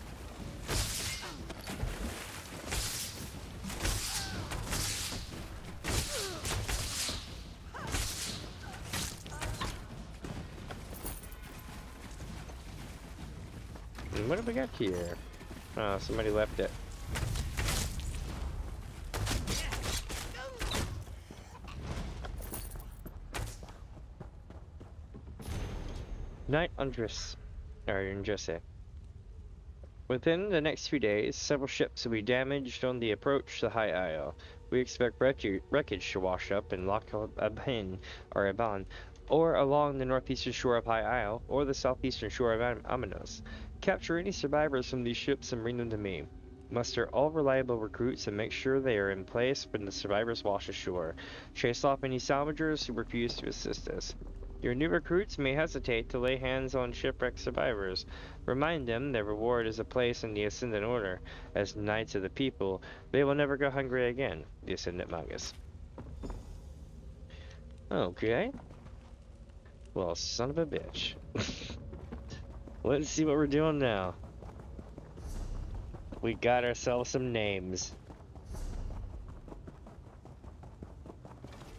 What do we got here? Oh, somebody left it. Night Undress, or Undresse. Within the next few days, several ships will be damaged on the approach to High Isle. We expect wreckage to wash up in Loch Aban, or Aban, or along the northeastern shore of High Isle, or the southeastern shore of Amanos. Capture any survivors from these ships and bring them to me. Muster all reliable recruits and make sure they are in place when the survivors wash ashore. Chase off any salvagers who refuse to assist us. Your new recruits may hesitate to lay hands on shipwrecked survivors. Remind them their reward is a place in the Ascendant Order. As Knights of the People, they will never go hungry again. The Ascendant Magus. Okay. Well, son of a bitch. Let's see what we're doing now. We got ourselves some names.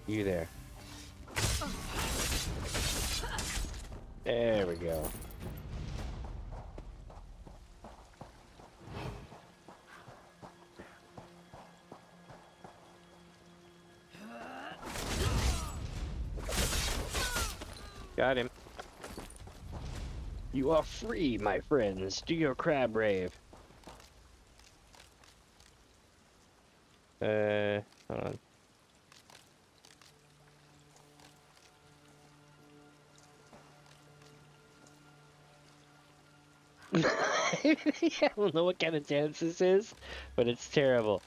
You there. There we go. Got him. You are free, my friends. Do your crab rave. Hold on. I don't know what kind of dance this is, but it's terrible.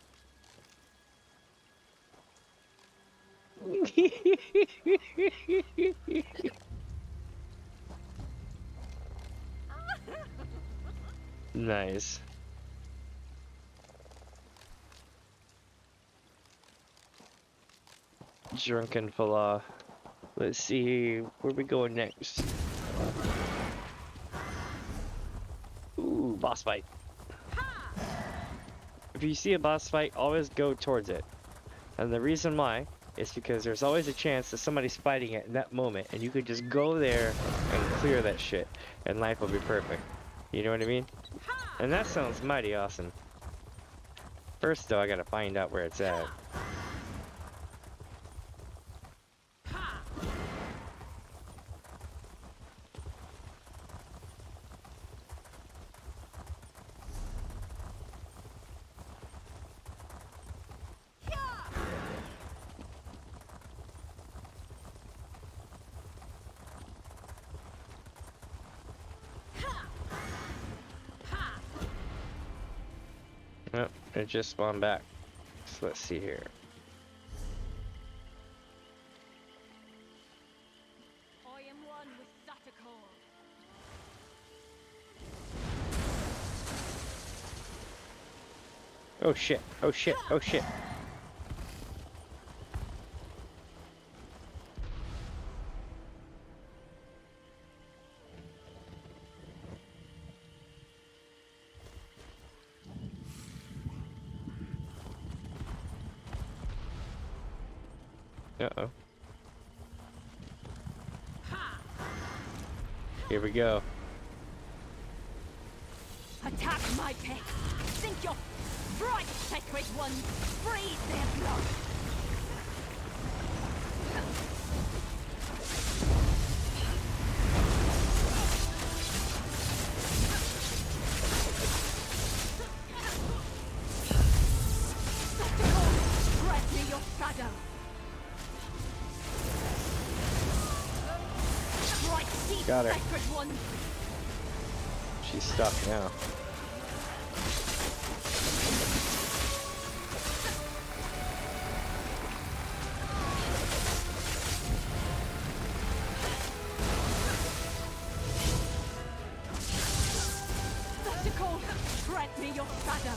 Nice. Drunken Falah. Let's see where we going next. Ooh, boss fight. If you see a boss fight, always go towards it. And the reason why is because there's always a chance that somebody's fighting it in that moment, and you could just go there and clear that shit, and life will be perfect. You know what I mean? And that sounds mighty awesome. First though, I gotta find out where it's at. Nope, it just spawned back. So let's see here. I am one with Satakor. Oh shit, oh shit, oh shit. Uh-oh. Here we go. Attack my pit! Sink your bright sacred ones! Freeze their blood! Spread me your shadow! Got her. Sacred ones! She's stuck now. Satakor, grant me your shadow!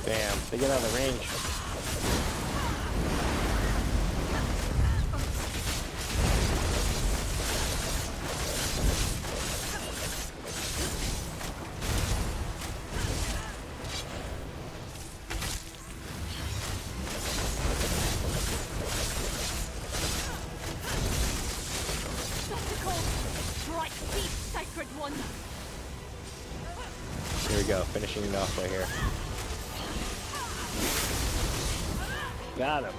Damn, they get out of the range. Strike deep, sacred one! Here we go, finishing it off right here. Got him.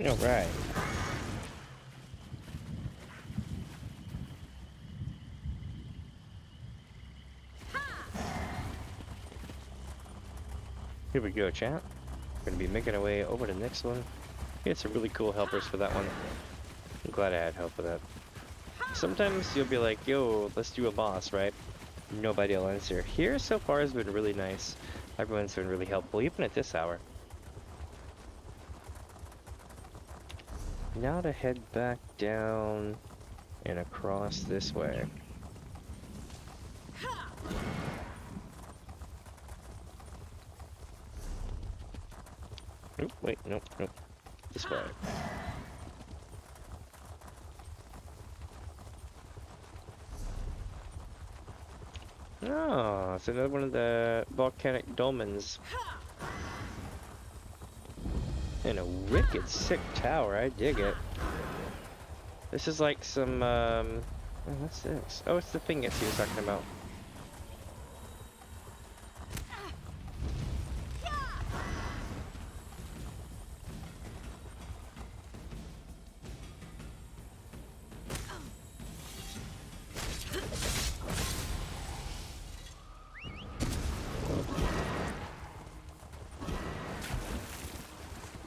All right. Here we go, chat. We're gonna be making our way over to the next one. Get some really cool helpers for that one. I'm glad I had help for that. Sometimes you'll be like, yo, let's do a boss, right? Nobody will answer. Here so far has been really nice. Everyone's been really helpful, even at this hour. Now to head back down and across this way. Oop, wait, nope. This way. Oh, it's another one of the volcanic dolmens. And a wicked sick tower, I dig it. This is like some, oh, what's this? Oh, it's the thing that he was talking about.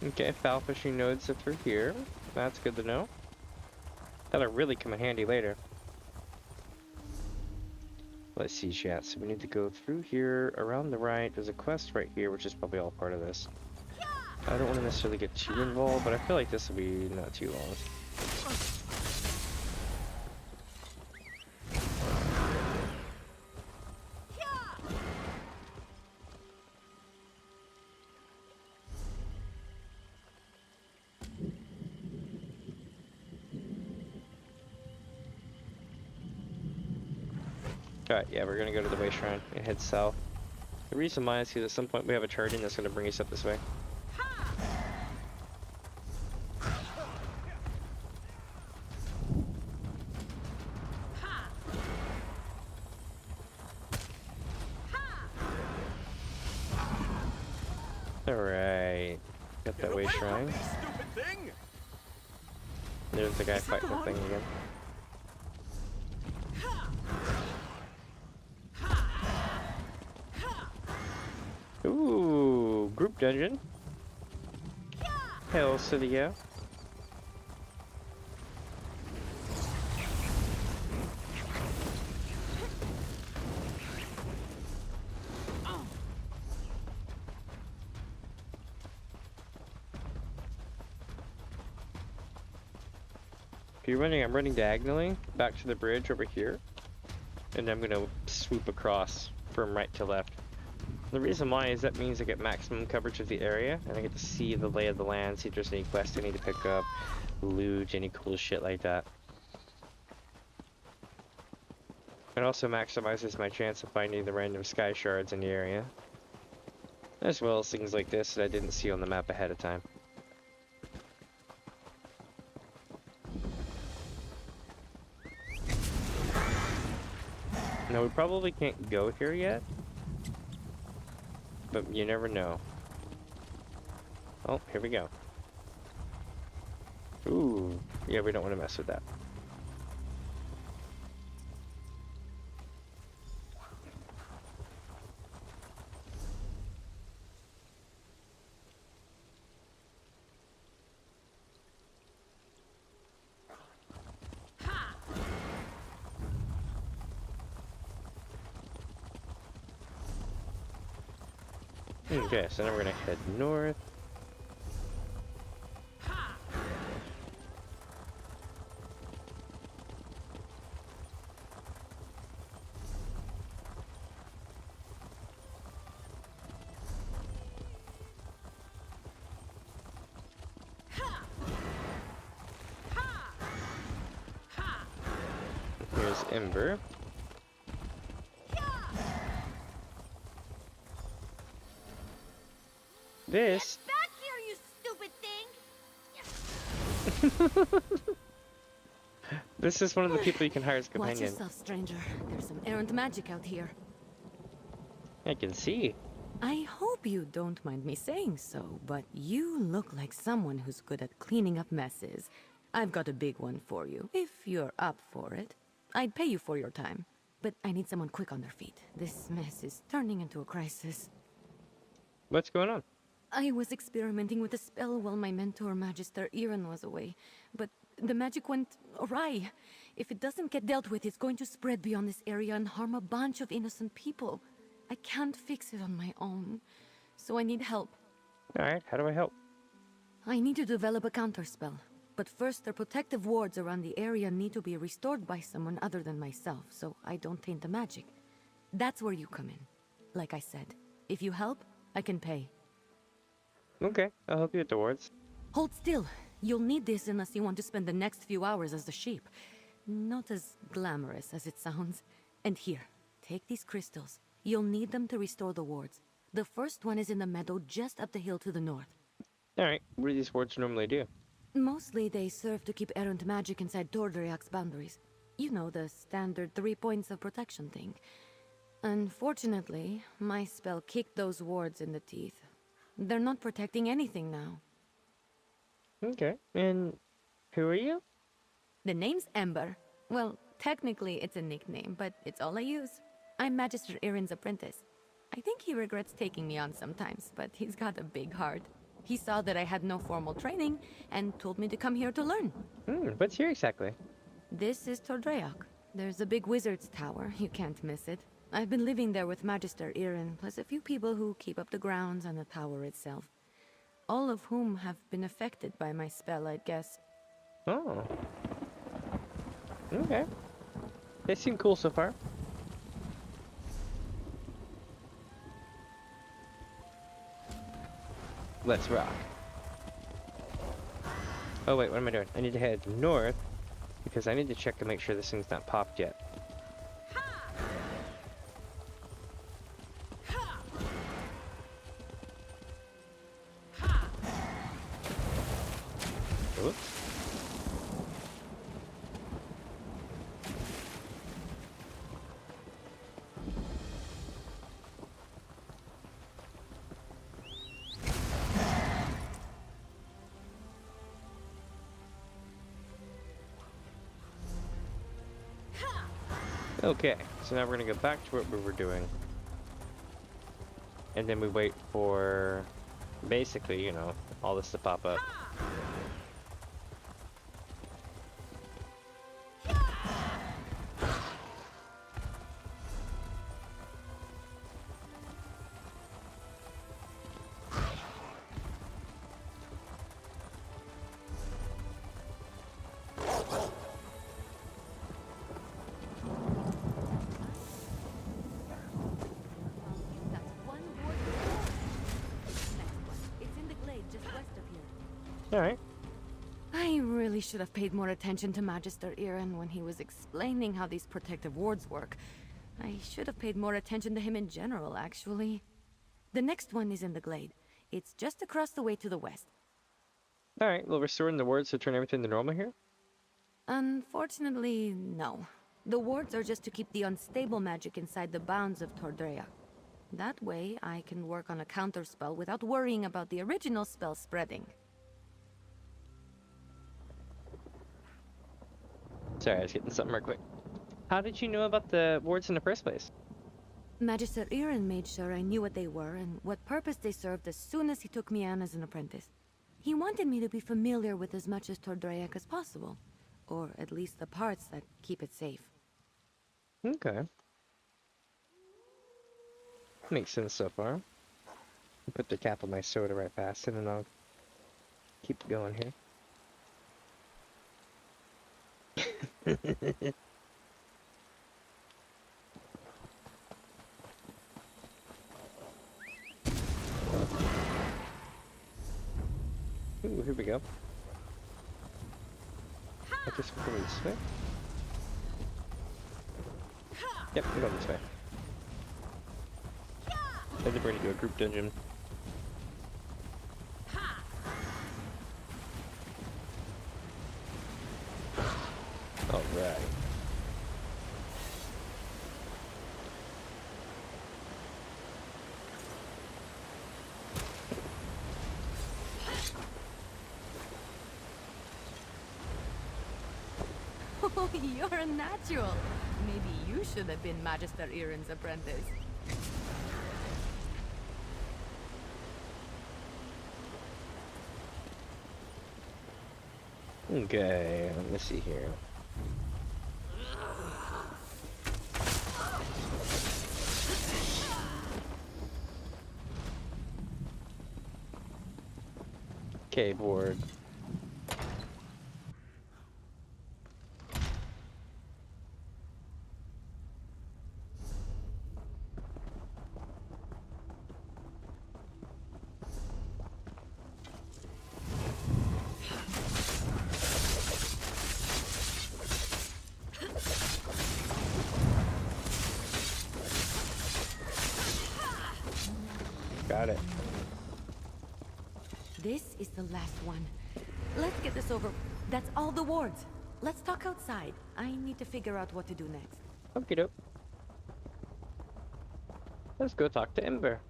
Okay, foul fishing nodes are through here. That's good to know. That'll really come in handy later. Let's see, chat. So we need to go through here, around the right. There's a quest right here, which is probably all part of this. I don't want to necessarily get too involved, but I feel like this will be not too long. Alright, yeah, we're gonna go to the way shrine and head south. The reason why is because at some point we have a charging that's gonna bring us up this way. Alright, got that way shrine. There's the guy fighting the thing again. Ooh, group dungeon. Hell City, yeah. If you're running, I'm running diagonally back to the bridge over here, and I'm gonna swoop across from right to left. The reason why is that means I get maximum coverage of the area, and I get to see the lay of the land, see if there's any quests I need to pick up, loot, any cool shit like that. It also maximizes my chance of finding the random sky shards in the area, as well as things like this that I didn't see on the map ahead of time. Now we probably can't go here yet, but you never know. Oh, here we go. Ooh, yeah, we don't want to mess with that. Okay, so now we're gonna head north. Ember. This. Get back here, you stupid thing! This is one of the people you can hire as Watch companion. yourself, stranger. There's some errant magic out here. I can see. I hope you don't mind me saying so, but you look like someone who's good at cleaning up messes. I've got a big one for you, if you're up for it. I'd pay you for your time, but I need someone quick on their feet. This mess is turning into a crisis. What's going on? I was experimenting with a spell while my mentor, Magister Iren, was away, but the magic went awry. If it doesn't get dealt with, it's going to spread beyond this area and harm a bunch of innocent people. I can't fix it on my own, so I need help. Alright, how do I help? I need to develop a counterspell, but first the protective wards around the area need to be restored by someone other than myself, so I don't taint the magic. That's where you come in. Like I said, if you help, I can pay. Okay, I'll help you with the wards. Hold still. You'll need this unless you want to spend the next few hours as a sheep. Not as glamorous as it sounds. And here, take these crystals. You'll need them to restore the wards. The first one is in the meadow just up the hill to the north. Alright, what do these wards normally do? Mostly they serve to keep errant magic inside Tordriak's boundaries. You know, the standard 3 points of protection thing. Unfortunately, my spell kicked those wards in the teeth. They're not protecting anything now. Okay, and who are you? The name's Ember. Well, technically it's a nickname, but it's all I use. I'm Magister Iren's apprentice. I think he regrets taking me on sometimes, but he's got a big heart. He saw that I had no formal training and told me to come here to learn. What's here exactly? This is Tordriak. There's a big wizard's tower. You can't miss it. I've been living there with Magister Iren, plus a few people who keep up the grounds and the tower itself. All of whom have been affected by my spell, I'd guess. Oh. Okay. They seem cool so far. Let's rock. Oh wait, what am I doing? I need to head north because I need to check and make sure this thing's not popped yet. Oops. Okay, so now we're gonna go back to what we were doing. And then we wait for, basically, you know, all this to pop up. Alright. I really should have paid more attention to Magister Iren when he was explaining how these protective wards work. I should have paid more attention to him in general, actually. The next one is in the glade. It's just across the way to the west. Alright, well, restoring the wards to turn everything to normal here? Unfortunately, no. The wards are just to keep the unstable magic inside the bounds of Tordrea. That way, I can work on a counterspell without worrying about the original spell spreading. Sorry, I was getting something real quick. How did you know about the wards in the first place? Magister Iren made sure I knew what they were and what purpose they served as soon as he took me on as an apprentice. He wanted me to be familiar with as much as Tordreic as possible, or at least the parts that keep it safe. Okay. Makes sense so far. Put the cap on my soda right past it and I'll keep going here. Ooh, here we go. I guess we're going this way. Yep, we're going this way. I think we're gonna do a group dungeon. Alright. Oh, you're a natural. Maybe you should have been Magister Iren's apprentice. Okay, let me see here. Okay, board. Got it. This is the last one. Let's get this over. That's all the wards. Let's talk outside. I need to figure out what to do next. Okie doke. Let's go talk to Ember.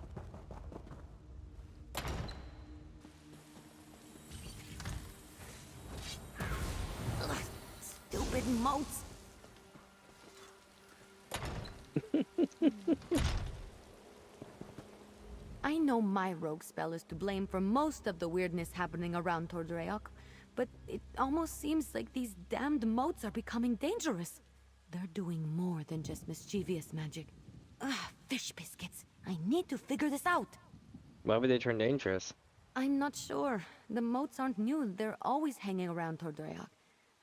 Ugh, stupid moats. I know my rogue spell is to blame for most of the weirdness happening around Tordreok, but it almost seems like these damned moats are becoming dangerous. They're doing more than just mischievous magic. Ugh, fish biscuits. I need to figure this out. Why would they turn dangerous? I'm not sure. The moats aren't new. They're always hanging around Tordreok.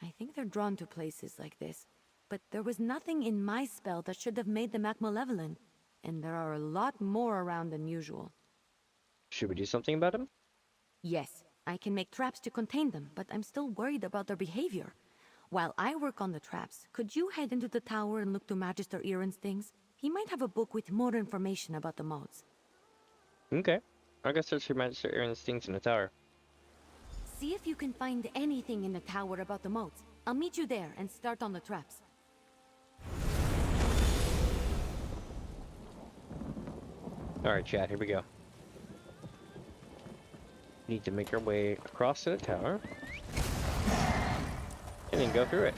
I think they're drawn to places like this. But there was nothing in my spell that should have made them act malevolent. And there are a lot more around than usual. Should we do something about them? Yes, I can make traps to contain them, but I'm still worried about their behavior. While I work on the traps, could you head into the tower and look to Magister Iren's things? He might have a book with more information about the modes. Okay. I'll go search for Magister Iren's things in the tower. See if you can find anything in the tower about the modes. I'll meet you there and start on the traps. Alright, chat, here we go. Need to make our way across to the tower. And then go through it.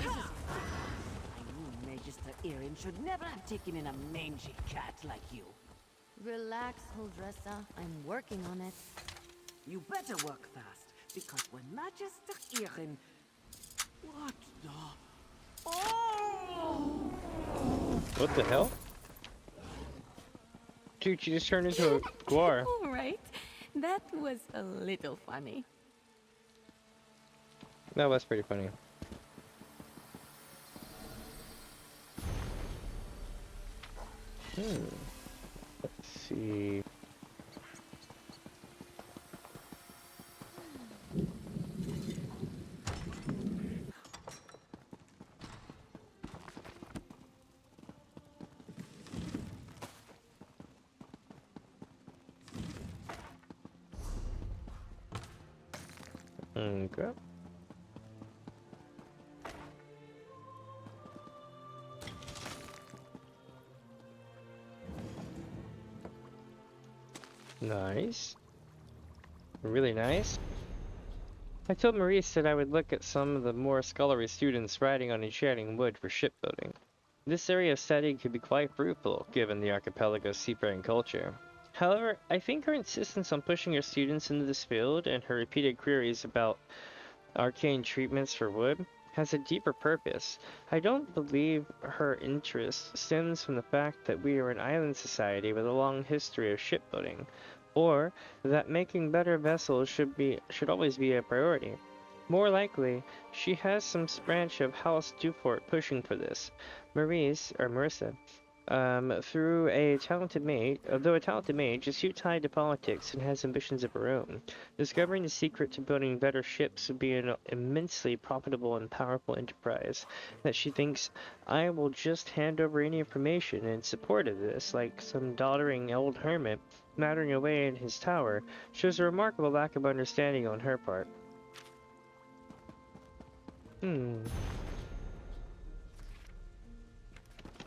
I knew Magister Iren should never have taken in a mangy cat like you. Relax, Huldressa. I'm working on it. You better work fast, because when Magister Iren... What the... Oh! What the hell? Dude, she just turned into a guar. Right? That was a little funny. That was pretty funny. Let's see. Okay. Nice. Really nice. I told Maurice that I would look at some of the more scholarly students riding on enchanting wood for shipbuilding. This area of study could be quite fruitful, given the archipelago's seafaring culture. However, I think her insistence on pushing her students into this field and her repeated queries about arcane treatments for wood has a deeper purpose. I don't believe her interest stems from the fact that we are an island society with a long history of shipbuilding, or that making better vessels should always be a priority. More likely, she has some branch of House Dufort pushing for this. Marissa through a talented mage, although a talented mage, is too tied to politics and has ambitions of her own. Discovering the secret to building better ships would be an immensely profitable and powerful enterprise that she thinks I will just hand over any information in support of this, like some doddering old hermit mattering away in his tower, shows a remarkable lack of understanding on her part.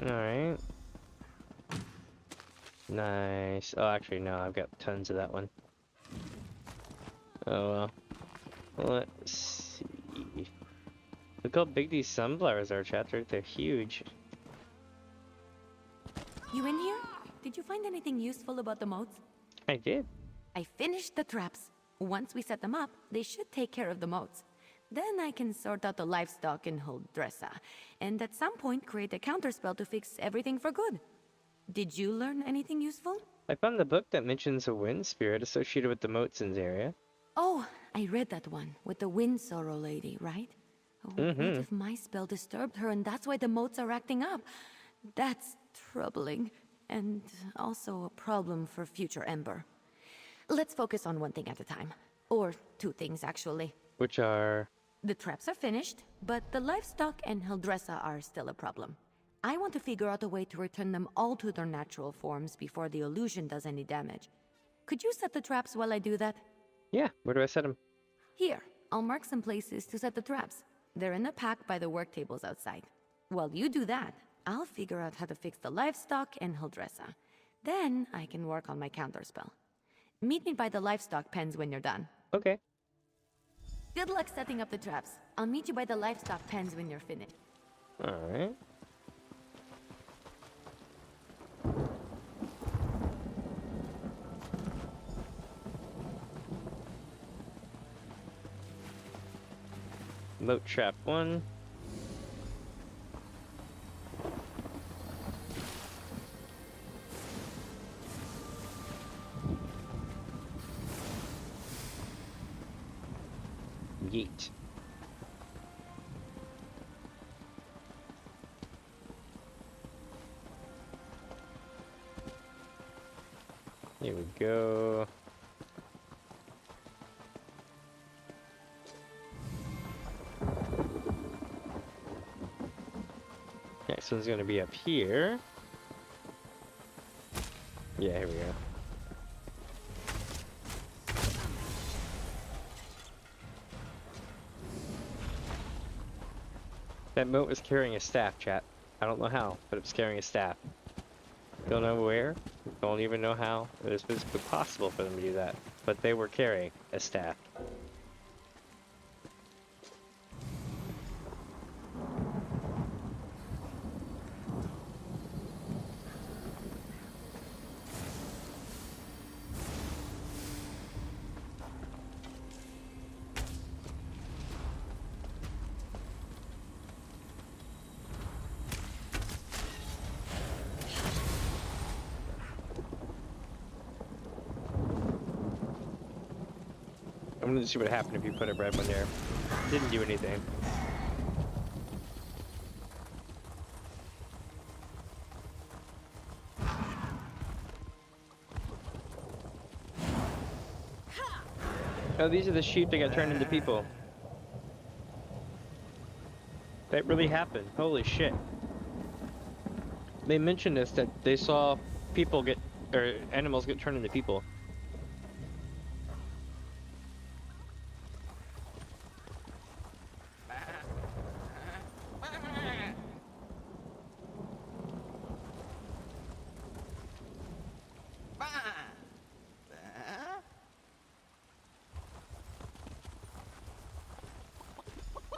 Alright. Nice. Oh, actually, no, I've got tons of that one. Oh, well. Let's see. Look how big these sunflowers are, chapter. They're huge. You in here? Did you find anything useful about the moats? I did. I finished the traps. Once we set them up, they should take care of the moats. Then I can sort out the livestock in Huldressa, and at some point create a counterspell to fix everything for good. Did you learn anything useful? I found the book that mentions a wind spirit associated with the moats in area. Oh, I read that one, with the wind sorrow lady, right? Oh, What if my spell disturbed her and that's why the moats are acting up? That's troubling, and also a problem for future Ember. Let's focus on one thing at a time. Or two things, actually. Which are? The traps are finished, but the livestock and Huldressa are still a problem. I want to figure out a way to return them all to their natural forms before the illusion does any damage. Could you set the traps while I do that? Yeah, where do I set them? Here, I'll mark some places to set the traps. They're in a pack by the work tables outside. While you do that, I'll figure out how to fix the livestock and Huldressa. Then I can work on my counterspell. Meet me by the livestock pens when you're done. Okay. Good luck setting up the traps. I'll meet you by the livestock pens when you're finished. Alright. Moat trap 1. Yeet. Here we go. Next one's gonna be up here. Yeah, here we go. That moat was carrying a staff, chat. I don't know how, but it was carrying a staff. Don't know where, don't even know how it was physically possible for them to do that, but they were carrying a staff. I wanted to see what happened if you put a red one there. Didn't do anything. Oh, these are the sheep that got turned into people. That really happened. Holy shit. They mentioned this, that they saw people get, or animals get turned into people.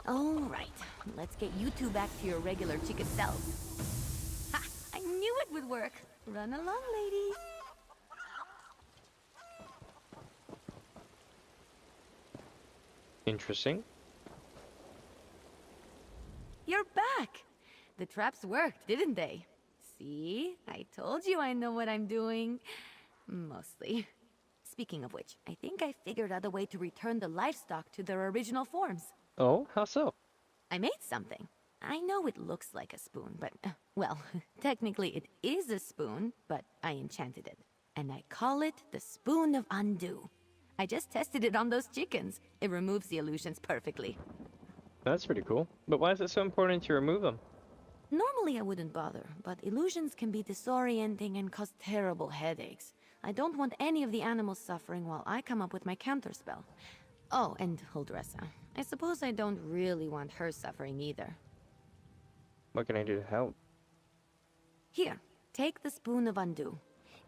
Alright, let's get you two back to your regular chicken selves. Ha! I knew it would work. Run along, ladies. Interesting. You're back! The traps worked, didn't they? See? I told you I know what I'm doing. Mostly. Speaking of which, I think I figured out a way to return the livestock to their original forms. Oh, how so? I made something. I know it looks like a spoon, but, well, technically it is a spoon, but I enchanted it. And I call it the Spoon of Undo. I just tested it on those chickens. It removes the illusions perfectly. That's pretty cool. But why is it so important to remove them? Normally I wouldn't bother, but illusions can be disorienting and cause terrible headaches. I don't want any of the animals suffering while I come up with my counterspell. Oh, and Huldressa. I suppose I don't really want her suffering either. What can I do to help? Here, take the Spoon of Undo.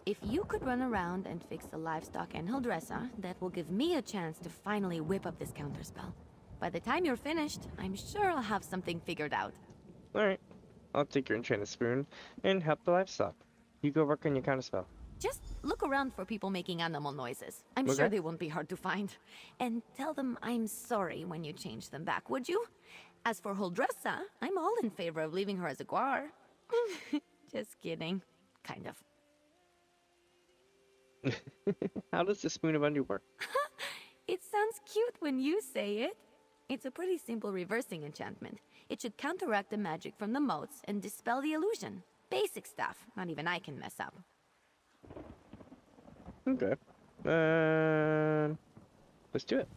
If you could run around and fix the livestock and Huldressa, that will give me a chance to finally whip up this counterspell. By the time you're finished, I'm sure I'll have something figured out. Alright. I'll take your enchanted spoon and help the livestock. You go work on your counterspell. Just look around for people making animal noises. I'm Okay. sure they won't be hard to find. And tell them I'm sorry when you change them back, would you? As for Huldressa, I'm all in favor of leaving her as a guar. Just kidding. Kind of. How does the Spoon of Undo work? It sounds cute when you say it. It's a pretty simple reversing enchantment. It should counteract the magic from the motes and dispel the illusion. Basic stuff. Not even I can mess up. Okay. Let's do it.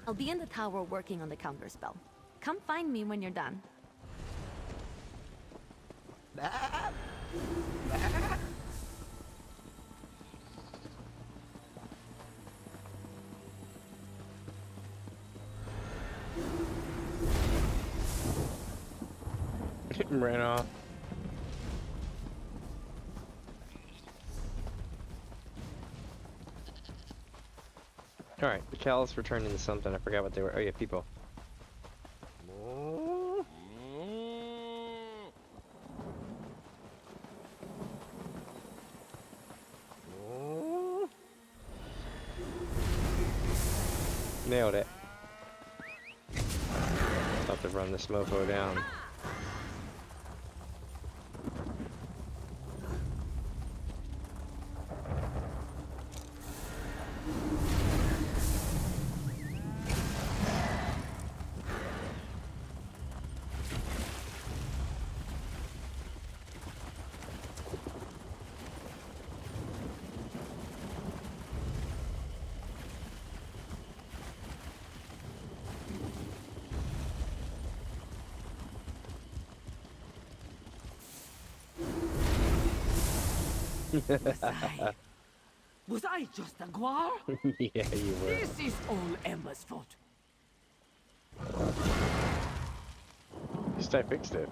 I'll be in the tower working on the counterspell. Come find me when you're done. Ran off. Alright, the cows returned into something. I forgot what they were. Oh yeah, people. Nailed it. About to run this mofo down. Was I just a guar? Yeah, you were. This is all Emma's fault. At least I fixed it.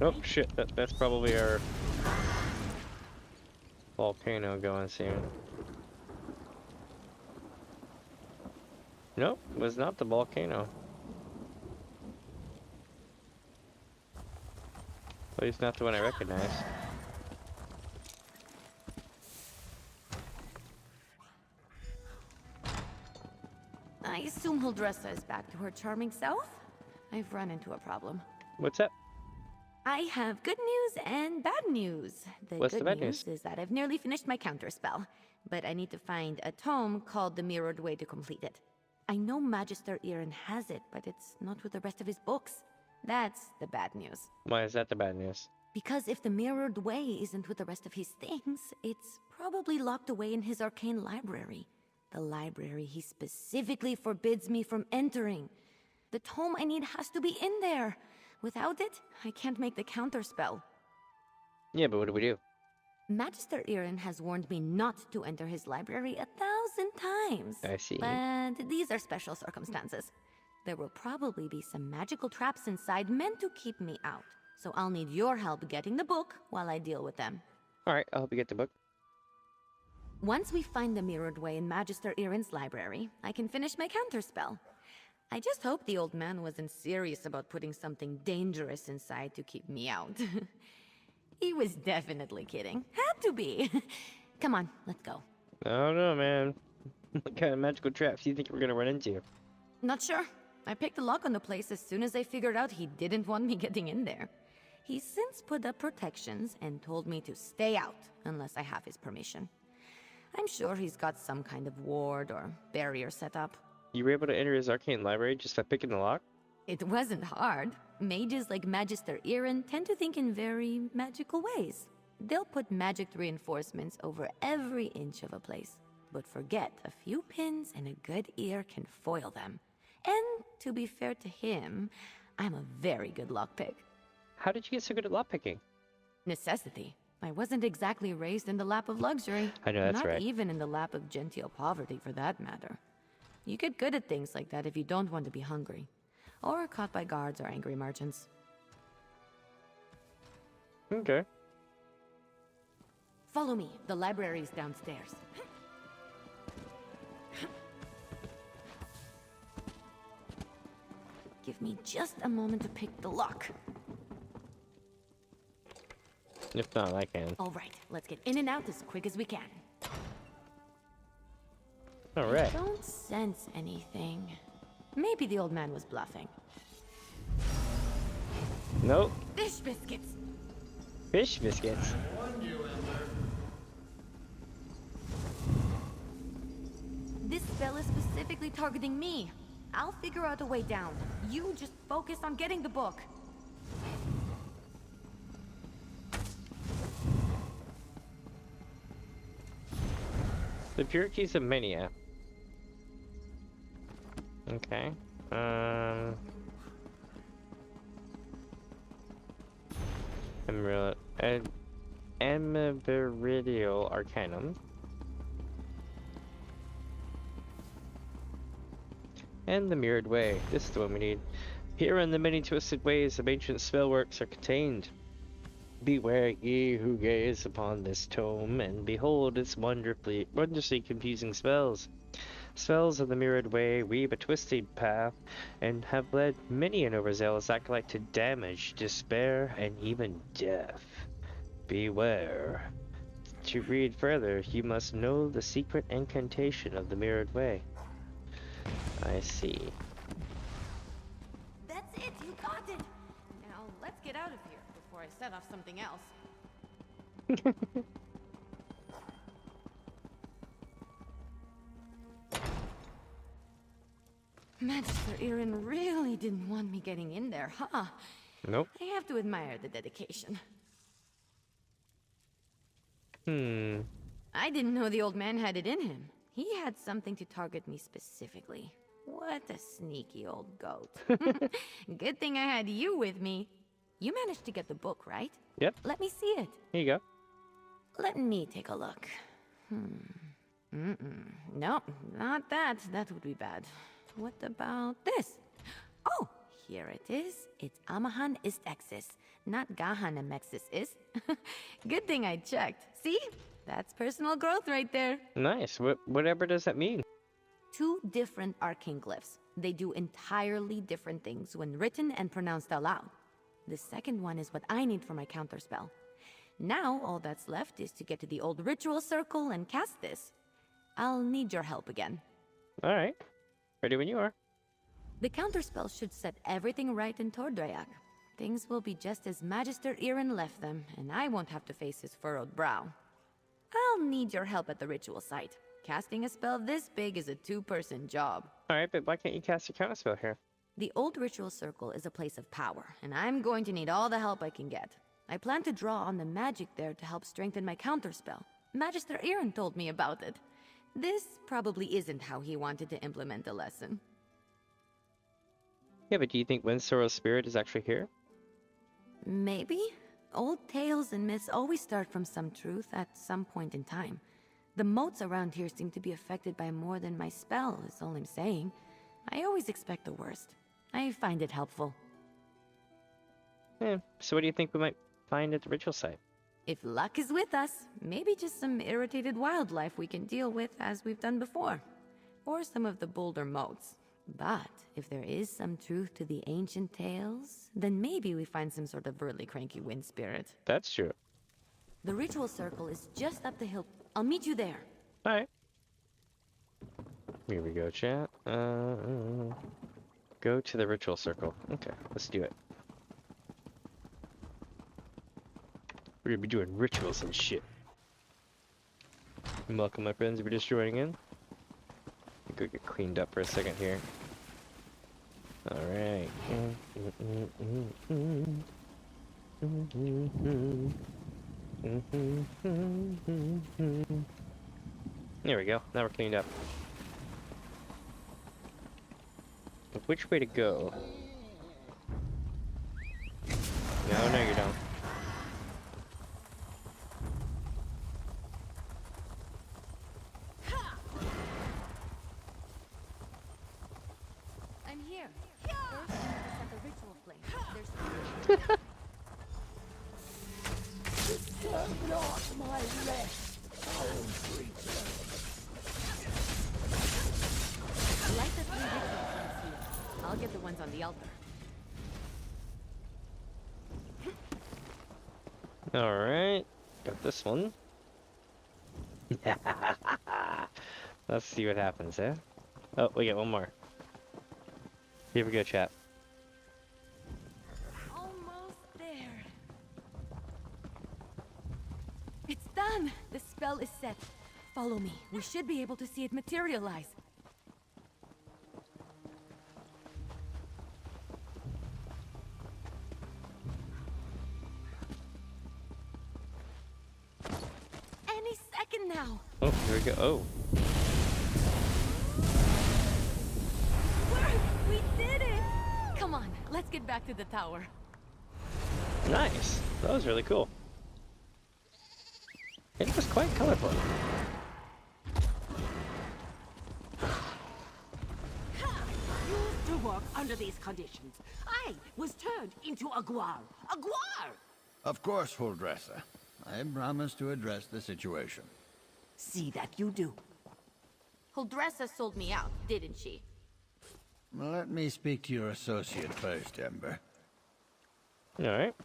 Oh shit, that's probably our volcano going soon. Nope, it was not the volcano. At least not the one I recognize. I assume Huldressa is back to her charming self? I've run into a problem. What's up? I have good news and bad news. What's the bad news? Is that I've nearly finished my counterspell, but I need to find a tome called the Mirrored Way to complete it. I know Magister Irin has it, but it's not with the rest of his books. That's the bad news. Why is that the bad news? Because if the Mirrored Way isn't with the rest of his things, it's probably locked away in his arcane library. The library he specifically forbids me from entering. The tome I need has to be in there. Without it, I can't make the counterspell. Yeah, but what do we do? Magister Irin has warned me not to enter his library 1,000 times. I see. But these are special circumstances. There will probably be some magical traps inside meant to keep me out. So I'll need your help getting the book while I deal with them. Alright, I'll help you get the book. Once we find the Mirrored Way in Magister Irin's library, I can finish my counterspell. I just hope the old man wasn't serious about putting something dangerous inside to keep me out. He was definitely kidding. Had to be. Come on, let's go. I don't know, man. What kind of magical traps do you think we're gonna run into? Not sure. I picked the lock on the place as soon as I figured out he didn't want me getting in there. He's since put up protections and told me to stay out unless I have his permission. I'm sure he's got some kind of ward or barrier set up. You were able to enter his arcane library just by picking the lock? It wasn't hard. Mages like Magister Irin tend to think in very magical ways. They'll put magic reinforcements over every inch of a place. But forget, a few pins and a good ear can foil them. And to be fair to him, I'm a very good lockpick. How did you get so good at lockpicking? Necessity. I wasn't exactly raised in the lap of luxury. I know, that's Not right. even in the lap of genteel poverty, for that matter. You get good at things like that if you don't want to be hungry. Or caught by guards or angry merchants. Okay. Follow me. The library is downstairs. Give me just a moment to pick the lock. If not, I can. All right, let's get in and out as quick as we can. All right. I don't sense anything. Maybe the old man was bluffing. Nope. Fish biscuits. Fish biscuits. This spell is specifically targeting me. I'll figure out a way down. You just focus on getting the book. The pure keys of Mania. Okay. Emerald Arcanum. And the Mirrored Way. This is the one we need. Here in the many twisted ways of ancient spellworks are contained. Beware ye who gaze upon this tome, and behold its wondrously confusing spells. Spells of the Mirrored Way weave a twisted path, and have led many an overzealous acolyte to damage, despair, and even death. Beware. To read further, you must know the secret incantation of the Mirrored Way. I see. That's it, you got it! Now, let's get out of here before I set off something else. Magister Irin really didn't want me getting in there, huh? Nope. I have to admire the dedication. I didn't know the old man had it in him. He had something to target me specifically. What a sneaky old goat. Good thing I had you with me. You managed to get the book, right? Yep. Let me see it. Here you go. Let me take a look. No, not that. That would be bad. What about this? Oh, here it is. It's Amahan ist Exis, not Gahan Amexis is. Good thing I checked. See? That's personal growth right there. Nice. Whatever does that mean? 2 different arcane glyphs. They do entirely different things when written and pronounced aloud. The second one is what I need for my counterspell. Now, all that's left is to get to the old ritual circle and cast this. I'll need your help again. Alright. Ready when you are. The counterspell should set everything right in Tordreyak. Things will be just as Magister Irin left them, and I won't have to face his furrowed brow. I'll need your help at the ritual site. Casting a spell this big is a 2-person job. Alright, but why can't you cast a counterspell here? The old ritual circle is a place of power, and I'm going to need all the help I can get. I plan to draw on the magic there to help strengthen my counterspell. Magister Irin told me about it. This probably isn't how he wanted to implement the lesson. Yeah, but do you think Windsorrow's spirit is actually here? Maybe. Old tales and myths always start from some truth at some point in time. The moats around here seem to be affected by more than my spell, is all I'm saying. I always expect the worst. I find it helpful. So what do you think we might find at the ritual site? If luck is with us, maybe just some irritated wildlife we can deal with as we've done before. Or some of the bolder moats. But if there is some truth to the ancient tales, then maybe we find some sort of really cranky wind spirit. That's true. The ritual circle is just up the hill. I'll meet you there. Alright. Here we go, chat. Go to the ritual circle. Okay, let's do it. We're gonna be doing rituals and shit. Welcome, my friends, if you're just joining in. Go get cleaned up for a second here. Alright. There we go. Now we're cleaned up. Which way to go? No, you don't. I'm here. First, we need to set the ritual flame. There's Disturb not my rest, foul creature. light the 3 ritual flames here. I'll get the ones on the altar. Alright. Got this one. Let's see what happens, eh? Oh, we get one more. Here we go, chat. Almost there. It's done! The spell is set. Follow me. We should be able to see it materialize. Any second now. Oh, here we go. Oh. We did it! Come on, let's get back to the tower. Nice. That was really cool. It was quite colorful. Used to work under these conditions. I was turned into a guar. A guar! Of course, Huldressa. I promise to address the situation. See that you do. Huldressa sold me out, didn't she? Let me speak to your associate first, Ember. Alright.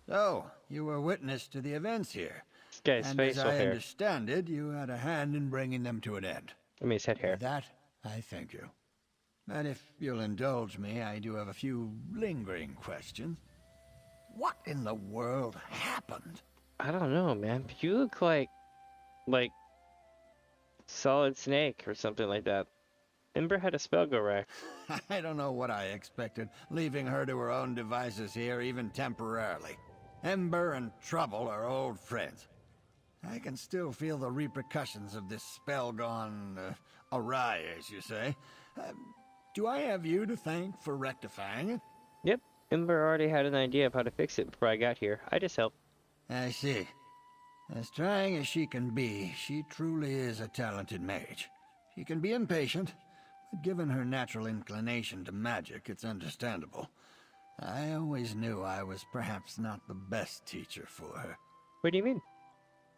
So, you were witness to the events here. This guy's and facial as I hair. understand it, you had a hand in bringing them to an end. I mean, his head hair. For that, I thank you. And if you'll indulge me, I do have a few lingering questions. What in the world happened? I don't know, man. You look like Solid Snake or something like that. Ember had a spell go right. I don't know what I expected, leaving her to her own devices here, even temporarily. Ember and Trouble are old friends. I can still feel the repercussions of this spell gone awry, as you say. Do I have you to thank for rectifying it? Yep. Ember already had an idea of how to fix it before I got here. I just helped. I see. As trying as she can be, she truly is a talented mage. She can be impatient, but given her natural inclination to magic, it's understandable. I always knew I was perhaps not the best teacher for her. What do you mean?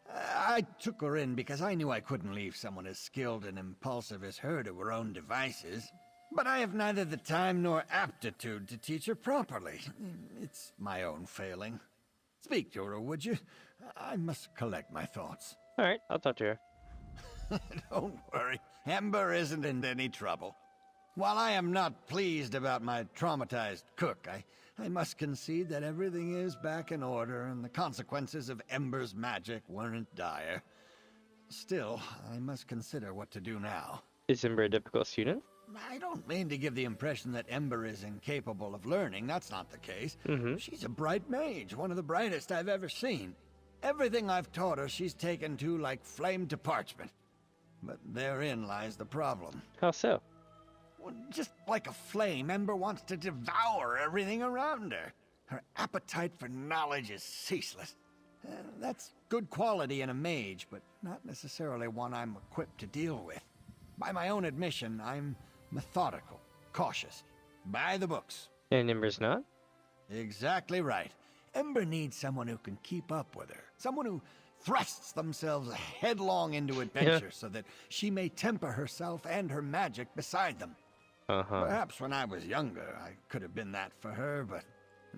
I took her in because I knew I couldn't leave someone as skilled and impulsive as her to her own devices. But I have neither the time nor aptitude to teach her properly. It's my own failing. Speak to her, would you? I must collect my thoughts. Alright, I'll talk to her. Don't worry. Ember isn't in any trouble. While I am not pleased about my traumatized cook, I must concede that everything is back in order and the consequences of Ember's magic weren't dire. Still, I must consider what to do now. Is Ember a difficult student? I don't mean to give the impression that Ember is incapable of learning. That's not the case. She's a bright mage, one of the brightest I've ever seen. Everything I've taught her, she's taken to like flame to parchment. But therein lies the problem. How so? Well, just like a flame, Ember wants to devour everything around her. Her appetite for knowledge is ceaseless. That's good quality in a mage, but not necessarily one I'm equipped to deal with. By my own admission, I'm methodical, cautious, by the books. And Ember's not? Exactly right. Ember needs someone who can keep up with her. Someone who thrusts themselves headlong into adventure so that she may temper herself and her magic beside them. Perhaps when I was younger, I could have been that for her, but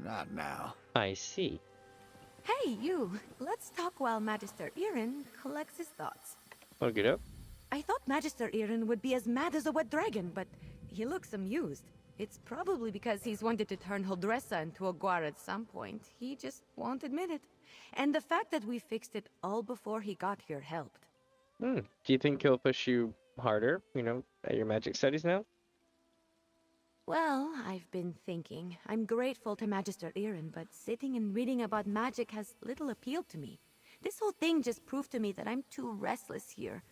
not now. I see. Hey, you. Let's talk while Magister Irin collects his thoughts. Wanna get up? I thought Magister Irin would be as mad as a wet dragon, but he looks amused. It's probably because he's wanted to turn Holdressa into a guard at some point. He just won't admit it. And the fact that we fixed it all before he got here helped. Do you think he'll push you harder, you know, at your magic studies now? Well, I've been thinking. I'm grateful to Magister Irin, but sitting and reading about magic has little appeal to me. This whole thing just proved to me that I'm too restless here.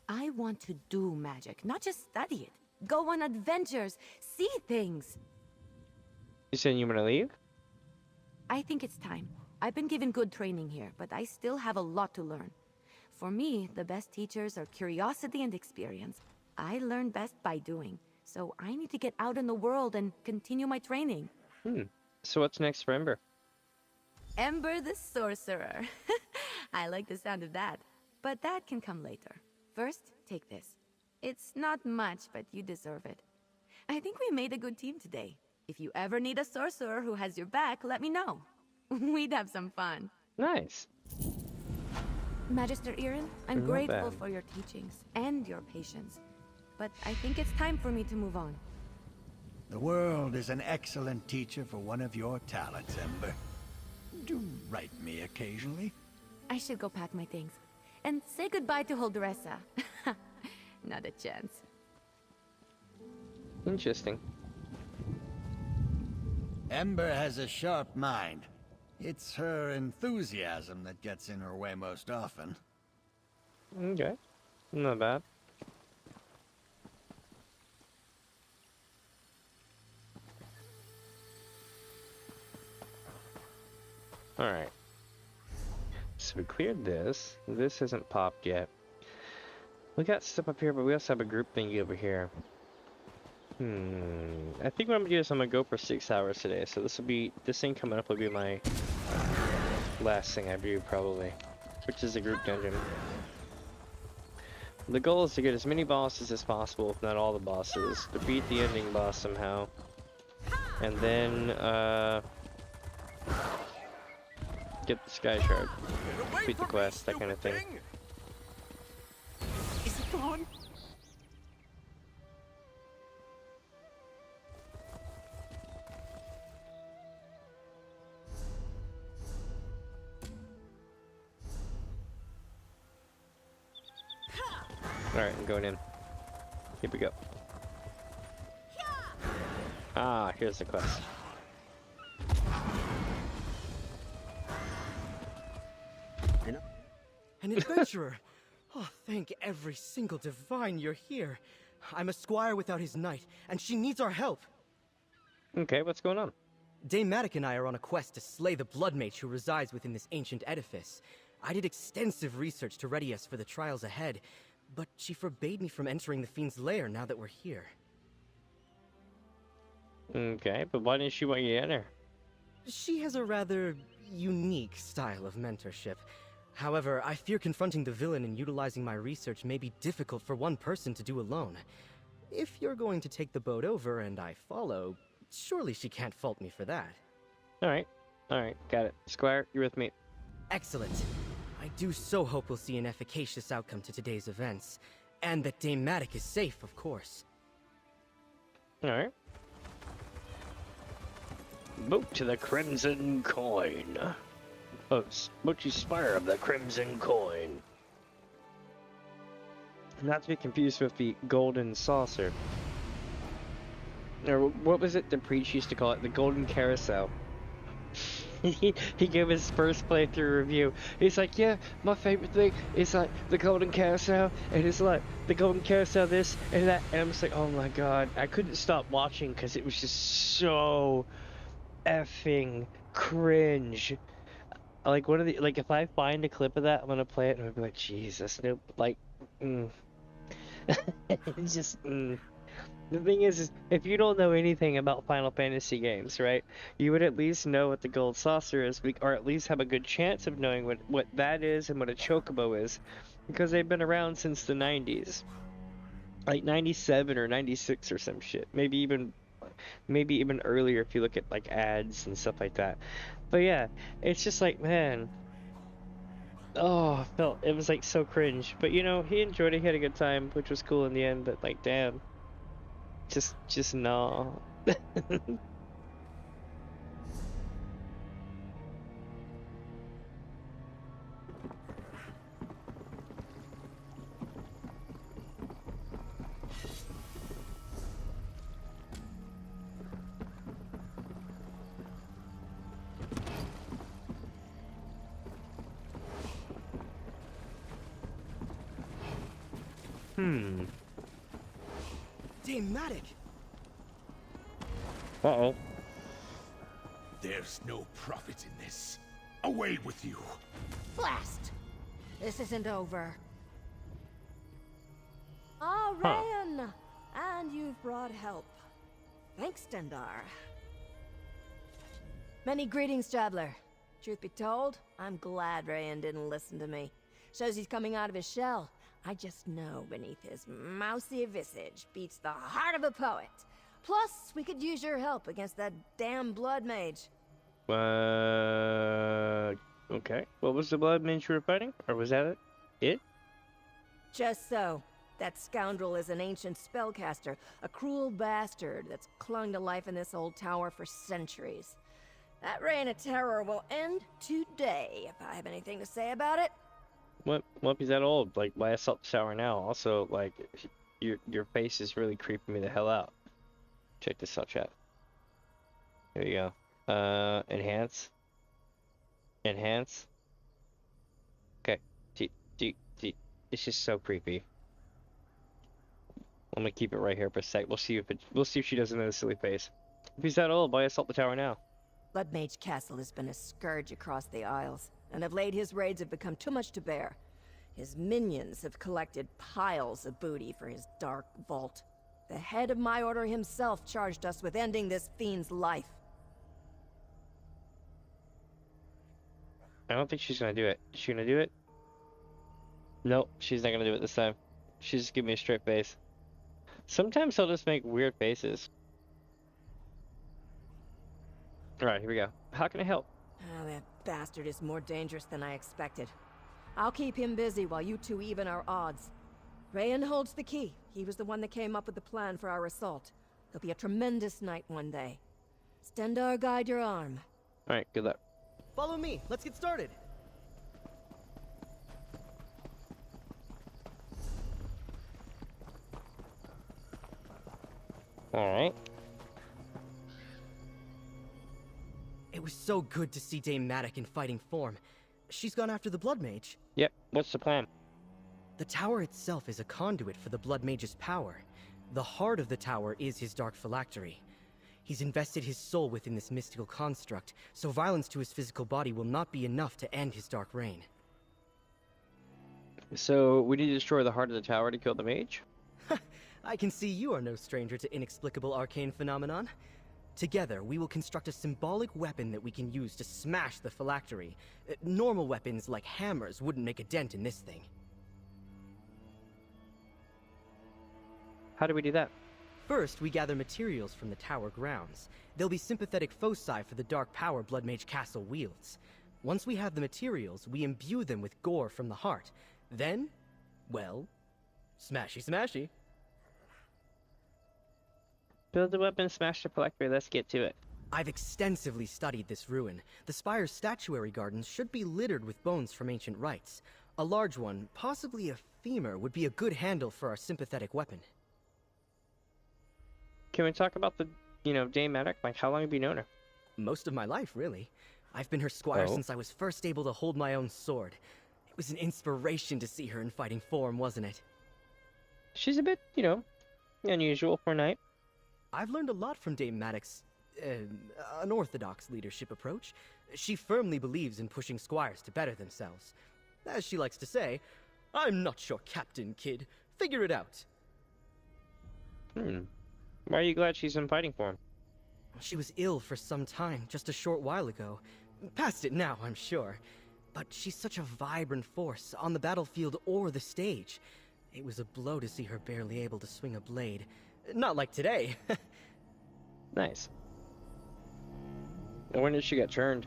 I want to do magic, not just study it. Go on adventures, see things. You saying you want to leave? I think it's time. I've been given good training here, but I still have a lot to learn. For me, the best teachers are curiosity and experience. I learn best by doing, so I need to get out in the world and continue my training. So what's next for Ember? Ember the Sorcerer. I like the sound of that. But that can come later. First, take this. It's not much, but you deserve it. I think we made a good team today. If you ever need a sorcerer who has your back, let me know. We'd have some fun. Nice. Magister Irin, I'm Not grateful bad. for your teachings and your patience. But I think it's time for me to move on. The world is an excellent teacher for one of your talents, Ember. Do write me occasionally. I should go pack my things. And say goodbye to Holdressa. Not a chance. Interesting. Ember has a sharp mind. It's her enthusiasm that gets in her way most often. Okay. Not bad. Alright. So we cleared this. This hasn't popped yet. We got stuff up here, but we also have a group thingy over here. I think what I'm gonna do is I'm gonna go for 6 hours today. So this thing coming up will be my last thing I do probably, which is a group dungeon. The goal is to get as many bosses as possible, if not all the bosses, defeat the ending boss somehow, and then get the Sky Shard, complete the quest, that kind of thing. Is it gone? Alright, I'm going in. Here we go. Ah, here's the quest. An adventurer! Oh, thank every single divine you're here. I'm a squire without his knight, and she needs our help. Okay, what's going on? Dame Matic and I are on a quest to slay the blood mage who resides within this ancient edifice. I did extensive research to ready us for the trials ahead, but she forbade me from entering the fiend's lair now that we're here. Okay, but why didn't she want you in there? She has a rather unique style of mentorship. However, I fear confronting the villain and utilizing my research may be difficult for one person to do alone. If you're going to take the boat over and I follow, surely she can't fault me for that. Alright, got it. Squire, you're with me. Excellent. I do so hope we'll see an efficacious outcome to today's events. And that Dame Matic is safe, of course. Alright. Boat to the Crimson Coin. Oh, boat to Spire of the Crimson Coin. Not to be confused with the Golden Saucer. Or what was it the priest used to call it? The Golden Carousel. He gave his first playthrough review. He's like, yeah, my favorite thing is like the Golden Carousel, and it's like the Golden Carousel this and that, and I'm just like, oh my god, I couldn't stop watching because it was just so effing cringe. Like one of the if I find a clip of that, I'm gonna play it and I'll be like, Jesus, nope, like, it's just. The thing is if you don't know anything about Final Fantasy games, right, you would at least know what the Gold Saucer is, or at least have a good chance of knowing what that is and what a chocobo is, because they've been around since the 90s. Like 97 or 96 or some shit. Maybe even earlier if you look at like ads and stuff like that. But yeah, it's just like, man, oh, it was like so cringe. But you know, he enjoyed it, he had a good time, which was cool in the end, but like, damn. Just no. Damatic! Uh-oh. There's no profit in this. Away with you! Blast! This isn't over. Ah, Rayan! And you've brought help. Thanks, Stendar. Many greetings, traveler. Truth be told, I'm glad Rayan didn't listen to me. Shows he's coming out of his shell. I just know beneath his mousy visage beats the heart of a poet. Plus, we could use your help against that damn blood mage. Okay. What was the blood mage you were fighting? Or was that it? Just so. That scoundrel is an ancient spellcaster, a cruel bastard that's clung to life in this old tower for centuries. That reign of terror will end today, if I have anything to say about it. What? Won't be that old? Like, why assault the tower now? Also, like, your face is really creeping me the hell out. Check this out, chat. Here you go. Enhance. Enhance. Okay. It's just so creepy. I'm gonna keep it right here for a sec. We'll see if she does another silly face. If he's that old, why assault the tower now? Bloodmage Castle has been a scourge across the Isles, and of late his raids have become too much to bear. His minions have collected piles of booty for his dark vault. The head of my order himself charged us with ending this fiend's life. I don't think she's gonna do it. Is she gonna do it? Nope, she's not gonna do it this time. She's just giving me a straight face. Sometimes he'll just make weird faces. Alright, here we go. How can I help? Oh, that bastard is more dangerous than I expected. I'll keep him busy while you two even our odds. Rayan holds the key. He was the one that came up with the plan for our assault. It'll be a tremendous night one day. Stendar, guide your arm. Alright, good luck. Follow me. Let's get started. Alright. It was so good to see Dame Matic in fighting form. She's gone after the Blood Mage. Yep, what's the plan? The tower itself is a conduit for the Blood Mage's power. The heart of the tower is his dark phylactery. He's invested his soul within this mystical construct, so violence to his physical body will not be enough to end his dark reign. So, we need to destroy the heart of the tower to kill the mage? I can see you are no stranger to inexplicable arcane phenomenon. Together, we will construct a symbolic weapon that we can use to smash the phylactery. Normal weapons like hammers wouldn't make a dent in this thing. How do we do that? First, we gather materials from the tower grounds. They'll be sympathetic foci for the dark power Blood Mage Castle wields. Once we have the materials, we imbue them with gore from the heart. Then, well, smashy smashy. Build the weapon, smash the phylactery, let's get to it. I've extensively studied this ruin. The spire's statuary gardens should be littered with bones from ancient rites. A large one, possibly a femur, would be a good handle for our sympathetic weapon. Can we talk about the, Dame Matic? Like, how long have you known her? Most of my life, really. I've been her squire since I was first able to hold my own sword. It was an inspiration to see her in fighting form, wasn't it? She's a bit, unusual for a knight. I've learned a lot from Dame Matic's, unorthodox leadership approach. She firmly believes in pushing squires to better themselves. As she likes to say, I'm not your captain, kid. Figure it out. Why are you glad she's in fighting form? She was ill for some time, just a short while ago. Past it now, I'm sure. But she's such a vibrant force, on the battlefield or the stage. It was a blow to see her barely able to swing a blade. Not like today. Nice. And when did she get turned?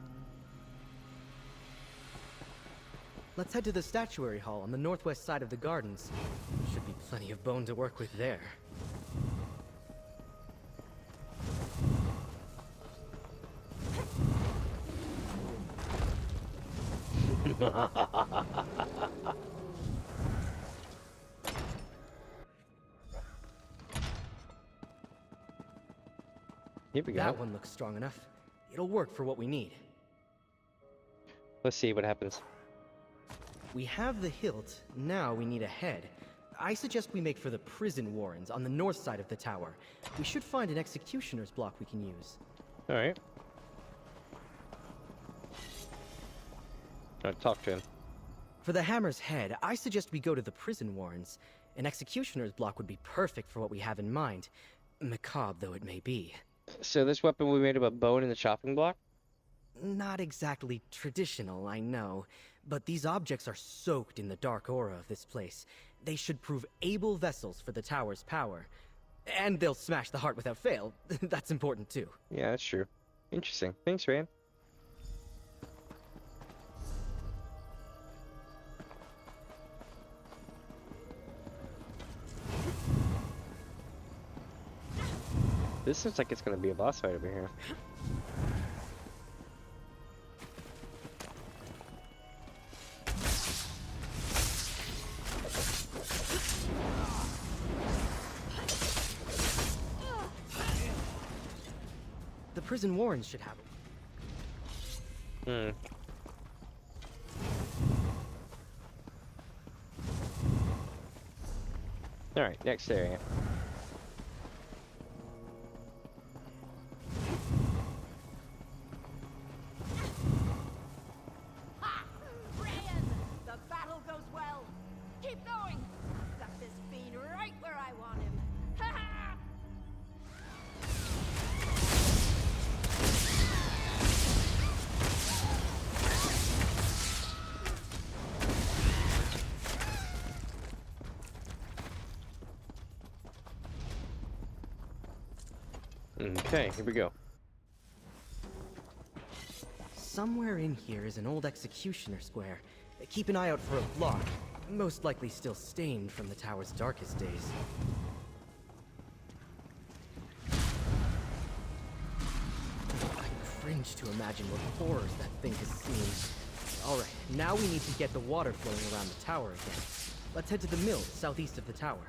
Let's head to the statuary hall on the northwest side of the gardens. Should be plenty of bone to work with there. Here we go. That one looks strong enough. It'll work for what we need. Let's see what happens. We have the hilt, now we need a head. I suggest we make for the prison warrens on the north side of the tower. We should find an executioner's block we can use. Alright. I'll talk to him. For the hammer's head, I suggest we go to the prison warrens. An executioner's block would be perfect for what we have in mind, macabre though it may be. So this weapon we made of a bone in the chopping block? Not exactly traditional, I know, but these objects are soaked in the dark aura of this place. They should prove able vessels for the tower's power. And they'll smash the heart without fail. That's important too. Yeah, that's true. Interesting. Thanks, Rand. This looks like it's going to be a boss fight over here. The prison warrens should have it. Alright, next area. The battle goes well. Keep going. Got this fiend right where I want him. Ha ha! Okay, here we go. Somewhere in here is an old executioner square. Keep an eye out for a block, most likely still stained from the tower's darkest days. I cringe to imagine what horrors that thing has seen. Alright, now we need to get the water flowing around the tower again. Let's head to the mill southeast of the tower.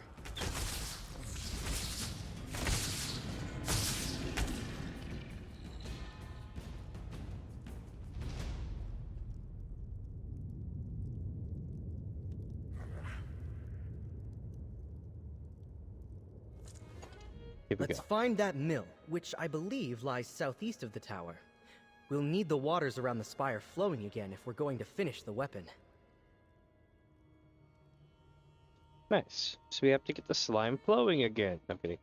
Let's find that mill, which I believe lies southeast of the tower. We'll need the waters around the spire flowing again if we're going to finish the weapon. Nice. So we have to get the slime flowing again. I'm kidding.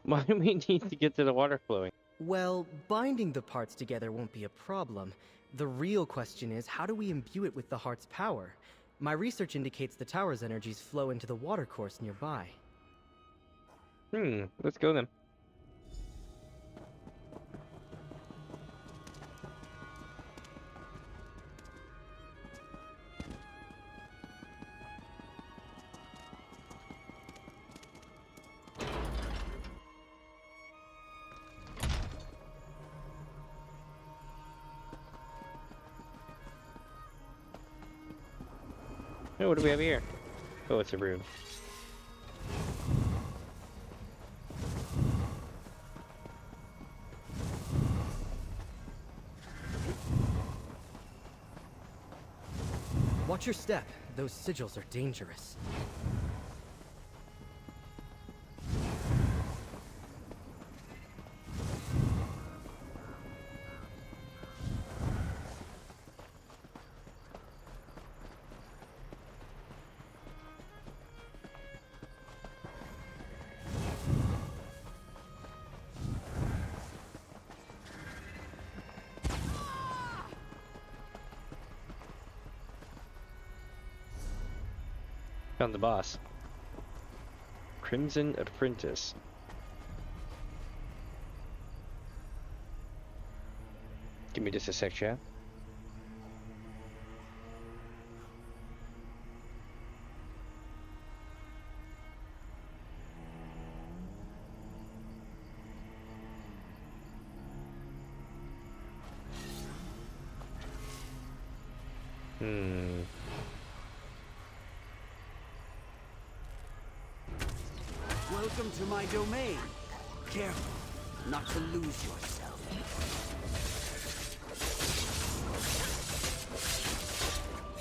Why do we need to get to the water flowing? Well, binding the parts together won't be a problem. The real question is, how do we imbue it with the heart's power? My research indicates the tower's energies flow into the watercourse nearby. Let's go then. Oh, what do we have here? Oh, it's a room. Watch your step. Those sigils are dangerous. Found the boss. Crimson Apprentice. Give me just a sec, chat. Welcome to my domain. Careful not to lose yourself.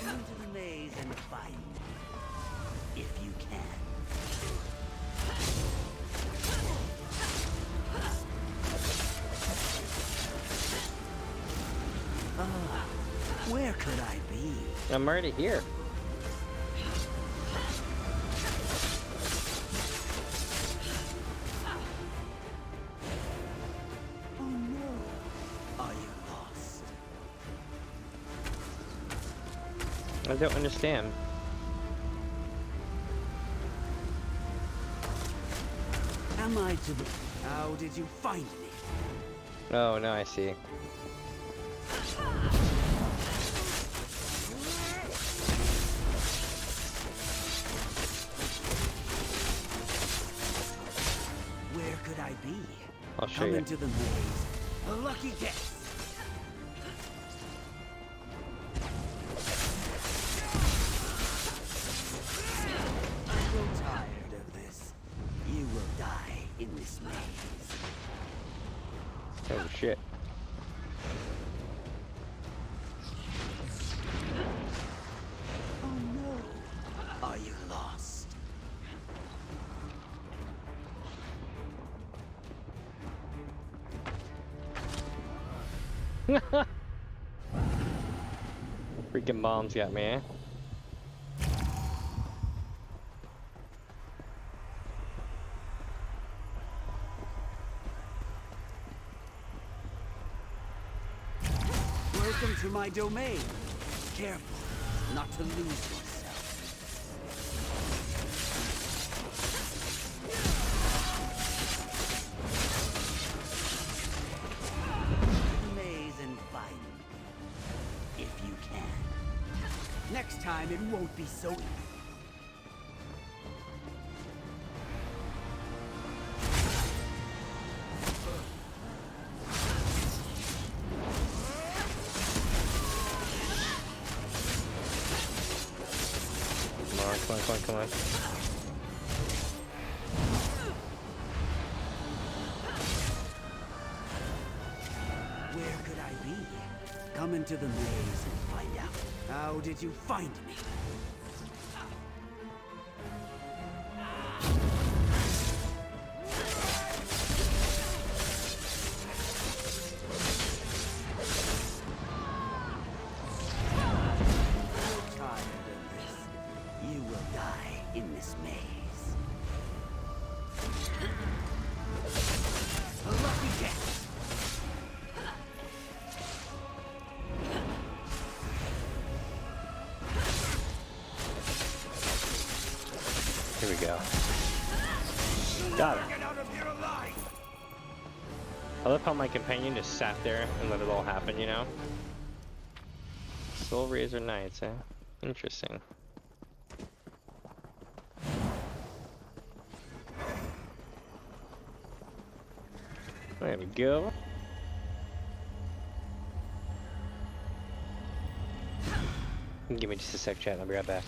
Into the maze and find me, if you can. Where could I be? I'm already here. Oh no. Are you lost? I don't understand. Am I to be? How did you find me? Oh, now I see. Where could I be? I'll show Come you. into the maze. A lucky guess. I grow tired of this. You will die in this maze. Oh shit. Oh no. Are you lost? Freaking bombs got me, eh? Welcome to my domain. Careful not to lose yourself. Maze and find me, if you can. Next time it won't be so easy. Come on. Where could I be? Come into the maze and find out. How did you find me? I'm tired of this. You will die in this maze. A lucky guess. Here we go. Got it. I love how my companion just sat there and let it all happen, you know? Soul Razor Knights, eh? Interesting. There we go. Give me just a sec, chat. I'll be right back.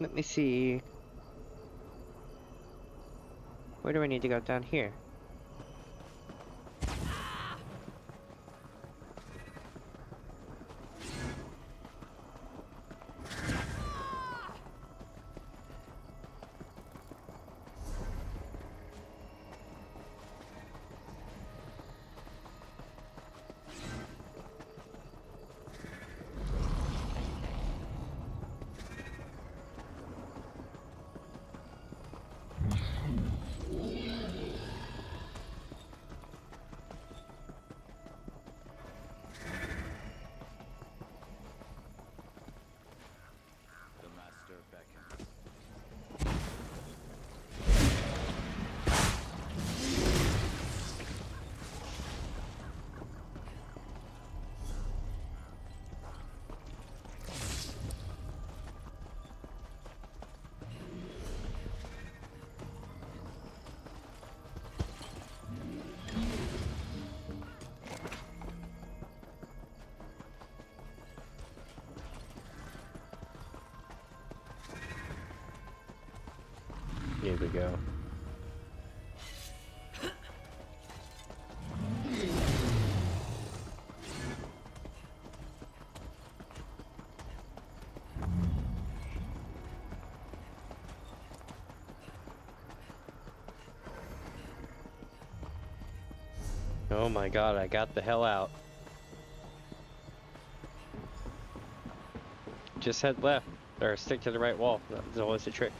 Let me see. Where do I need to go? Down here? we go. Oh my god, I got the hell out. Just head left, or stick to the right wall. That's always a trick.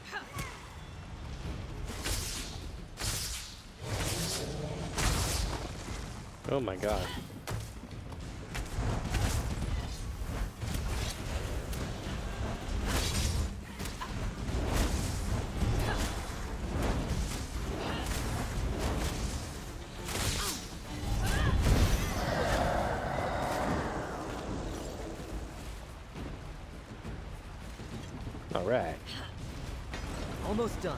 Oh my god. Alright. Almost done.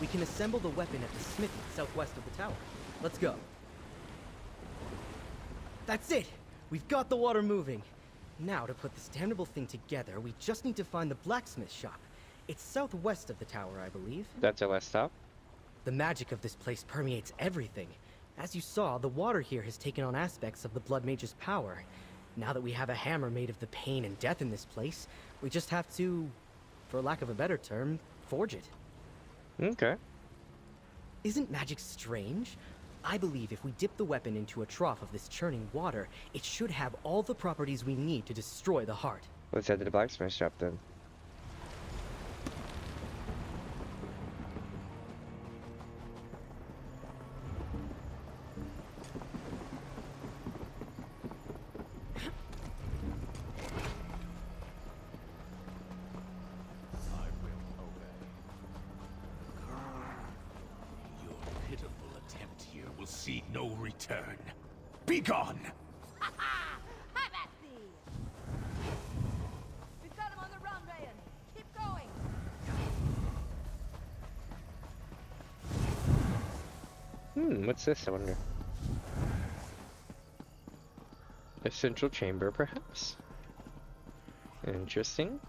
We can assemble the weapon at the smithy southwest of the tower. Let's go. That's it! We've got the water moving. Now, to put this damnable thing together, we just need to find the blacksmith shop. It's southwest of the tower, I believe. That's our last stop. The magic of this place permeates everything. As you saw, the water here has taken on aspects of the Blood Mage's power. Now that we have a hammer made of the pain and death in this place, we just have to, for lack of a better term, forge it. Okay. Isn't magic strange? I believe if we dip the weapon into a trough of this churning water, it should have all the properties we need to destroy the heart. Let's head to the blacksmith shop then. See no return. Be gone! I'm at thee! We've got him on the run, Rayan. Keep going! What's this, I wonder? A central chamber, perhaps? Interesting.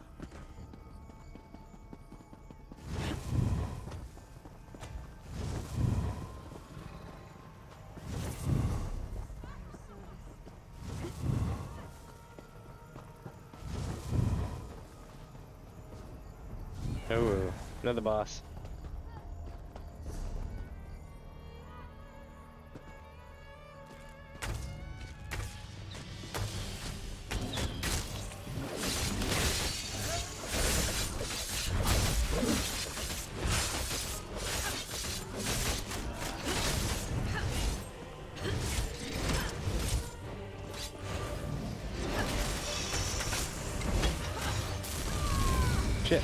Oh, another boss. Shit.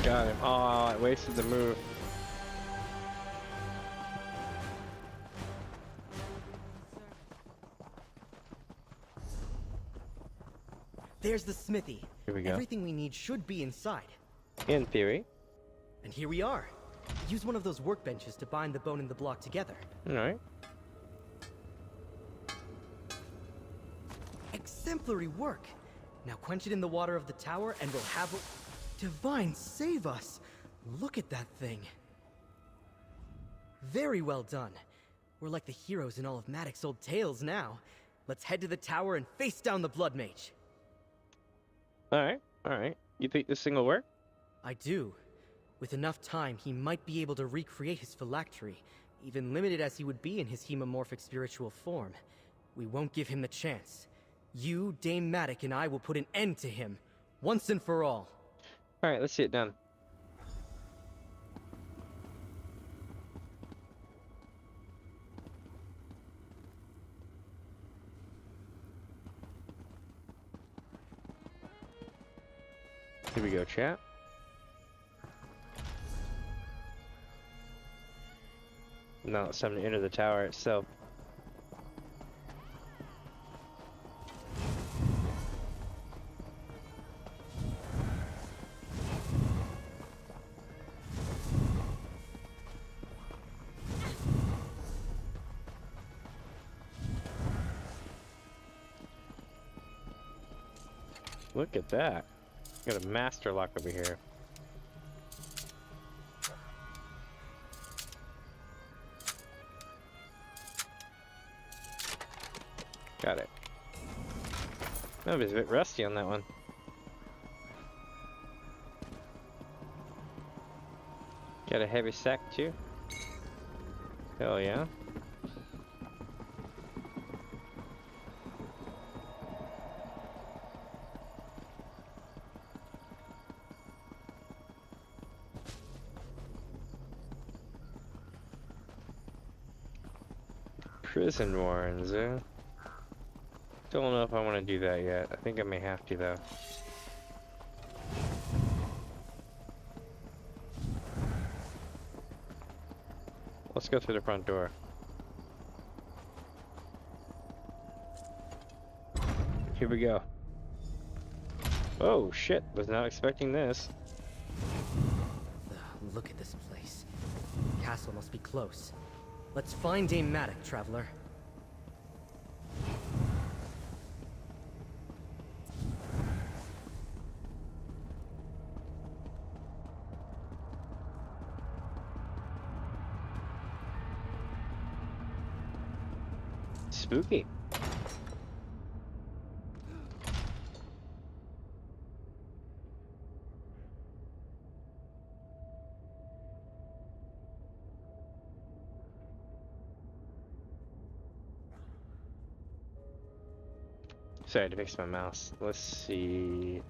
Got him. Oh, I wasted the move. There's the smithy. Here we go. Everything we need should be inside. In theory. And here we are. Use one of those workbenches to bind the bone and the block together. Alright. Exemplary work. Now quench it in the water of the tower and we'll have a... Divine, save us! Look at that thing. Very well done. We're like the heroes in all of Maddox's old tales now. Let's head to the tower and face down the Blood Mage. Alright, alright. You think this thing will work? I do. With enough time, he might be able to recreate his phylactery, even limited as he would be in his hemomorphic spiritual form. We won't give him the chance. You, Dame Maddox, and I will put an end to him, once and for all. Alright, let's see it done. Here we go, chat. Now it's time to enter the tower itself. Look at that. Got a master lock over here. Got it. Oh, it's a bit rusty on that one. Got a heavy sack too. Hell yeah. Prison warrants, eh? Don't know if I want to do that yet. I think I may have to though. Let's go through the front door. Here we go. Oh shit, was not expecting this. Look at this place. The castle must be close. Let's find Dame Maddock, traveler. Spooky. Sorry to fix my mouse. Let's see.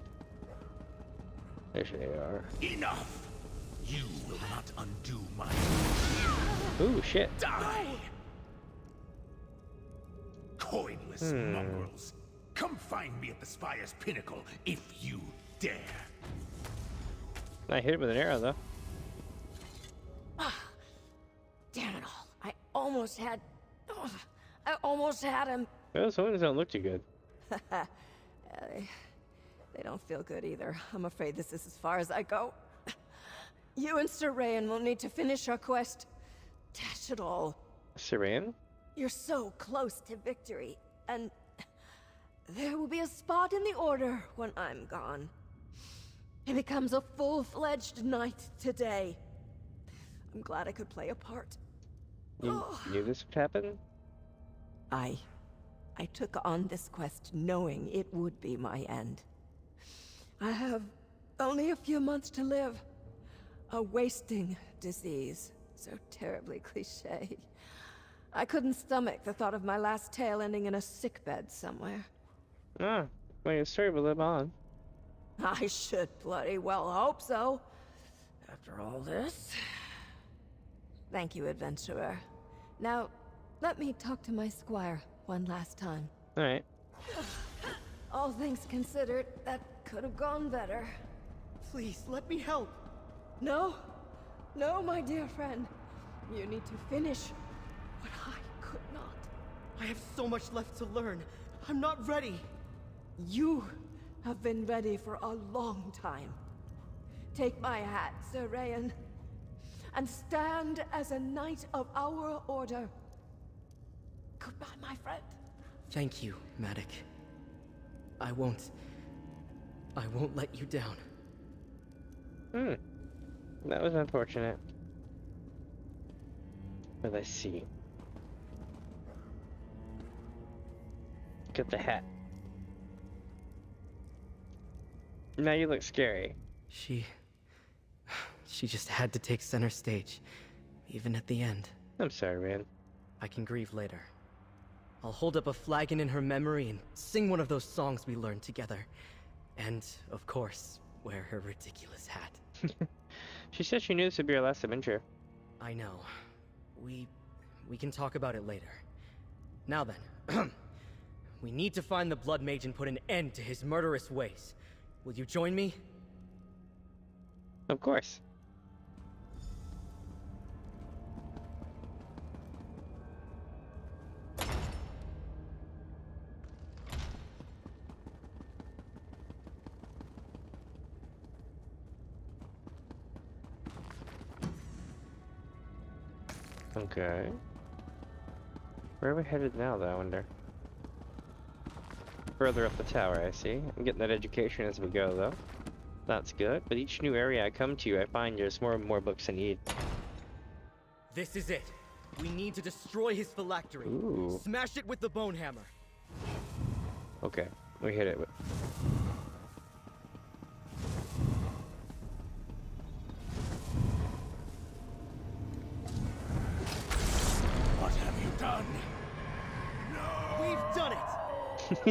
There they are. Enough! You will not undo my... Ooh, shit. Die! Coinless mongrels. Come find me at the Spire's pinnacle if you dare. I hit it with an arrow though. Damn it all. I almost had him. Those ones don't look too good. They don't feel good either. I'm afraid this is as far as I go. You and Sir Rayan will need to finish our quest. Dash it all. Sir Rayan? You're so close to victory, and there will be a spot in the Order when I'm gone. It becomes a full-fledged knight today. I'm glad I could play a part. You knew this would happen? I took on this quest knowing it would be my end. I have only a few months to live. A wasting disease, so terribly cliché. I couldn't stomach the thought of my last tale ending in a sickbed somewhere. Ah, well, your story will live on. I should bloody well hope so. After all this... Thank you, adventurer. Now, let me talk to my squire one last time. Alright. All things considered, that could have gone better. Please, let me help. No. No, my dear friend. You need to finish what I could not. I have so much left to learn. I'm not ready. You have been ready for a long time. Take my hat, Sir Rayan, and stand as a knight of our order. Goodbye, my friend. Thank you, Maddock. I won't let you down. That was unfortunate. But let's see. Get the hat. Now you look scary. She just had to take center stage, even at the end. I'm sorry, man. I can grieve later. I'll hold up a flagon in her memory and sing one of those songs we learned together. And, of course, wear her ridiculous hat. She said she knew this would be our last adventure. I know. We can talk about it later. Now then, we need to find the Blood Mage and put an end to his murderous ways. Will you join me? Of course. Okay. Where are we headed now, though, I wonder? further up the tower, I see. I'm getting that education as we go, though. That's good. But each new area I come to, I find there's more and more books I need. This is it. We need to destroy his phylactery. Ooh. Smash it with the bone hammer. Okay, we hit it with... What have you done? We've done it!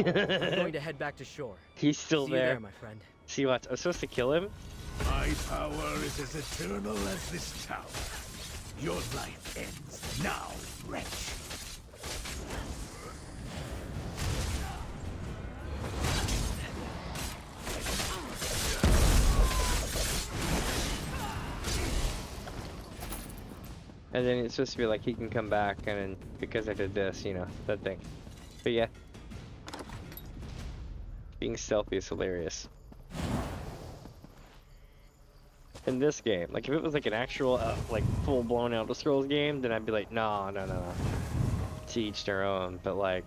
I'm going to head back to shore. He's still See there. You there, my friend. See what? I'm supposed to kill him? My power is as eternal as this tower. Your life ends now, wretch. And then it's supposed to be like he can come back, and then because I did this, you know, that thing. But yeah. Being stealthy is hilarious. In this game, like if it was like an actual, like full-blown Elder Scrolls game, then I'd be like, no. To each their own. But like,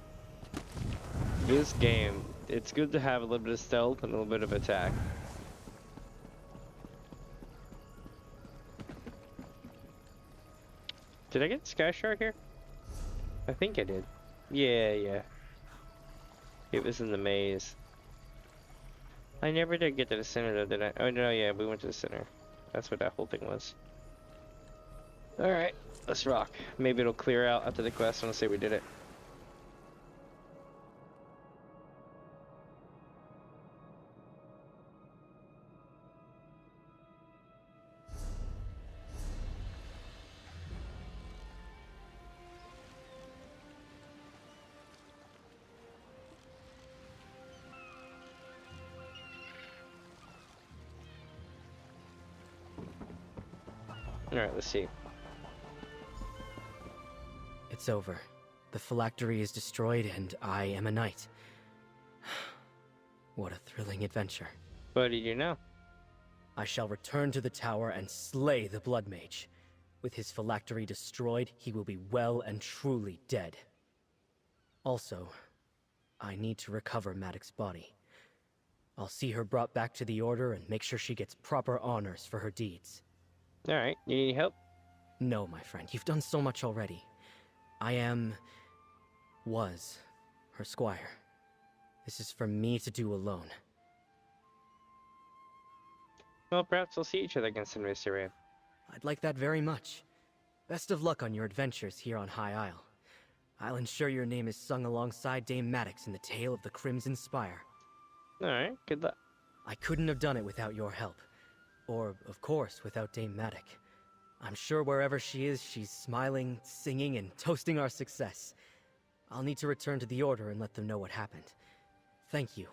this game, it's good to have a little bit of stealth and a little bit of attack. Did I get Sky Shark here? I think I did. Yeah. It was in the maze. I never did get to the center though, did I? Oh no, yeah, we went to the center. That's what that whole thing was. Alright, let's rock. Maybe it'll clear out after the quest and I'll say we did it. Alright, let's see. It's over. The phylactery is destroyed and I am a knight. What a thrilling adventure. What did you know? I shall return to the tower and slay the Blood Mage. With his phylactery destroyed, he will be well and truly dead. Also, I need to recover Maddox's body. I'll see her brought back to the Order and make sure she gets proper honors for her deeds. Alright, you need help? No, my friend, you've done so much already. Was her squire. This is for me to do alone. Well, perhaps we'll see each other again someday, Sir. I'd like that very much. Best of luck on your adventures here on High Isle. I'll ensure your name is sung alongside Dame Maddox in the tale of the Crimson Spire. Alright, good luck. I couldn't have done it without your help. Or, of course, without Dame Maddox. I'm sure wherever she is, she's smiling, singing, and toasting our success. I'll need to return to the Order and let them know what happened. Thank you,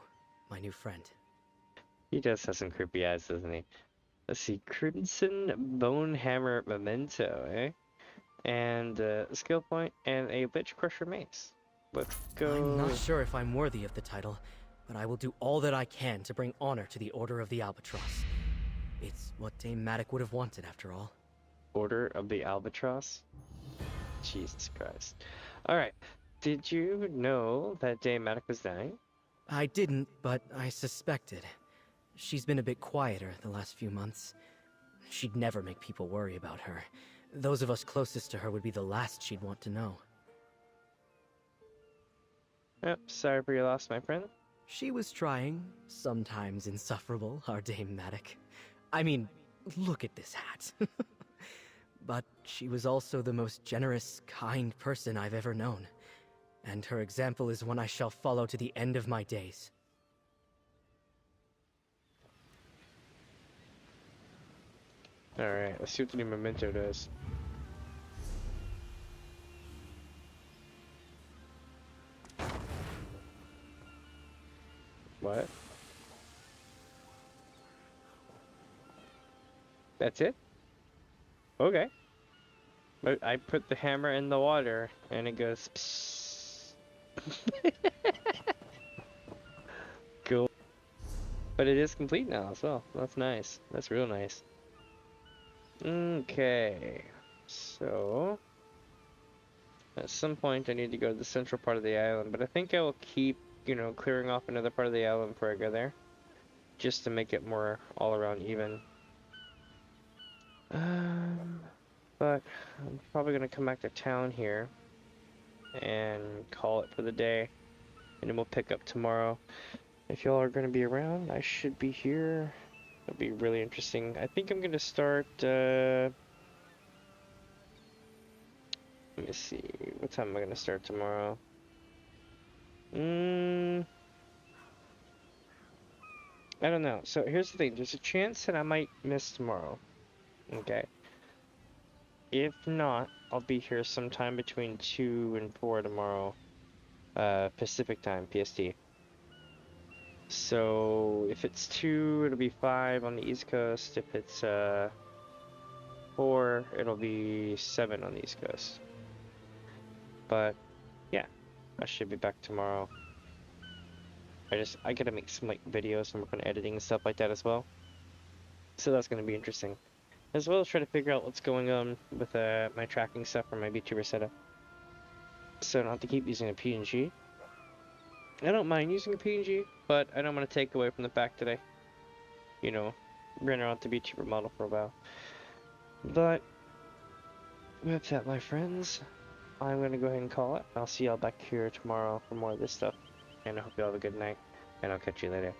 my new friend. He does have some creepy eyes, doesn't he? Let's see, Crimson Bone Hammer Memento, eh? And skill point and a Bitch Crusher Mace. Let's go. I'm not sure if I'm worthy of the title, but I will do all that I can to bring honor to the Order of the Albatross. It's what Dame Maddox would have wanted, after all. Order of the Albatross? Jesus Christ. Alright, did you know that Dame Maddox was dying? I didn't, but I suspected. She's been a bit quieter the last few months. She'd never make people worry about her. Those of us closest to her would be the last she'd want to know. Yep, sorry for your loss, my friend. She was trying. Sometimes insufferable, our Dame Maddox. I mean, look at this hat. But she was also the most generous, kind person I've ever known. And her example is one I shall follow to the end of my days. Alright, let's see what the new memento does. What? That's it? Okay. But I put the hammer in the water and it goes psst. Cool. But it is complete now as well. That's nice. That's real nice. Okay. So at some point I need to go to the central part of the island, but I think I will keep you know, clearing off another part of the island before I go there, just to make it more all around even. But I'm probably gonna come back to town here and call it for the day, and then we'll pick up tomorrow. If y'all are gonna be around, I should be here. It'll be really interesting. I think I'm gonna start, let me see, what time am I gonna start tomorrow? I don't know. So here's the thing, there's a chance that I might miss tomorrow. Okay. If not, I'll be here sometime between 2 and 4 tomorrow, Pacific time, PST. So if it's 2, it'll be 5 on the East Coast. If it's 4, it'll be 7 on the East Coast. But yeah, I should be back tomorrow. I gotta make some like videos and work on editing and stuff like that as well. So that's gonna be interesting. As well as try to figure out what's going on with my tracking stuff for my VTuber setup. So I don't have to keep using a PNG. I don't mind using a PNG, but I don't want to take away from the fact that I, you know, ran around the VTuber model for a while. But with that, my friends, I'm gonna go ahead and call it. I'll see y'all back here tomorrow for more of this stuff. And I hope you all have a good night, and I'll catch you later.